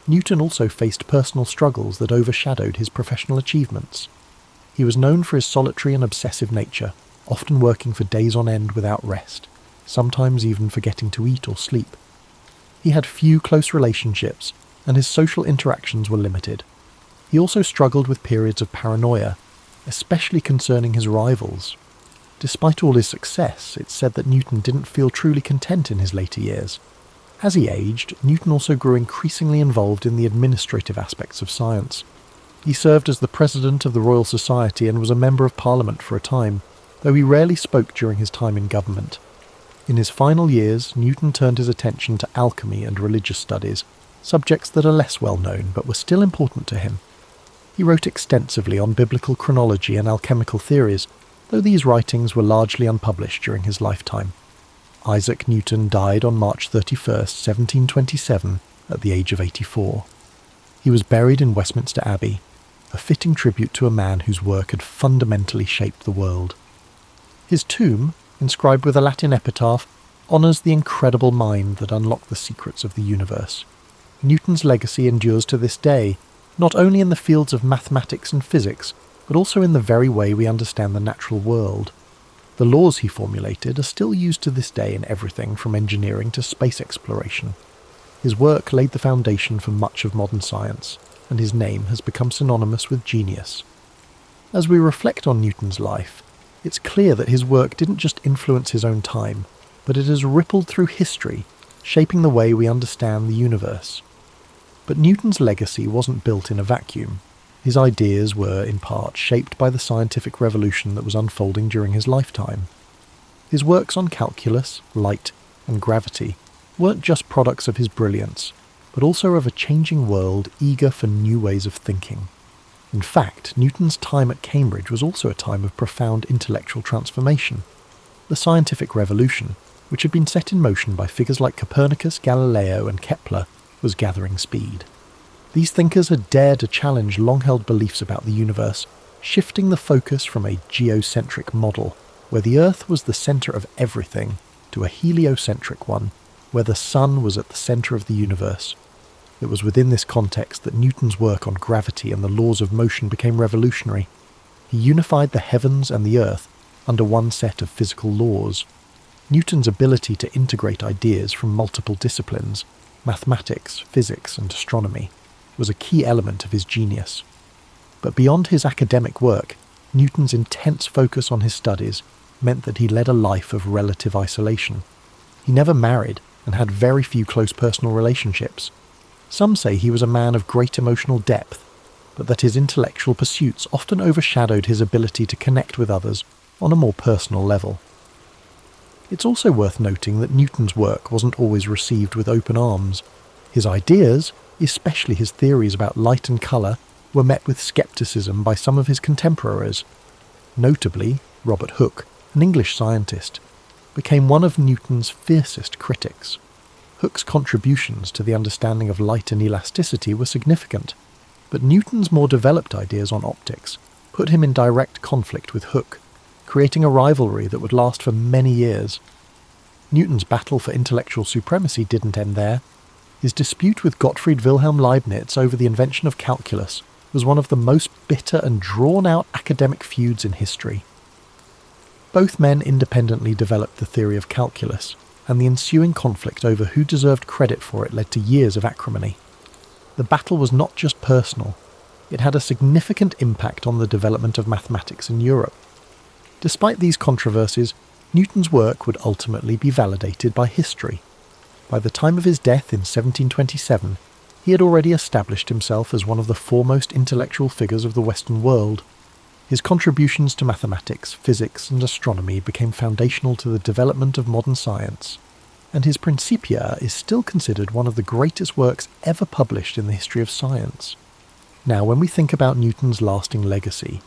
Newton also faced personal struggles that overshadowed his professional achievements. He was known for his solitary and obsessive nature, often working for days on end without rest, sometimes even forgetting to eat or sleep. He had few close relationships, and his social interactions were limited. He also struggled with periods of paranoia, especially concerning his rivals. Despite all his success, it's said that Newton didn't feel truly content in his later years. As he aged, Newton also grew increasingly involved in the administrative aspects of science. He served as the president of the Royal Society and was a member of Parliament for a time, though he rarely spoke during his time in government. In his final years, Newton turned his attention to alchemy and religious studies, subjects that are less well known but were still important to him. He wrote extensively on biblical chronology and alchemical theories, though these writings were largely unpublished during his lifetime. Isaac Newton died on March 31st, 1727, at the age of 84. He was buried in Westminster Abbey, a fitting tribute to a man whose work had fundamentally shaped the world. His tomb, inscribed with a Latin epitaph, honours the incredible mind that unlocked the secrets of the universe. Newton's legacy endures to this day, not only in the fields of mathematics and physics, but also in the very way we understand the natural world. The laws he formulated are still used to this day in everything from engineering to space exploration. His work laid the foundation for much of modern science, and his name has become synonymous with genius. As we reflect on Newton's life, it's clear that his work didn't just influence his own time, but it has rippled through history, shaping the way we understand the universe. But Newton's legacy wasn't built in a vacuum. His ideas were, in part, shaped by the scientific revolution that was unfolding during his lifetime. His works on calculus, light, and gravity weren't just products of his brilliance, but also of a changing world eager for new ways of thinking. In fact, Newton's time at Cambridge was also a time of profound intellectual transformation. The scientific revolution, which had been set in motion by figures like Copernicus, Galileo, and Kepler, was gathering speed. These thinkers had dared to challenge long-held beliefs about the universe, shifting the focus from a geocentric model, where the Earth was the centre of everything, to a heliocentric one, where the Sun was at the centre of the universe. It was within this context that Newton's work on gravity and the laws of motion became revolutionary. He unified the heavens and the earth under one set of physical laws. Newton's ability to integrate ideas from multiple disciplines, mathematics, physics, and astronomy, was a key element of his genius. But beyond his academic work, Newton's intense focus on his studies meant that he led a life of relative isolation. He never married and had very few close personal relationships. Some say he was a man of great emotional depth, but that his intellectual pursuits often overshadowed his ability to connect with others on a more personal level. It's also worth noting that Newton's work wasn't always received with open arms. His ideas, especially his theories about light and colour, were met with scepticism by some of his contemporaries. Notably, Robert Hooke, an English scientist, became one of Newton's fiercest critics. Hooke's contributions to the understanding of light and elasticity were significant, but Newton's more developed ideas on optics put him in direct conflict with Hooke, creating a rivalry that would last for many years. Newton's battle for intellectual supremacy didn't end there. His dispute with Gottfried Wilhelm Leibniz over the invention of calculus was one of the most bitter and drawn-out academic feuds in history. Both men independently developed the theory of calculus, and the ensuing conflict over who deserved credit for it led to years of acrimony. The battle was not just personal, it had a significant impact on the development of mathematics in Europe. Despite these controversies, Newton's work would ultimately be validated by history. By the time of his death in 1727, he had already established himself as one of the foremost intellectual figures of the Western world. His contributions to mathematics, physics, and astronomy became foundational to the development of modern science, and his Principia is still considered one of the greatest works ever published in the history of science. Now, when we think about Newton's lasting legacy,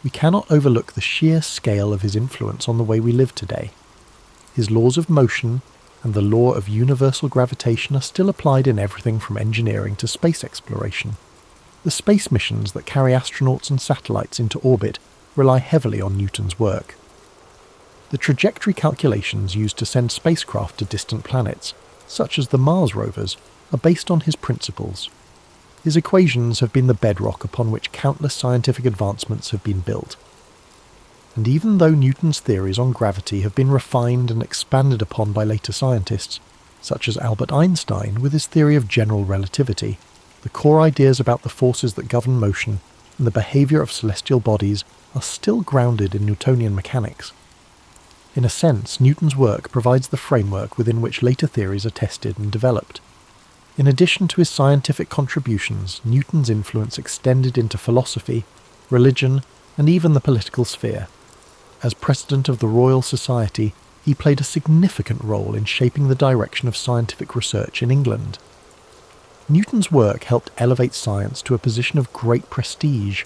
we cannot overlook the sheer scale of his influence on the way we live today. His laws of motion and the law of universal gravitation are still applied in everything from engineering to space exploration. The space missions that carry astronauts and satellites into orbit rely heavily on Newton's work. The trajectory calculations used to send spacecraft to distant planets, such as the Mars rovers, are based on his principles. His equations have been the bedrock upon which countless scientific advancements have been built. And even though Newton's theories on gravity have been refined and expanded upon by later scientists, such as Albert Einstein with his theory of general relativity, the core ideas about the forces that govern motion and the behaviour of celestial bodies are still grounded in Newtonian mechanics. In a sense, Newton's work provides the framework within which later theories are tested and developed. In addition to his scientific contributions, Newton's influence extended into philosophy, religion, and even the political sphere. As president of the Royal Society, he played a significant role in shaping the direction of scientific research in England. Newton's work helped elevate science to a position of great prestige,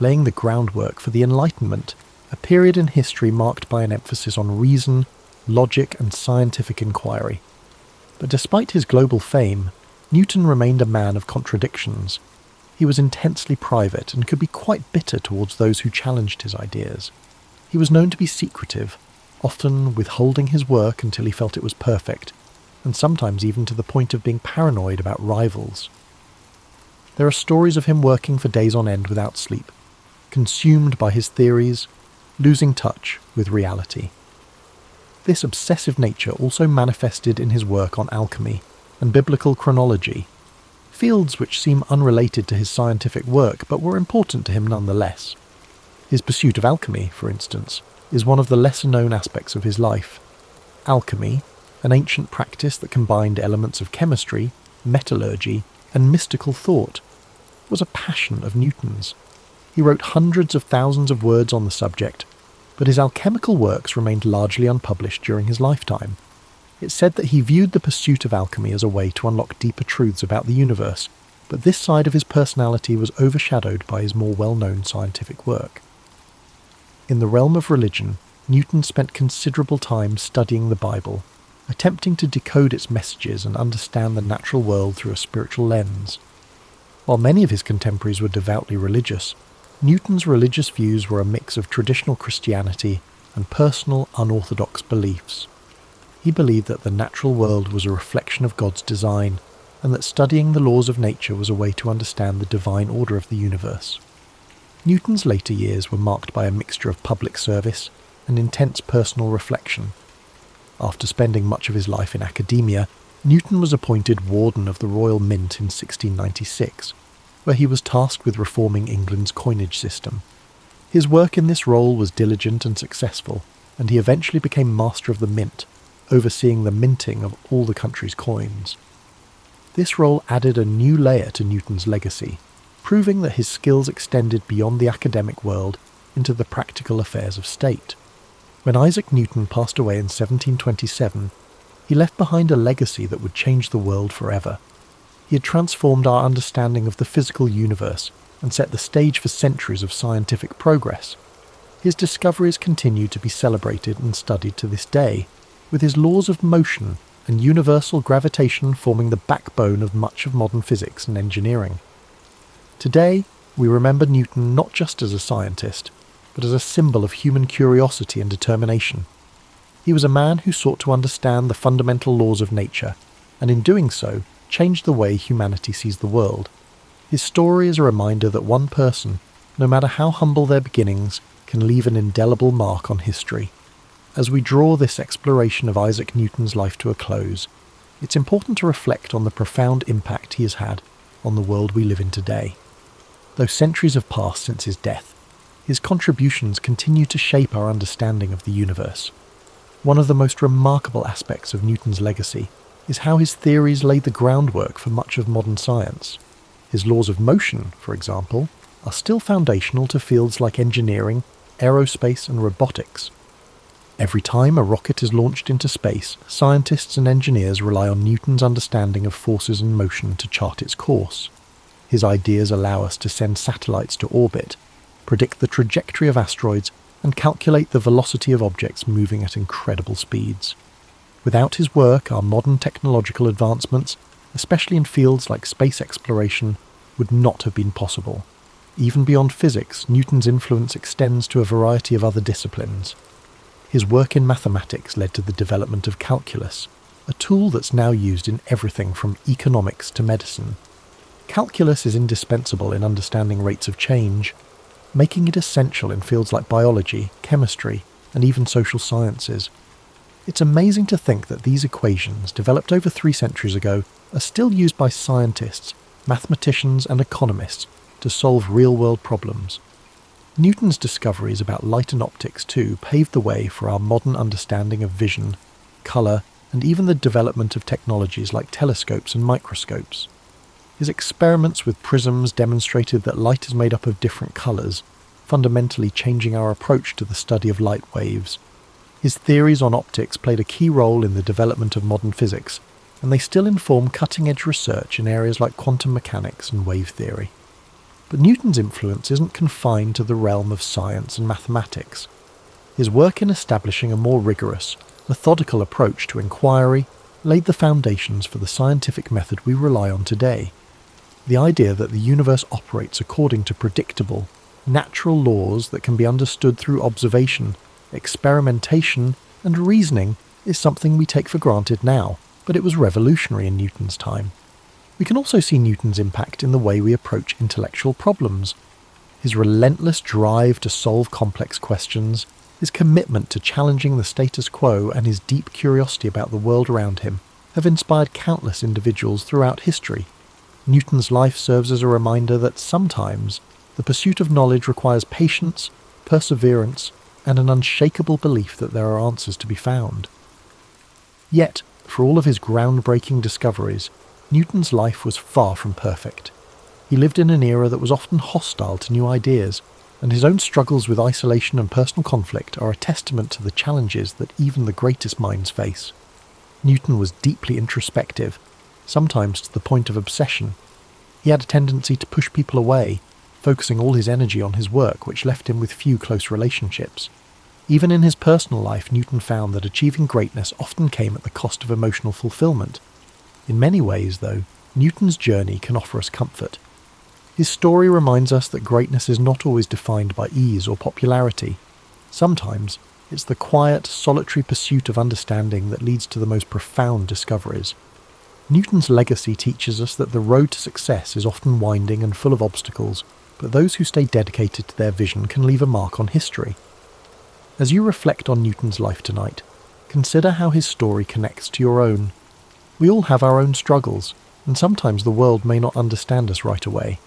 laying the groundwork for the Enlightenment, a period in history marked by an emphasis on reason, logic, and scientific inquiry. But despite his global fame, Newton remained a man of contradictions. He was intensely private and could be quite bitter towards those who challenged his ideas. He was known to be secretive, often withholding his work until he felt it was perfect, and sometimes even to the point of being paranoid about rivals. There are stories of him working for days on end without sleep, consumed by his theories, losing touch with reality. This obsessive nature also manifested in his work on alchemy and biblical chronology, fields which seem unrelated to his scientific work but were important to him nonetheless. His pursuit of alchemy, for instance, is one of the lesser-known aspects of his life. Alchemy, an ancient practice that combined elements of chemistry, metallurgy, and mystical thought, was a passion of Newton's. He wrote hundreds of thousands of words on the subject, but his alchemical works remained largely unpublished during his lifetime. It's said that he viewed the pursuit of alchemy as a way to unlock deeper truths about the universe, but this side of his personality was overshadowed by his more well-known scientific work. In the realm of religion, Newton spent considerable time studying the Bible, attempting to decode its messages and understand the natural world through a spiritual lens. While many of his contemporaries were devoutly religious, Newton's religious views were a mix of traditional Christianity and personal, unorthodox beliefs. He believed that the natural world was a reflection of God's design, and that studying the laws of nature was a way to understand the divine order of the universe. Newton's later years were marked by a mixture of public service and intense personal reflection. After spending much of his life in academia, Newton was appointed Warden of the Royal Mint in 1696, where he was tasked with reforming England's coinage system. His work in this role was diligent and successful, and he eventually became Master of the Mint, overseeing the minting of all the country's coins. This role added a new layer to Newton's legacy, proving that his skills extended beyond the academic world into the practical affairs of state. When Isaac Newton passed away in 1727, he left behind a legacy that would change the world forever. He had transformed our understanding of the physical universe and set the stage for centuries of scientific progress. His discoveries continue to be celebrated and studied to this day, with his laws of motion and universal gravitation forming the backbone of much of modern physics and engineering. Today, we remember Newton not just as a scientist, but as a symbol of human curiosity and determination. He was a man who sought to understand the fundamental laws of nature, and in doing so, changed the way humanity sees the world. His story is a reminder that one person, no matter how humble their beginnings, can leave an indelible mark on history. As we draw this exploration of Isaac Newton's life to a close, it's important to reflect on the profound impact he has had on the world we live in today. Though centuries have passed since his death, his contributions continue to shape our understanding of the universe. One of the most remarkable aspects of Newton's legacy is how his theories laid the groundwork for much of modern science. His laws of motion, for example, are still foundational to fields like engineering, aerospace, and robotics. Every time a rocket is launched into space, scientists and engineers rely on Newton's understanding of forces and motion to chart its course. His ideas allow us to send satellites to orbit, predict the trajectory of asteroids, and calculate the velocity of objects moving at incredible speeds. Without his work, our modern technological advancements, especially in fields like space exploration, would not have been possible. Even beyond physics, Newton's influence extends to a variety of other disciplines. His work in mathematics led to the development of calculus, a tool that's now used in everything from economics to medicine. Calculus is indispensable in understanding rates of change, making it essential in fields like biology, chemistry, and even social sciences. It's amazing to think that these equations, developed over 3 centuries ago, are still used by scientists, mathematicians, and economists to solve real-world problems. Newton's discoveries about light and optics, too, paved the way for our modern understanding of vision, colour, and even the development of technologies like telescopes and microscopes. His experiments with prisms demonstrated that light is made up of different colours, fundamentally changing our approach to the study of light waves. His theories on optics played a key role in the development of modern physics, and they still inform cutting-edge research in areas like quantum mechanics and wave theory. But Newton's influence isn't confined to the realm of science and mathematics. His work in establishing a more rigorous, methodical approach to inquiry laid the foundations for the scientific method we rely on today. The idea that the universe operates according to predictable, natural laws that can be understood through observation, experimentation, and reasoning is something we take for granted now, but it was revolutionary in Newton's time. We can also see Newton's impact in the way we approach intellectual problems. His relentless drive to solve complex questions, his commitment to challenging the status quo, and his deep curiosity about the world around him have inspired countless individuals throughout history. Newton's life serves as a reminder that sometimes the pursuit of knowledge requires patience, perseverance, and an unshakable belief that there are answers to be found. Yet, for all of his groundbreaking discoveries, Newton's life was far from perfect. He lived in an era that was often hostile to new ideas, and his own struggles with isolation and personal conflict are a testament to the challenges that even the greatest minds face. Newton was deeply introspective, sometimes to the point of obsession. He had a tendency to push people away, focusing all his energy on his work, which left him with few close relationships. Even in his personal life, Newton found that achieving greatness often came at the cost of emotional fulfillment. In many ways, though, Newton's journey can offer us comfort. His story reminds us that greatness is not always defined by ease or popularity. Sometimes, it's the quiet, solitary pursuit of understanding that leads to the most profound discoveries. Newton's legacy teaches us that the road to success is often winding and full of obstacles, but those who stay dedicated to their vision can leave a mark on history. As you reflect on Newton's life tonight, consider how his story connects to your own. We all have our own struggles, and sometimes the world may not understand us right away.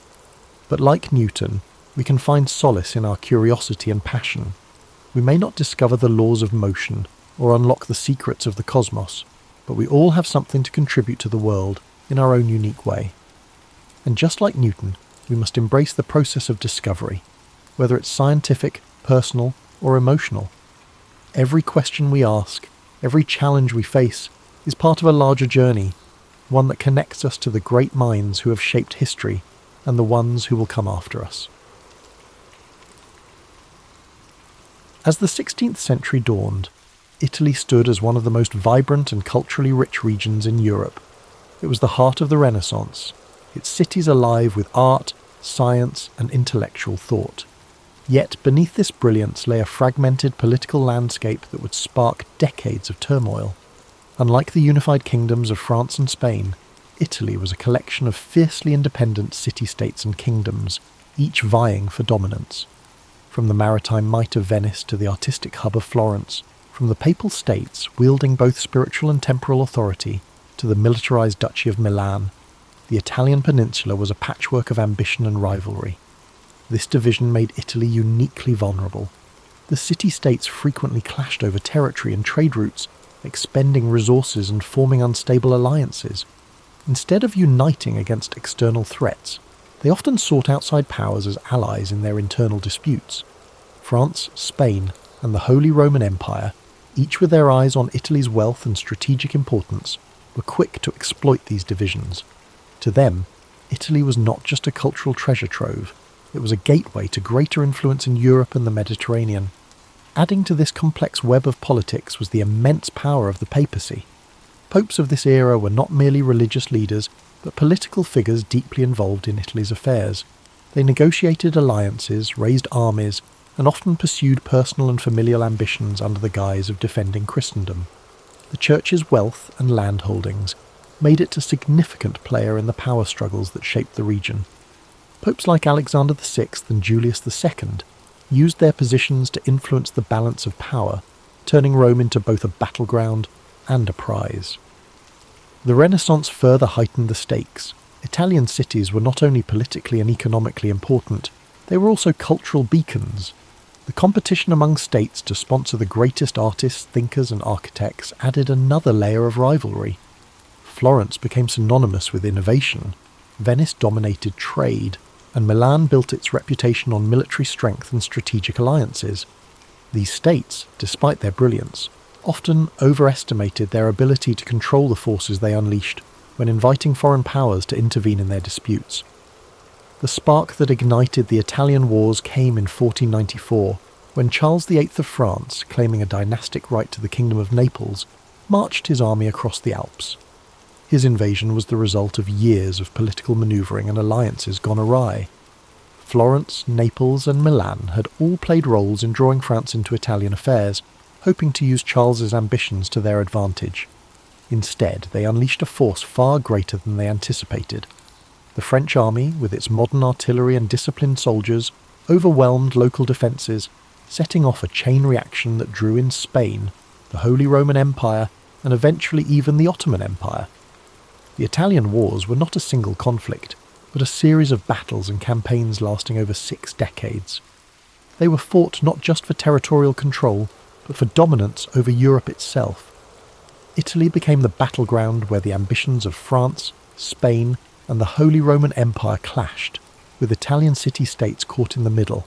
But like Newton, we can find solace in our curiosity and passion. We may not discover the laws of motion or unlock the secrets of the cosmos, but we all have something to contribute to the world in our own unique way. And just like Newton, we must embrace the process of discovery, whether it's scientific, personal, or emotional. Every question we ask, every challenge we face, is part of a larger journey, one that connects us to the great minds who have shaped history and the ones who will come after us. As the 16th century dawned, Italy stood as one of the most vibrant and culturally rich regions in Europe. It was the heart of the Renaissance, its cities alive with art, science, and intellectual thought. Yet beneath this brilliance lay a fragmented political landscape that would spark decades of turmoil. Unlike the unified kingdoms of France and Spain, Italy was a collection of fiercely independent city-states and kingdoms, each vying for dominance. From the maritime might of Venice to the artistic hub of Florence, from the papal states wielding both spiritual and temporal authority to the militarized Duchy of Milan, the Italian peninsula was a patchwork of ambition and rivalry. This division made Italy uniquely vulnerable. The city-states frequently clashed over territory and trade routes, expending resources and forming unstable alliances. Instead of uniting against external threats, they often sought outside powers as allies in their internal disputes. France, Spain, and the Holy Roman Empire, each with their eyes on Italy's wealth and strategic importance, were quick to exploit these divisions. To them, Italy was not just a cultural treasure trove, it was a gateway to greater influence in Europe and the Mediterranean. Adding to this complex web of politics was the immense power of the papacy. Popes of this era were not merely religious leaders, but political figures deeply involved in Italy's affairs. They negotiated alliances, raised armies, and often pursued personal and familial ambitions under the guise of defending Christendom. The Church's wealth and land holdings made it a significant player in the power struggles that shaped the region. Popes like Alexander VI and Julius II used their positions to influence the balance of power, turning Rome into both a battleground and a prize. The Renaissance further heightened the stakes. Italian cities were not only politically and economically important, they were also cultural beacons. The competition among states to sponsor the greatest artists, thinkers, and architects added another layer of rivalry. Florence became synonymous with innovation, Venice dominated trade, and Milan built its reputation on military strength and strategic alliances. These states, despite their brilliance, often overestimated their ability to control the forces they unleashed when inviting foreign powers to intervene in their disputes. The spark that ignited the Italian wars came in 1494, when Charles VIII of France, claiming a dynastic right to the Kingdom of Naples, marched his army across the Alps. His invasion was the result of years of political manoeuvring and alliances gone awry. Florence, Naples, and Milan had all played roles in drawing France into Italian affairs, hoping to use Charles's ambitions to their advantage. Instead, they unleashed a force far greater than they anticipated. The French army, with its modern artillery and disciplined soldiers, overwhelmed local defences, setting off a chain reaction that drew in Spain, the Holy Roman Empire, and eventually even the Ottoman Empire. The Italian wars were not a single conflict, but a series of battles and campaigns lasting over 6 decades. They were fought not just for territorial control, but for dominance over Europe itself. Italy became the battleground where the ambitions of France, Spain, and the Holy Roman Empire clashed, with Italian city-states caught in the middle.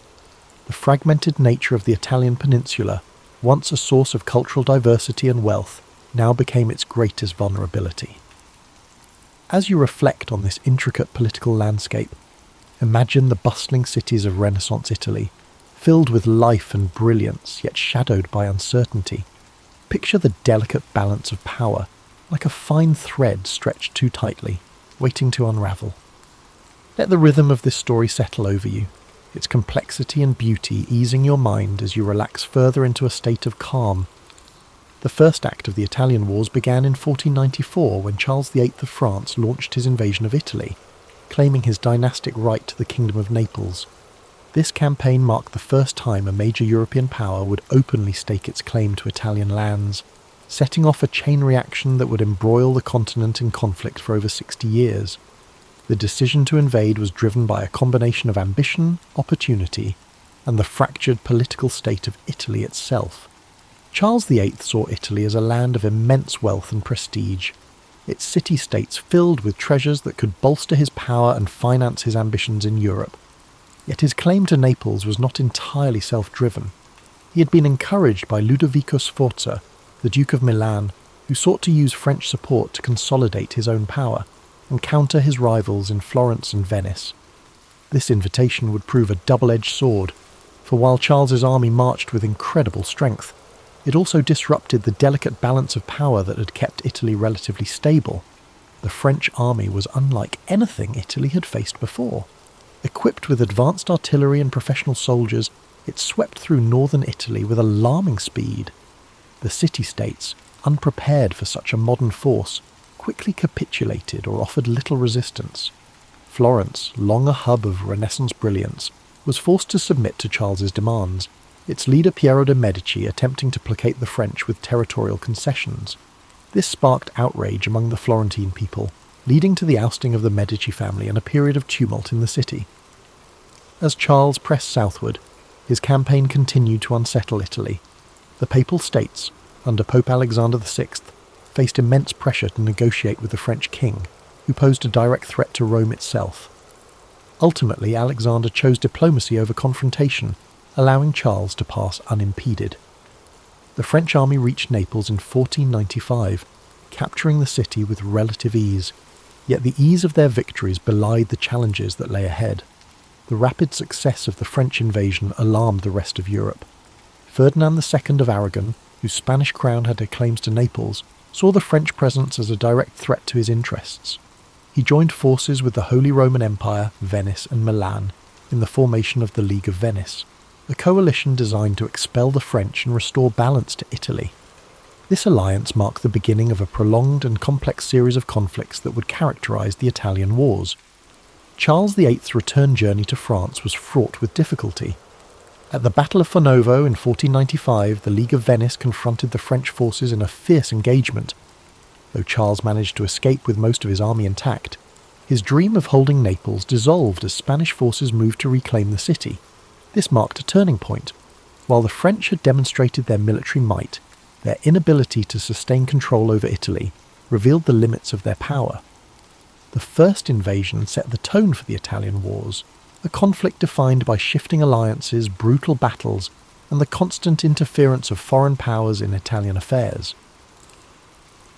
The fragmented nature of the Italian peninsula, once a source of cultural diversity and wealth, now became its greatest vulnerability. As you reflect on this intricate political landscape, imagine the bustling cities of Renaissance Italy, filled with life and brilliance, yet shadowed by uncertainty. Picture the delicate balance of power, like a fine thread stretched too tightly, waiting to unravel. Let the rhythm of this story settle over you, its complexity and beauty easing your mind as you relax further into a state of calm. The first act of the Italian Wars began in 1494 when Charles VIII of France launched his invasion of Italy, claiming his dynastic right to the Kingdom of Naples. This campaign marked the first time a major European power would openly stake its claim to Italian lands, setting off a chain reaction that would embroil the continent in conflict for over 60 years. The decision to invade was driven by a combination of ambition, opportunity, and the fractured political state of Italy itself. Charles VIII saw Italy as a land of immense wealth and prestige, its city-states filled with treasures that could bolster his power and finance his ambitions in Europe. Yet his claim to Naples was not entirely self-driven. He had been encouraged by Ludovico Sforza, the Duke of Milan, who sought to use French support to consolidate his own power and counter his rivals in Florence and Venice. This invitation would prove a double-edged sword, for while Charles's army marched with incredible strength, it also disrupted the delicate balance of power that had kept Italy relatively stable. The French army was unlike anything Italy had faced before. Equipped with advanced artillery and professional soldiers, it swept through northern Italy with alarming speed. The city-states, unprepared for such a modern force, quickly capitulated or offered little resistance. Florence, long a hub of Renaissance brilliance, was forced to submit to Charles's demands, its leader Piero de' Medici attempting to placate the French with territorial concessions. This sparked outrage among the Florentine people, leading to the ousting of the Medici family and a period of tumult in the city. As Charles pressed southward, his campaign continued to unsettle Italy. The Papal States, under Pope Alexander VI, faced immense pressure to negotiate with the French king, who posed a direct threat to Rome itself. Ultimately, Alexander chose diplomacy over confrontation, allowing Charles to pass unimpeded. The French army reached Naples in 1495, capturing the city with relative ease, yet the ease of their victories belied the challenges that lay ahead. The rapid success of the French invasion alarmed the rest of Europe. Ferdinand II of Aragon, whose Spanish crown had claims to Naples, saw the French presence as a direct threat to his interests. He joined forces with the Holy Roman Empire, Venice and Milan in the formation of the League of Venice, a coalition designed to expel the French and restore balance to Italy. This alliance marked the beginning of a prolonged and complex series of conflicts that would characterize the Italian Wars. Charles VIII's return journey to France was fraught with difficulty. At the Battle of Fornovo in 1495, the League of Venice confronted the French forces in a fierce engagement. Though Charles managed to escape with most of his army intact, his dream of holding Naples dissolved as Spanish forces moved to reclaim the city. This marked a turning point. While the French had demonstrated their military might, their inability to sustain control over Italy revealed the limits of their power. The first invasion set the tone for the Italian Wars, a conflict defined by shifting alliances, brutal battles, and the constant interference of foreign powers in Italian affairs.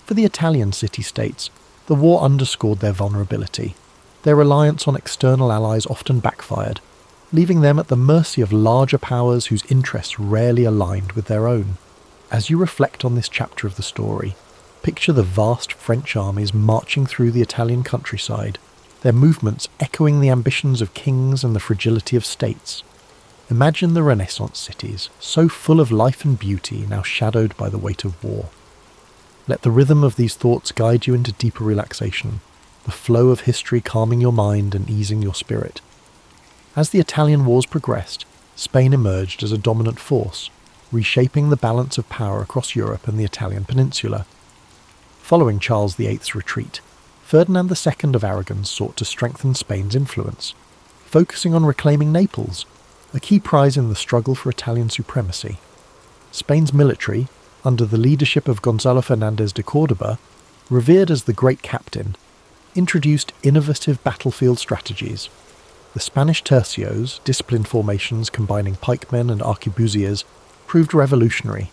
For the Italian city-states, the war underscored their vulnerability. Their reliance on external allies often backfired, leaving them at the mercy of larger powers whose interests rarely aligned with their own. As you reflect on this chapter of the story, picture the vast French armies marching through the Italian countryside, their movements echoing the ambitions of kings and the fragility of states. Imagine the Renaissance cities, so full of life and beauty, now shadowed by the weight of war. Let the rhythm of these thoughts guide you into deeper relaxation, the flow of history calming your mind and easing your spirit. As the Italian Wars progressed, Spain emerged as a dominant force, reshaping the balance of power across Europe and the Italian peninsula. Following Charles VIII's retreat, Ferdinand II of Aragon sought to strengthen Spain's influence, focusing on reclaiming Naples, a key prize in the struggle for Italian supremacy. Spain's military, under the leadership of Gonzalo Fernández de Córdoba, revered as the Great Captain, introduced innovative battlefield strategies. The Spanish tercios, disciplined formations combining pikemen and arquebusiers, proved revolutionary.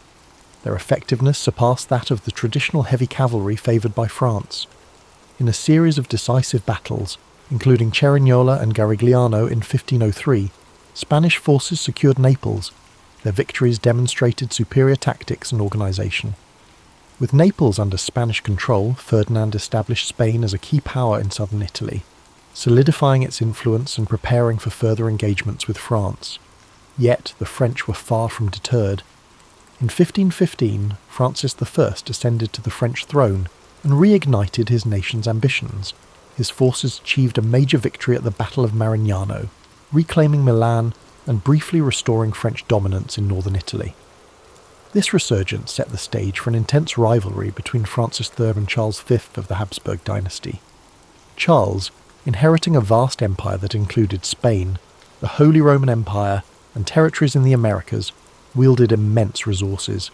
Their effectiveness surpassed that of the traditional heavy cavalry favoured by France. In a series of decisive battles, including Cerignola and Garigliano in 1503, Spanish forces secured Naples. Their victories demonstrated superior tactics and organisation. With Naples under Spanish control, Ferdinand established Spain as a key power in southern Italy, solidifying its influence and preparing for further engagements with France. Yet the French were far from deterred. In 1515, Francis I ascended to the French throne and reignited his nation's ambitions. His forces achieved a major victory at the Battle of Marignano, reclaiming Milan and briefly restoring French dominance in northern Italy. This resurgence set the stage for an intense rivalry between Francis III and Charles V of the Habsburg dynasty. Charles, inheriting a vast empire that included Spain, the Holy Roman Empire, and territories in the Americas, wielded immense resources.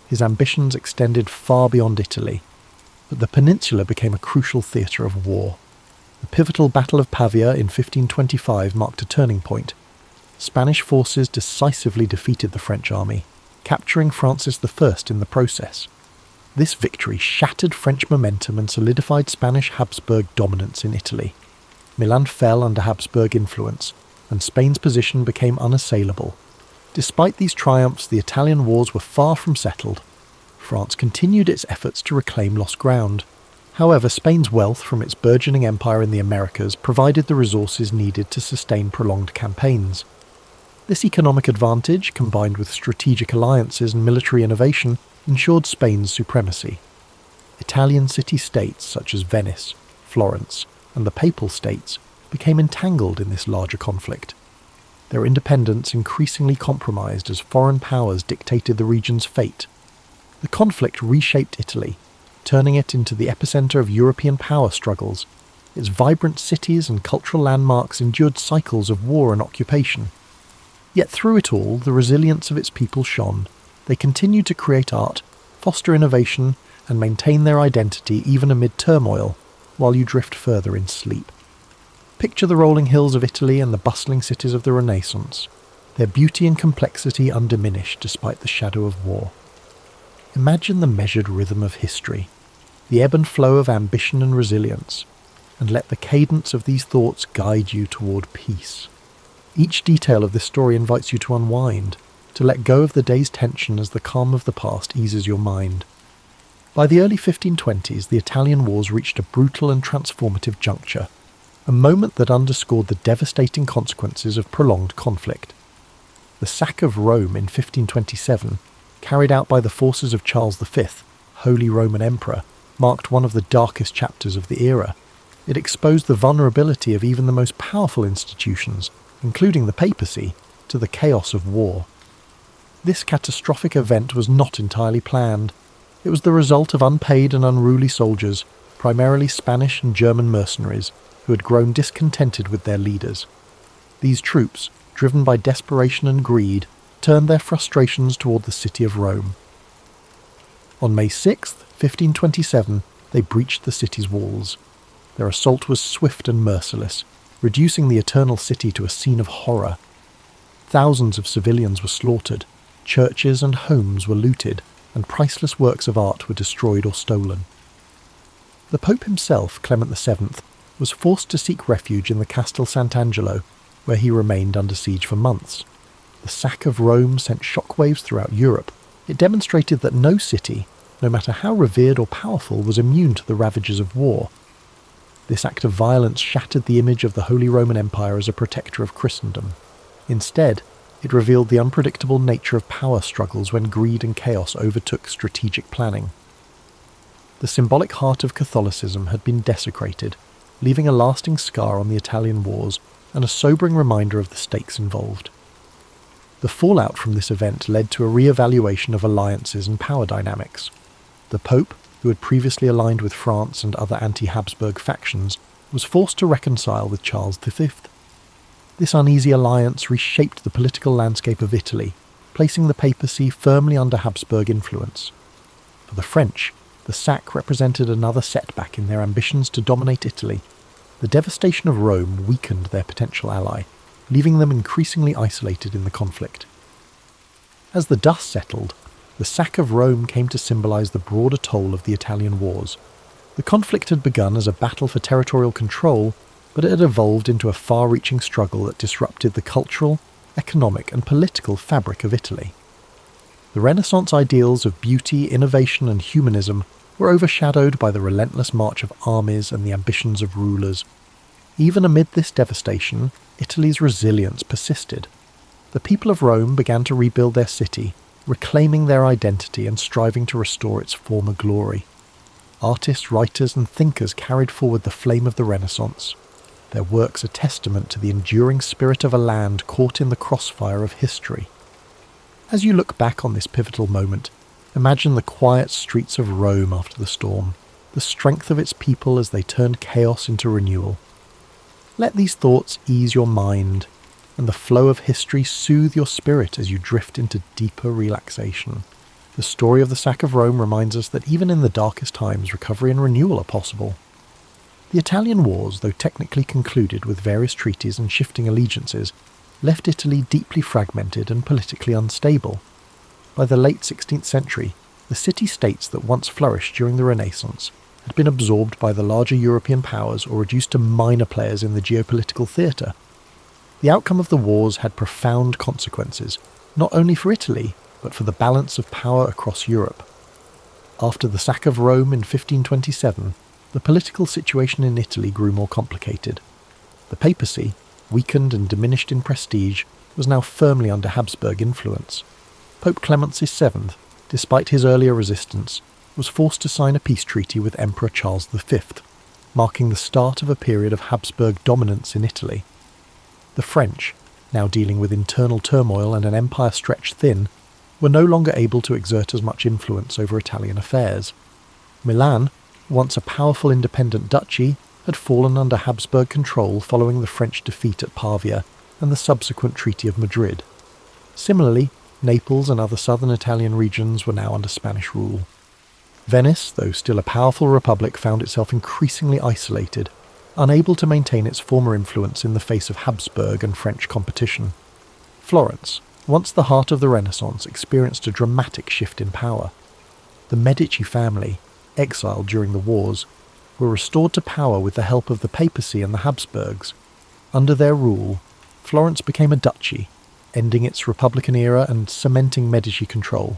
His ambitions extended far beyond Italy, but the peninsula became a crucial theatre of war. The pivotal Battle of Pavia in 1525 marked a turning point. Spanish forces decisively defeated the French army, capturing Francis I in the process. This victory shattered French momentum and solidified Spanish Habsburg dominance in Italy. Milan fell under Habsburg influence, and Spain's position became unassailable. Despite these triumphs, the Italian wars were far from settled. France continued its efforts to reclaim lost ground. However, Spain's wealth from its burgeoning empire in the Americas provided the resources needed to sustain prolonged campaigns. This economic advantage, combined with strategic alliances and military innovation, ensured Spain's supremacy. Italian city-states such as Venice, Florence, and the Papal States became entangled in this larger conflict. Their independence increasingly compromised as foreign powers dictated the region's fate. The conflict reshaped Italy, turning it into the epicenter of European power struggles. Its vibrant cities and cultural landmarks endured cycles of war and occupation. Yet through it all, the resilience of its people shone. They continued to create art, foster innovation, and maintain their identity even amid turmoil, while you drift further in sleep. Picture the rolling hills of Italy and the bustling cities of the Renaissance, their beauty and complexity undiminished despite the shadow of war. Imagine the measured rhythm of history, the ebb and flow of ambition and resilience, and let the cadence of these thoughts guide you toward peace. Each detail of this story invites you to unwind, to let go of the day's tension as the calm of the past eases your mind. By the early 1520s, the Italian wars reached a brutal and transformative juncture, a moment that underscored the devastating consequences of prolonged conflict. The sack of Rome in 1527, carried out by the forces of Charles V, Holy Roman Emperor, marked one of the darkest chapters of the era. It exposed the vulnerability of even the most powerful institutions, including the papacy, to the chaos of war. This catastrophic event was not entirely planned. It was the result of unpaid and unruly soldiers, primarily Spanish and German mercenaries, who had grown discontented with their leaders. These troops, driven by desperation and greed, turned their frustrations toward the city of Rome. On May 6, 1527, they breached the city's walls. Their assault was swift and merciless, reducing the Eternal City to a scene of horror. Thousands of civilians were slaughtered, churches and homes were looted, and priceless works of art were destroyed or stolen. The Pope himself, Clement VII, was forced to seek refuge in the Castel Sant'Angelo, where he remained under siege for months. The sack of Rome sent shockwaves throughout Europe. It demonstrated that no city, no matter how revered or powerful, was immune to the ravages of war. This act of violence shattered the image of the Holy Roman Empire as a protector of Christendom. Instead, it revealed the unpredictable nature of power struggles when greed and chaos overtook strategic planning. The symbolic heart of Catholicism had been desecrated, leaving a lasting scar on the Italian wars and a sobering reminder of the stakes involved. The fallout from this event led to a re-evaluation of alliances and power dynamics. The Pope, who had previously aligned with France and other anti-Habsburg factions, was forced to reconcile with Charles V. This uneasy alliance reshaped the political landscape of Italy, placing the papacy firmly under Habsburg influence. For the French, the sack represented another setback in their ambitions to dominate Italy. The devastation of Rome weakened their potential ally, leaving them increasingly isolated in the conflict. As the dust settled, the sack of Rome came to symbolize the broader toll of the Italian wars. The conflict had begun as a battle for territorial control, but it had evolved into a far-reaching struggle that disrupted the cultural, economic, and political fabric of Italy. The Renaissance ideals of beauty, innovation, and humanism were overshadowed by the relentless march of armies and the ambitions of rulers. Even amid this devastation, Italy's resilience persisted. The people of Rome began to rebuild their city, reclaiming their identity and striving to restore its former glory. Artists, writers, and thinkers carried forward the flame of the Renaissance. Their works are testament to the enduring spirit of a land caught in the crossfire of history. As you look back on this pivotal moment, imagine the quiet streets of Rome after the storm, the strength of its people as they turned chaos into renewal. Let these thoughts ease your mind, and the flow of history soothe your spirit as you drift into deeper relaxation. The story of the sack of Rome reminds us that even in the darkest times, recovery and renewal are possible. The Italian wars, though technically concluded with various treaties and shifting allegiances, left Italy deeply fragmented and politically unstable. By the late 16th century, the city-states that once flourished during the Renaissance had been absorbed by the larger European powers or reduced to minor players in the geopolitical theatre. The outcome of the wars had profound consequences, not only for Italy, but for the balance of power across Europe. After the sack of Rome in 1527, the political situation in Italy grew more complicated. The papacy, weakened and diminished in prestige, was now firmly under Habsburg influence. Pope Clement VII, despite his earlier resistance, was forced to sign a peace treaty with Emperor Charles V, marking the start of a period of Habsburg dominance in Italy. The French, now dealing with internal turmoil and an empire stretched thin, were no longer able to exert as much influence over Italian affairs. Milan, once a powerful independent duchy, had fallen under Habsburg control following the French defeat at Pavia and the subsequent Treaty of Madrid. Similarly, Naples and other southern Italian regions were now under Spanish rule. Venice, though still a powerful republic, found itself increasingly isolated, unable to maintain its former influence in the face of Habsburg and French competition. Florence, once the heart of the Renaissance, experienced a dramatic shift in power. The Medici family, exiled during the wars, were restored to power with the help of the papacy and the Habsburgs. Under their rule, Florence became a duchy, ending its Republican era and cementing Medici control.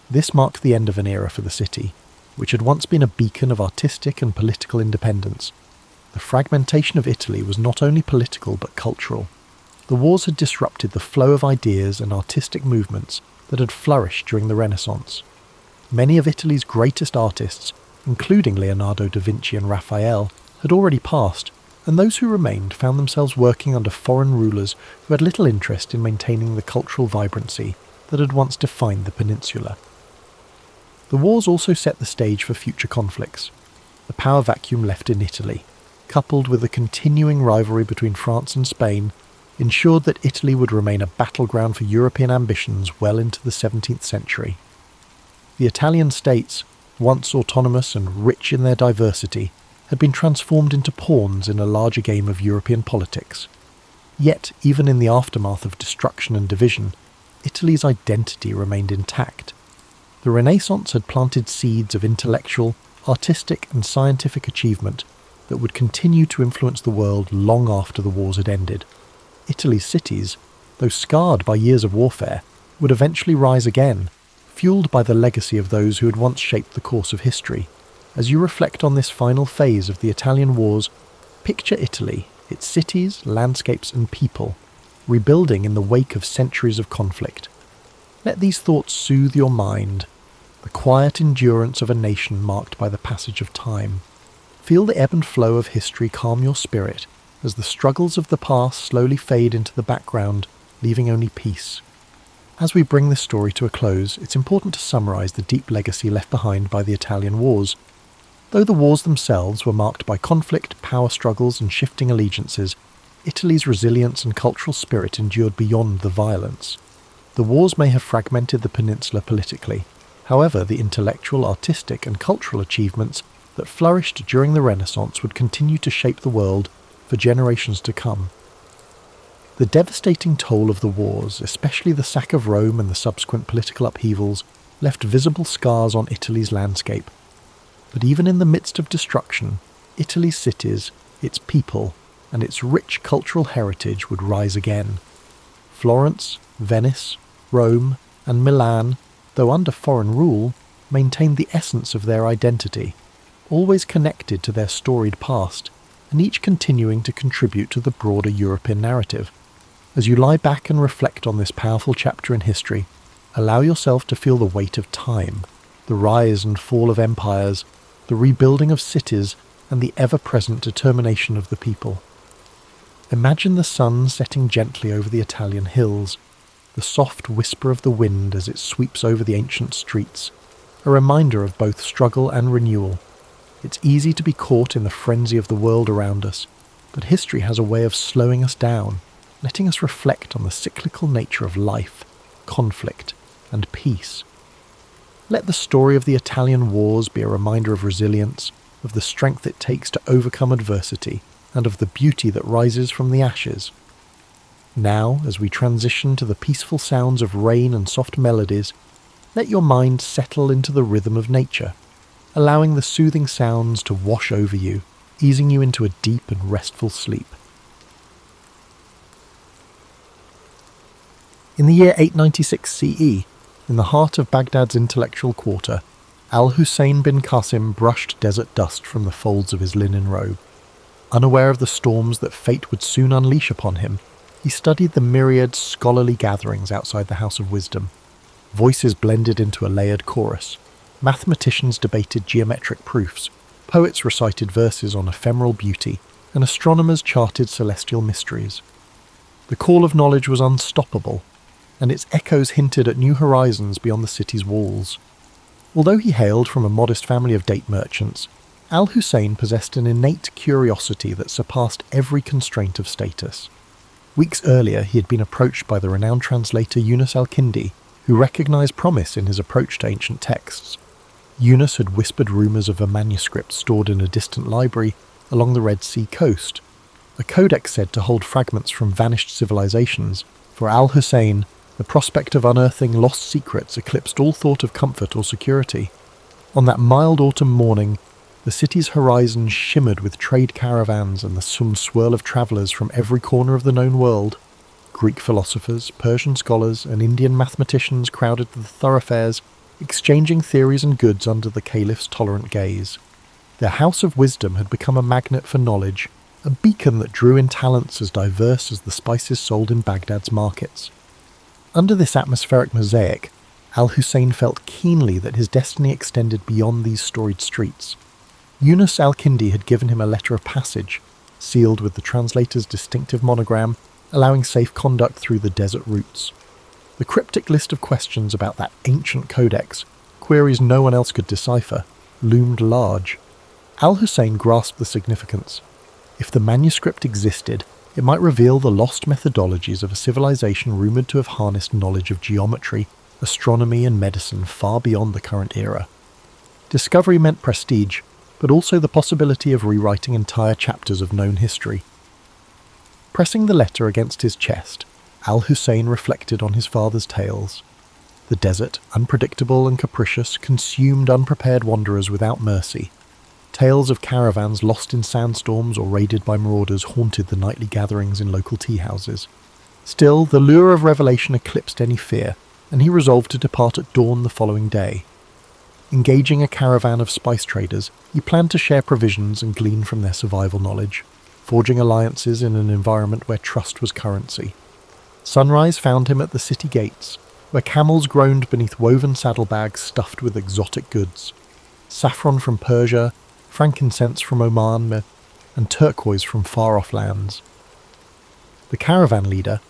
This marked the end of an era for the city, which had once been a beacon of artistic and political independence. The fragmentation of Italy was not only political but cultural. The wars had disrupted the flow of ideas and artistic movements that had flourished during the Renaissance. Many of Italy's greatest artists, including Leonardo da Vinci and Raphael, had already passed, and those who remained found themselves working under foreign rulers who had little interest in maintaining the cultural vibrancy that had once defined the peninsula. The wars also set the stage for future conflicts. The power vacuum left in Italy, coupled with the continuing rivalry between France and Spain, ensured that Italy would remain a battleground for European ambitions well into the 17th century. The Italian states, once autonomous and rich in their diversity, had been transformed into pawns in a larger game of European politics. Yet, even in the aftermath of destruction and division, Italy's identity remained intact. The Renaissance had planted seeds of intellectual, artistic and scientific achievement that would continue to influence the world long after the wars had ended. Italy's cities, though scarred by years of warfare, would eventually rise again, fueled by the legacy of those who had once shaped the course of history. As you reflect on this final phase of the Italian wars, picture Italy, its cities, landscapes and people, rebuilding in the wake of centuries of conflict. Let these thoughts soothe your mind, the quiet endurance of a nation marked by the passage of time. Feel the ebb and flow of history calm your spirit as the struggles of the past slowly fade into the background, leaving only peace. As we bring this story to a close, it's important to summarise the deep legacy left behind by the Italian wars. Though the wars themselves were marked by conflict, power struggles and shifting allegiances, Italy's resilience and cultural spirit endured beyond the violence. The wars may have fragmented the peninsula politically. However, the intellectual, artistic and cultural achievements that flourished during the Renaissance would continue to shape the world for generations to come. The devastating toll of the wars, especially the sack of Rome and the subsequent political upheavals, left visible scars on Italy's landscape. But even in the midst of destruction, Italy's cities, its people, and its rich cultural heritage would rise again. Florence, Venice, Rome, and Milan, though under foreign rule, maintained the essence of their identity, always connected to their storied past, and each continuing to contribute to the broader European narrative. As you lie back and reflect on this powerful chapter in history, allow yourself to feel the weight of time, the rise and fall of empires, the rebuilding of cities, and the ever-present determination of the people. Imagine the sun setting gently over the Italian hills, the soft whisper of the wind as it sweeps over the ancient streets, a reminder of both struggle and renewal. It's easy to be caught in the frenzy of the world around us, but history has a way of slowing us down, letting us reflect on the cyclical nature of life, conflict, and peace. Let the story of the Italian wars be a reminder of resilience, of the strength it takes to overcome adversity, and of the beauty that rises from the ashes. Now, as we transition to the peaceful sounds of rain and soft melodies, let your mind settle into the rhythm of nature, allowing the soothing sounds to wash over you, easing you into a deep and restful sleep. In the year 896 CE, in the heart of Baghdad's intellectual quarter, Al-Hussein bin Qasim brushed desert dust from the folds of his linen robe. Unaware of the storms that fate would soon unleash upon him, he studied the myriad scholarly gatherings outside the House of Wisdom. Voices blended into a layered chorus. Mathematicians debated geometric proofs, poets recited verses on ephemeral beauty, and astronomers charted celestial mysteries. The call of knowledge was unstoppable, and its echoes hinted at new horizons beyond the city's walls. Although he hailed from a modest family of date merchants, Al-Hussein possessed an innate curiosity that surpassed every constraint of status. Weeks earlier, he had been approached by the renowned translator Yunus al-Kindi, who recognized promise in his approach to ancient texts. Yunus had whispered rumors of a manuscript stored in a distant library along the Red Sea coast, a codex said to hold fragments from vanished civilizations. For Al-Hussein, the prospect of unearthing lost secrets eclipsed all thought of comfort or security. On that mild autumn morning, the city's horizon shimmered with trade caravans and the swirl of travellers from every corner of the known world. Greek philosophers, Persian scholars, and Indian mathematicians crowded the thoroughfares, exchanging theories and goods under the caliph's tolerant gaze. Their House of Wisdom had become a magnet for knowledge, a beacon that drew in talents as diverse as the spices sold in Baghdad's markets. Under this atmospheric mosaic, Al-Hussein felt keenly that his destiny extended beyond these storied streets. Yunus al-Kindi had given him a letter of passage, sealed with the translator's distinctive monogram, allowing safe conduct through the desert routes. The cryptic list of questions about that ancient codex, queries no one else could decipher, loomed large. Al-Hussein grasped the significance. If the manuscript existed, it might reveal the lost methodologies of a civilization rumoured to have harnessed knowledge of geometry, astronomy and medicine far beyond the current era. Discovery meant prestige, but also the possibility of rewriting entire chapters of known history. Pressing the letter against his chest, Al-Hussein reflected on his father's tales. The desert, unpredictable and capricious, consumed unprepared wanderers without mercy. Tales of caravans lost in sandstorms or raided by marauders haunted the nightly gatherings in local tea houses. Still, the lure of revelation eclipsed any fear, and he resolved to depart at dawn the following day. Engaging a caravan of spice traders, he planned to share provisions and glean from their survival knowledge, forging alliances in an environment where trust was currency. Sunrise found him at the city gates, where camels groaned beneath woven saddlebags stuffed with exotic goods. Saffron from Persia, frankincense from Oman, and turquoise from far-off lands. The caravan leader,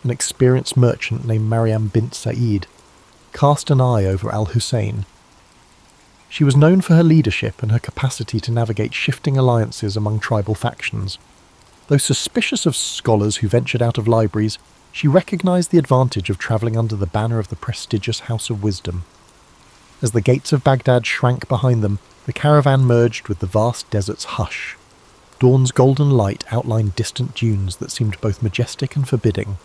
an experienced merchant named Maryam bint Sa'id, cast an eye over Al-Hussein. She was known for her leadership and her capacity to navigate shifting alliances among tribal factions. Though suspicious of scholars who ventured out of libraries, she recognized the advantage of travelling under the banner of the prestigious House of Wisdom. As the gates of Baghdad shrank behind them, the caravan merged with the vast desert's hush. Dawn's golden light outlined distant dunes that seemed both majestic and forbidding.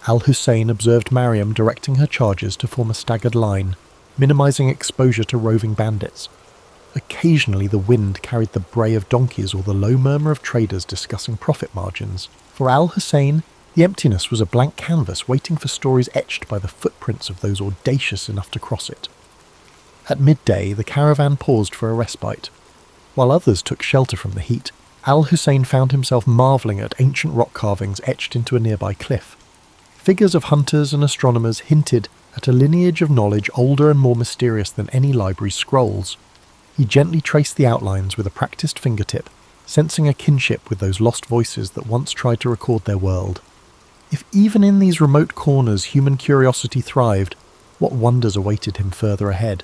Al-Hussein observed Maryam directing her charges to form a staggered line, minimizing exposure to roving bandits. Occasionally the wind carried the bray of donkeys or the low murmur of traders discussing profit margins. For Al-Hussein, the emptiness was a blank canvas waiting for stories etched by the footprints of those audacious enough to cross it. At midday, the caravan paused for a respite. While others took shelter from the heat, Al-Hussein found himself marvelling at ancient rock carvings etched into a nearby cliff. Figures of hunters and astronomers hinted at a lineage of knowledge older and more mysterious than any library's scrolls. He gently traced the outlines with a practiced fingertip, sensing a kinship with those lost voices that once tried to record their world. If even in these remote corners human curiosity thrived, what wonders awaited him further ahead?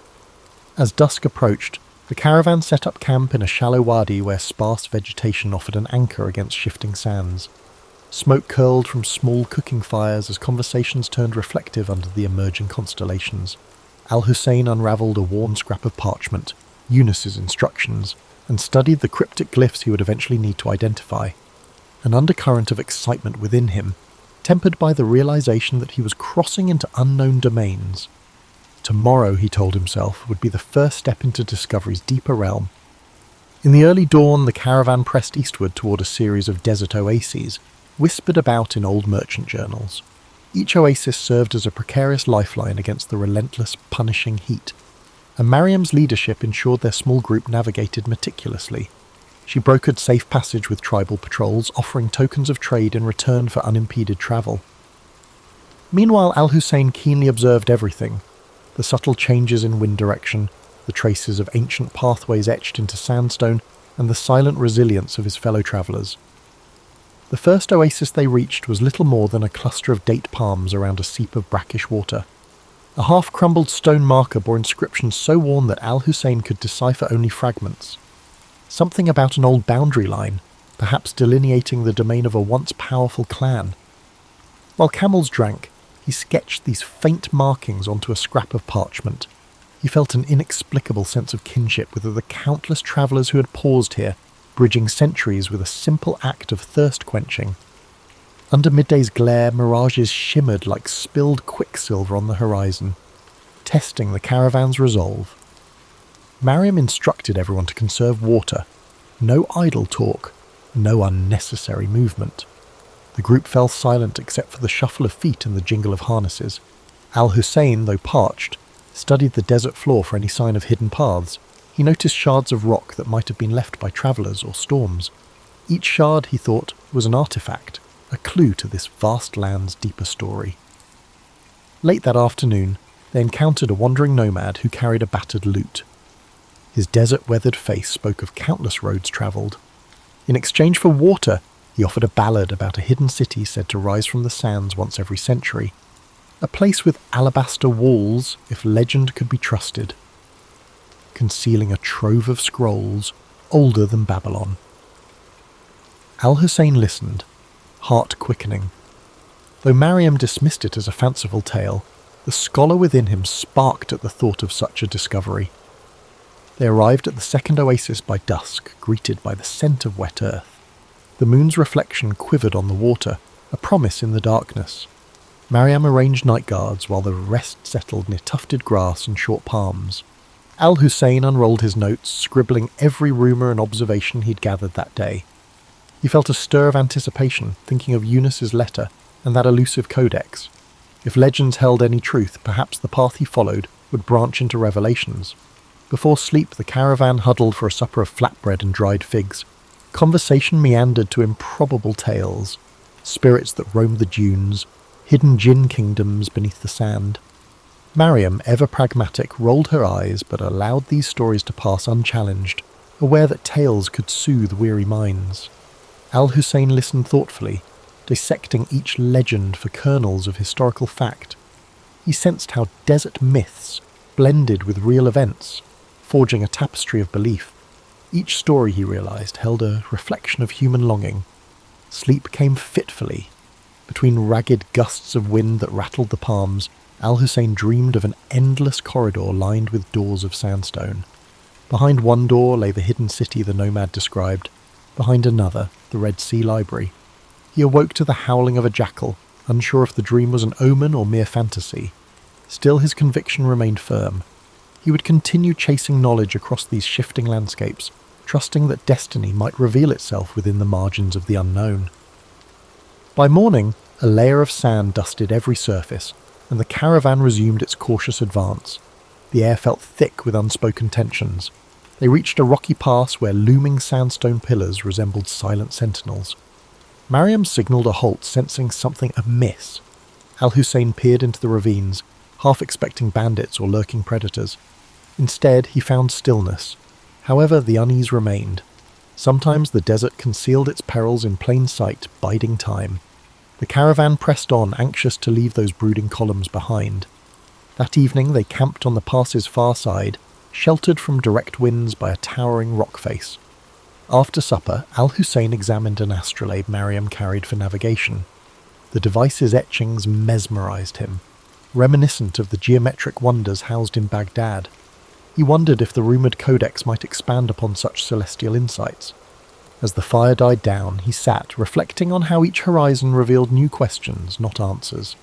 As dusk approached, the caravan set up camp in a shallow wadi where sparse vegetation offered an anchor against shifting sands. Smoke curled from small cooking fires as conversations turned reflective under the emerging constellations. Al-Hussein unravelled a worn scrap of parchment, Yunus's instructions, and studied the cryptic glyphs he would eventually need to identify. An undercurrent of excitement within him, tempered by the realization that he was crossing into unknown domains. Tomorrow, he told himself, would be the first step into discovery's deeper realm. In the early dawn, the caravan pressed eastward toward a series of desert oases, whispered about in old merchant journals. Each oasis served as a precarious lifeline against the relentless, punishing heat, and Mariam's leadership ensured their small group navigated meticulously. She brokered safe passage with tribal patrols, offering tokens of trade in return for unimpeded travel. Meanwhile, Al-Hussein keenly observed everything: the subtle changes in wind direction, the traces of ancient pathways etched into sandstone, and the silent resilience of his fellow travellers. The first oasis they reached was little more than a cluster of date palms around a seep of brackish water. A half-crumbled stone marker bore inscriptions so worn that Al-Hussein could decipher only fragments. Something about an old boundary line, perhaps delineating the domain of a once powerful clan. While camels drank, he sketched these faint markings onto a scrap of parchment. He felt an inexplicable sense of kinship with the countless travellers who had paused here, bridging centuries with a simple act of thirst-quenching. Under midday's glare, mirages shimmered like spilled quicksilver on the horizon, testing the caravan's resolve. Mariam instructed everyone to conserve water. No idle talk, no unnecessary movement. The group fell silent except for the shuffle of feet and the jingle of harnesses. Al-Hussein, though parched, studied the desert floor for any sign of hidden paths. He noticed shards of rock that might have been left by travellers or storms. Each shard, he thought, was an artifact, a clue to this vast land's deeper story. Late that afternoon, they encountered a wandering nomad who carried a battered lute. His desert-weathered face spoke of countless roads travelled. In exchange for water, he offered a ballad about a hidden city said to rise from the sands once every century. A place with alabaster walls, if legend could be trusted, concealing a trove of scrolls older than Babylon. Al-Hussein listened, heart quickening. Though Mariam dismissed it as a fanciful tale, the scholar within him sparked at the thought of such a discovery. They arrived at the second oasis by dusk, greeted by the scent of wet earth. The moon's reflection quivered on the water, a promise in the darkness. Mariam arranged night guards while the rest settled near tufted grass and short palms. Al-Hussein unrolled his notes, scribbling every rumour and observation he'd gathered that day. He felt a stir of anticipation, thinking of Yunus's letter and that elusive codex. If legends held any truth, perhaps the path he followed would branch into revelations. Before sleep, the caravan huddled for a supper of flatbread and dried figs. Conversation meandered to improbable tales, spirits that roamed the dunes, hidden jinn kingdoms beneath the sand. Mariam, ever pragmatic, rolled her eyes but allowed these stories to pass unchallenged, aware that tales could soothe weary minds. Al-Hussein listened thoughtfully, dissecting each legend for kernels of historical fact. He sensed how desert myths blended with real events, forging a tapestry of belief. Each story, he realized, held a reflection of human longing. Sleep came fitfully. Between ragged gusts of wind that rattled the palms, Al-Hussein dreamed of an endless corridor lined with doors of sandstone. Behind one door lay the hidden city the nomad described, behind another, the Red Sea Library. He awoke to the howling of a jackal, unsure if the dream was an omen or mere fantasy. Still, his conviction remained firm. He would continue chasing knowledge across these shifting landscapes, trusting that destiny might reveal itself within the margins of the unknown. By morning, a layer of sand dusted every surface, and the caravan resumed its cautious advance. The air felt thick with unspoken tensions. They reached a rocky pass where looming sandstone pillars resembled silent sentinels. Mariam signalled a halt, sensing something amiss. Al-Hussein peered into the ravines, half expecting bandits or lurking predators. Instead, he found stillness. However, the unease remained. Sometimes the desert concealed its perils in plain sight, biding time. The caravan pressed on, anxious to leave those brooding columns behind. That evening they camped on the pass's far side, sheltered from direct winds by a towering rock face. After supper, Al-Hussein examined an astrolabe Mariam carried for navigation. The device's etchings mesmerized him. reminiscent of the geometric wonders housed in Baghdad. He wondered if the rumoured codex might expand upon such celestial insights. As the fire died down, he sat, reflecting on how each horizon revealed new questions, not answers.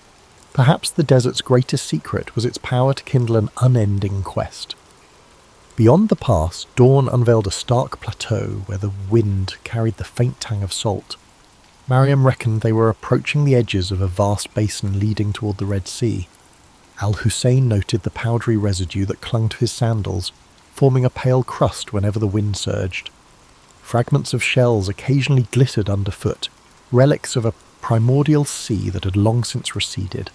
Perhaps the desert's greatest secret was its power to kindle an unending quest. Beyond the pass, dawn unveiled a stark plateau where the wind carried the faint tang of salt. Mariam reckoned they were approaching the edges of a vast basin leading toward the Red Sea. Al-Hussein noted the powdery residue that clung to his sandals, forming a pale crust whenever the wind surged. Fragments of shells occasionally glittered underfoot, relics of a primordial sea that had long since receded.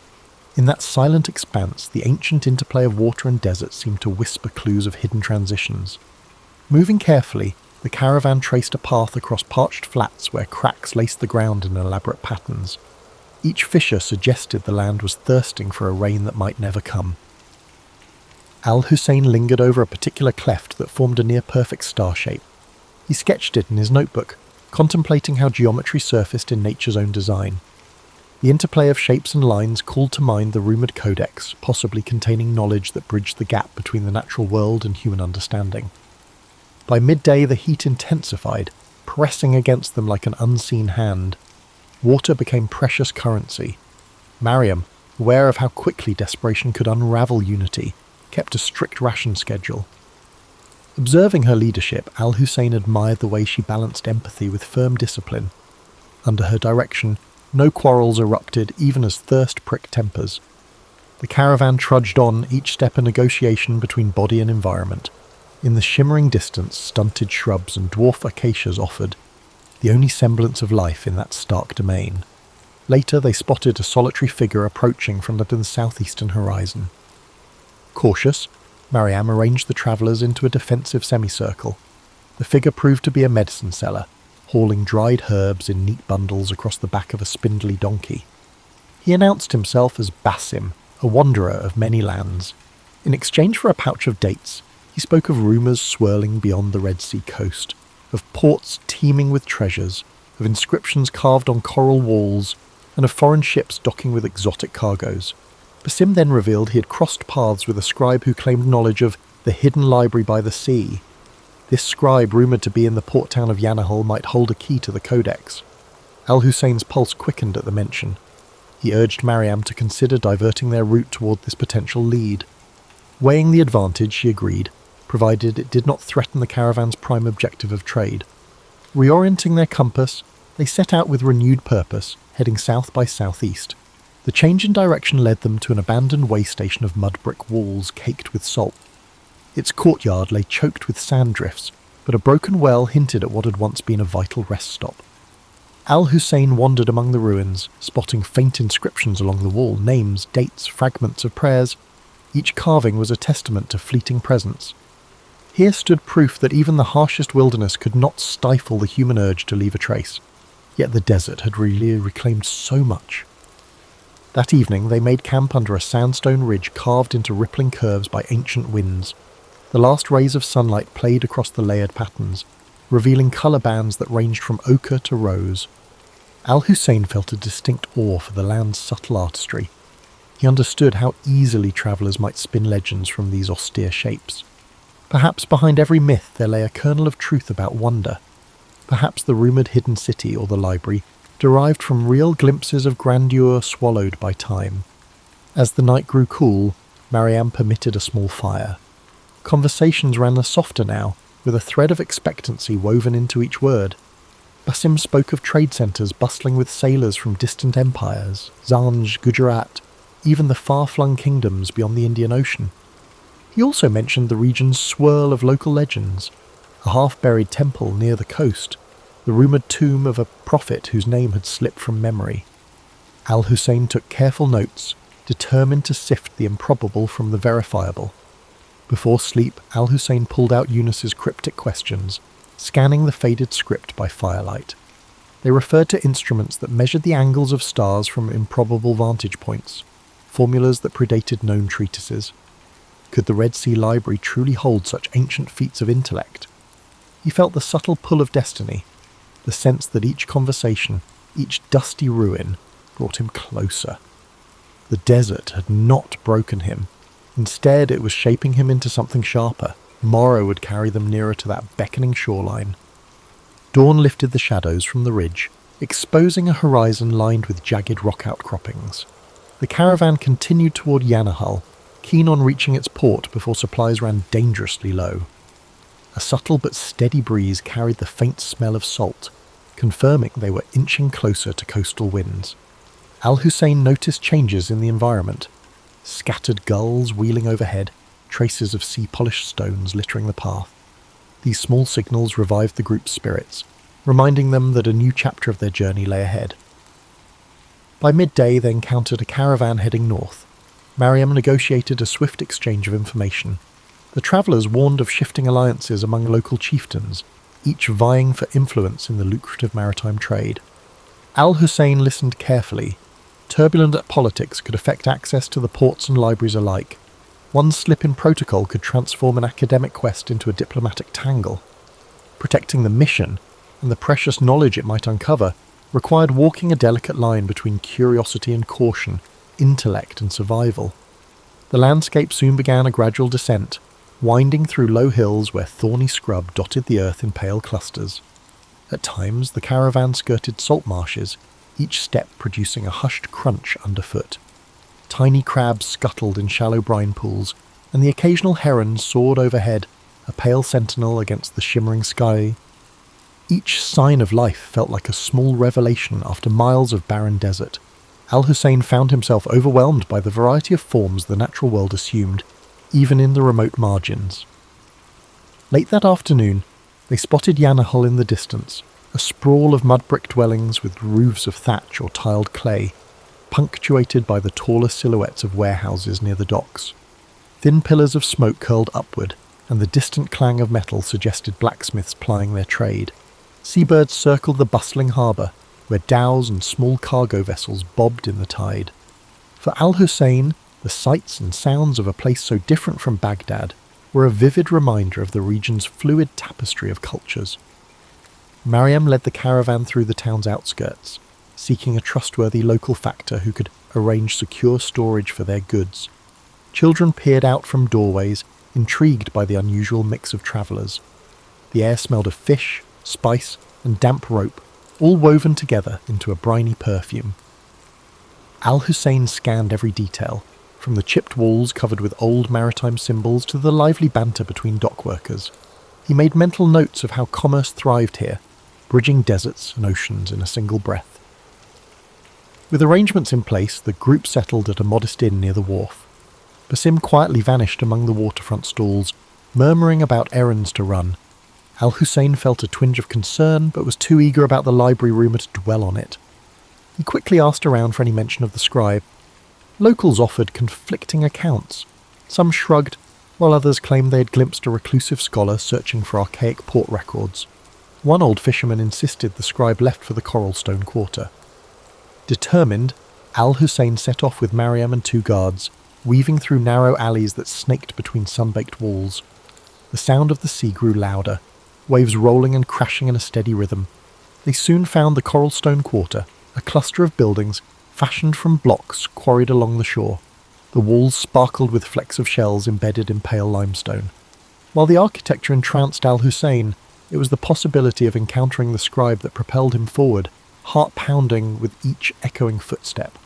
In that silent expanse, the ancient interplay of water and desert seemed to whisper clues of hidden transitions. Moving carefully, the caravan traced a path across parched flats where cracks laced the ground in elaborate patterns. Each fissure suggested the land was thirsting for a rain that might never come. Al-Hussein lingered over a particular cleft that formed a near-perfect star shape. He sketched it in his notebook, contemplating how geometry surfaced in nature's own design. The interplay of shapes and lines called to mind the rumoured codex, possibly containing knowledge that bridged the gap between the natural world and human understanding. By midday the heat intensified, pressing against them like an unseen hand. Water became precious currency. Mariam, aware of how quickly desperation could unravel unity, kept a strict ration schedule. Observing her leadership, Al-Hussein admired the way she balanced empathy with firm discipline. Under her direction, no quarrels erupted even as thirst pricked tempers. The caravan trudged on, each step a negotiation between body and environment. In the shimmering distance, stunted shrubs and dwarf acacias offered, the only semblance of life in that stark domain. Later they spotted a solitary figure approaching from the southeastern horizon. Cautious, Mariam arranged the travellers into a defensive semicircle. The figure proved to be a medicine seller, hauling dried herbs in neat bundles across the back of a spindly donkey. He announced himself as Basim, a wanderer of many lands. In exchange for a pouch of dates, he spoke of rumours swirling beyond the Red Sea coast, of ports teeming with treasures, of inscriptions carved on coral walls, and of foreign ships docking with exotic cargoes. Basim then revealed he had crossed paths with a scribe who claimed knowledge of the hidden library by the sea. This scribe, rumoured to be in the port town of Yanahal, might hold a key to the codex. Al-Hussein's pulse quickened at the mention. He urged Mariam to consider diverting their route toward this potential lead. Weighing the advantage, she agreed, provided it did not threaten the caravan's prime objective of trade. Reorienting their compass, they set out with renewed purpose, heading south by southeast. The change in direction led them to an abandoned way station of mud brick walls caked with salt. Its courtyard lay choked with sand drifts, but a broken well hinted at what had once been a vital rest stop. Al-Hussein wandered among the ruins, spotting faint inscriptions along the wall, names, dates, fragments of prayers. Each carving was a testament to fleeting presence. Here stood proof that even the harshest wilderness could not stifle the human urge to leave a trace. Yet the desert had really reclaimed so much. That evening they made camp under a sandstone ridge carved into rippling curves by ancient winds. The last rays of sunlight played across the layered patterns, revealing colour bands that ranged from ochre to rose. Al-Hussein felt a distinct awe for the land's subtle artistry. He understood how easily travellers might spin legends from these austere shapes. Perhaps behind every myth there lay a kernel of truth about wonder. Perhaps the rumoured hidden city or the library derived from real glimpses of grandeur swallowed by time. As the night grew cool, Mariam permitted a small fire. Conversations ran softer now, with a thread of expectancy woven into each word. Basim spoke of trade centres bustling with sailors from distant empires, Zanj, Gujarat, even the far-flung kingdoms beyond the Indian Ocean. He also mentioned the region's swirl of local legends, a half-buried temple near the coast, the rumoured tomb of a prophet whose name had slipped from memory. Al-Hussein took careful notes, determined to sift the improbable from the verifiable. Before sleep, Al-Hussein pulled out Eunice's cryptic questions, scanning the faded script by firelight. They referred to instruments that measured the angles of stars from improbable vantage points, formulas that predated known treatises. Could the Red Sea Library truly hold such ancient feats of intellect? He felt the subtle pull of destiny, the sense that each conversation, each dusty ruin, brought him closer. The desert had not broken him. Instead, it was shaping him into something sharper. Morrow would carry them nearer to that beckoning shoreline. Dawn lifted the shadows from the ridge, exposing a horizon lined with jagged rock outcroppings. The caravan continued toward Yanahal, keen on reaching its port before supplies ran dangerously low. A subtle but steady breeze carried the faint smell of salt, confirming they were inching closer to coastal winds. Al-Hussein noticed changes in the environment. Scattered gulls wheeling overhead, traces of sea-polished stones littering the path. These small signals revived the group's spirits, reminding them that a new chapter of their journey lay ahead. By midday they encountered a caravan heading north. Mariam negotiated a swift exchange of information. The travellers warned of shifting alliances among local chieftains, each vying for influence in the lucrative maritime trade. Al-Hussein listened carefully. Turbulent politics could affect access to the ports and libraries alike. One slip in protocol could transform an academic quest into a diplomatic tangle. Protecting the mission, and the precious knowledge it might uncover, required walking a delicate line between curiosity and caution, intellect and survival. The landscape soon began a gradual descent, winding through low hills where thorny scrub dotted the earth in pale clusters. At times, the caravan skirted salt marshes, each step producing a hushed crunch underfoot. Tiny crabs scuttled in shallow brine pools, and the occasional heron soared overhead, a pale sentinel against the shimmering sky. Each sign of life felt like a small revelation after miles of barren desert. Al-Hussein found himself overwhelmed by the variety of forms the natural world assumed, even in the remote margins. Late that afternoon, they spotted Yanahal in the distance, a sprawl of mud-brick dwellings with roofs of thatch or tiled clay, punctuated by the taller silhouettes of warehouses near the docks. Thin pillars of smoke curled upward, and the distant clang of metal suggested blacksmiths plying their trade. Seabirds circled the bustling harbour, where dhows and small cargo vessels bobbed in the tide. For Al-Hussein, the sights and sounds of a place so different from Baghdad were a vivid reminder of the region's fluid tapestry of cultures. Mariam led the caravan through the town's outskirts, seeking a trustworthy local factor who could arrange secure storage for their goods. Children peered out from doorways, intrigued by the unusual mix of travellers. The air smelled of fish, spice, and damp rope, all woven together into a briny perfume. Al-Hussein scanned every detail, from the chipped walls covered with old maritime symbols to the lively banter between dock workers. He made mental notes of how commerce thrived here, bridging deserts and oceans in a single breath. With arrangements in place, the group settled at a modest inn near the wharf. Basim quietly vanished among the waterfront stalls, murmuring about errands to run. Al-Hussein felt a twinge of concern, but was too eager about the library rumour to dwell on it. He quickly asked around for any mention of the scribe. Locals offered conflicting accounts. Some shrugged, while others claimed they had glimpsed a reclusive scholar searching for archaic port records. One old fisherman insisted the scribe left for the Coralstone Quarter. Determined, Al-Hussein set off with Mariam and 2 guards, weaving through narrow alleys that snaked between sun-baked walls. The sound of the sea grew louder, waves rolling and crashing in a steady rhythm. They soon found the Coralstone Quarter, a cluster of buildings fashioned from blocks quarried along the shore. The walls sparkled with flecks of shells embedded in pale limestone. While the architecture entranced Al-Hussein, it was the possibility of encountering the scribe that propelled him forward, heart pounding with each echoing footstep.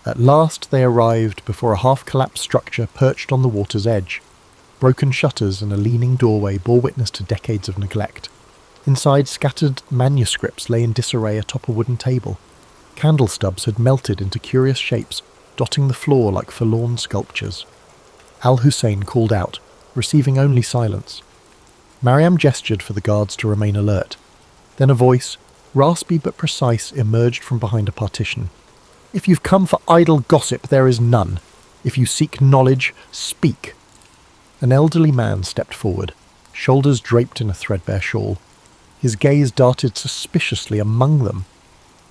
At last they arrived before a half-collapsed structure perched on the water's edge. Broken shutters and a leaning doorway bore witness to decades of neglect. Inside, scattered manuscripts lay in disarray atop a wooden table. Candle stubs had melted into curious shapes, dotting the floor like forlorn sculptures. Al-Hussein called out, receiving only silence. Mariam gestured for the guards to remain alert. Then a voice, raspy but precise, emerged from behind a partition. "If you've come for idle gossip, there is none. If you seek knowledge, speak." An elderly man stepped forward, shoulders draped in a threadbare shawl. His gaze darted suspiciously among them.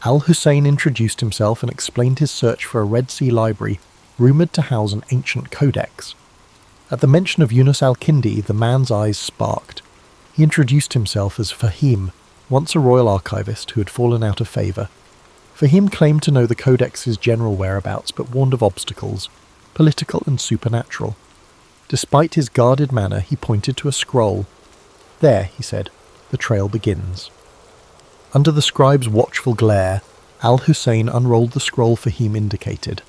Al-Hussein introduced himself and explained his search for a Red Sea library rumoured to house an ancient codex. At the mention of Yunus al-Kindi, the man's eyes sparked. He introduced himself as Fahim, once a royal archivist who had fallen out of favour. Fahim claimed to know the Codex's general whereabouts, but warned of obstacles, political and supernatural. Despite his guarded manner, he pointed to a scroll. "There," he said, "the trail begins." Under the scribe's watchful glare, Al-Hussein unrolled the scroll Fahim indicated.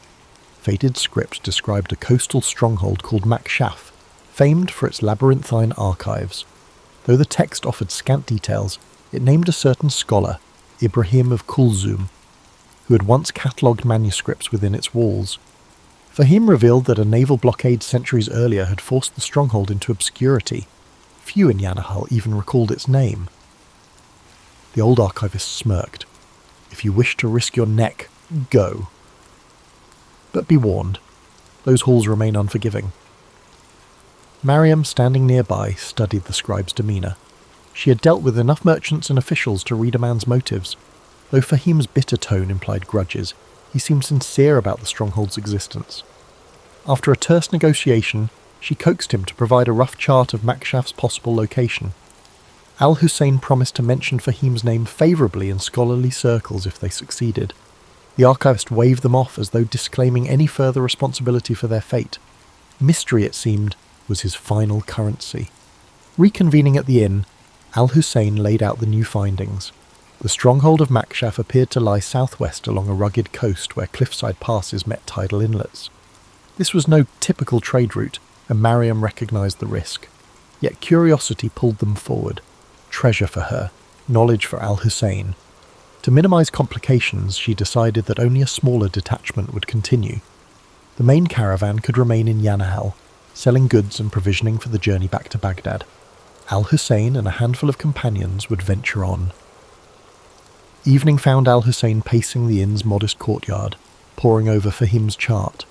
Faded script described a coastal stronghold called Makshaf, famed for its labyrinthine archives. Though the text offered scant details, it named a certain scholar, Ibrahim of Kulzum, who had once catalogued manuscripts within its walls. Fahim revealed that a naval blockade centuries earlier had forced the stronghold into obscurity. Few in Yanahal even recalled its name. The old archivist smirked. "If you wish to risk your neck, go. But be warned, those halls remain unforgiving." Mariam, standing nearby, studied the scribe's demeanour. She had dealt with enough merchants and officials to read a man's motives. Though Fahim's bitter tone implied grudges, he seemed sincere about the stronghold's existence. After a terse negotiation, she coaxed him to provide a rough chart of Makshaf's possible location. Al-Hussein promised to mention Fahim's name favourably in scholarly circles if they succeeded. The archivist waved them off as though disclaiming any further responsibility for their fate. Mystery, it seemed, was his final currency. Reconvening at the inn, Al-Hussein laid out the new findings. The stronghold of Makshaf appeared to lie southwest along a rugged coast where cliffside passes met tidal inlets. This was no typical trade route, and Mariam recognised the risk. Yet curiosity pulled them forward. Treasure for her, knowledge for Al-Hussein. To minimise complications, she decided that only a smaller detachment would continue. The main caravan could remain in Yanahal, selling goods and provisioning for the journey back to Baghdad. Al-Hussein and a handful of companions would venture on. Evening found Al-Hussein pacing the inn's modest courtyard, poring over Fahim's chart.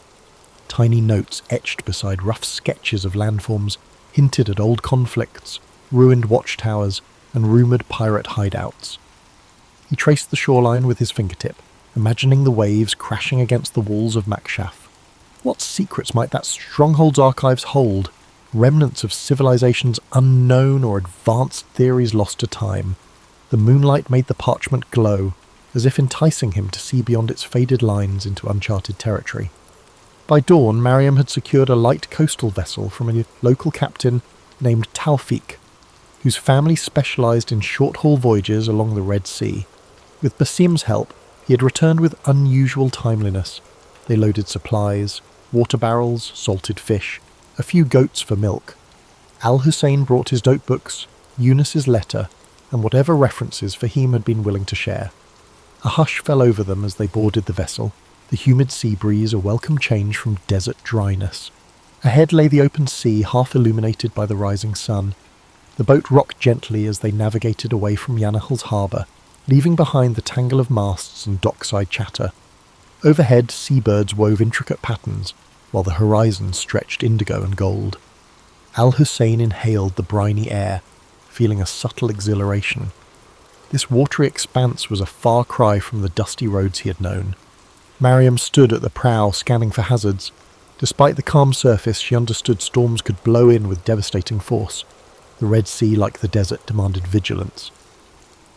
Tiny notes etched beside rough sketches of landforms hinted at old conflicts, ruined watchtowers, and rumoured pirate hideouts. He traced the shoreline with his fingertip, imagining the waves crashing against the walls of Makshaf. What secrets might that stronghold's archives hold? Remnants of civilizations unknown or advanced theories lost to time. The moonlight made the parchment glow, as if enticing him to see beyond its faded lines into uncharted territory. By dawn, Mariam had secured a light coastal vessel from a local captain named Taufik, whose family specialised in short-haul voyages along the Red Sea. With Basim's help, he had returned with unusual timeliness. They loaded supplies, water barrels, salted fish, a few goats for milk. Al-Hussein brought his notebooks, Eunice's letter, and whatever references Fahim had been willing to share. A hush fell over them as they boarded the vessel, the humid sea breeze a welcome change from desert dryness. Ahead lay the open sea, half illuminated by the rising sun. The boat rocked gently as they navigated away from Yanahal's harbour, leaving behind the tangle of masts and dockside chatter. Overhead, seabirds wove intricate patterns, while the horizon stretched indigo and gold. Al-Hussein inhaled the briny air, feeling a subtle exhilaration. This watery expanse was a far cry from the dusty roads he had known. Mariam stood at the prow, scanning for hazards. Despite the calm surface, she understood storms could blow in with devastating force. The Red Sea, like the desert, demanded vigilance.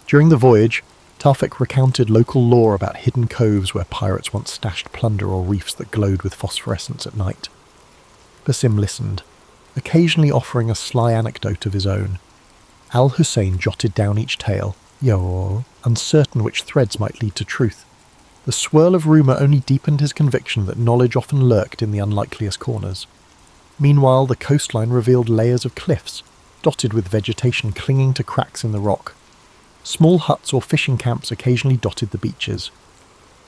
During the voyage, Taufik recounted local lore about hidden coves where pirates once stashed plunder or reefs that glowed with phosphorescence at night. Basim listened, occasionally offering a sly anecdote of his own. Al-Hussein jotted down each tale, uncertain which threads might lead to truth. The swirl of rumour only deepened his conviction that knowledge often lurked in the unlikeliest corners. Meanwhile, the coastline revealed layers of cliffs, dotted with vegetation clinging to cracks in the rock. Small huts or fishing camps occasionally dotted the beaches.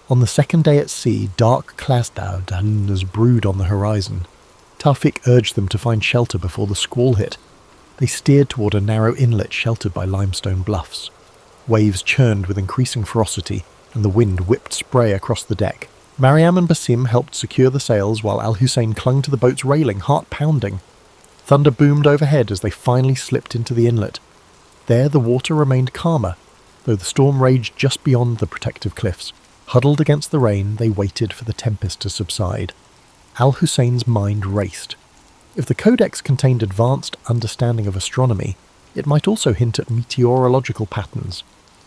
On the second day at sea, dark clouds brewed on the horizon. Taufik urged them to find shelter before the squall hit. They steered toward a narrow inlet sheltered by limestone bluffs. Waves churned with increasing ferocity, and the wind whipped spray across the deck. Mariam and Basim helped secure the sails while Al-Hussein clung to the boat's railing, heart pounding. Thunder boomed overhead as they finally slipped into the inlet. There the water remained calmer, though the storm raged just beyond the protective cliffs. Huddled against the rain, they waited for the tempest to subside. Al-Hussein's mind raced. If the Codex contained advanced understanding of astronomy, it might also hint at meteorological patterns.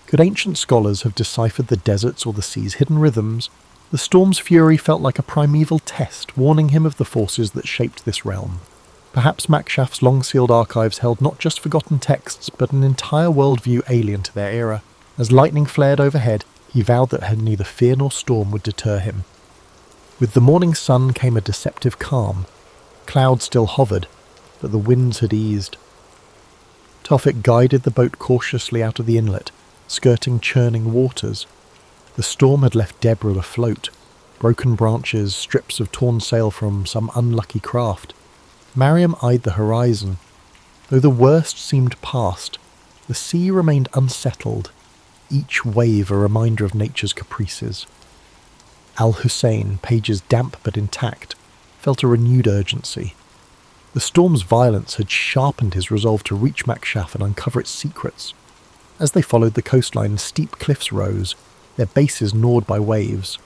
Could ancient scholars have deciphered the desert's or the sea's hidden rhythms, the storm's fury felt like a primeval test, warning him of the forces that shaped this realm. Perhaps Makshaf's long-sealed archives held not just forgotten texts, but an entire worldview alien to their era. As lightning flared overhead, he vowed that neither fear nor storm would deter him. With the morning sun came a deceptive calm. Clouds still hovered, but the winds had eased. Tawfik guided the boat cautiously out of the inlet, skirting churning waters. The storm had left debris afloat, broken branches, strips of torn sail from some unlucky craft. Mariam eyed the horizon. Though the worst seemed past, the sea remained unsettled, each wave a reminder of nature's caprices. Al-Hussein, pages damp but intact, felt a renewed urgency. The storm's violence had sharpened his resolve to reach Makshaf and uncover its secrets. As they followed the coastline, steep cliffs rose, their bases gnawed by waves.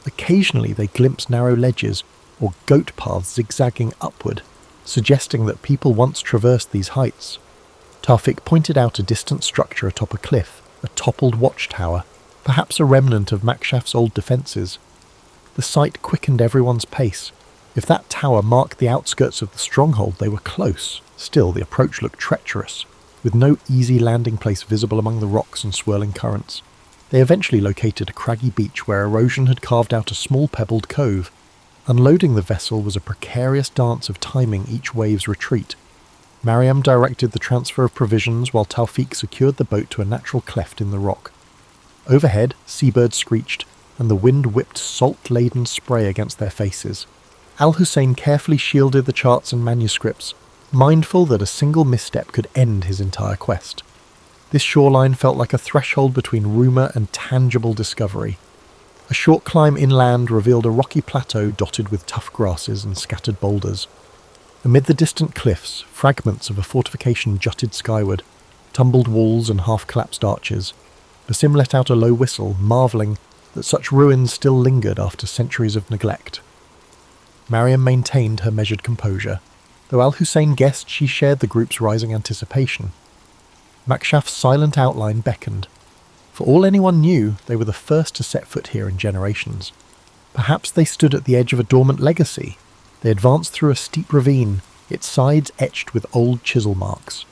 Occasionally they glimpsed narrow ledges or goat paths zigzagging upward, suggesting that people once traversed these heights. Tawfik pointed out a distant structure atop a cliff, a toppled watchtower, perhaps a remnant of Makshaf's old defences. The sight quickened everyone's pace. If that tower marked the outskirts of the stronghold, they were close. Still, the approach looked treacherous, with no easy landing place visible among the rocks and swirling currents. They eventually located a craggy beach where erosion had carved out a small pebbled cove. Unloading the vessel was a precarious dance of timing each wave's retreat. Mariam directed the transfer of provisions while Tawfik secured the boat to a natural cleft in the rock. Overhead, seabirds screeched, and the wind whipped salt-laden spray against their faces. Al-Hussein carefully shielded the charts and manuscripts, mindful that a single misstep could end his entire quest. This shoreline felt like a threshold between rumour and tangible discovery. A short climb inland revealed a rocky plateau dotted with tough grasses and scattered boulders. Amid the distant cliffs, fragments of a fortification jutted skyward, tumbled walls and half-collapsed arches. Basim let out a low whistle, marvelling that such ruins still lingered after centuries of neglect. Mariam maintained her measured composure, though Al-Hussein guessed she shared the group's rising anticipation. Makshaf's silent outline beckoned. For all anyone knew, they were the first to set foot here in generations. Perhaps they stood at the edge of a dormant legacy. They advanced through a steep ravine, its sides etched with old chisel marks.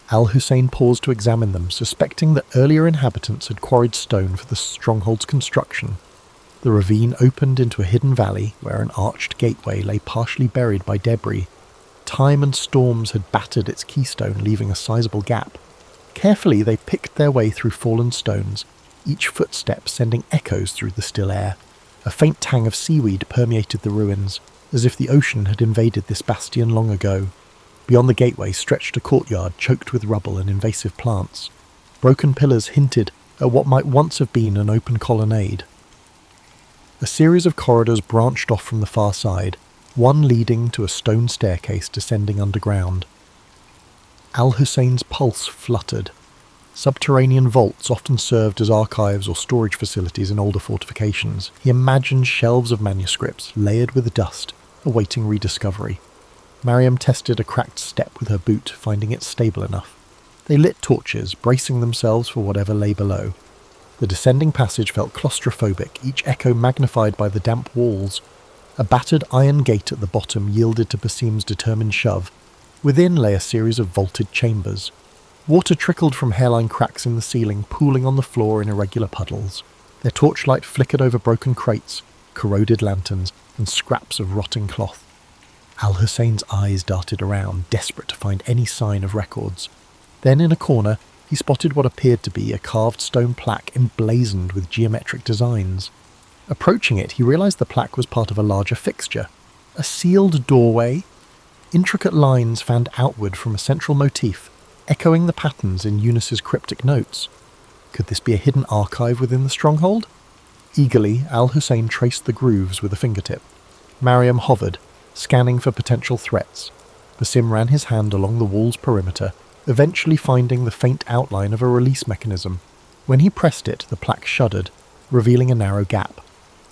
Al-Hussein paused to examine them, suspecting that earlier inhabitants had quarried stone for the stronghold's construction. The ravine opened into a hidden valley where an arched gateway lay partially buried by debris. Time and storms had battered its keystone, leaving a sizable gap. Carefully they picked their way through fallen stones, each footstep sending echoes through the still air. A faint tang of seaweed permeated the ruins, as if the ocean had invaded this bastion long ago. Beyond the gateway stretched a courtyard choked with rubble and invasive plants. Broken pillars hinted at what might once have been an open colonnade. A series of corridors branched off from the far side, one leading to a stone staircase descending underground. Al-Hussein's pulse fluttered. Subterranean vaults often served as archives or storage facilities in older fortifications. He imagined shelves of manuscripts, layered with dust, awaiting rediscovery. Mariam tested a cracked step with her boot, finding it stable enough. They lit torches, bracing themselves for whatever lay below. The descending passage felt claustrophobic, each echo magnified by the damp walls. A battered iron gate at the bottom yielded to Basim's determined shove. Within lay a series of vaulted chambers. Water trickled from hairline cracks in the ceiling, pooling on the floor in irregular puddles. Their torchlight flickered over broken crates, corroded lanterns, and scraps of rotting cloth. Al-Hussein's eyes darted around, desperate to find any sign of records. Then in a corner, he spotted what appeared to be a carved stone plaque emblazoned with geometric designs. Approaching it, he realized the plaque was part of a larger fixture. A sealed doorway? Intricate lines fanned outward from a central motif, echoing the patterns in Eunice's cryptic notes. Could this be a hidden archive within the stronghold? Eagerly, Al-Hussein traced the grooves with a fingertip. Mariam hovered, scanning for potential threats. Basim ran his hand along the wall's perimeter, eventually finding the faint outline of a release mechanism. When he pressed it, the plaque shuddered, revealing a narrow gap.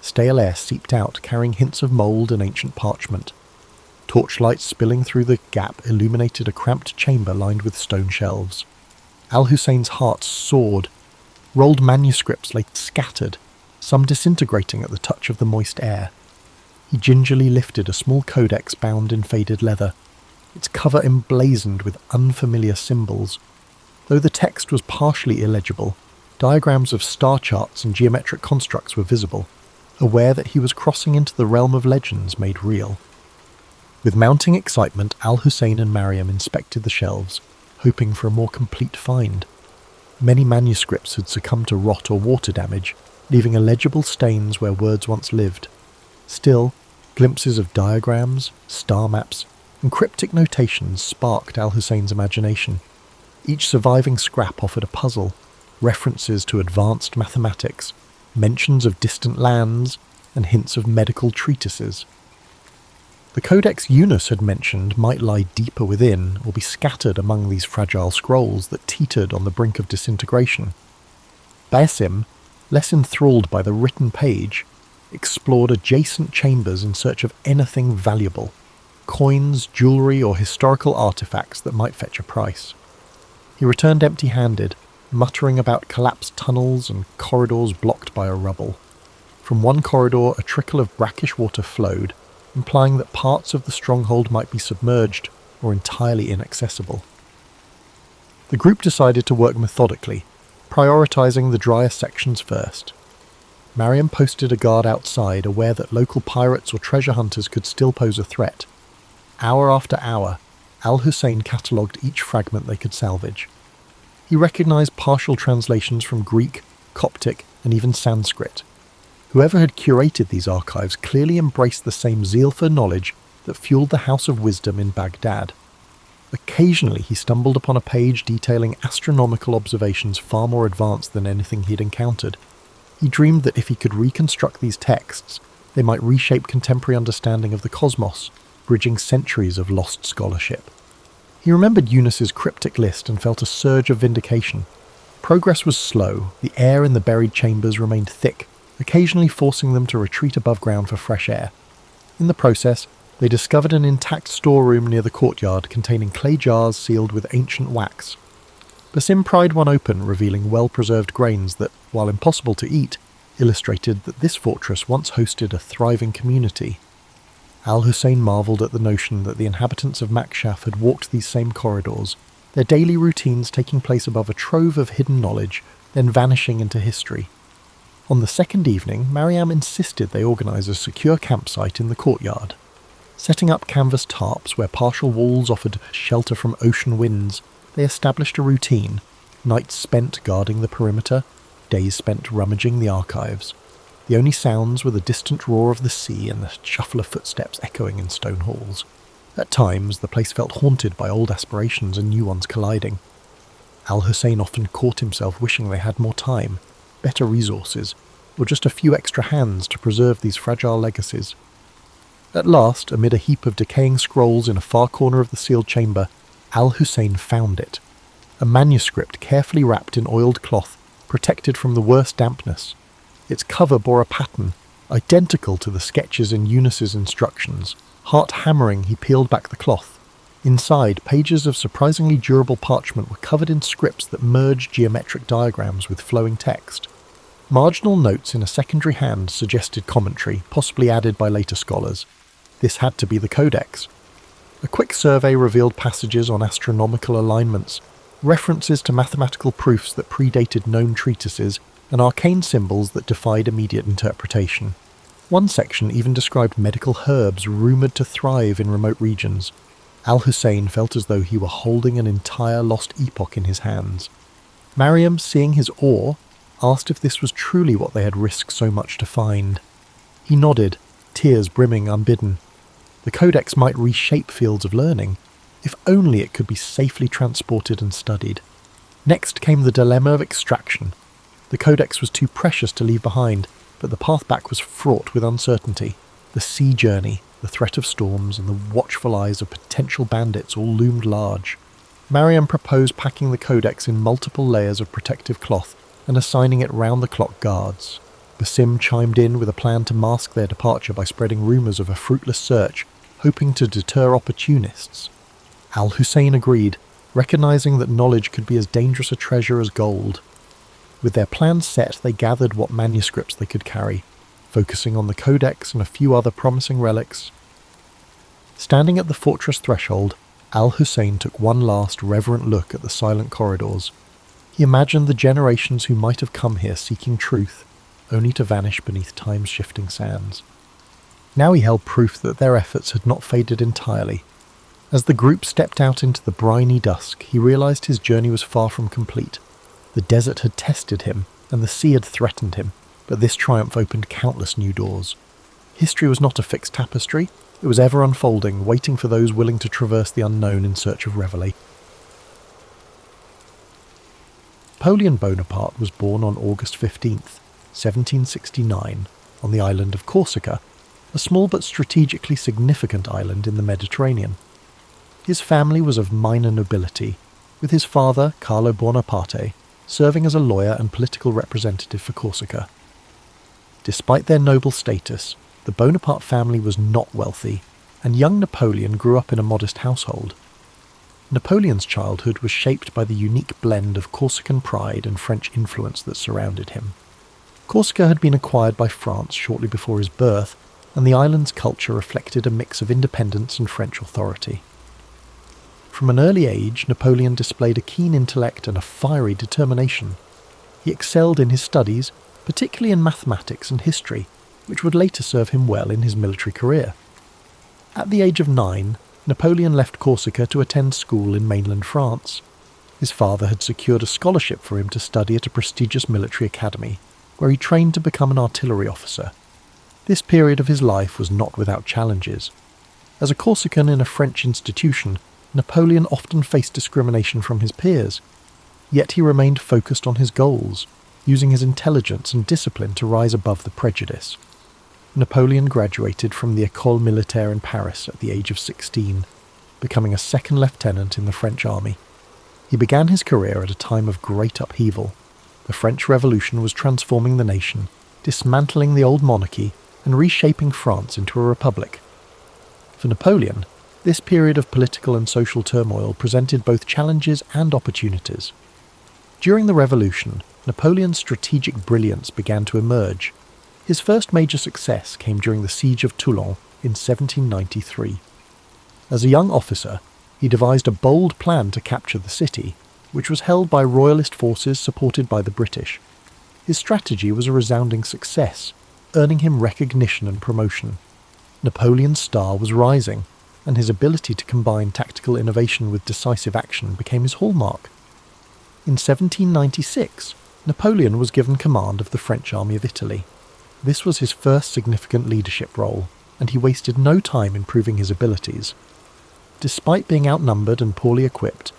Stale air seeped out, carrying hints of mould and ancient parchment. Torchlight spilling through the gap illuminated a cramped chamber lined with stone shelves. Al-Hussein's heart soared. Rolled manuscripts lay scattered, some disintegrating at the touch of the moist air. He gingerly lifted a small codex bound in faded leather, its cover emblazoned with unfamiliar symbols. Though the text was partially illegible, diagrams of star charts and geometric constructs were visible, aware that he was crossing into the realm of legends made real. With mounting excitement, Al-Hussein and Mariam inspected the shelves, hoping for a more complete find. Many manuscripts had succumbed to rot or water damage, leaving illegible stains where words once lived. Still, glimpses of diagrams, star maps, and cryptic notations sparked Al-Hussein's imagination. Each surviving scrap offered a puzzle, references to advanced mathematics, mentions of distant lands, and hints of medical treatises. The codex Yunus had mentioned might lie deeper within or be scattered among these fragile scrolls that teetered on the brink of disintegration. Basim, less enthralled by the written page, explored adjacent chambers in search of anything valuable, coins, jewellery, or historical artefacts that might fetch a price. He returned empty-handed, muttering about collapsed tunnels and corridors blocked by a rubble. From one corridor a trickle of brackish water flowed, implying that parts of the stronghold might be submerged or entirely inaccessible. The group decided to work methodically, prioritising the drier sections first. Mariam posted a guard outside, aware that local pirates or treasure hunters could still pose a threat. Hour after hour, Al-Hussein catalogued each fragment they could salvage. He recognised partial translations from Greek, Coptic, and even Sanskrit. Whoever had curated these archives clearly embraced the same zeal for knowledge that fueled the House of Wisdom in Baghdad. Occasionally he stumbled upon a page detailing astronomical observations far more advanced than anything he'd encountered. He dreamed that if he could reconstruct these texts, they might reshape contemporary understanding of the cosmos, bridging centuries of lost scholarship. He remembered Yunus's cryptic list and felt a surge of vindication. Progress was slow, the air in the buried chambers remained thick, occasionally forcing them to retreat above ground for fresh air. In the process, they discovered an intact storeroom near the courtyard containing clay jars sealed with ancient wax. Basim pried one open, revealing well-preserved grains that, while impossible to eat, illustrated that this fortress once hosted a thriving community. Al-Hussein marvelled at the notion that the inhabitants of Makshaf had walked these same corridors, their daily routines taking place above a trove of hidden knowledge, then vanishing into history. On the second evening, Mariam insisted they organise a secure campsite in the courtyard. Setting up canvas tarps where partial walls offered shelter from ocean winds, they established a routine, nights spent guarding the perimeter, days spent rummaging the archives. The only sounds were the distant roar of the sea and the shuffle of footsteps echoing in stone halls. At times, the place felt haunted by old aspirations and new ones colliding. Al-Hussein often caught himself wishing they had more time, better resources, or just a few extra hands to preserve these fragile legacies. At last, amid a heap of decaying scrolls in a far corner of the sealed chamber, Al-Hussein found it. A manuscript carefully wrapped in oiled cloth, protected from the worst dampness. Its cover bore a pattern, identical to the sketches in Yunus's instructions. Heart-hammering, he peeled back the cloth. Inside, pages of surprisingly durable parchment were covered in scripts that merged geometric diagrams with flowing text. Marginal notes in a secondary hand suggested commentary, possibly added by later scholars. This had to be the codex. A quick survey revealed passages on astronomical alignments, references to mathematical proofs that predated known treatises, and arcane symbols that defied immediate interpretation. One section even described medical herbs rumoured to thrive in remote regions. Al-Hussein felt as though he were holding an entire lost epoch in his hands. Mariam, seeing his awe, asked if this was truly what they had risked so much to find. He nodded, tears brimming unbidden. The codex might reshape fields of learning, if only it could be safely transported and studied. Next came the dilemma of extraction. The codex was too precious to leave behind, but the path back was fraught with uncertainty. The sea journey, the threat of storms, and the watchful eyes of potential bandits all loomed large. Mariam proposed packing the codex in multiple layers of protective cloth and assigning it round-the-clock guards. Basim chimed in with a plan to mask their departure by spreading rumours of a fruitless search, hoping to deter opportunists. Al-Hussein agreed, recognising that knowledge could be as dangerous a treasure as gold. With their plans set, they gathered what manuscripts they could carry, focusing on the codex and a few other promising relics. Standing at the fortress threshold, Al-Hussein took one last reverent look at the silent corridors. He imagined the generations who might have come here seeking truth, only to vanish beneath time's shifting sands. Now he held proof that their efforts had not faded entirely. As the group stepped out into the briny dusk, he realized his journey was far from complete. The desert had tested him, and the sea had threatened him, but this triumph opened countless new doors. History was not a fixed tapestry, it was ever unfolding, waiting for those willing to traverse the unknown in search of revelation. Napoleon Bonaparte was born on August 15th, 1769, on the island of Corsica, a small but strategically significant island in the Mediterranean. His family was of minor nobility, with his father, Carlo Bonaparte, serving as a lawyer and political representative for Corsica. Despite their noble status, the Bonaparte family was not wealthy, and young Napoleon grew up in a modest household. Napoleon's childhood was shaped by the unique blend of Corsican pride and French influence that surrounded him. Corsica had been acquired by France shortly before his birth, and the island's culture reflected a mix of independence and French authority. From an early age, Napoleon displayed a keen intellect and a fiery determination. He excelled in his studies, particularly in mathematics and history, which would later serve him well in his military career. At the age of 9, Napoleon left Corsica to attend school in mainland France. His father had secured a scholarship for him to study at a prestigious military academy, where he trained to become an artillery officer. This period of his life was not without challenges. As a Corsican in a French institution, Napoleon often faced discrimination from his peers, yet he remained focused on his goals, using his intelligence and discipline to rise above the prejudice. Napoleon graduated from the École Militaire in Paris at the age of 16, becoming a second lieutenant in the French army. He began his career at a time of great upheaval. The French Revolution was transforming the nation, dismantling the old monarchy and reshaping France into a republic. For Napoleon, this period of political and social turmoil presented both challenges and opportunities. During the Revolution, Napoleon's strategic brilliance began to emerge. His first major success came during the Siege of Toulon in 1793. As a young officer, he devised a bold plan to capture the city, which was held by royalist forces supported by the British. His strategy was a resounding success, earning him recognition and promotion. Napoleon's star was rising, and his ability to combine tactical innovation with decisive action became his hallmark. In 1796, Napoleon was given command of the French army of Italy. This was his first significant leadership role, and he wasted no time in proving his abilities. Despite being outnumbered and poorly equipped,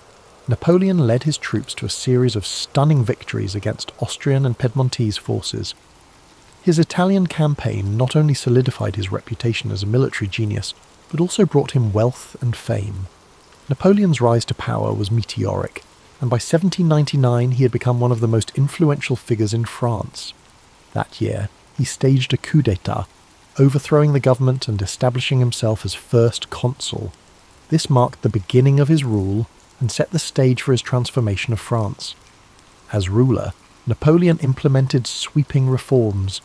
Napoleon led his troops to a series of stunning victories against Austrian and Piedmontese forces. His Italian campaign not only solidified his reputation as a military genius, but also brought him wealth and fame. Napoleon's rise to power was meteoric, and by 1799 he had become one of the most influential figures in France. That year, he staged a coup d'état, overthrowing the government and establishing himself as first consul. This marked the beginning of his rule and set the stage for his transformation of France. As ruler, Napoleon implemented sweeping reforms.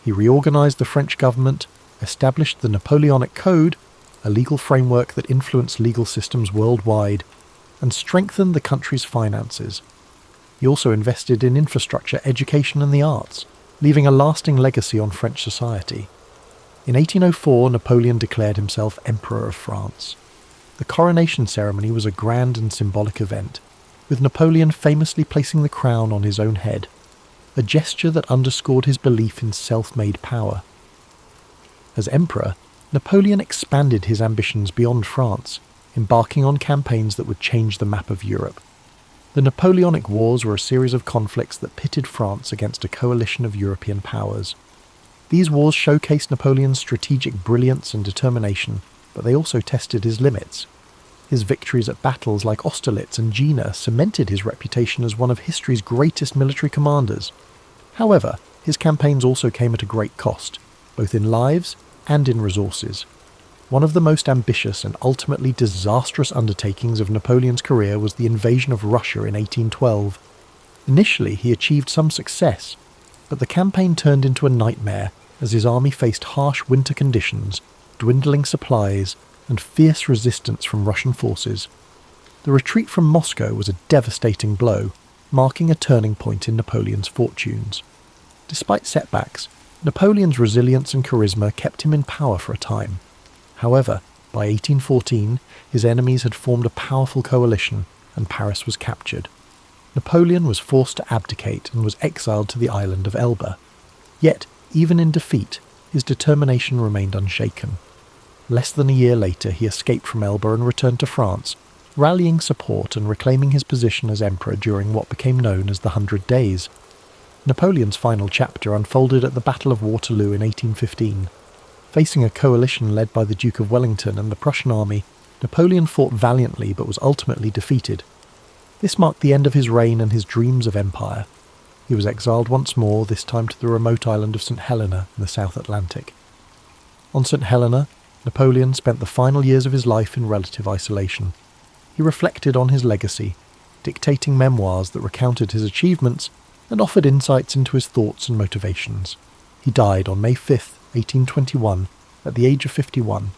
He reorganized the French government, established the Napoleonic Code, a legal framework that influenced legal systems worldwide, and strengthened the country's finances. He also invested in infrastructure, education and the arts, leaving a lasting legacy on French society. In 1804, Napoleon declared himself Emperor of France. The coronation ceremony was a grand and symbolic event, with Napoleon famously placing the crown on his own head, a gesture that underscored his belief in self-made power. As emperor, Napoleon expanded his ambitions beyond France, embarking on campaigns that would change the map of Europe. The Napoleonic Wars were a series of conflicts that pitted France against a coalition of European powers. These wars showcased Napoleon's strategic brilliance and determination, but they also tested his limits. His victories at battles like Austerlitz and Jena cemented his reputation as one of history's greatest military commanders. However, his campaigns also came at a great cost, both in lives and in resources. One of the most ambitious and ultimately disastrous undertakings of Napoleon's career was the invasion of Russia in 1812. Initially, he achieved some success, but the campaign turned into a nightmare as his army faced harsh winter conditions, dwindling supplies, and fierce resistance from Russian forces. The retreat from Moscow was a devastating blow, marking a turning point in Napoleon's fortunes. Despite setbacks, Napoleon's resilience and charisma kept him in power for a time. However, by 1814, his enemies had formed a powerful coalition, and Paris was captured. Napoleon was forced to abdicate and was exiled to the island of Elba. Yet, even in defeat, his determination remained unshaken. Less than a year later, he escaped from Elba and returned to France, rallying support and reclaiming his position as emperor during what became known as the 100 Days. Napoleon's final chapter unfolded at the Battle of Waterloo in 1815. Facing a coalition led by the Duke of Wellington and the Prussian army, Napoleon fought valiantly but was ultimately defeated. This marked the end of his reign and his dreams of empire. He was exiled once more, this time to the remote island of St. Helena in the South Atlantic. On St. Helena, Napoleon spent the final years of his life in relative isolation. He reflected on his legacy, dictating memoirs that recounted his achievements and offered insights into his thoughts and motivations. He died on May 5, 1821, at the age of 51.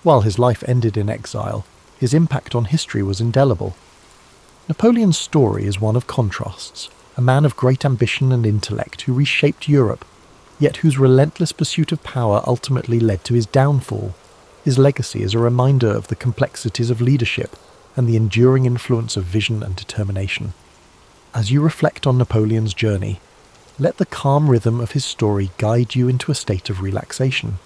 While his life ended in exile, his impact on history was indelible. Napoleon's story is one of contrasts, a man of great ambition and intellect who reshaped Europe, yet whose relentless pursuit of power ultimately led to his downfall. His legacy is a reminder of the complexities of leadership and the enduring influence of vision and determination. As you reflect on Napoleon's journey, let the calm rhythm of his story guide you into a state of relaxation.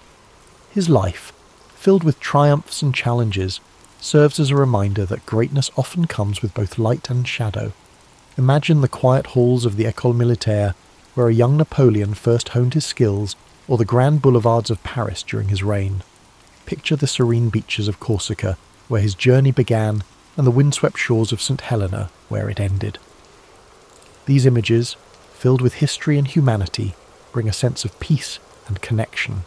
His life, filled with triumphs and challenges, serves as a reminder that greatness often comes with both light and shadow. Imagine the quiet halls of the École Militaire, where a young Napoleon first honed his skills, or the grand boulevards of Paris during his reign. Picture the serene beaches of Corsica, where his journey began, and the windswept shores of St. Helena, where it ended. These images, filled with history and humanity, bring a sense of peace and connection.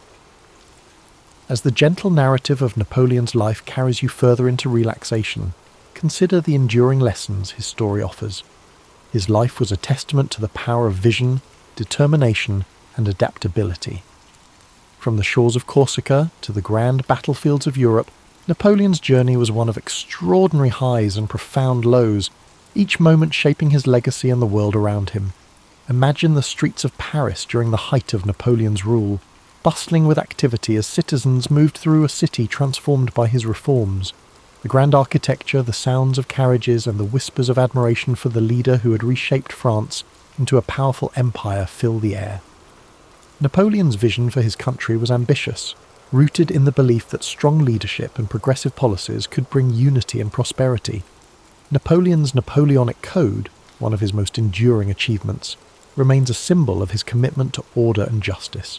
As the gentle narrative of Napoleon's life carries you further into relaxation, consider the enduring lessons his story offers. His life was a testament to the power of vision, determination, and adaptability. From the shores of Corsica to the grand battlefields of Europe, Napoleon's journey was one of extraordinary highs and profound lows, each moment shaping his legacy and the world around him. Imagine the streets of Paris during the height of Napoleon's rule, bustling with activity as citizens moved through a city transformed by his reforms. The grand architecture, the sounds of carriages, and the whispers of admiration for the leader who had reshaped France into a powerful empire fill the air. Napoleon's vision for his country was ambitious, rooted in the belief that strong leadership and progressive policies could bring unity and prosperity. Napoleon's Napoleonic Code, one of his most enduring achievements, remains a symbol of his commitment to order and justice.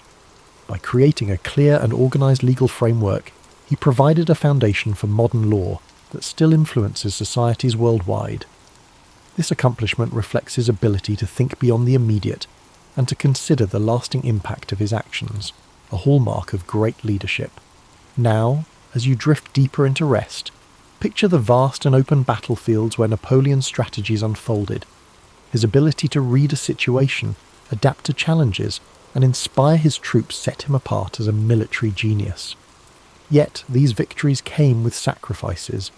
By creating a clear and organised legal framework, he provided a foundation for modern law that still influences societies worldwide. This accomplishment reflects his ability to think beyond the immediate and to consider the lasting impact of his actions, a hallmark of great leadership. Now, as you drift deeper into rest, picture the vast and open battlefields where Napoleon's strategies unfolded. His ability to read a situation, adapt to challenges, and inspire his troops set him apart as a military genius. Yet these victories came with sacrifices,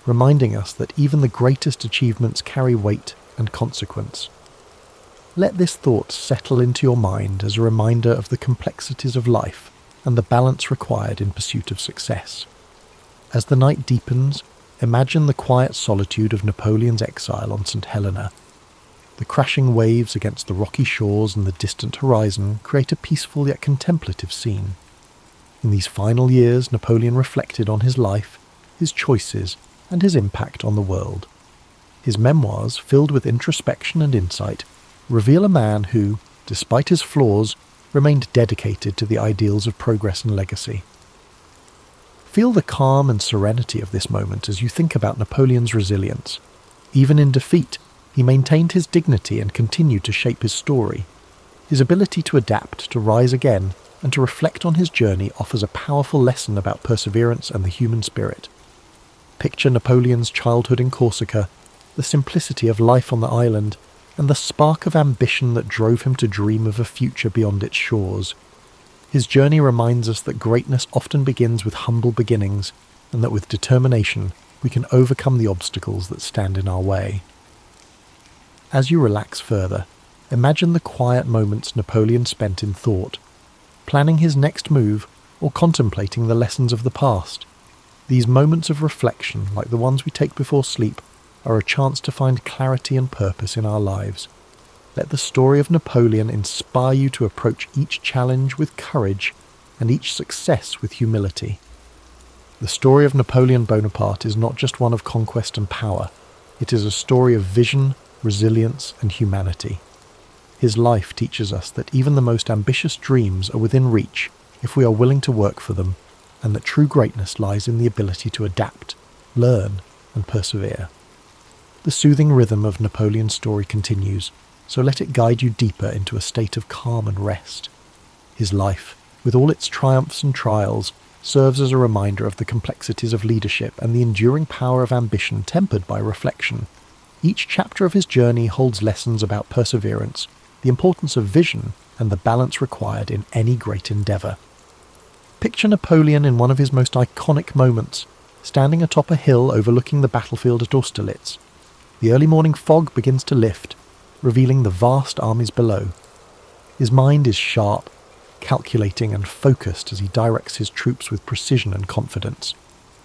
reminding us that even the greatest achievements carry weight and consequence. Let this thought settle into your mind as a reminder of the complexities of life and the balance required in pursuit of success. As the night deepens, imagine the quiet solitude of Napoleon's exile on St. Helena. The crashing waves against the rocky shores and the distant horizon create a peaceful yet contemplative scene. In these final years, Napoleon reflected on his life, his choices, and his impact on the world. His memoirs, filled with introspection and insight, reveal a man who, despite his flaws, remained dedicated to the ideals of progress and legacy. Feel the calm and serenity of this moment as you think about Napoleon's resilience. Even in defeat, he maintained his dignity and continued to shape his story. His ability to adapt, to rise again, and to reflect on his journey offers a powerful lesson about perseverance and the human spirit. Picture Napoleon's childhood in Corsica, the simplicity of life on the island, and the spark of ambition that drove him to dream of a future beyond its shores. His journey reminds us that greatness often begins with humble beginnings, and that with determination we can overcome the obstacles that stand in our way. As you relax further, imagine the quiet moments Napoleon spent in thought, planning his next move or contemplating the lessons of the past. These moments of reflection, like the ones we take before sleep, are a chance to find clarity and purpose in our lives. Let the story of Napoleon inspire you to approach each challenge with courage and each success with humility. The story of Napoleon Bonaparte is not just one of conquest and power. It is a story of vision, resilience, and humanity. His life teaches us that even the most ambitious dreams are within reach if we are willing to work for them, and that true greatness lies in the ability to adapt, learn, and persevere. The soothing rhythm of Napoleon's story continues, so let it guide you deeper into a state of calm and rest. His life, with all its triumphs and trials, serves as a reminder of the complexities of leadership and the enduring power of ambition tempered by reflection. Each chapter of his journey holds lessons about perseverance, the importance of vision, and the balance required in any great endeavour. Picture Napoleon in one of his most iconic moments, standing atop a hill overlooking the battlefield at Austerlitz. The early morning fog begins to lift, revealing the vast armies below. His mind is sharp, calculating and focused as he directs his troops with precision and confidence.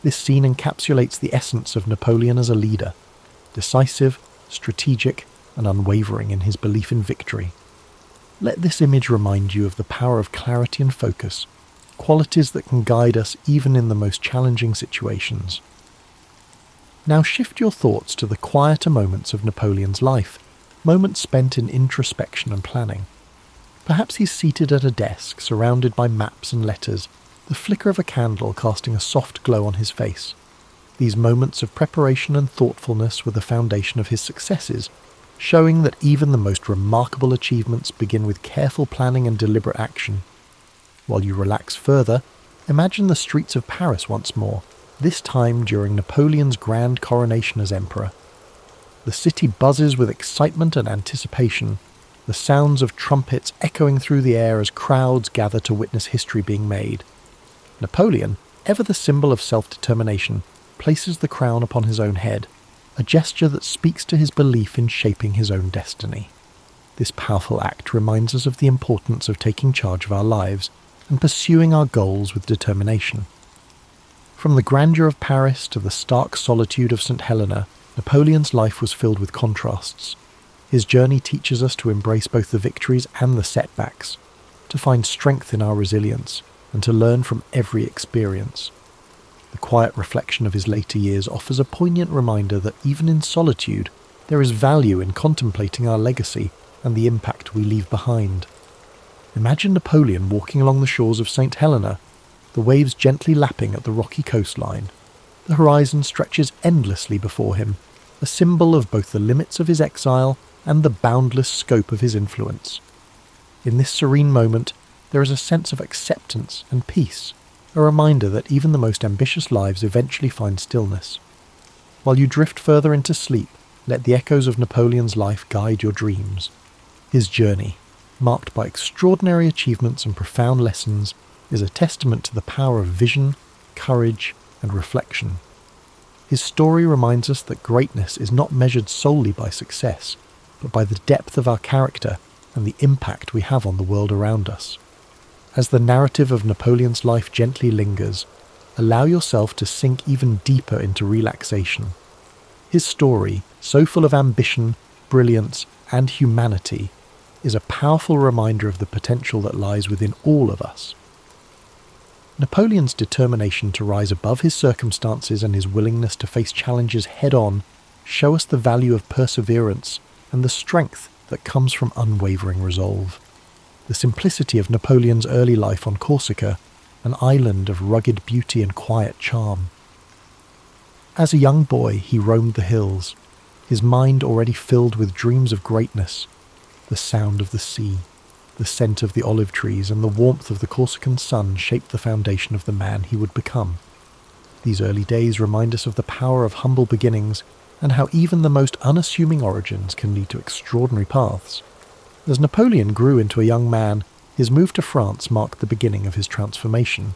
This scene encapsulates the essence of Napoleon as a leader, decisive, strategic, and unwavering in his belief in victory. Let this image remind you of the power of clarity and focus, qualities that can guide us even in the most challenging situations. Now shift your thoughts to the quieter moments of Napoleon's life, moments spent in introspection and planning. Perhaps he's seated at a desk, surrounded by maps and letters, the flicker of a candle casting a soft glow on his face. These moments of preparation and thoughtfulness were the foundation of his successes, showing that even the most remarkable achievements begin with careful planning and deliberate action. While you relax further, imagine the streets of Paris once more, this time during Napoleon's grand coronation as emperor. The city buzzes with excitement and anticipation, the sounds of trumpets echoing through the air as crowds gather to witness history being made. Napoleon, ever the symbol of self-determination, places the crown upon his own head, a gesture that speaks to his belief in shaping his own destiny. This powerful act reminds us of the importance of taking charge of our lives and pursuing our goals with determination. From the grandeur of Paris to the stark solitude of St. Helena, Napoleon's life was filled with contrasts. His journey teaches us to embrace both the victories and the setbacks, to find strength in our resilience, and to learn from every experience. The quiet reflection of his later years offers a poignant reminder that even in solitude, there is value in contemplating our legacy and the impact we leave behind. Imagine Napoleon walking along the shores of St. Helena, the waves gently lapping at the rocky coastline. The horizon stretches endlessly before him, a symbol of both the limits of his exile and the boundless scope of his influence. In this serene moment, there is a sense of acceptance and peace, a reminder that even the most ambitious lives eventually find stillness. While you drift further into sleep, let the echoes of Napoleon's life guide your dreams. His journey, marked by extraordinary achievements and profound lessons, is a testament to the power of vision, courage, and reflection. His story reminds us that greatness is not measured solely by success, but by the depth of our character and the impact we have on the world around us. As the narrative of Napoleon's life gently lingers, allow yourself to sink even deeper into relaxation. His story, so full of ambition, brilliance, and humanity, is a powerful reminder of the potential that lies within all of us. Napoleon's determination to rise above his circumstances and his willingness to face challenges head-on show us the value of perseverance and the strength that comes from unwavering resolve. The simplicity of Napoleon's early life on Corsica, an island of rugged beauty and quiet charm. As a young boy, he roamed the hills, his mind already filled with dreams of greatness. The sound of the sea, the scent of the olive trees, and the warmth of the Corsican sun shaped the foundation of the man he would become. These early days remind us of the power of humble beginnings and how even the most unassuming origins can lead to extraordinary paths. As Napoleon grew into a young man, his move to France marked the beginning of his transformation.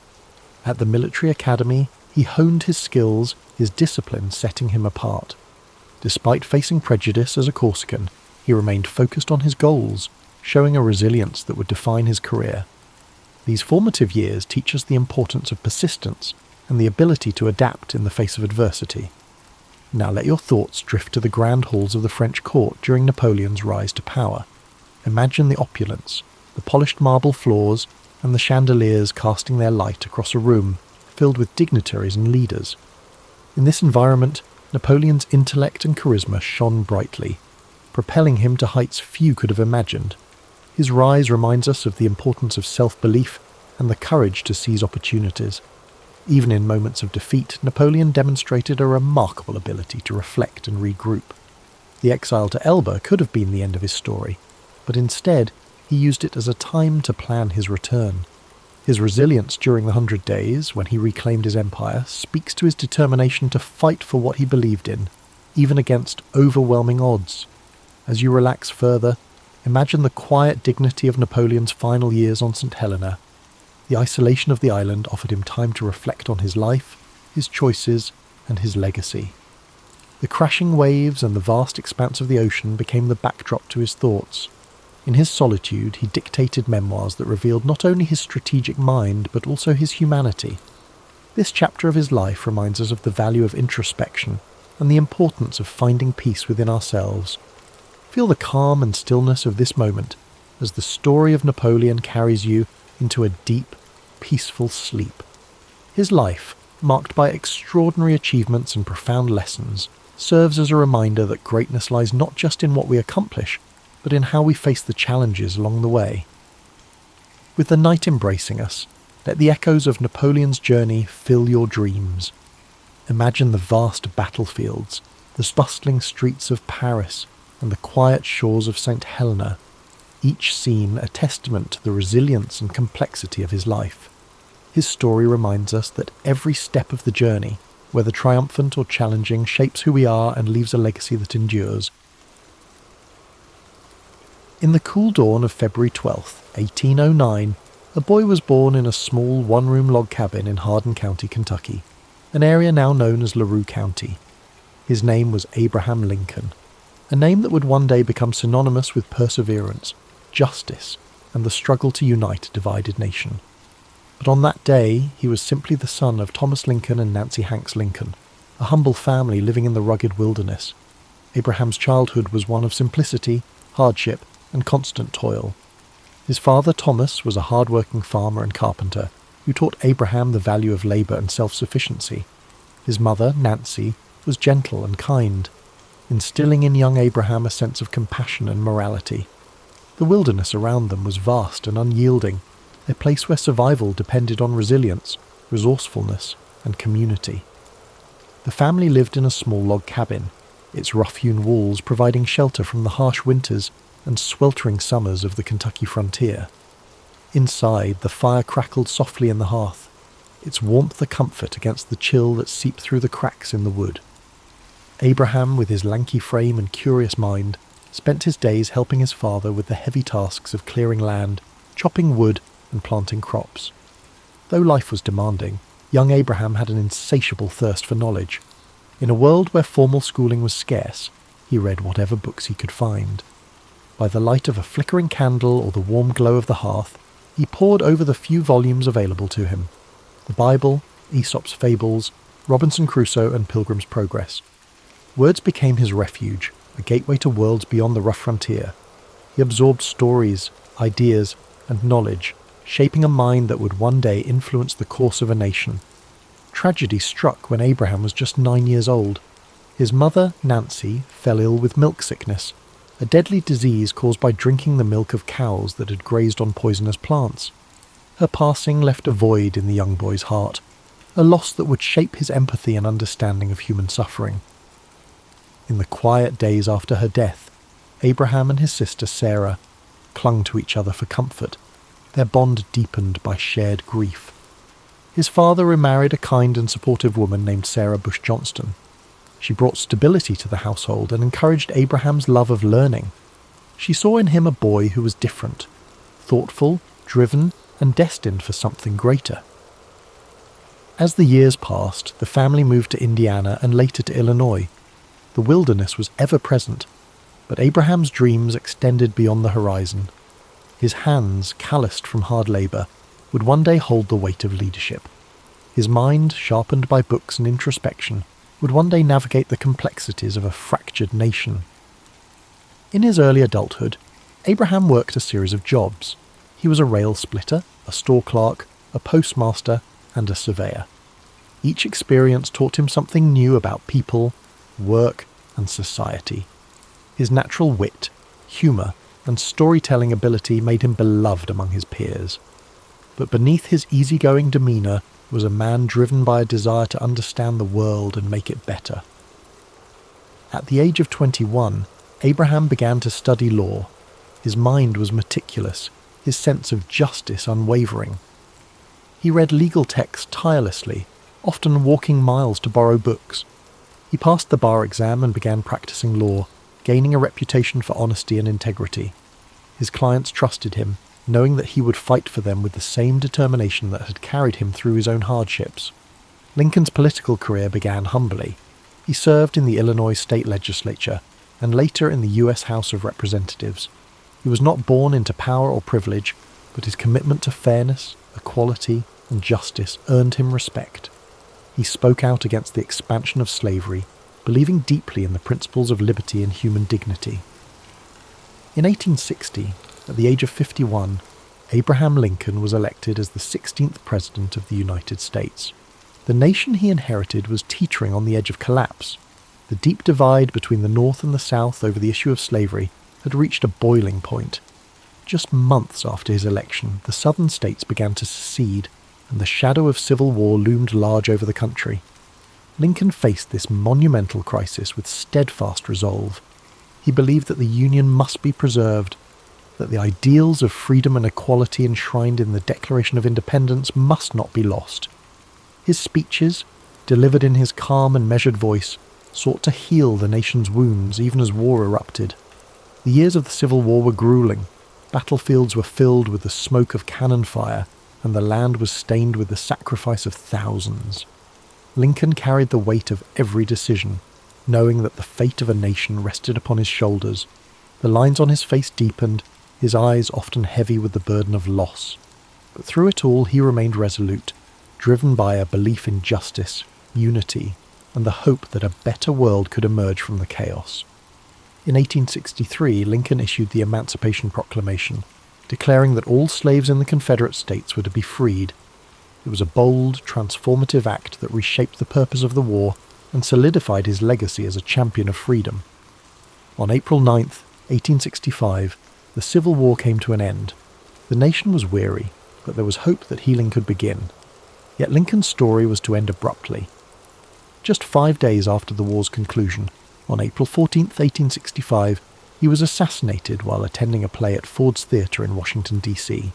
At the military academy, he honed his skills, his discipline setting him apart. Despite facing prejudice as a Corsican, he remained focused on his goals, showing a resilience that would define his career. These formative years teach us the importance of persistence and the ability to adapt in the face of adversity. Now let your thoughts drift to the grand halls of the French court during Napoleon's rise to power. Imagine the opulence, the polished marble floors, and the chandeliers casting their light across a room filled with dignitaries and leaders. In this environment, Napoleon's intellect and charisma shone brightly, propelling him to heights few could have imagined. His rise reminds us of the importance of self-belief and the courage to seize opportunities. Even in moments of defeat, Napoleon demonstrated a remarkable ability to reflect and regroup. The exile to Elba could have been the end of his story, but instead he used it as a time to plan his return. His resilience during the 100 Days, when he reclaimed his empire, speaks to his determination to fight for what he believed in, even against overwhelming odds. As you relax further, imagine the quiet dignity of Napoleon's final years on St. Helena. The isolation of the island offered him time to reflect on his life, his choices, and his legacy. The crashing waves and the vast expanse of the ocean became the backdrop to his thoughts. In his solitude, he dictated memoirs that revealed not only his strategic mind, but also his humanity. This chapter of his life reminds us of the value of introspection and the importance of finding peace within ourselves. Feel the calm and stillness of this moment as the story of Napoleon carries you into a deep, peaceful sleep. His life, marked by extraordinary achievements and profound lessons, serves as a reminder that greatness lies not just in what we accomplish, but in how we face the challenges along the way. With the night embracing us, let the echoes of Napoleon's journey fill your dreams. Imagine the vast battlefields, the bustling streets of Paris, and the quiet shores of St. Helena, each scene a testament to the resilience and complexity of his life. His story reminds us that every step of the journey, whether triumphant or challenging, shapes who we are and leaves a legacy that endures. In the cool dawn of February 12th, 1809, a boy was born in a small one-room log cabin in Hardin County, Kentucky, an area now known as LaRue County. His name was Abraham Lincoln, a name that would one day become synonymous with perseverance, justice, and the struggle to unite a divided nation. But on that day, he was simply the son of Thomas Lincoln and Nancy Hanks Lincoln, a humble family living in the rugged wilderness. Abraham's childhood was one of simplicity, hardship, and constant toil. His father, Thomas, was a hard-working farmer and carpenter who taught Abraham the value of labour and self-sufficiency. His mother, Nancy, was gentle and kind, instilling in young Abraham a sense of compassion and morality. The wilderness around them was vast and unyielding, a place where survival depended on resilience, resourcefulness, and community. The family lived in a small log cabin, its rough-hewn walls providing shelter from the harsh winters and sweltering summers of the Kentucky frontier. Inside, the fire crackled softly in the hearth, its warmth a comfort against the chill that seeped through the cracks in the wood. Abraham, with his lanky frame and curious mind, spent his days helping his father with the heavy tasks of clearing land, chopping wood, and planting crops. Though life was demanding, young Abraham had an insatiable thirst for knowledge. In a world where formal schooling was scarce, he read whatever books he could find. By the light of a flickering candle or the warm glow of the hearth, he pored over the few volumes available to him: the Bible, Aesop's Fables, Robinson Crusoe, and Pilgrim's Progress. Words became his refuge, a gateway to worlds beyond the rough frontier. He absorbed stories, ideas, and knowledge, shaping a mind that would one day influence the course of a nation. Tragedy struck when Abraham was just 9 years old. His mother, Nancy, fell ill with milk sickness, a deadly disease caused by drinking the milk of cows that had grazed on poisonous plants. Her passing left a void in the young boy's heart, a loss that would shape his empathy and understanding of human suffering. In the quiet days after her death, Abraham and his sister Sarah clung to each other for comfort, their bond deepened by shared grief. His father remarried a kind and supportive woman named Sarah Bush Johnston. She brought stability to the household and encouraged Abraham's love of learning. She saw in him a boy who was different, thoughtful, driven, and destined for something greater. As the years passed, the family moved to Indiana and later to Illinois. The wilderness was ever present, but Abraham's dreams extended beyond the horizon. His hands, calloused from hard labour, would one day hold the weight of leadership. His mind, sharpened by books and introspection, would one day navigate the complexities of a fractured nation. In his early adulthood, Abraham worked a series of jobs. He was a rail splitter, a store clerk, a postmaster, and a surveyor. Each experience taught him something new about people, work, and society. His natural wit, humour, and storytelling ability made him beloved among his peers. But beneath his easygoing demeanour was a man driven by a desire to understand the world and make it better. At the age of 21, Abraham began to study law. His mind was meticulous, his sense of justice unwavering. He read legal texts tirelessly, often walking miles to borrow books. He passed the bar exam and began practicing law, gaining a reputation for honesty and integrity. His clients trusted him, knowing that he would fight for them with the same determination that had carried him through his own hardships. Lincoln's political career began humbly. He served in the Illinois state legislature and later in the U.S. House of Representatives. He was not born into power or privilege, but his commitment to fairness, equality, and justice earned him respect. He spoke out against the expansion of slavery, believing deeply in the principles of liberty and human dignity. In 1860, at the age of 51, Abraham Lincoln was elected as the 16th President of the United States. The nation he inherited was teetering on the edge of collapse. The deep divide between the North and the South over the issue of slavery had reached a boiling point. Just months after his election, the southern states began to secede, and the shadow of civil war loomed large over the country. Lincoln faced this monumental crisis with steadfast resolve. He believed that the Union must be preserved, that the ideals of freedom and equality enshrined in the Declaration of Independence must not be lost. His speeches, delivered in his calm and measured voice, sought to heal the nation's wounds even as war erupted. The years of the Civil War were grueling. Battlefields were filled with the smoke of cannon fire, and the land was stained with the sacrifice of thousands. Lincoln carried the weight of every decision, knowing that the fate of a nation rested upon his shoulders. The lines on his face deepened, his eyes often heavy with the burden of loss. But through it all he remained resolute, driven by a belief in justice, unity, and the hope that a better world could emerge from the chaos. In 1863, Lincoln issued the Emancipation Proclamation, declaring that all slaves in the Confederate States were to be freed. It was a bold, transformative act that reshaped the purpose of the war and solidified his legacy as a champion of freedom. On April 9, 1865, the Civil War came to an end. The nation was weary, but there was hope that healing could begin. Yet Lincoln's story was to end abruptly. Just 5 days after the war's conclusion, on April 14, 1865, he was assassinated while attending a play at Ford's Theatre in Washington, D.C.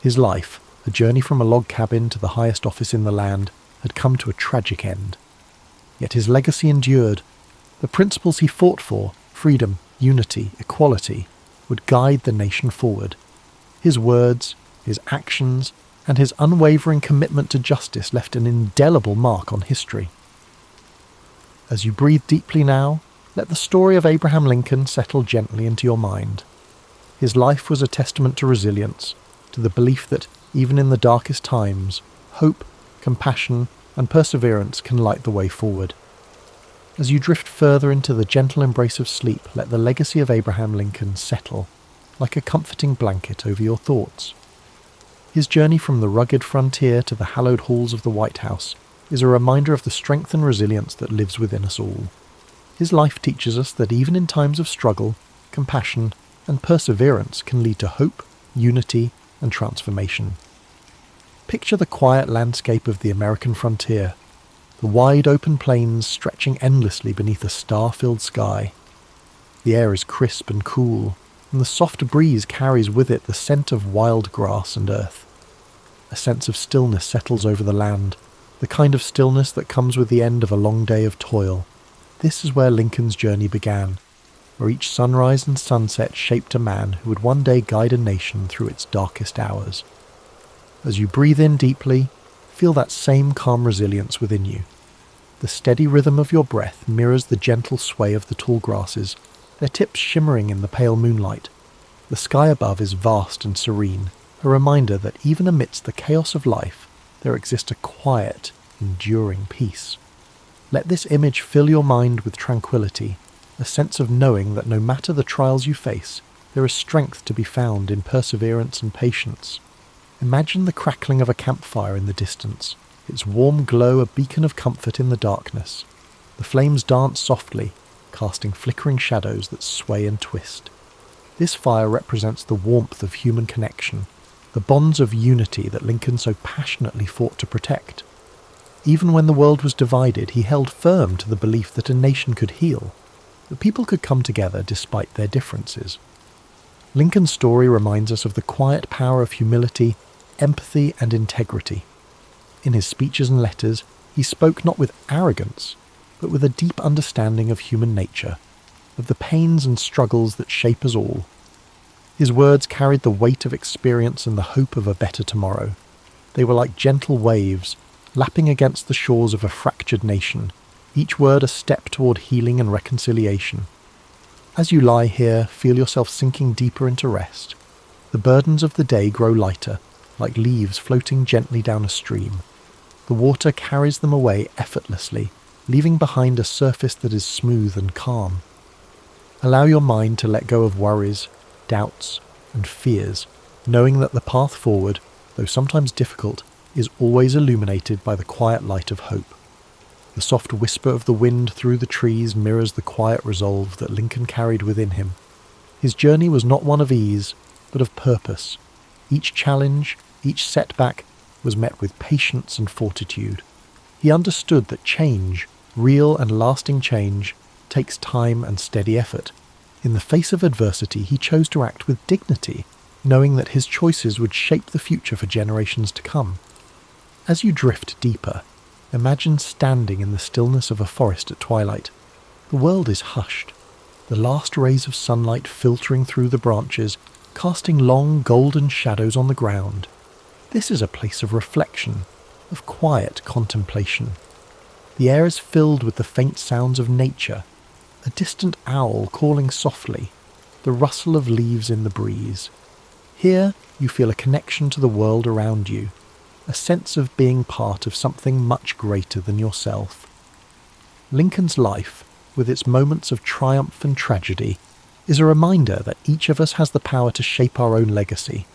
His life, a journey from a log cabin to the highest office in the land, had come to a tragic end. Yet his legacy endured. The principles he fought for, freedom, unity, equality, would guide the nation forward. His words, his actions, and his unwavering commitment to justice left an indelible mark on history. As you breathe deeply now, let the story of Abraham Lincoln settle gently into your mind. His life was a testament to resilience, to the belief that, even in the darkest times, hope, compassion, and perseverance can light the way forward. As you drift further into the gentle embrace of sleep, let the legacy of Abraham Lincoln settle, like a comforting blanket over your thoughts. His journey from the rugged frontier to the hallowed halls of the White House is a reminder of the strength and resilience that lives within us all. His life teaches us that even in times of struggle, compassion, and perseverance can lead to hope, unity, and transformation. Picture the quiet landscape of the American frontier, the wide open plains stretching endlessly beneath a star-filled sky. The air is crisp and cool, and the soft breeze carries with it the scent of wild grass and earth. A sense of stillness settles over the land, the kind of stillness that comes with the end of a long day of toil. This is where Lincoln's journey began, where each sunrise and sunset shaped a man who would one day guide a nation through its darkest hours. As you breathe in deeply, feel that same calm resilience within you. The steady rhythm of your breath mirrors the gentle sway of the tall grasses, their tips shimmering in the pale moonlight. The sky above is vast and serene, a reminder that even amidst the chaos of life, there exists a quiet, enduring peace. Let this image fill your mind with tranquility, a sense of knowing that no matter the trials you face, there is strength to be found in perseverance and patience. Imagine the crackling of a campfire in the distance, its warm glow a beacon of comfort in the darkness. The flames dance softly, casting flickering shadows that sway and twist. This fire represents the warmth of human connection, the bonds of unity that Lincoln so passionately fought to protect. Even when the world was divided, he held firm to the belief that a nation could heal, that people could come together despite their differences. Lincoln's story reminds us of the quiet power of humility, empathy, and integrity. In his speeches and letters, he spoke not with arrogance, but with a deep understanding of human nature, of the pains and struggles that shape us all. His words carried the weight of experience and the hope of a better tomorrow. They were like gentle waves, lapping against the shores of a fractured nation, each word a step toward healing and reconciliation. As you lie here, feel yourself sinking deeper into rest. The burdens of the day grow lighter, like leaves floating gently down a stream. The water carries them away effortlessly, leaving behind a surface that is smooth and calm. Allow your mind to let go of worries, doubts, and fears, knowing that the path forward, though sometimes difficult, is always illuminated by the quiet light of hope. The soft whisper of the wind through the trees mirrors the quiet resolve that Lincoln carried within him. His journey was not one of ease, but of purpose. Each challenge, each setback, was met with patience and fortitude. He understood that change, real and lasting change, takes time and steady effort. In the face of adversity, he chose to act with dignity, knowing that his choices would shape the future for generations to come. As you drift deeper, imagine standing in the stillness of a forest at twilight. The world is hushed, the last rays of sunlight filtering through the branches, casting long golden shadows on the ground. This is a place of reflection, of quiet contemplation. The air is filled with the faint sounds of nature, a distant owl calling softly, the rustle of leaves in the breeze. Here you feel a connection to the world around you, a sense of being part of something much greater than yourself. Lincoln's life, with its moments of triumph and tragedy, is a reminder that each of us has the power to shape our own legacy.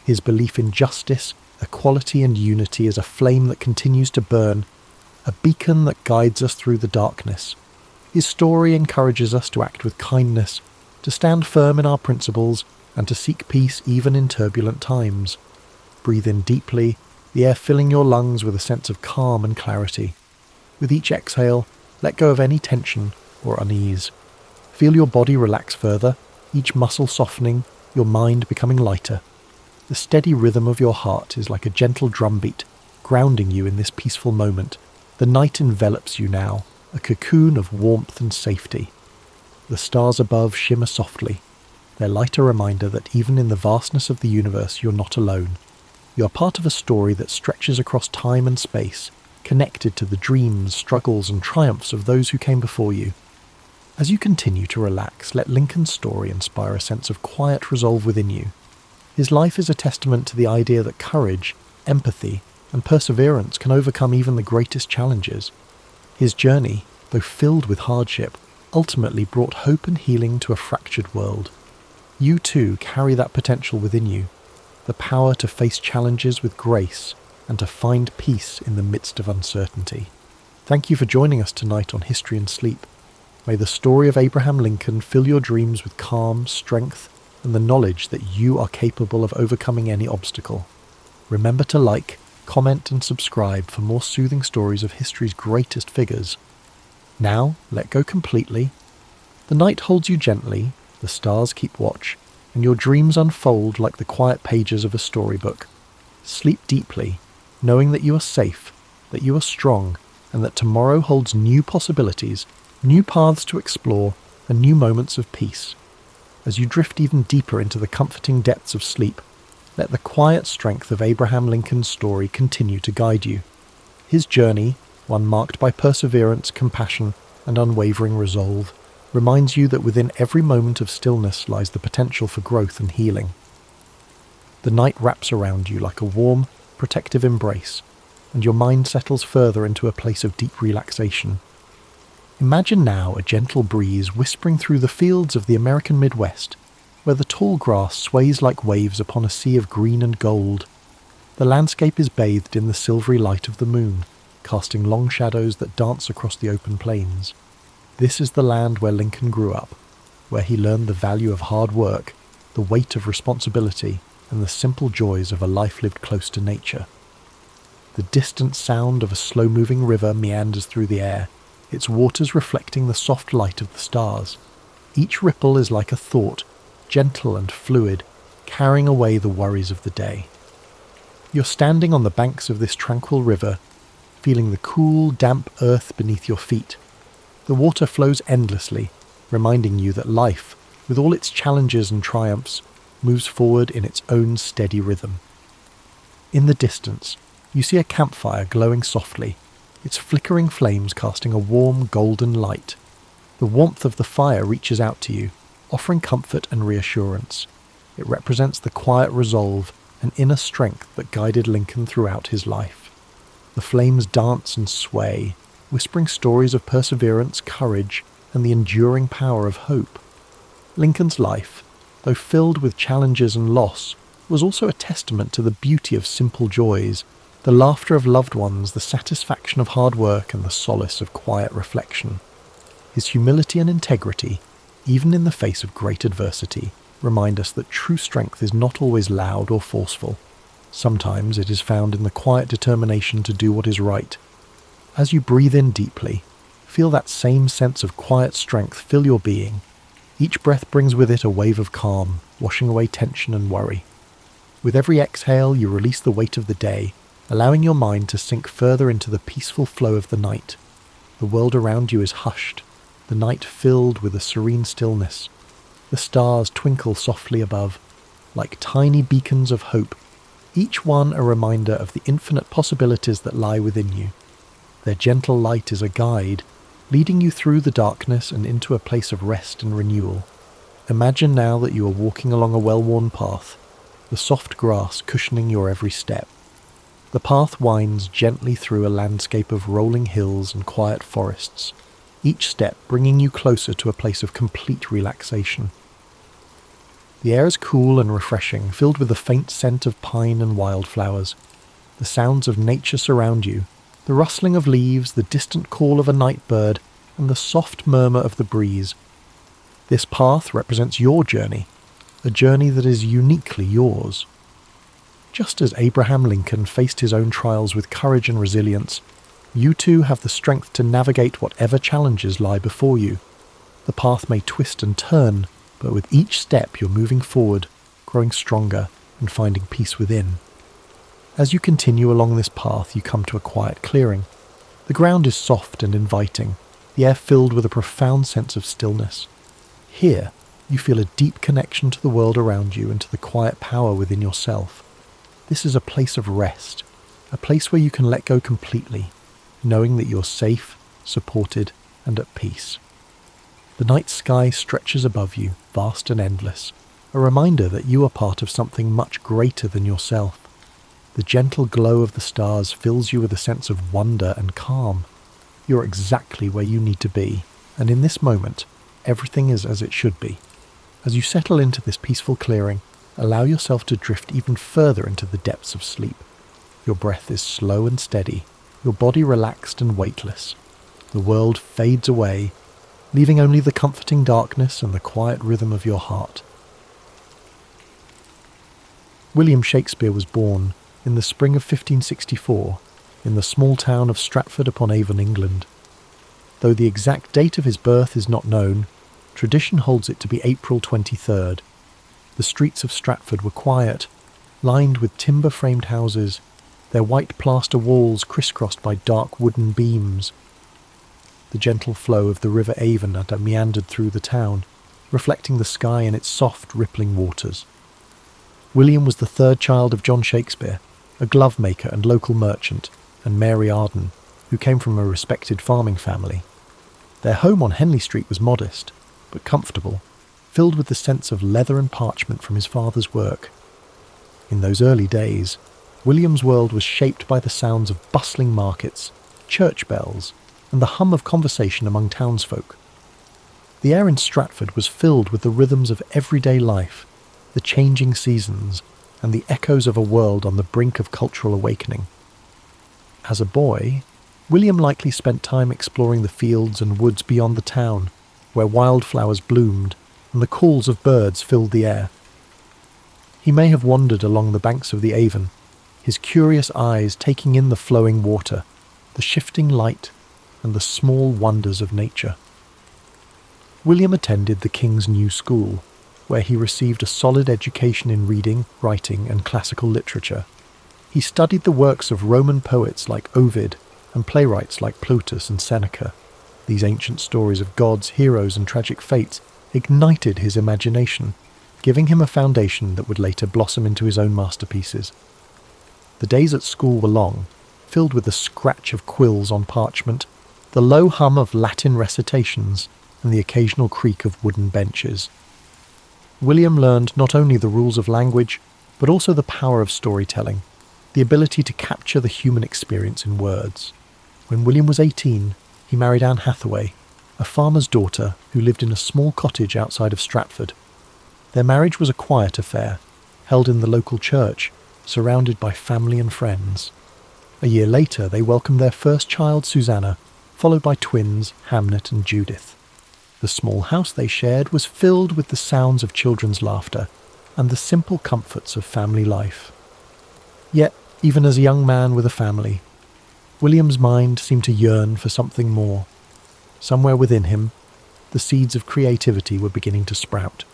His belief in justice, equality, and unity is a flame that continues to burn, a beacon that guides us through the darkness. His story encourages us to act with kindness, to stand firm in our principles, and to seek peace even in turbulent times. Breathe in deeply, the air filling your lungs with a sense of calm and clarity. With each exhale, let go of any tension or unease. Feel your body relax further, each muscle softening, your mind becoming lighter. The steady rhythm of your heart is like a gentle drumbeat, grounding you in this peaceful moment. The night envelops you now, a cocoon of warmth and safety. The stars above shimmer softly, their light a reminder that even in the vastness of the universe you're not alone. You're part of a story that stretches across time and space, connected to the dreams, struggles, and triumphs of those who came before you. As you continue to relax, let Lincoln's story inspire a sense of quiet resolve within you. His life is a testament to the idea that courage, empathy, and perseverance can overcome even the greatest challenges. His journey, though filled with hardship, ultimately brought hope and healing to a fractured world. You too carry that potential within you, the power to face challenges with grace and to find peace in the midst of uncertainty. Thank you for joining us tonight on History and Sleep. May the story of Abraham Lincoln fill your dreams with calm, strength, and the knowledge that you are capable of overcoming any obstacle. Remember to like, comment, and subscribe for more soothing stories of history's greatest figures. Now, let go completely. The night holds you gently, the stars keep watch, and your dreams unfold like the quiet pages of a storybook. Sleep deeply, knowing that you are safe, that you are strong, and that tomorrow holds new possibilities, new paths to explore, and new moments of peace. As you drift even deeper into the comforting depths of sleep, let the quiet strength of Abraham Lincoln's story continue to guide you. His journey, one marked by perseverance, compassion, and unwavering resolve, reminds you that within every moment of stillness lies the potential for growth and healing. The night wraps around you like a warm, protective embrace, and your mind settles further into a place of deep relaxation. Imagine now a gentle breeze whispering through the fields of the American Midwest, where the tall grass sways like waves upon a sea of green and gold. The landscape is bathed in the silvery light of the moon, casting long shadows that dance across the open plains. This is the land where Lincoln grew up, where he learned the value of hard work, the weight of responsibility, and the simple joys of a life lived close to nature. The distant sound of a slow-moving river meanders through the air, its waters reflecting the soft light of the stars. Each ripple is like a thought, gentle and fluid, carrying away the worries of the day. You're standing on the banks of this tranquil river, feeling the cool, damp earth beneath your feet. The water flows endlessly, reminding you that life, with all its challenges and triumphs, moves forward in its own steady rhythm. In the distance, you see a campfire glowing softly, its flickering flames casting a warm, golden light. The warmth of the fire reaches out to you, offering comfort and reassurance. It represents the quiet resolve and inner strength that guided Lincoln throughout his life. The flames dance and sway, whispering stories of perseverance, courage, and the enduring power of hope. Lincoln's life, though filled with challenges and loss, was also a testament to the beauty of simple joys, the laughter of loved ones, the satisfaction of hard work, and the solace of quiet reflection. His humility and integrity, even in the face of great adversity, remind us that true strength is not always loud or forceful. Sometimes it is found in the quiet determination to do what is right. As you breathe in deeply, feel that same sense of quiet strength fill your being. Each breath brings with it a wave of calm, washing away tension and worry. With every exhale, you release the weight of the day, allowing your mind to sink further into the peaceful flow of the night. The world around you is hushed, the night filled with a serene stillness. The stars twinkle softly above, like tiny beacons of hope, each one a reminder of the infinite possibilities that lie within you. Their gentle light is a guide, leading you through the darkness and into a place of rest and renewal. Imagine now that you are walking along a well-worn path, the soft grass cushioning your every step. The path winds gently through a landscape of rolling hills and quiet forests, each step bringing you closer to a place of complete relaxation. The air is cool and refreshing, filled with the faint scent of pine and wildflowers. The sounds of nature surround you, the rustling of leaves, the distant call of a night bird, and the soft murmur of the breeze. This path represents your journey, a journey that is uniquely yours. Just as Abraham Lincoln faced his own trials with courage and resilience, you too have the strength to navigate whatever challenges lie before you. The path may twist and turn, but with each step you're moving forward, growing stronger, and finding peace within. As you continue along this path, you come to a quiet clearing. The ground is soft and inviting, the air filled with a profound sense of stillness. Here, you feel a deep connection to the world around you and to the quiet power within yourself. This is a place of rest, a place where you can let go completely, knowing that you're safe, supported, and at peace. The night sky stretches above you, vast and endless, a reminder that you are part of something much greater than yourself. The gentle glow of the stars fills you with a sense of wonder and calm. You're exactly where you need to be, and in this moment, everything is as it should be. As you settle into this peaceful clearing, allow yourself to drift even further into the depths of sleep. Your breath is slow and steady, your body relaxed and weightless. The world fades away, leaving only the comforting darkness and the quiet rhythm of your heart. William Shakespeare was born in the spring of 1564 in the small town of Stratford-upon-Avon, England. Though the exact date of his birth is not known, tradition holds it to be April 23rd. The streets of Stratford were quiet, lined with timber-framed houses, their white plaster walls crisscrossed by dark wooden beams. the gentle flow of the River Avon that meandered through the town, reflecting the sky in its soft, rippling waters. William was the third child of John Shakespeare, a glove maker and local merchant, and Mary Arden, who came from a respected farming family. Their home on Henley Street was modest, but comfortable, filled with the sense of leather and parchment from his father's work. In those early days, William's world was shaped by the sounds of bustling markets, church bells, and the hum of conversation among townsfolk. The air in Stratford was filled with the rhythms of everyday life, the changing seasons, and the echoes of a world on the brink of cultural awakening. As a boy, William likely spent time exploring the fields and woods beyond the town, where wildflowers bloomed and the calls of birds filled the air. He may have wandered along the banks of the Avon, his curious eyes taking in the flowing water, the shifting light, and the small wonders of nature. William attended the King's New School, where he received a solid education in reading, writing, and classical literature. He studied the works of Roman poets like Ovid and playwrights like Plautus and Seneca. These ancient stories of gods, heroes, and tragic fates ignited his imagination, giving him a foundation that would later blossom into his own masterpieces. The days at school were long, filled with the scratch of quills on parchment, the low hum of Latin recitations, and the occasional creak of wooden benches. William learned not only the rules of language, but also the power of storytelling, the ability to capture the human experience in words. When William was 18, he married Anne Hathaway, a farmer's daughter who lived in a small cottage outside of Stratford. Their marriage was a quiet affair, held in the local church, surrounded by family and friends. A year later, they welcomed their first child, Susanna, followed by twins, Hamnet and Judith. The small house they shared was filled with the sounds of children's laughter and the simple comforts of family life. Yet, even as a young man with a family, William's mind seemed to yearn for something more. Somewhere within him, the seeds of creativity were beginning to sprout.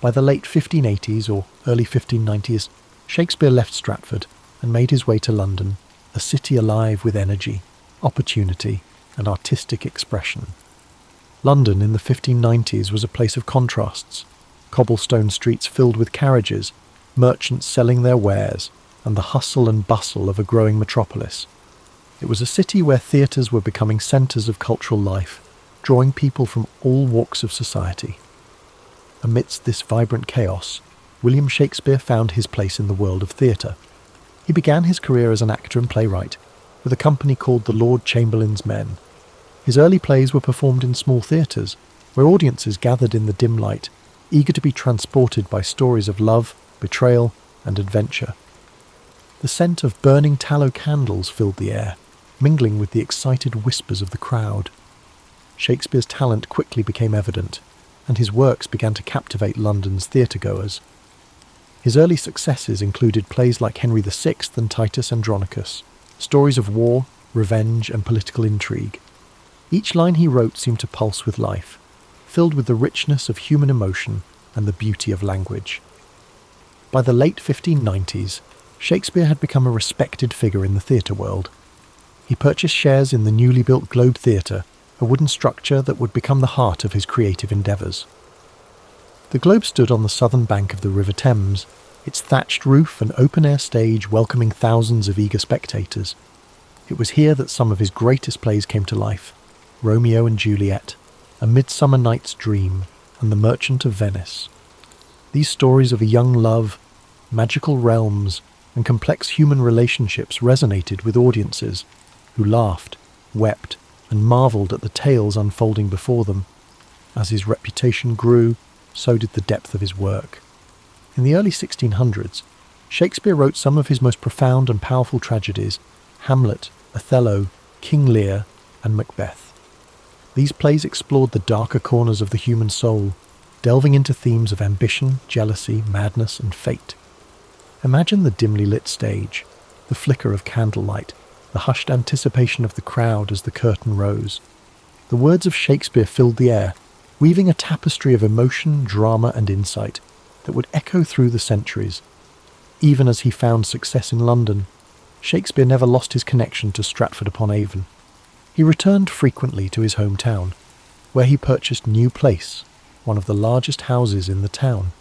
By the late 1580s or early 1590s, Shakespeare left Stratford and made his way to London, a city alive with energy, opportunity, and artistic expression. London in the 1590s was a place of contrasts, cobblestone streets filled with carriages, merchants selling their wares, and the hustle and bustle of a growing metropolis. It was a city where theatres were becoming centres of cultural life, drawing people from all walks of society. Amidst this vibrant chaos, William Shakespeare found his place in the world of theatre. He began his career as an actor and playwright, with a company called the Lord Chamberlain's Men. His early plays were performed in small theatres, where audiences gathered in the dim light, eager to be transported by stories of love, betrayal, and adventure. The scent of burning tallow candles filled the air, mingling with the excited whispers of the crowd. Shakespeare's talent quickly became evident, and his works began to captivate London's theatre-goers. His early successes included plays like Henry VI and Titus Andronicus, stories of war, revenge, and political intrigue. Each line he wrote seemed to pulse with life, filled with the richness of human emotion and the beauty of language. By the late 1590s, Shakespeare had become a respected figure in the theatre world. He purchased shares in the newly built Globe Theatre, a wooden structure that would become the heart of his creative endeavours. The Globe stood on the southern bank of the River Thames, its thatched roof and open-air stage welcoming thousands of eager spectators. It was here that some of his greatest plays came to life: Romeo and Juliet, A Midsummer Night's Dream, and The Merchant of Venice. These stories of a young love, magical realms, and complex human relationships resonated with audiences, who laughed, wept, and marvelled at the tales unfolding before them. As his reputation grew, so did the depth of his work. In the early 1600s, Shakespeare wrote some of his most profound and powerful tragedies: Hamlet, Othello, King Lear, and Macbeth. These plays explored the darker corners of the human soul, delving into themes of ambition, jealousy, madness, and fate. Imagine the dimly lit stage, the flicker of candlelight, the hushed anticipation of the crowd as the curtain rose. The words of Shakespeare filled the air, weaving a tapestry of emotion, drama, and insight that would echo through the centuries. Even as he found success in London, Shakespeare never lost his connection to Stratford-upon-Avon. He returned frequently to his hometown, where he purchased New Place, one of the largest houses in the town.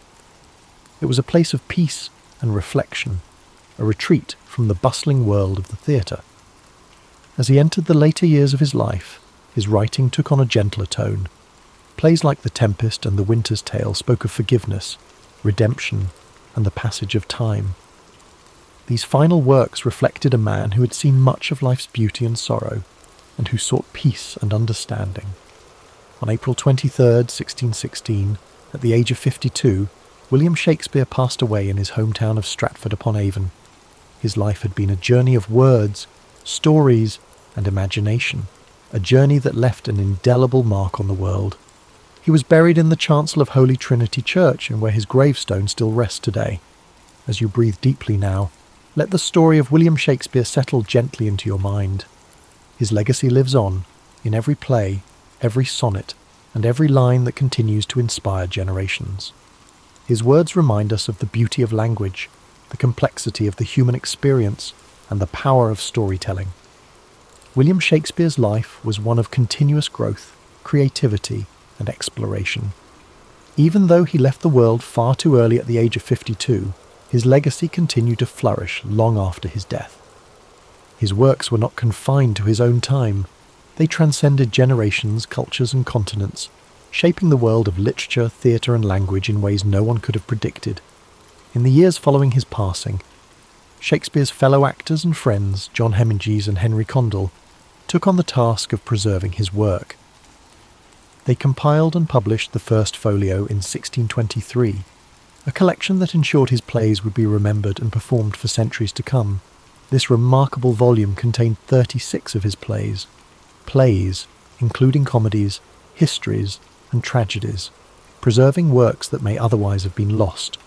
It was a place of peace and reflection, a retreat from the bustling world of the theatre. As he entered the later years of his life, his writing took on a gentler tone. Plays like The Tempest and The Winter's Tale spoke of forgiveness, redemption, and the passage of time. These final works reflected a man who had seen much of life's beauty and sorrow, and who sought peace and understanding. On April 23rd, 1616, at the age of 52, William Shakespeare passed away in his hometown of Stratford-upon-Avon. His life had been a journey of words, stories, and imagination, a journey that left an indelible mark on the world. He was buried in the chancel of Holy Trinity Church, and where his gravestone still rests today. As you breathe deeply now, let the story of William Shakespeare settle gently into your mind. His legacy lives on, in every play, every sonnet, and every line that continues to inspire generations. His words remind us of the beauty of language, the complexity of the human experience, and the power of storytelling. William Shakespeare's life was one of continuous growth, creativity, and exploration. Even though he left the world far too early at the age of 52, his legacy continued to flourish long after his death. His works were not confined to his own time. They transcended generations, cultures, and continents, shaping the world of literature, theatre, and language in ways no one could have predicted. In the years following his passing, Shakespeare's fellow actors and friends, John Hemingway and Henry Condell, took on the task of preserving his work. They compiled and published the first folio in 1623, a collection that ensured his plays would be remembered and performed for centuries to come. This remarkable volume contained 36 of his plays, including comedies, histories, and tragedies, preserving works that may otherwise have been lost.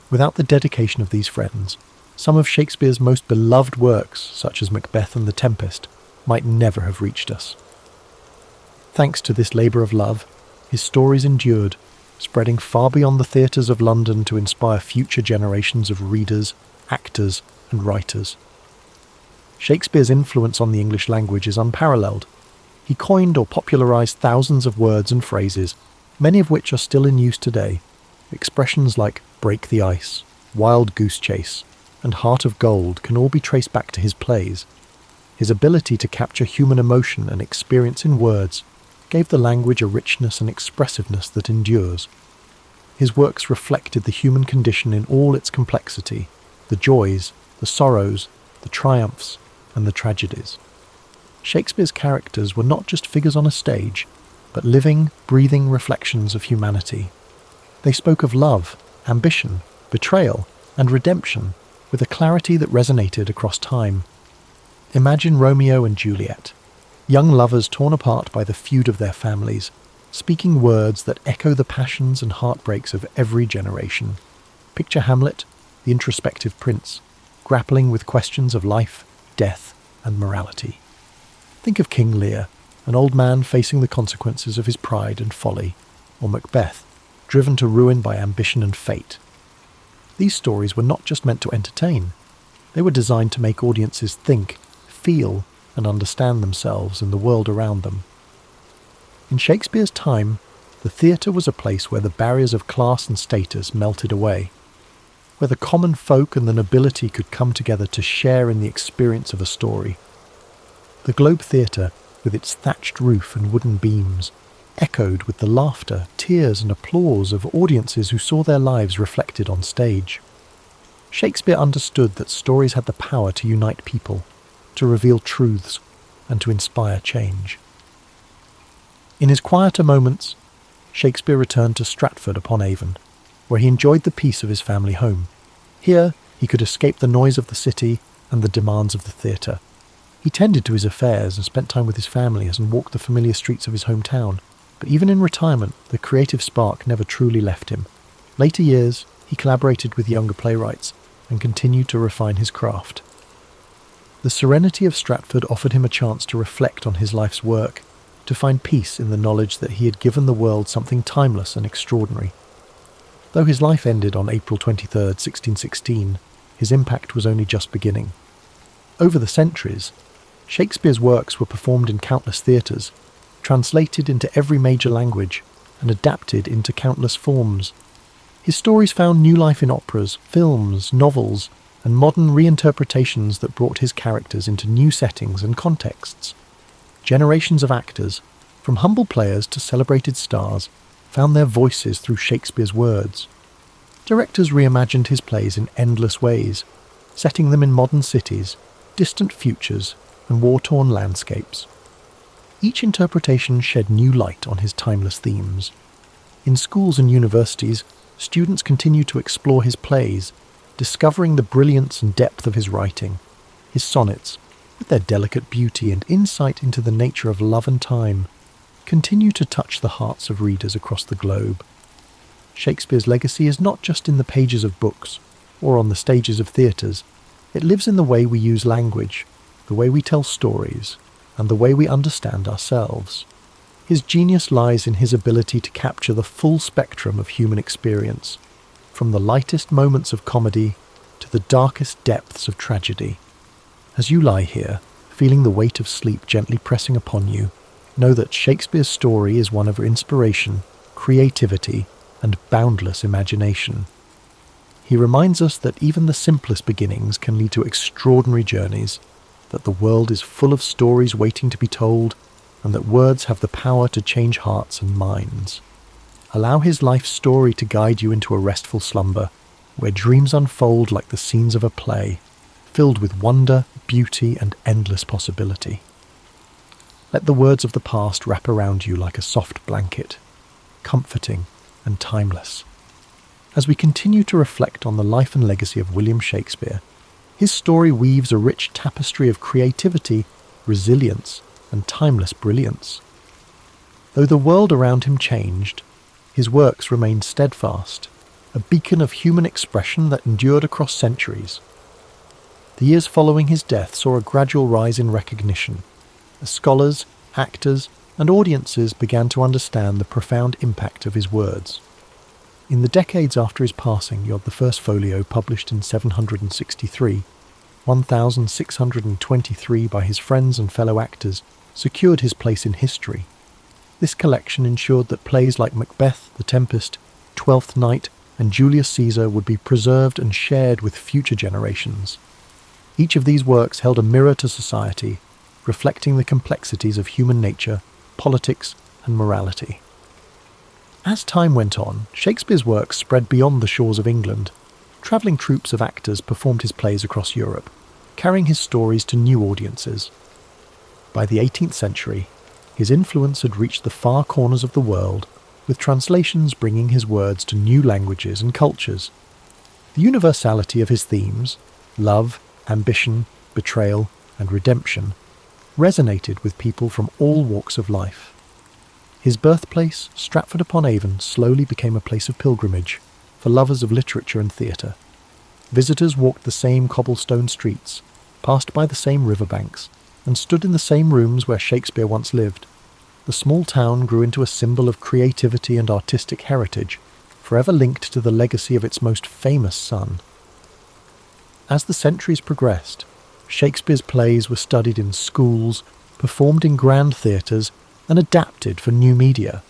Without the dedication of these friends, some of Shakespeare's most beloved works, such as Macbeth and The Tempest, might never have reached us. Thanks to this labour of love, his stories endured, spreading far beyond the theatres of London to inspire future generations of readers, actors, and writers. Shakespeare's influence on the English language is unparalleled. He coined or popularised thousands of words and phrases, many of which are still in use today. Expressions like break the ice, wild goose chase, and heart of gold can all be traced back to his plays. His ability to capture human emotion and experience in words gave the language a richness and expressiveness that endures. His works reflected the human condition in all its complexity, the joys, the sorrows, the triumphs, and the tragedies. Shakespeare's characters were not just figures on a stage, but living, breathing reflections of humanity. They spoke of love, ambition, betrayal, and redemption with a clarity that resonated across time. Imagine Romeo and Juliet, young lovers torn apart by the feud of their families, speaking words that echo the passions and heartbreaks of every generation. Picture Hamlet, the introspective prince, grappling with questions of life, death, and morality. Think of King Lear, an old man facing the consequences of his pride and folly, or Macbeth, driven to ruin by ambition and fate. These stories were not just meant to entertain. They were designed to make audiences think, feel, and understand themselves and the world around them. In Shakespeare's time, the theatre was a place where the barriers of class and status melted away, where the common folk and the nobility could come together to share in the experience of a story. The Globe Theatre, with its thatched roof and wooden beams, echoed with the laughter, tears, and applause of audiences who saw their lives reflected on stage. Shakespeare understood that stories had the power to unite people, to reveal truths, and to inspire change. In his quieter moments, Shakespeare returned to Stratford-upon-Avon, where he enjoyed the peace of his family home. Here, he could escape the noise of the city and the demands of the theatre. He tended to his affairs and spent time with his family and walked the familiar streets of his hometown. But even in retirement, the creative spark never truly left him. Later years, he collaborated with younger playwrights and continued to refine his craft. The serenity of Stratford offered him a chance to reflect on his life's work, to find peace in the knowledge that he had given the world something timeless and extraordinary. Though his life ended on April 23, 1616, his impact was only just beginning. Over the centuries, Shakespeare's works were performed in countless theatres, translated into every major language, and adapted into countless forms. His stories found new life in operas, films, novels, and modern reinterpretations that brought his characters into new settings and contexts. Generations of actors, from humble players to celebrated stars, found their voices through Shakespeare's words. Directors reimagined his plays in endless ways, setting them in modern cities, distant futures, and war-torn landscapes. Each interpretation shed new light on his timeless themes. In schools and universities, students continue to explore his plays, discovering the brilliance and depth of his writing. His sonnets, with their delicate beauty and insight into the nature of love and time, continue to touch the hearts of readers across the globe. Shakespeare's legacy is not just in the pages of books or on the stages of theatres. It lives in the way we use language, the way we tell stories, and the way we understand ourselves. His genius lies in his ability to capture the full spectrum of human experience, from the lightest moments of comedy to the darkest depths of tragedy. As you lie here, feeling the weight of sleep gently pressing upon you, know that Shakespeare's story is one of inspiration, creativity, and boundless imagination. He reminds us that even the simplest beginnings can lead to extraordinary journeys, that the world is full of stories waiting to be told, and that words have the power to change hearts and minds. Allow his life story to guide you into a restful slumber, where dreams unfold like the scenes of a play, filled with wonder, beauty, and endless possibility. Let the words of the past wrap around you like a soft blanket, comforting and timeless. As we continue to reflect on the life and legacy of William Shakespeare, his story weaves a rich tapestry of creativity, resilience, and timeless brilliance. Though the world around him changed, his works remained steadfast, a beacon of human expression that endured across centuries. The years following his death saw a gradual rise in recognition, as scholars, actors, and audiences began to understand the profound impact of his words. In the decades after his passing, the first folio, published in 763, 1623 by his friends and fellow actors, secured his place in history. This collection ensured that plays like Macbeth, The Tempest, Twelfth Night, and Julius Caesar would be preserved and shared with future generations. Each of these works held a mirror to society, reflecting the complexities of human nature, politics, and morality. As time went on, Shakespeare's works spread beyond the shores of England. Travelling troupes of actors performed his plays across Europe, carrying his stories to new audiences. By the 18th century, his influence had reached the far corners of the world, with translations bringing his words to new languages and cultures. The universality of his themes, love, ambition, betrayal, and redemption, resonated with people from all walks of life. His birthplace, Stratford-upon-Avon, slowly became a place of pilgrimage for lovers of literature and theatre. Visitors walked the same cobblestone streets, passed by the same riverbanks, and stood in the same rooms where Shakespeare once lived. The small town grew into a symbol of creativity and artistic heritage, forever linked to the legacy of its most famous son. As the centuries progressed, Shakespeare's plays were studied in schools, performed in grand theatres, and adapted for new media.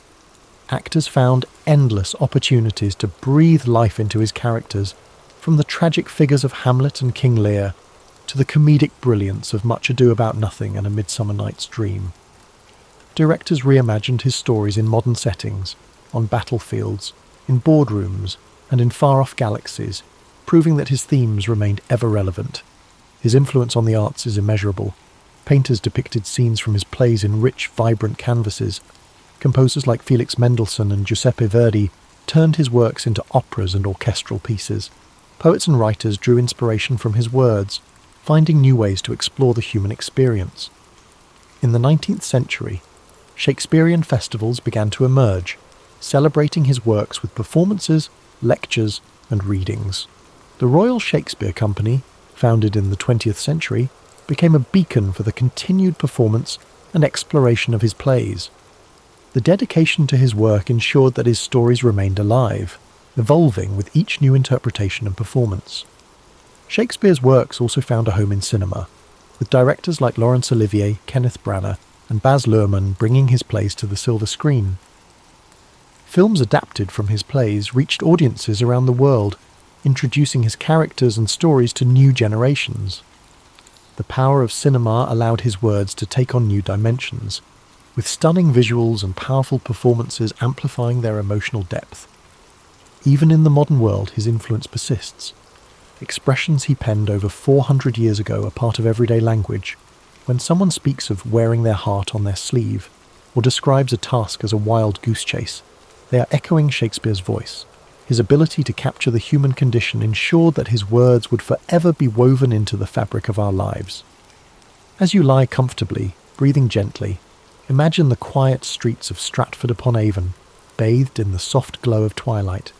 Actors found endless opportunities to breathe life into his characters, from the tragic figures of Hamlet and King Lear to the comedic brilliance of Much Ado About Nothing and A Midsummer Night's Dream. Directors reimagined his stories in modern settings, on battlefields, in boardrooms, and in far-off galaxies, proving that his themes remained ever relevant. His influence on the arts is immeasurable. Painters depicted scenes from his plays in rich, vibrant canvases. Composers like Felix Mendelssohn and Giuseppe Verdi turned his works into operas and orchestral pieces. Poets and writers drew inspiration from his words, finding new ways to explore the human experience. In the 19th century, Shakespearean festivals began to emerge, celebrating his works with performances, lectures, and readings. The Royal Shakespeare Company, founded in the 20th century, became a beacon for the continued performance and exploration of his plays. The dedication to his work ensured that his stories remained alive, evolving with each new interpretation and performance. Shakespeare's works also found a home in cinema. with directors like Laurence Olivier, Kenneth Branagh, and Baz Luhrmann bringing his plays to the silver screen. Films adapted from his plays reached audiences around the world, introducing his characters and stories to new generations. The power of cinema allowed his words to take on new dimensions, with stunning visuals and powerful performances amplifying their emotional depth. Even in the modern world, his influence persists. Expressions he penned over 400 years ago are part of everyday language. When someone speaks of wearing their heart on their sleeve, or describes a task as a wild goose chase, they are echoing Shakespeare's voice. His ability to capture the human condition ensured that his words would forever be woven into the fabric of our lives. As you lie comfortably, breathing gently, imagine the quiet streets of Stratford-upon-Avon, bathed in the soft glow of twilight.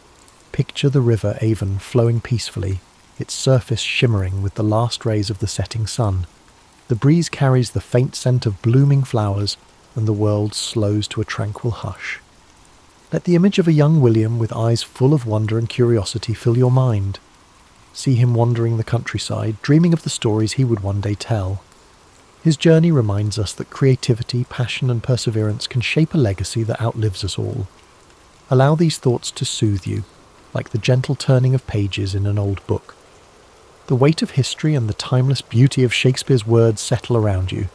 Picture the river Avon flowing peacefully, its surface shimmering with the last rays of the setting sun. The breeze carries the faint scent of blooming flowers, and the world slows to a tranquil hush. Let the image of a young William with eyes full of wonder and curiosity fill your mind. See him wandering the countryside, dreaming of the stories he would one day tell. His journey reminds us that creativity, passion and perseverance can shape a legacy that outlives us all. Allow these thoughts to soothe you, like the gentle turning of pages in an old book. The weight of history and the timeless beauty of Shakespeare's words settle around you,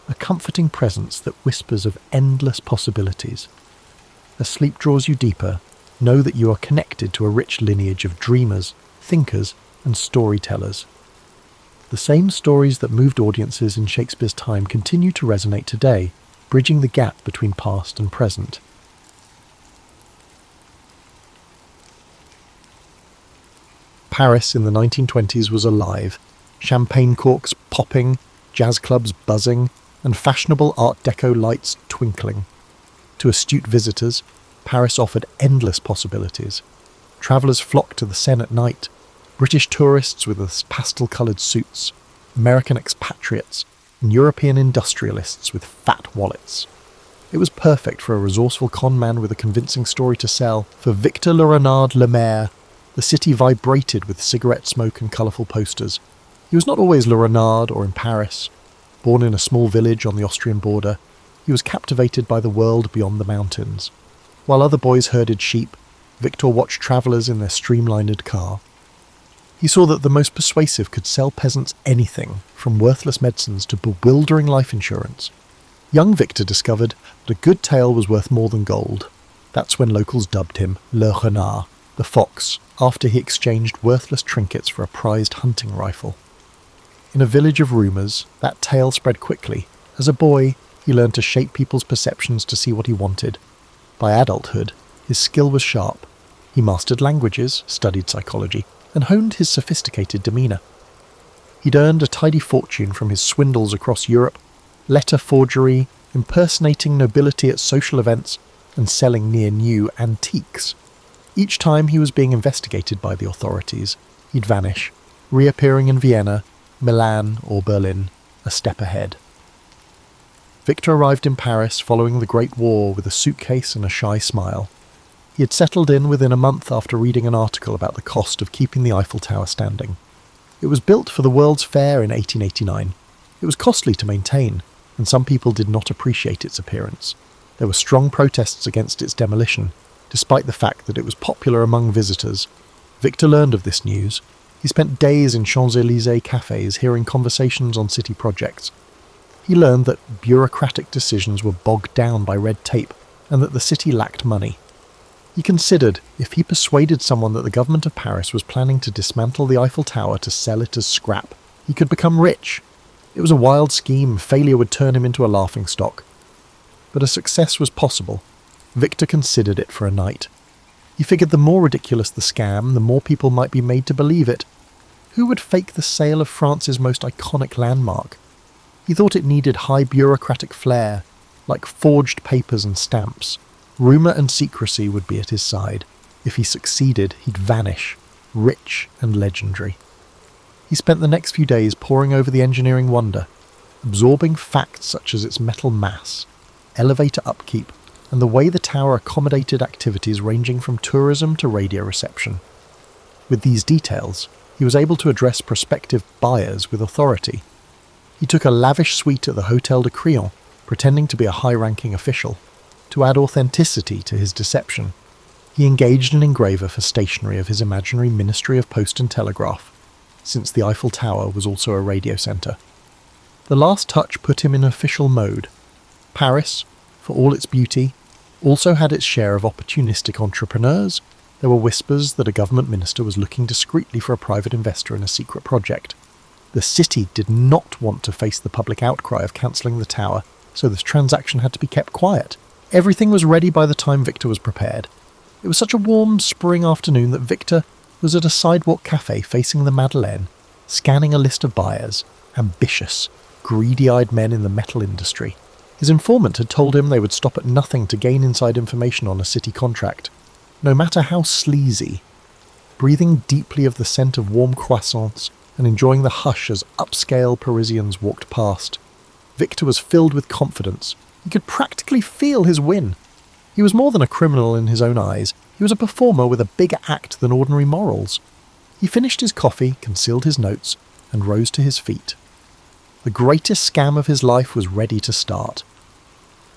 a comforting presence that whispers of endless possibilities. As sleep draws you deeper, know that you are connected to a rich lineage of dreamers, thinkers, and storytellers. The same stories that moved audiences in Shakespeare's time continue to resonate today, bridging the gap between past and present. Paris in the 1920s was alive, champagne corks popping, jazz clubs buzzing, and fashionable Art Deco lights twinkling. To astute visitors, Paris offered endless possibilities. Travellers flocked to the Seine at night, British tourists with their pastel-coloured suits, American expatriates, and European industrialists with fat wallets. It was perfect for a resourceful con man with a convincing story to sell. For Victor Le Renard Le Maire, the city vibrated with cigarette smoke and colourful posters. He was not always Le Renard or in Paris. Born in a small village on the Austrian border, he was captivated by the world beyond the mountains. While other boys herded sheep, Victor watched travellers in their streamlined car. He saw that the most persuasive could sell peasants anything, from worthless medicines to bewildering life insurance. Young Victor discovered that a good tale was worth more than gold. That's when locals dubbed him Le Renard, the fox, after he exchanged worthless trinkets for a prized hunting rifle. In a village of rumours, that tale spread quickly. As a boy, he learned to shape people's perceptions to see what he wanted. By adulthood, his skill was sharp. He mastered languages, studied psychology, and honed his sophisticated demeanour. He'd earned a tidy fortune from his swindles across Europe, letter forgery, impersonating nobility at social events, and selling near-new antiques. Each time he was being investigated by the authorities, he'd vanish, reappearing in Vienna, Milan, or Berlin, a step ahead. Victor arrived in Paris following the Great War with a suitcase and a shy smile. He had settled in within a month after reading an article about the cost of keeping the Eiffel Tower standing. It was built for the World's Fair in 1889. It was costly to maintain, and some people did not appreciate its appearance. There were strong protests against its demolition, despite the fact that it was popular among visitors. Victor learned of this news. He spent days in Champs-Élysées cafes hearing conversations on city projects. He learned that bureaucratic decisions were bogged down by red tape and that the city lacked money. He considered if he persuaded someone that the government of Paris was planning to dismantle the Eiffel Tower to sell it as scrap, he could become rich. It was a wild scheme. Failure would turn him into a laughingstock. But a success was possible. Victor considered it for a night. He figured the more ridiculous the scam, the more people might be made to believe it. Who would fake the sale of France's most iconic landmark? He thought it needed high bureaucratic flair, like forged papers and stamps. Rumour and secrecy would be at his side. If he succeeded, he'd vanish, rich and legendary. He spent the next few days poring over the engineering wonder, absorbing facts such as its metal mass, elevator upkeep, and the way the tower accommodated activities ranging from tourism to radio reception. With these details, he was able to address prospective buyers with authority. He took a lavish suite at the Hôtel de Crillon, pretending to be a high-ranking official. To add authenticity to his deception, he engaged an engraver for stationery of his imaginary Ministry of Post and Telegraph, since the Eiffel Tower was also a radio centre. The last touch put him in official mode. Paris, for all its beauty, also had its share of opportunistic entrepreneurs. There were whispers that a government minister was looking discreetly for a private investor in a secret project. The city did not want to face the public outcry of cancelling the tower, so this transaction had to be kept quiet. Everything was ready by the time Victor was prepared. It was such a warm spring afternoon that Victor was at a sidewalk cafe facing the Madeleine, scanning a list of buyers, ambitious, greedy-eyed men in the metal industry. His informant had told him they would stop at nothing to gain inside information on a city contract, no matter how sleazy. Breathing deeply of the scent of warm croissants and enjoying the hush as upscale Parisians walked past, Victor was filled with confidence. He could practically feel his win. He was more than a criminal in his own eyes. He was a performer with a bigger act than ordinary morals. He finished his coffee, concealed his notes, and rose to his feet. The greatest scam of his life was ready to start.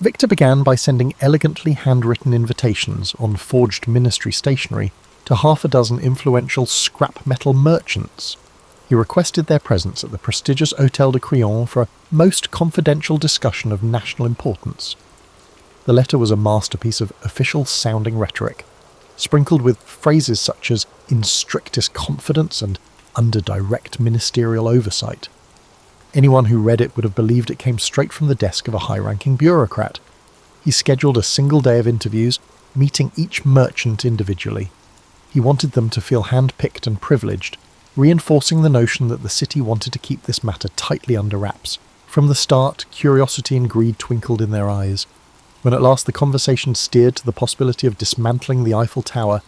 Victor began by sending elegantly handwritten invitations on forged ministry stationery to half a dozen influential scrap metal merchants. He requested their presence at the prestigious Hôtel de Crillon for a most confidential discussion of national importance. The letter was a masterpiece of official-sounding rhetoric, sprinkled with phrases such as "in strictest confidence" and "under direct ministerial oversight." Anyone who read it would have believed it came straight from the desk of a high-ranking bureaucrat. He scheduled a single day of interviews, meeting each merchant individually. He wanted them to feel hand-picked and privileged, reinforcing the notion that the city wanted to keep this matter tightly under wraps. From the start, curiosity and greed twinkled in their eyes. When at last the conversation steered to the possibility of dismantling the Eiffel Tower,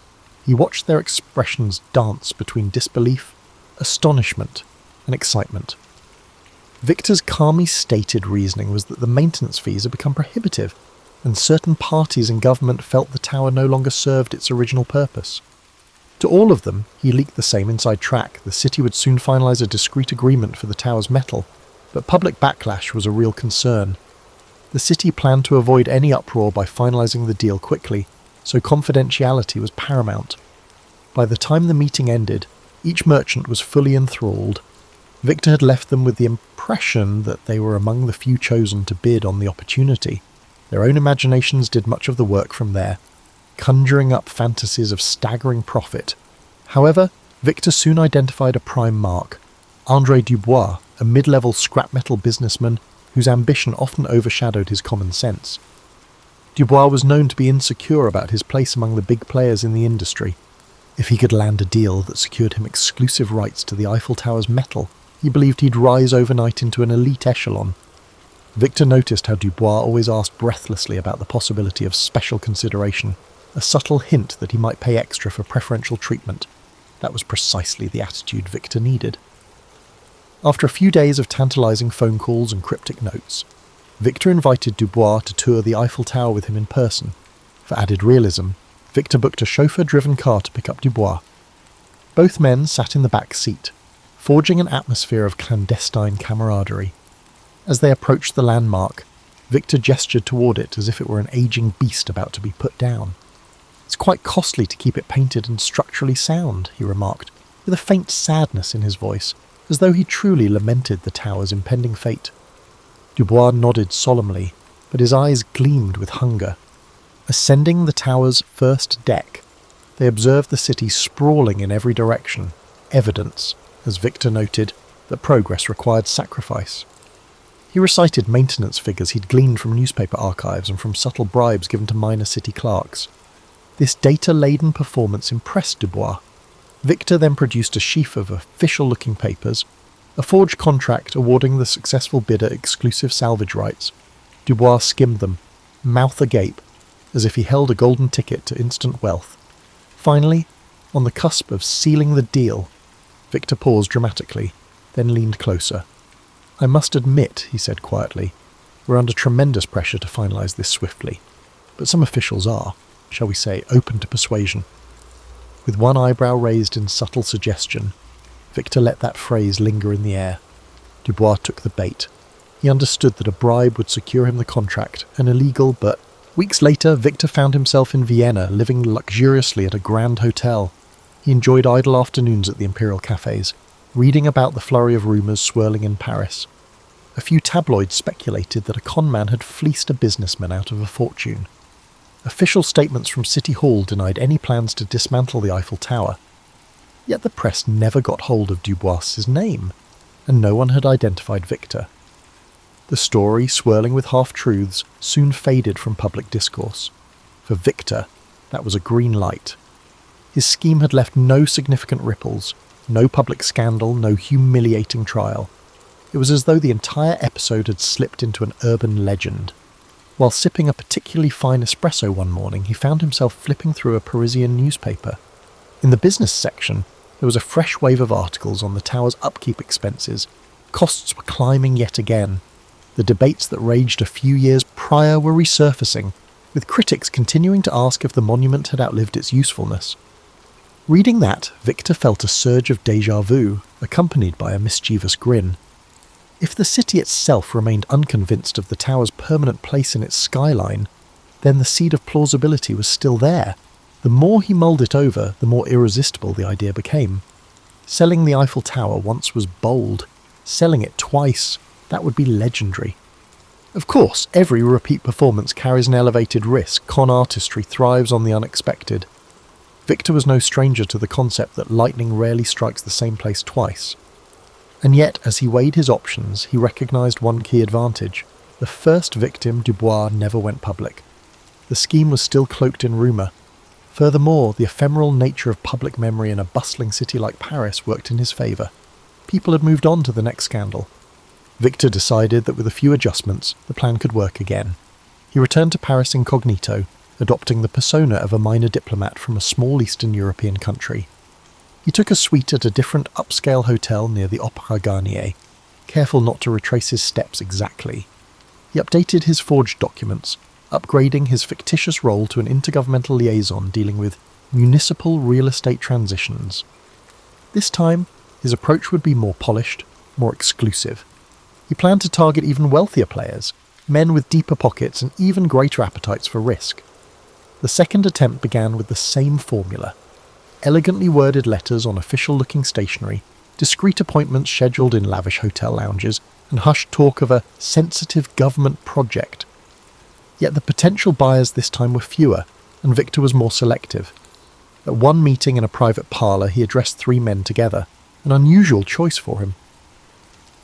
he watched their expressions dance between disbelief, astonishment, and excitement. Victor's calmly stated reasoning was that the maintenance fees had become prohibitive, and certain parties in government felt the tower no longer served its original purpose. To all of them, he leaked the same inside track. The city would soon finalise a discreet agreement for the tower's metal, but public backlash was a real concern. The city planned to avoid any uproar by finalising the deal quickly, so confidentiality was paramount. By the time the meeting ended, each merchant was fully enthralled. Victor had left them with the impression that they were among the few chosen to bid on the opportunity. Their own imaginations did much of the work from there, conjuring up fantasies of staggering profit. However, Victor soon identified a prime mark: André Dubois, a mid-level scrap metal businessman whose ambition often overshadowed his common sense. Dubois was known to be insecure about his place among the big players in the industry. If he could land a deal that secured him exclusive rights to the Eiffel Tower's metal, he believed he'd rise overnight into an elite echelon. Victor noticed how Dubois always asked breathlessly about the possibility of special consideration, a subtle hint that he might pay extra for preferential treatment. That was precisely the attitude Victor needed. After a few days of tantalising phone calls and cryptic notes, Victor invited Dubois to tour the Eiffel Tower with him in person. For added realism, Victor booked a chauffeur-driven car to pick up Dubois. Both men sat in the back seat, forging an atmosphere of clandestine camaraderie. As they approached the landmark, Victor gestured toward it as if it were an aging beast about to be put down. "It's quite costly to keep it painted and structurally sound," he remarked, with a faint sadness in his voice, as though he truly lamented the tower's impending fate. Dubois nodded solemnly, but his eyes gleamed with hunger. Ascending the tower's first deck, they observed the city sprawling in every direction, evidence, as Victor noted, that progress required sacrifice. He recited maintenance figures he'd gleaned from newspaper archives and from subtle bribes given to minor city clerks. This data-laden performance impressed Dubois. Victor then produced a sheaf of official-looking papers, a forged contract awarding the successful bidder exclusive salvage rights. Dubois skimmed them, mouth agape, as if he held a golden ticket to instant wealth. Finally, on the cusp of sealing the deal, Victor paused dramatically, then leaned closer. "I must admit," he said quietly, "we're under tremendous pressure to finalise this swiftly. But some officials are, shall we say, open to persuasion." With one eyebrow raised in subtle suggestion, Victor let that phrase linger in the air. Dubois took the bait. He understood that a bribe would secure him the contract, an illegal but... Weeks later, Victor found himself in Vienna, living luxuriously at a grand hotel. He enjoyed idle afternoons at the imperial cafes, reading about the flurry of rumours swirling in Paris. A few tabloids speculated that a conman had fleeced a businessman out of a fortune. Official statements from City Hall denied any plans to dismantle the Eiffel Tower. Yet the press never got hold of Dubois's name, and no one had identified Victor. The story, swirling with half-truths, soon faded from public discourse. For Victor, that was a green light. His scheme had left no significant ripples, no public scandal, no humiliating trial. It was as though the entire episode had slipped into an urban legend. While sipping a particularly fine espresso one morning, he found himself flipping through a Parisian newspaper. In the business section, there was a fresh wave of articles on the tower's upkeep expenses. Costs were climbing yet again. The debates that raged a few years prior were resurfacing, with critics continuing to ask if the monument had outlived its usefulness. Reading that, Victor felt a surge of déjà vu, accompanied by a mischievous grin. If the city itself remained unconvinced of the tower's permanent place in its skyline, then the seed of plausibility was still there. The more he mulled it over, the more irresistible the idea became. Selling the Eiffel Tower once was bold. Selling it twice, that would be legendary. Of course, every repeat performance carries an elevated risk. Con artistry thrives on the unexpected. Victor was no stranger to the concept that lightning rarely strikes the same place twice. And yet, as he weighed his options, he recognised one key advantage. The first victim, Dubois, never went public. The scheme was still cloaked in rumour. Furthermore, the ephemeral nature of public memory in a bustling city like Paris worked in his favour. People had moved on to the next scandal. Victor decided that with a few adjustments, the plan could work again. He returned to Paris incognito, adopting the persona of a minor diplomat from a small Eastern European country. He took a suite at a different upscale hotel near the Opéra Garnier, careful not to retrace his steps exactly. He updated his forged documents, upgrading his fictitious role to an intergovernmental liaison dealing with municipal real estate transitions. This time, his approach would be more polished, more exclusive. He planned to target even wealthier players, men with deeper pockets and even greater appetites for risk. The second attempt began with the same formula. Elegantly worded letters on official-looking stationery, discreet appointments scheduled in lavish hotel lounges, and hushed talk of a sensitive government project. Yet the potential buyers this time were fewer, and Victor was more selective. At one meeting in a private parlour, he addressed 3 men together, an unusual choice for him.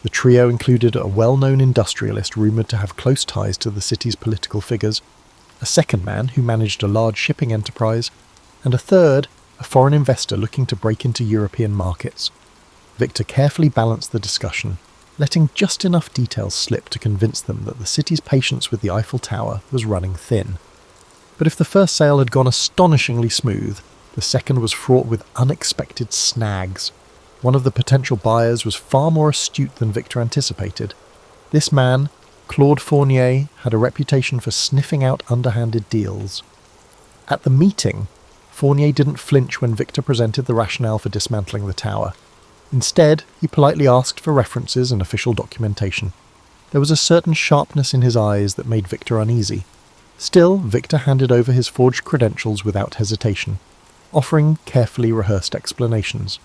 The trio included a well-known industrialist rumoured to have close ties to the city's political figures, a second man who managed a large shipping enterprise, and a third, a foreign investor looking to break into European markets. Victor carefully balanced the discussion, letting just enough details slip to convince them that the city's patience with the Eiffel Tower was running thin. But if the first sale had gone astonishingly smooth, the second was fraught with unexpected snags. One of the potential buyers was far more astute than Victor anticipated. This man, Claude Fournier, had a reputation for sniffing out underhanded deals. At the meeting, Fournier didn't flinch when Victor presented the rationale for dismantling the tower. Instead, he politely asked for references and official documentation. There was a certain sharpness in his eyes that made Victor uneasy. Still, Victor handed over his forged credentials without hesitation, offering carefully rehearsed explanations.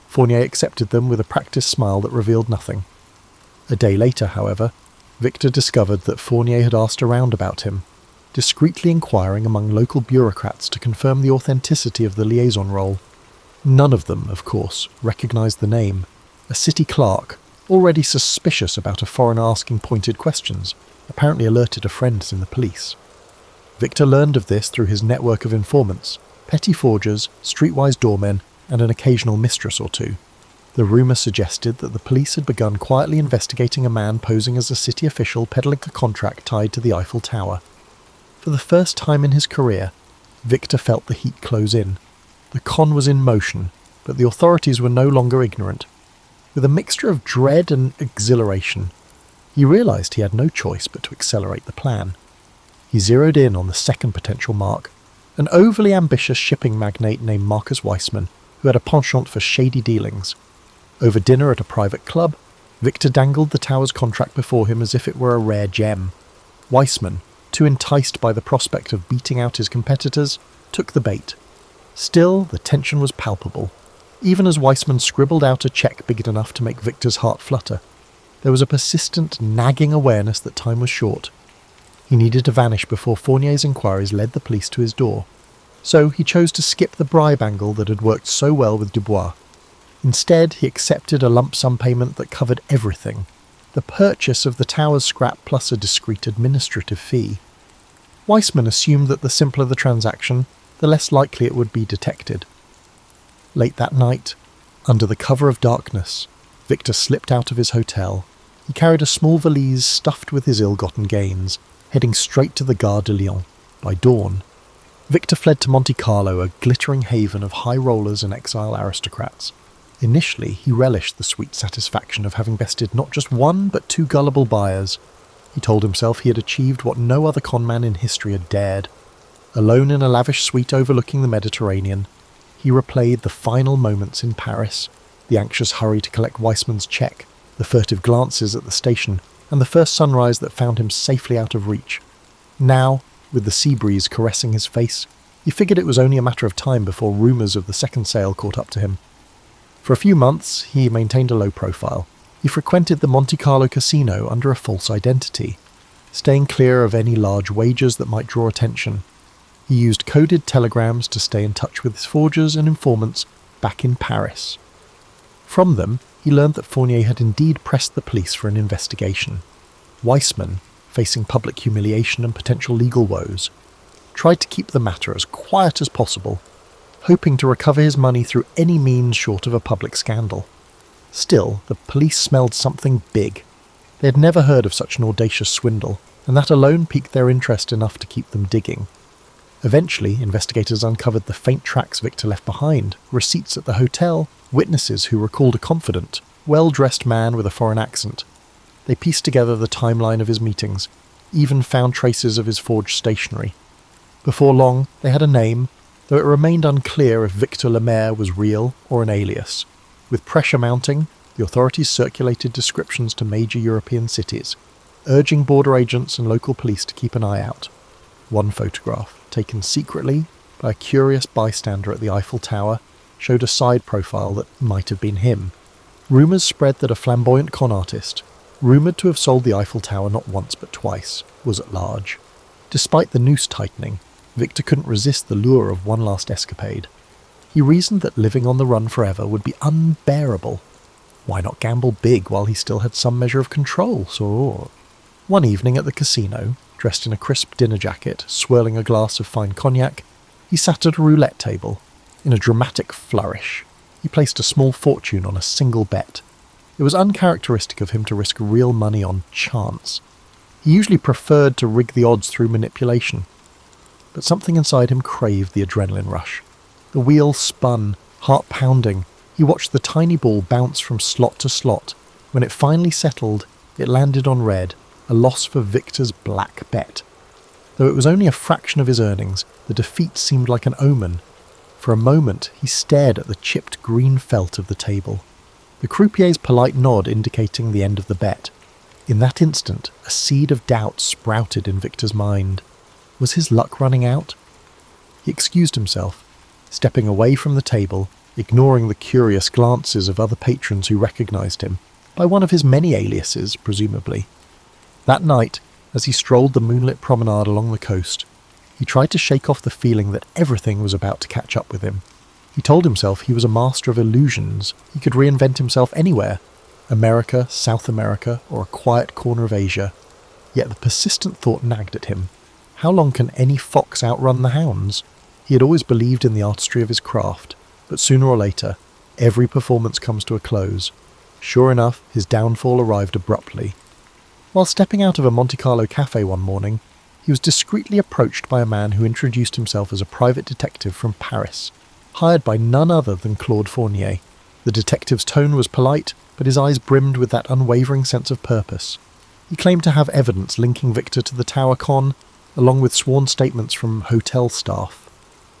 Fournier accepted them with a practiced smile that revealed nothing. A day later, however, Victor discovered that Fournier had asked around about him, discreetly inquiring among local bureaucrats to confirm the authenticity of the liaison role. None of them, of course, recognised the name. A city clerk, already suspicious about a foreigner asking pointed questions, apparently alerted a friend in the police. Victor learned of this through his network of informants, petty forgers, streetwise doormen, and an occasional mistress or two. The rumour suggested that the police had begun quietly investigating a man posing as a city official peddling a contract tied to the Eiffel Tower. For the first time in his career, Victor felt the heat close in. The con was in motion, but the authorities were no longer ignorant. With a mixture of dread and exhilaration, he realised he had no choice but to accelerate the plan. He zeroed in on the second potential mark, an overly ambitious shipping magnate named Marcus Weissman, who had a penchant for shady dealings. Over dinner at a private club, Victor dangled the tower's contract before him as if it were a rare gem. Weissman, too enticed by the prospect of beating out his competitors, took the bait. Still, the tension was palpable. Even as Weissman scribbled out a cheque big enough to make Victor's heart flutter, there was a persistent, nagging awareness that time was short. He needed to vanish before Fournier's inquiries led the police to his door. So he chose to skip the bribe angle that had worked so well with Dubois. Instead, he accepted a lump sum payment that covered everything, the purchase of the tower's scrap plus a discreet administrative fee. Weissman assumed that the simpler the transaction, the less likely it would be detected. Late that night, under the cover of darkness, Victor slipped out of his hotel. He carried a small valise stuffed with his ill-gotten gains, heading straight to the Gare de Lyon. By dawn, Victor fled to Monte Carlo, a glittering haven of high rollers and exile aristocrats. Initially, he relished the sweet satisfaction of having bested not just one, but two gullible buyers. He told himself he had achieved what no other conman in history had dared. Alone in a lavish suite overlooking the Mediterranean, he replayed the final moments in Paris, the anxious hurry to collect Weissman's cheque, the furtive glances at the station, and the first sunrise that found him safely out of reach. Now, with the sea breeze caressing his face, he figured it was only a matter of time before rumours of the second sale caught up to him. For a few months, he maintained a low profile. He frequented the Monte Carlo casino under a false identity, staying clear of any large wagers that might draw attention. He used coded telegrams to stay in touch with his forgers and informants back in Paris. From them, he learned that Fournier had indeed pressed the police for an investigation. Weissman, facing public humiliation and potential legal woes, tried to keep the matter as quiet as possible, hoping to recover his money through any means short of a public scandal. Still, the police smelled something big. They had never heard of such an audacious swindle, and that alone piqued their interest enough to keep them digging. Eventually, investigators uncovered the faint tracks Victor left behind, receipts at the hotel, witnesses who recalled a confident, well-dressed man with a foreign accent. They pieced together the timeline of his meetings, even found traces of his forged stationery. Before long, they had a name, though it remained unclear if Victor Lemaire was real or an alias. With pressure mounting, the authorities circulated descriptions to major European cities, urging border agents and local police to keep an eye out. One photograph, taken secretly by a curious bystander at the Eiffel Tower, showed a side profile that might have been him. Rumours spread that a flamboyant con artist, rumoured to have sold the Eiffel Tower not once but twice, was at large. Despite the noose tightening, Victor couldn't resist the lure of one last escapade. He reasoned that living on the run forever would be unbearable. Why not gamble big while he still had some measure of control? So, one evening at the casino, dressed in a crisp dinner jacket, swirling a glass of fine cognac, he sat at a roulette table. In a dramatic flourish, he placed a small fortune on a single bet. It was uncharacteristic of him to risk real money on chance. He usually preferred to rig the odds through manipulation. But something inside him craved the adrenaline rush. The wheel spun, heart pounding. He watched the tiny ball bounce from slot to slot. When it finally settled, it landed on red, a loss for Victor's black bet. Though it was only a fraction of his earnings, the defeat seemed like an omen. For a moment, he stared at the chipped green felt of the table, the croupier's polite nod indicating the end of the bet. In that instant, a seed of doubt sprouted in Victor's mind. Was his luck running out? He excused himself, stepping away from the table, ignoring the curious glances of other patrons who recognized him, by one of his many aliases, presumably. That night, as he strolled the moonlit promenade along the coast, he tried to shake off the feeling that everything was about to catch up with him. He told himself he was a master of illusions. He could reinvent himself anywhere, America, South America, or a quiet corner of Asia. Yet the persistent thought nagged at him. How long can any fox outrun the hounds? He had always believed in the artistry of his craft, but sooner or later, every performance comes to a close. Sure enough, his downfall arrived abruptly. While stepping out of a Monte Carlo cafe one morning, he was discreetly approached by a man who introduced himself as a private detective from Paris, hired by none other than Claude Fournier. The detective's tone was polite, but his eyes brimmed with that unwavering sense of purpose. He claimed to have evidence linking Victor to the Tower Con, along with sworn statements from hotel staff.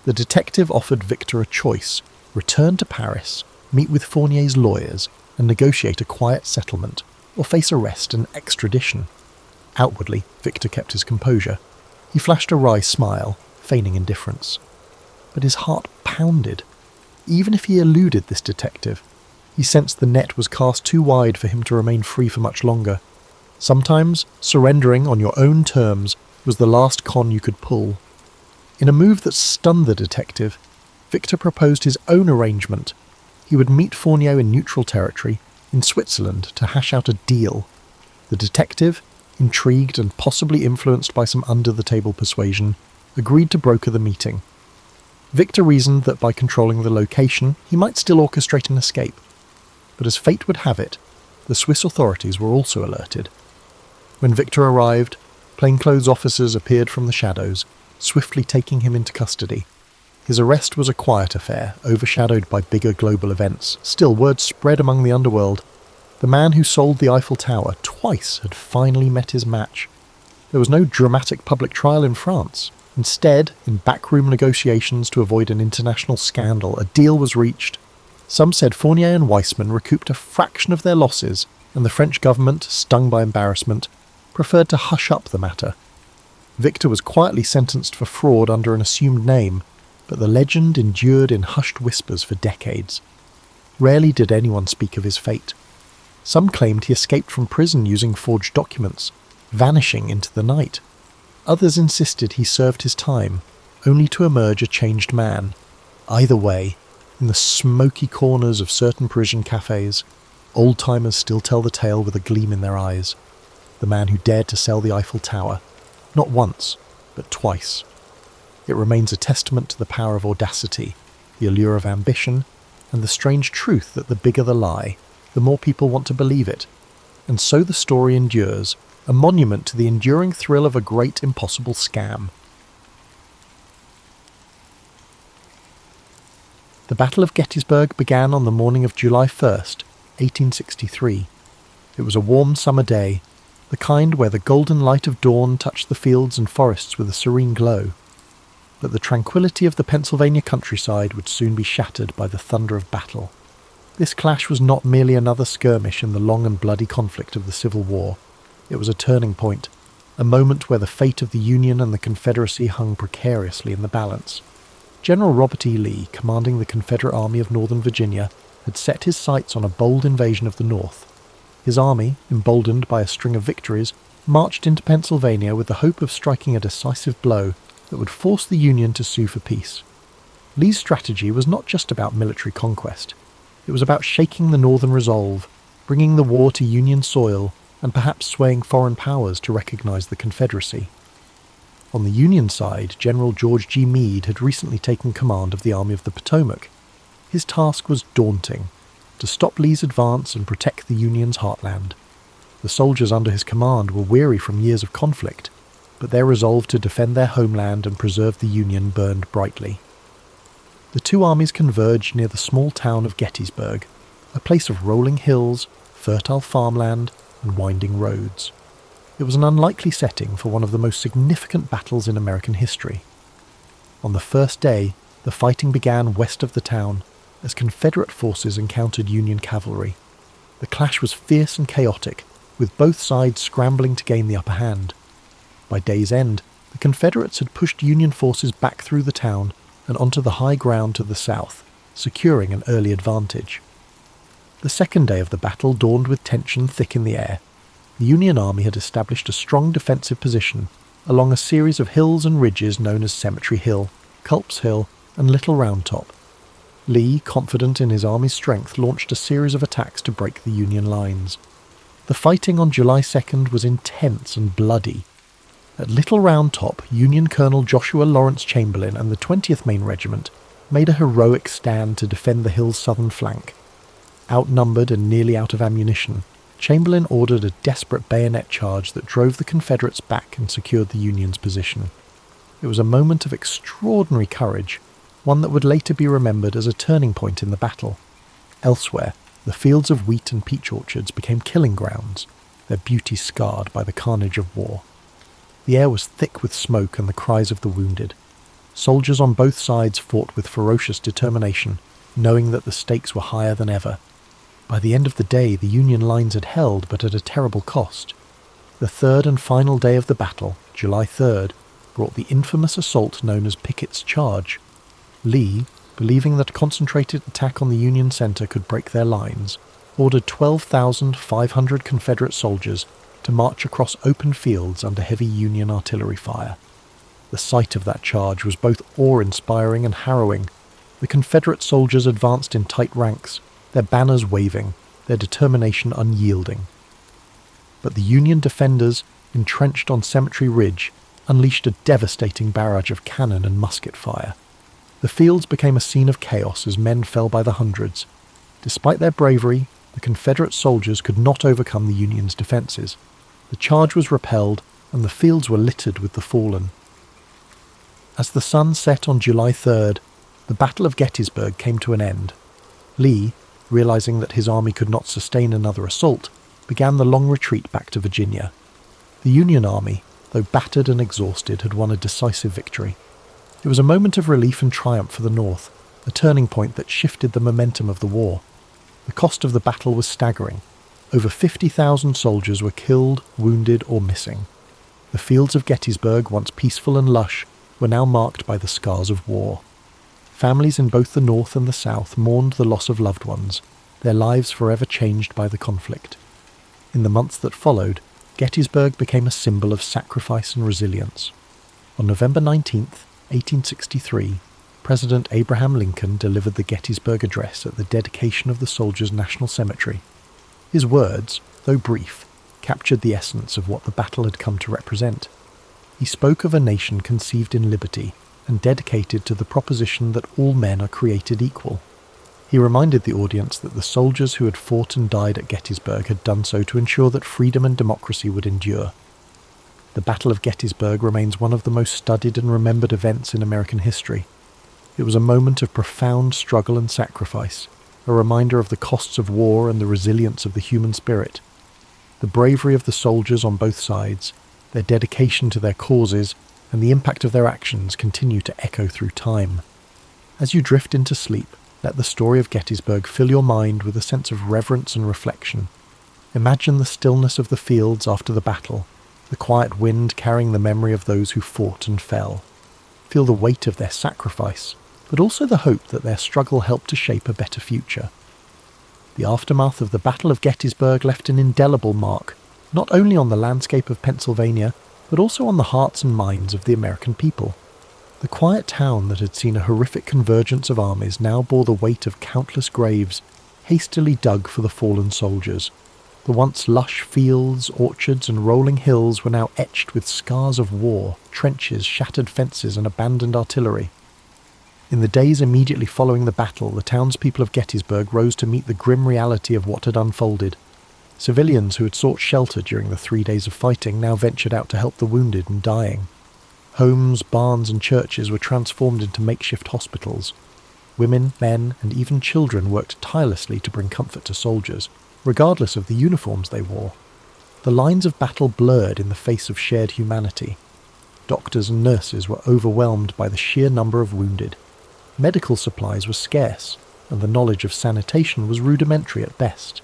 The detective offered Victor a choice: return to Paris, meet with Fournier's lawyers, and negotiate a quiet settlement, or face arrest and extradition. Outwardly, Victor kept his composure. He flashed a wry smile, feigning indifference. But his heart pounded. Even if he eluded this detective, he sensed the net was cast too wide for him to remain free for much longer. Sometimes, surrendering on your own terms was the last con you could pull. In a move that stunned the detective, Victor proposed his own arrangement. He would meet Fournier in neutral territory, in Switzerland, to hash out a deal. The detective, intrigued and possibly influenced by some under-the-table persuasion, agreed to broker the meeting. Victor reasoned that by controlling the location, he might still orchestrate an escape. But as fate would have it, the Swiss authorities were also alerted. When Victor arrived, plainclothes officers appeared from the shadows, swiftly taking him into custody. His arrest was a quiet affair, overshadowed by bigger global events. Still, word spread among the underworld. The man who sold the Eiffel Tower twice had finally met his match. There was no dramatic public trial in France. Instead, in backroom negotiations to avoid an international scandal, a deal was reached. Some said Fournier and Weissman recouped a fraction of their losses, and the French government, stung by embarrassment, preferred to hush up the matter. Victor was quietly sentenced for fraud under an assumed name, but the legend endured in hushed whispers for decades. Rarely did anyone speak of his fate. Some claimed he escaped from prison using forged documents, vanishing into the night. Others insisted he served his time, only to emerge a changed man. Either way, in the smoky corners of certain Parisian cafes, old-timers still tell the tale with a gleam in their eyes. The man who dared to sell the Eiffel Tower, not once, but twice. It remains a testament to the power of audacity, the allure of ambition, and the strange truth that the bigger the lie, the more people want to believe it. And so the story endures, a monument to the enduring thrill of a great impossible scam. The Battle of Gettysburg began on the morning of July 1st, 1863. It was a warm summer day, the kind where the golden light of dawn touched the fields and forests with a serene glow. But the tranquility of the Pennsylvania countryside would soon be shattered by the thunder of battle. This clash was not merely another skirmish in the long and bloody conflict of the Civil War. It was a turning point, a moment where the fate of the Union and the Confederacy hung precariously in the balance. General Robert E. Lee, commanding the Confederate Army of Northern Virginia, had set his sights on a bold invasion of the North. His army, emboldened by a string of victories, marched into Pennsylvania with the hope of striking a decisive blow that would force the Union to sue for peace. Lee's strategy was not just about military conquest. It was about shaking the Northern resolve, bringing the war to Union soil, and perhaps swaying foreign powers to recognize the Confederacy. On the Union side, General George G. Meade had recently taken command of the Army of the Potomac. His task was daunting: to stop Lee's advance and protect the Union's heartland. The soldiers under his command were weary from years of conflict, but their resolve to defend their homeland and preserve the Union burned brightly. The two armies converged near the small town of Gettysburg, a place of rolling hills, fertile farmland, and winding roads. It was an unlikely setting for one of the most significant battles in American history. On the first day, the fighting began west of the town, as Confederate forces encountered Union cavalry. The clash was fierce and chaotic, with both sides scrambling to gain the upper hand. By day's end, the Confederates had pushed Union forces back through the town and onto the high ground to the south, securing an early advantage. The second day of the battle dawned with tension thick in the air. The Union Army had established a strong defensive position along a series of hills and ridges known as Cemetery Hill, Culp's Hill, and Little Round Top. Lee, confident in his army's strength, launched a series of attacks to break the Union lines. The fighting on July 2nd was intense and bloody. At Little Round Top, Union Colonel Joshua Lawrence Chamberlain and the 20th Maine Regiment made a heroic stand to defend the hill's southern flank. Outnumbered and nearly out of ammunition, Chamberlain ordered a desperate bayonet charge that drove the Confederates back and secured the Union's position. It was a moment of extraordinary courage, one that would later be remembered as a turning point in the battle. Elsewhere, the fields of wheat and peach orchards became killing grounds, their beauty scarred by the carnage of war. The air was thick with smoke and the cries of the wounded. Soldiers on both sides fought with ferocious determination, knowing that the stakes were higher than ever. By the end of the day, the Union lines had held, but at a terrible cost. The third and final day of the battle, July 3rd, brought the infamous assault known as Pickett's Charge. Lee, believing that a concentrated attack on the Union center could break their lines, ordered 12,500 Confederate soldiers to march across open fields under heavy Union artillery fire. The sight of that charge was both awe-inspiring and harrowing. The Confederate soldiers advanced in tight ranks, their banners waving, their determination unyielding. But the Union defenders, entrenched on Cemetery Ridge, unleashed a devastating barrage of cannon and musket fire. The fields became a scene of chaos as men fell by the hundreds. Despite their bravery, the Confederate soldiers could not overcome the Union's defences. The charge was repelled, and the fields were littered with the fallen. As the sun set on July 3rd, the Battle of Gettysburg came to an end. Lee, realising that his army could not sustain another assault, began the long retreat back to Virginia. The Union army, though battered and exhausted, had won a decisive victory. It was a moment of relief and triumph for the North, a turning point that shifted the momentum of the war. The cost of the battle was staggering. Over 50,000 soldiers were killed, wounded, or missing. The fields of Gettysburg, once peaceful and lush, were now marked by the scars of war. Families in both the North and the South mourned the loss of loved ones, their lives forever changed by the conflict. In the months that followed, Gettysburg became a symbol of sacrifice and resilience. On November 19th, 1863, President Abraham Lincoln delivered the Gettysburg Address at the dedication of the Soldiers' National Cemetery. His words, though brief, captured the essence of what the battle had come to represent. He spoke of a nation conceived in liberty and dedicated to the proposition that all men are created equal. He reminded the audience that the soldiers who had fought and died at Gettysburg had done so to ensure that freedom and democracy would endure. The Battle of Gettysburg remains one of the most studied and remembered events in American history. It was a moment of profound struggle and sacrifice, a reminder of the costs of war and the resilience of the human spirit. The bravery of the soldiers on both sides, their dedication to their causes, and the impact of their actions continue to echo through time. As you drift into sleep, let the story of Gettysburg fill your mind with a sense of reverence and reflection. Imagine the stillness of the fields after the battle, the quiet wind carrying the memory of those who fought and fell. Feel the weight of their sacrifice, but also the hope that their struggle helped to shape a better future. The aftermath of the Battle of Gettysburg left an indelible mark, not only on the landscape of Pennsylvania, but also on the hearts and minds of the American people. The quiet town that had seen a horrific convergence of armies now bore the weight of countless graves, hastily dug for the fallen soldiers. The once lush fields, orchards, and rolling hills were now etched with scars of war, trenches, shattered fences, and abandoned artillery. In the days immediately following the battle, the townspeople of Gettysburg rose to meet the grim reality of what had unfolded. Civilians who had sought shelter during the 3 days of fighting now ventured out to help the wounded and dying. Homes, barns, and churches were transformed into makeshift hospitals. Women, men, and even children worked tirelessly to bring comfort to soldiers, regardless of the uniforms they wore. The lines of battle blurred in the face of shared humanity. Doctors and nurses were overwhelmed by the sheer number of wounded. Medical supplies were scarce, and the knowledge of sanitation was rudimentary at best.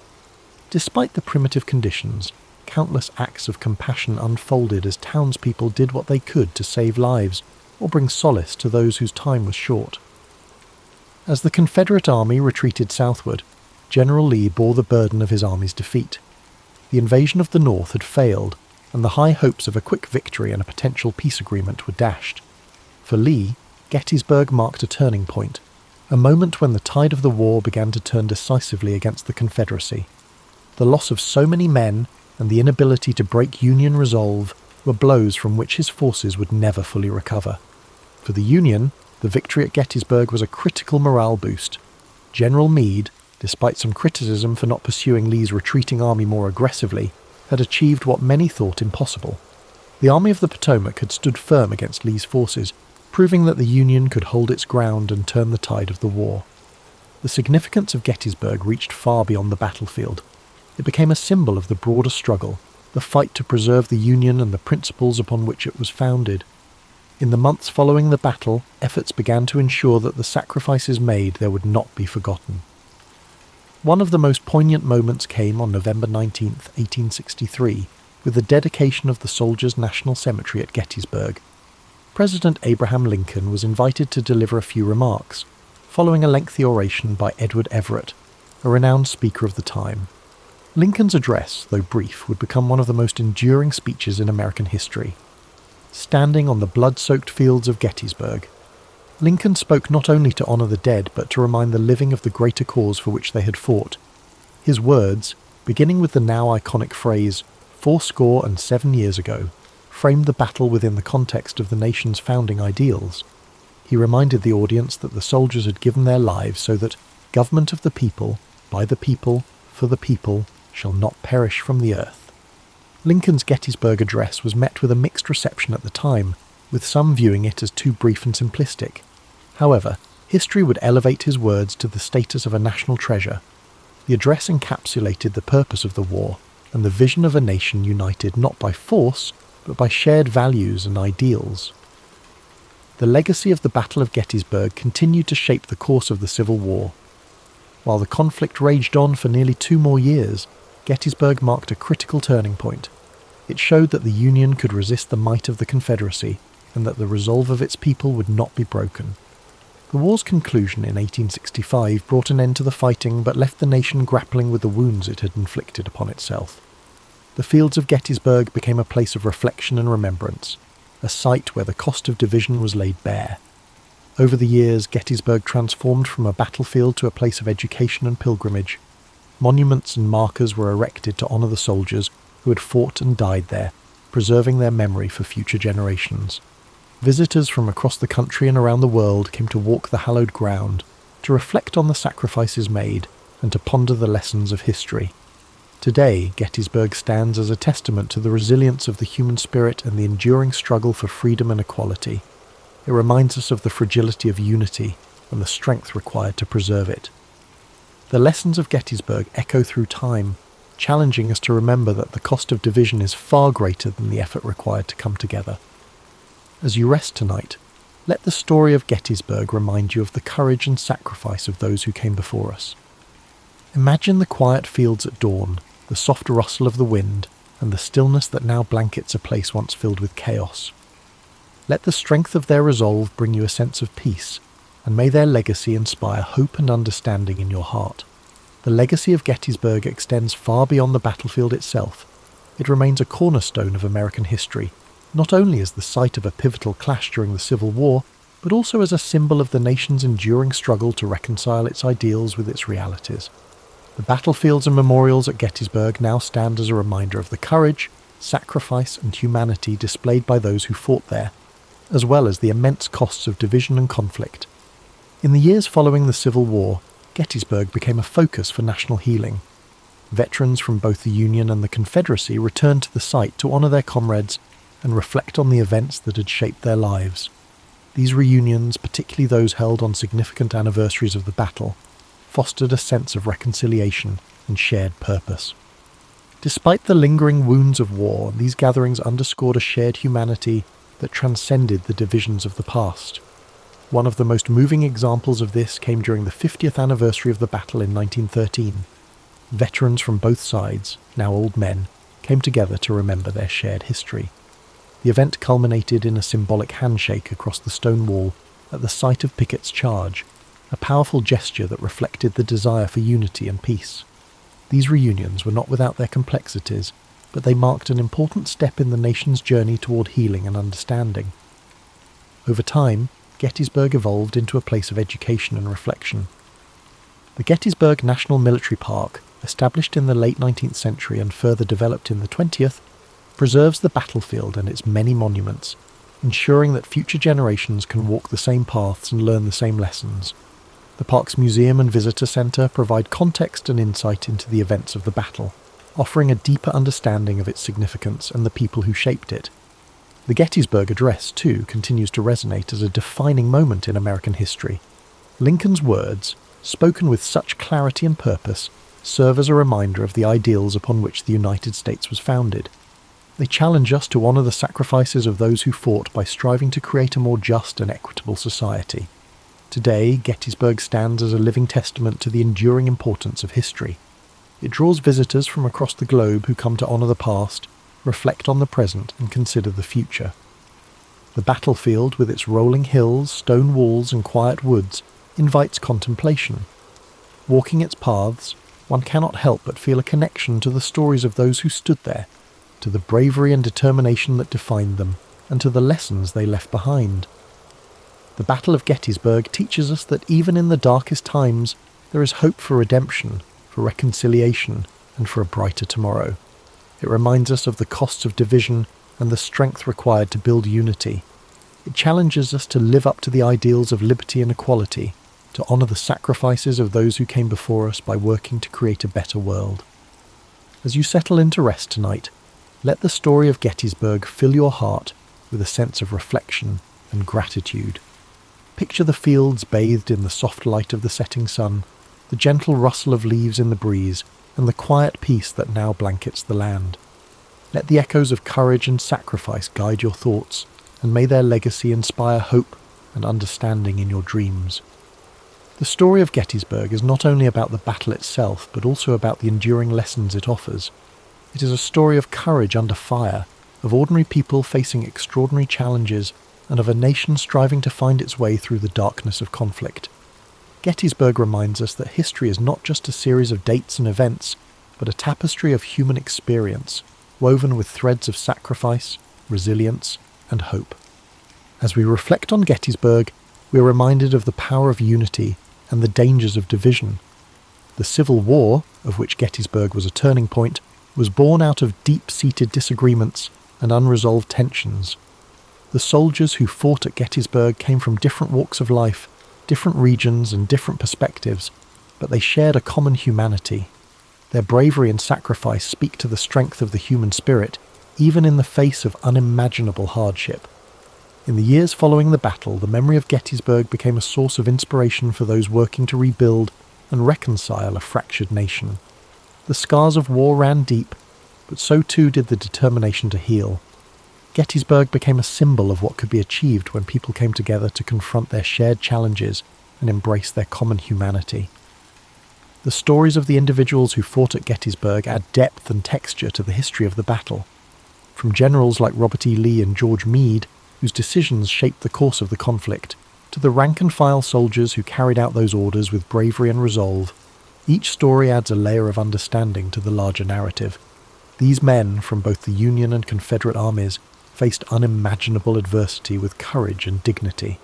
Despite the primitive conditions, countless acts of compassion unfolded as townspeople did what they could to save lives or bring solace to those whose time was short. As the Confederate army retreated southward, General Lee bore the burden of his army's defeat. The invasion of the North had failed, and the high hopes of a quick victory and a potential peace agreement were dashed. For Lee, Gettysburg marked a turning point, a moment when the tide of the war began to turn decisively against the Confederacy. The loss of so many men and the inability to break Union resolve were blows from which his forces would never fully recover. For the Union, the victory at Gettysburg was a critical morale boost. General Meade, despite some criticism for not pursuing Lee's retreating army more aggressively, had achieved what many thought impossible. The Army of the Potomac had stood firm against Lee's forces, proving that the Union could hold its ground and turn the tide of the war. The significance of Gettysburg reached far beyond the battlefield. It became a symbol of the broader struggle, the fight to preserve the Union and the principles upon which it was founded. In the months following the battle, efforts began to ensure that the sacrifices made there would not be forgotten. One of the most poignant moments came on November 19th, 1863, with the dedication of the Soldiers' National Cemetery at Gettysburg. President Abraham Lincoln was invited to deliver a few remarks, following a lengthy oration by Edward Everett, a renowned speaker of the time. Lincoln's address, though brief, would become one of the most enduring speeches in American history. Standing on the blood-soaked fields of Gettysburg, Lincoln spoke not only to honour the dead, but to remind the living of the greater cause for which they had fought. His words, beginning with the now iconic phrase, 7 years ago, framed the battle within the context of the nation's founding ideals. He reminded the audience that the soldiers had given their lives so that government of the people, by the people, for the people, shall not perish from the earth. Lincoln's Gettysburg address was met with a mixed reception at the time, with some viewing it as too brief and simplistic. However, history would elevate his words to the status of a national treasure. The address encapsulated the purpose of the war and the vision of a nation united not by force, but by shared values and ideals. The legacy of the Battle of Gettysburg continued to shape the course of the Civil War. While the conflict raged on for nearly 2 more years, Gettysburg marked a critical turning point. It showed that the Union could resist the might of the Confederacy, and that the resolve of its people would not be broken. The war's conclusion in 1865 brought an end to the fighting, but left the nation grappling with the wounds it had inflicted upon itself. The fields of Gettysburg became a place of reflection and remembrance, a site where the cost of division was laid bare. Over the years, Gettysburg transformed from a battlefield to a place of education and pilgrimage. Monuments and markers were erected to honour the soldiers who had fought and died there, preserving their memory for future generations. Visitors from across the country and around the world came to walk the hallowed ground, to reflect on the sacrifices made, and to ponder the lessons of history. Today, Gettysburg stands as a testament to the resilience of the human spirit and the enduring struggle for freedom and equality. It reminds us of the fragility of unity and the strength required to preserve it. The lessons of Gettysburg echo through time, challenging us to remember that the cost of division is far greater than the effort required to come together. As you rest tonight, let the story of Gettysburg remind you of the courage and sacrifice of those who came before us. Imagine the quiet fields at dawn, the soft rustle of the wind, and the stillness that now blankets a place once filled with chaos. Let the strength of their resolve bring you a sense of peace, and may their legacy inspire hope and understanding in your heart. The legacy of Gettysburg extends far beyond the battlefield itself. It remains a cornerstone of American history, not only as the site of a pivotal clash during the Civil War, but also as a symbol of the nation's enduring struggle to reconcile its ideals with its realities. The battlefields and memorials at Gettysburg now stand as a reminder of the courage, sacrifice, and humanity displayed by those who fought there, as well as the immense costs of division and conflict. In the years following the Civil War, Gettysburg became a focus for national healing. Veterans from both the Union and the Confederacy returned to the site to honour their comrades and reflect on the events that had shaped their lives. These reunions, particularly those held on significant anniversaries of the battle, fostered a sense of reconciliation and shared purpose. Despite the lingering wounds of war, these gatherings underscored a shared humanity that transcended the divisions of the past. One of the most moving examples of this came during the 50th anniversary of the battle in 1913. Veterans from both sides, now old men, came together to remember their shared history. The event culminated in a symbolic handshake across the stone wall at the site of Pickett's charge, a powerful gesture that reflected the desire for unity and peace. These reunions were not without their complexities, but they marked an important step in the nation's journey toward healing and understanding. Over time, Gettysburg evolved into a place of education and reflection. The Gettysburg National Military Park, established in the late 19th century and further developed in the 20th, preserves the battlefield and its many monuments, ensuring that future generations can walk the same paths and learn the same lessons. The park's museum and visitor centre provide context and insight into the events of the battle, offering a deeper understanding of its significance and the people who shaped it. The Gettysburg Address, too, continues to resonate as a defining moment in American history. Lincoln's words, spoken with such clarity and purpose, serve as a reminder of the ideals upon which the United States was founded. They challenge us to honour the sacrifices of those who fought by striving to create a more just and equitable society. Today, Gettysburg stands as a living testament to the enduring importance of history. It draws visitors from across the globe who come to honour the past, reflect on the present, and consider the future. The battlefield, with its rolling hills, stone walls, and quiet woods, invites contemplation. Walking its paths, one cannot help but feel a connection to the stories of those who stood there, to the bravery and determination that defined them, and to the lessons they left behind. The Battle of Gettysburg teaches us that even in the darkest times, there is hope for redemption, for reconciliation, and for a brighter tomorrow. It reminds us of the costs of division and the strength required to build unity. It challenges us to live up to the ideals of liberty and equality, to honour the sacrifices of those who came before us by working to create a better world. As you settle into rest tonight, let the story of Gettysburg fill your heart with a sense of reflection and gratitude. Picture the fields bathed in the soft light of the setting sun, the gentle rustle of leaves in the breeze, and the quiet peace that now blankets the land. Let the echoes of courage and sacrifice guide your thoughts, and may their legacy inspire hope and understanding in your dreams. The story of Gettysburg is not only about the battle itself, but also about the enduring lessons it offers. It is a story of courage under fire, of ordinary people facing extraordinary challenges, and of a nation striving to find its way through the darkness of conflict. Gettysburg reminds us that history is not just a series of dates and events, but a tapestry of human experience, woven with threads of sacrifice, resilience, and hope. As we reflect on Gettysburg, we are reminded of the power of unity and the dangers of division. The Civil War, of which Gettysburg was a turning point, was born out of deep-seated disagreements and unresolved tensions. The soldiers who fought at Gettysburg came from different walks of life, different regions and different perspectives, but they shared a common humanity. Their bravery and sacrifice speak to the strength of the human spirit, even in the face of unimaginable hardship. In the years following the battle, the memory of Gettysburg became a source of inspiration for those working to rebuild and reconcile a fractured nation. The scars of war ran deep, but so too did the determination to heal. Gettysburg became a symbol of what could be achieved when people came together to confront their shared challenges and embrace their common humanity. The stories of the individuals who fought at Gettysburg add depth and texture to the history of the battle. From generals like Robert E. Lee and George Meade, whose decisions shaped the course of the conflict, to the rank-and-file soldiers who carried out those orders with bravery and resolve, each story adds a layer of understanding to the larger narrative. These men, from both the Union and Confederate armies, faced unimaginable adversity with courage and dignity.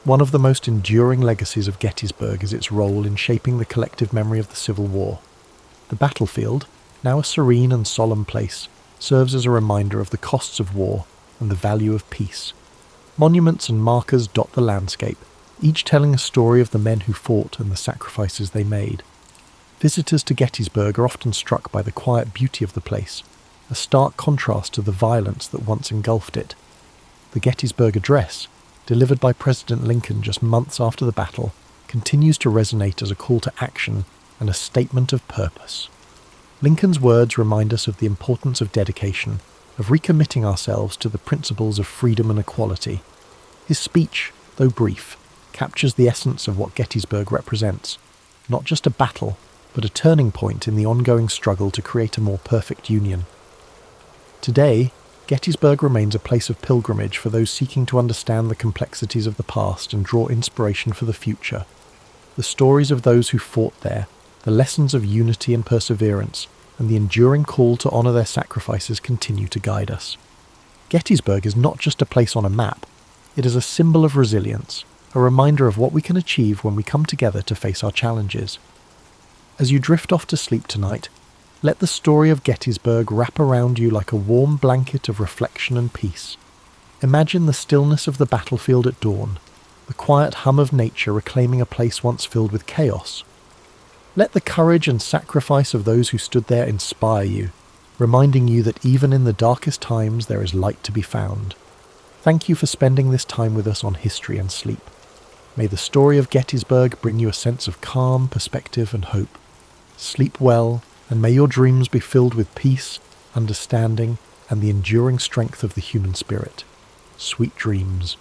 One of the most enduring legacies of Gettysburg is its role in shaping the collective memory of the Civil War. The battlefield, now a serene and solemn place, serves as a reminder of the costs of war and the value of peace. Monuments and markers dot the landscape, each telling a story of the men who fought and the sacrifices they made. Visitors to Gettysburg are often struck by the quiet beauty of the place, a stark contrast to the violence that once engulfed it. The Gettysburg Address, delivered by President Lincoln just months after the battle, continues to resonate as a call to action and a statement of purpose. Lincoln's words remind us of the importance of dedication, of recommitting ourselves to the principles of freedom and equality. His speech, though brief, captures the essence of what Gettysburg represents, not just a battle, but a turning point in the ongoing struggle to create a more perfect union. Today, Gettysburg remains a place of pilgrimage for those seeking to understand the complexities of the past and draw inspiration for the future. The stories of those who fought there, the lessons of unity and perseverance, and the enduring call to honour their sacrifices continue to guide us. Gettysburg is not just a place on a map, it is a symbol of resilience, a reminder of what we can achieve when we come together to face our challenges. As you drift off to sleep tonight, let the story of Gettysburg wrap around you like a warm blanket of reflection and peace. Imagine the stillness of the battlefield at dawn, the quiet hum of nature reclaiming a place once filled with chaos. Let the courage and sacrifice of those who stood there inspire you, reminding you that even in the darkest times there is light to be found. Thank you for spending this time with us on History and Sleep. May the story of Gettysburg bring you a sense of calm, perspective and hope. Sleep well, and may your dreams be filled with peace, understanding, and the enduring strength of the human spirit. Sweet dreams.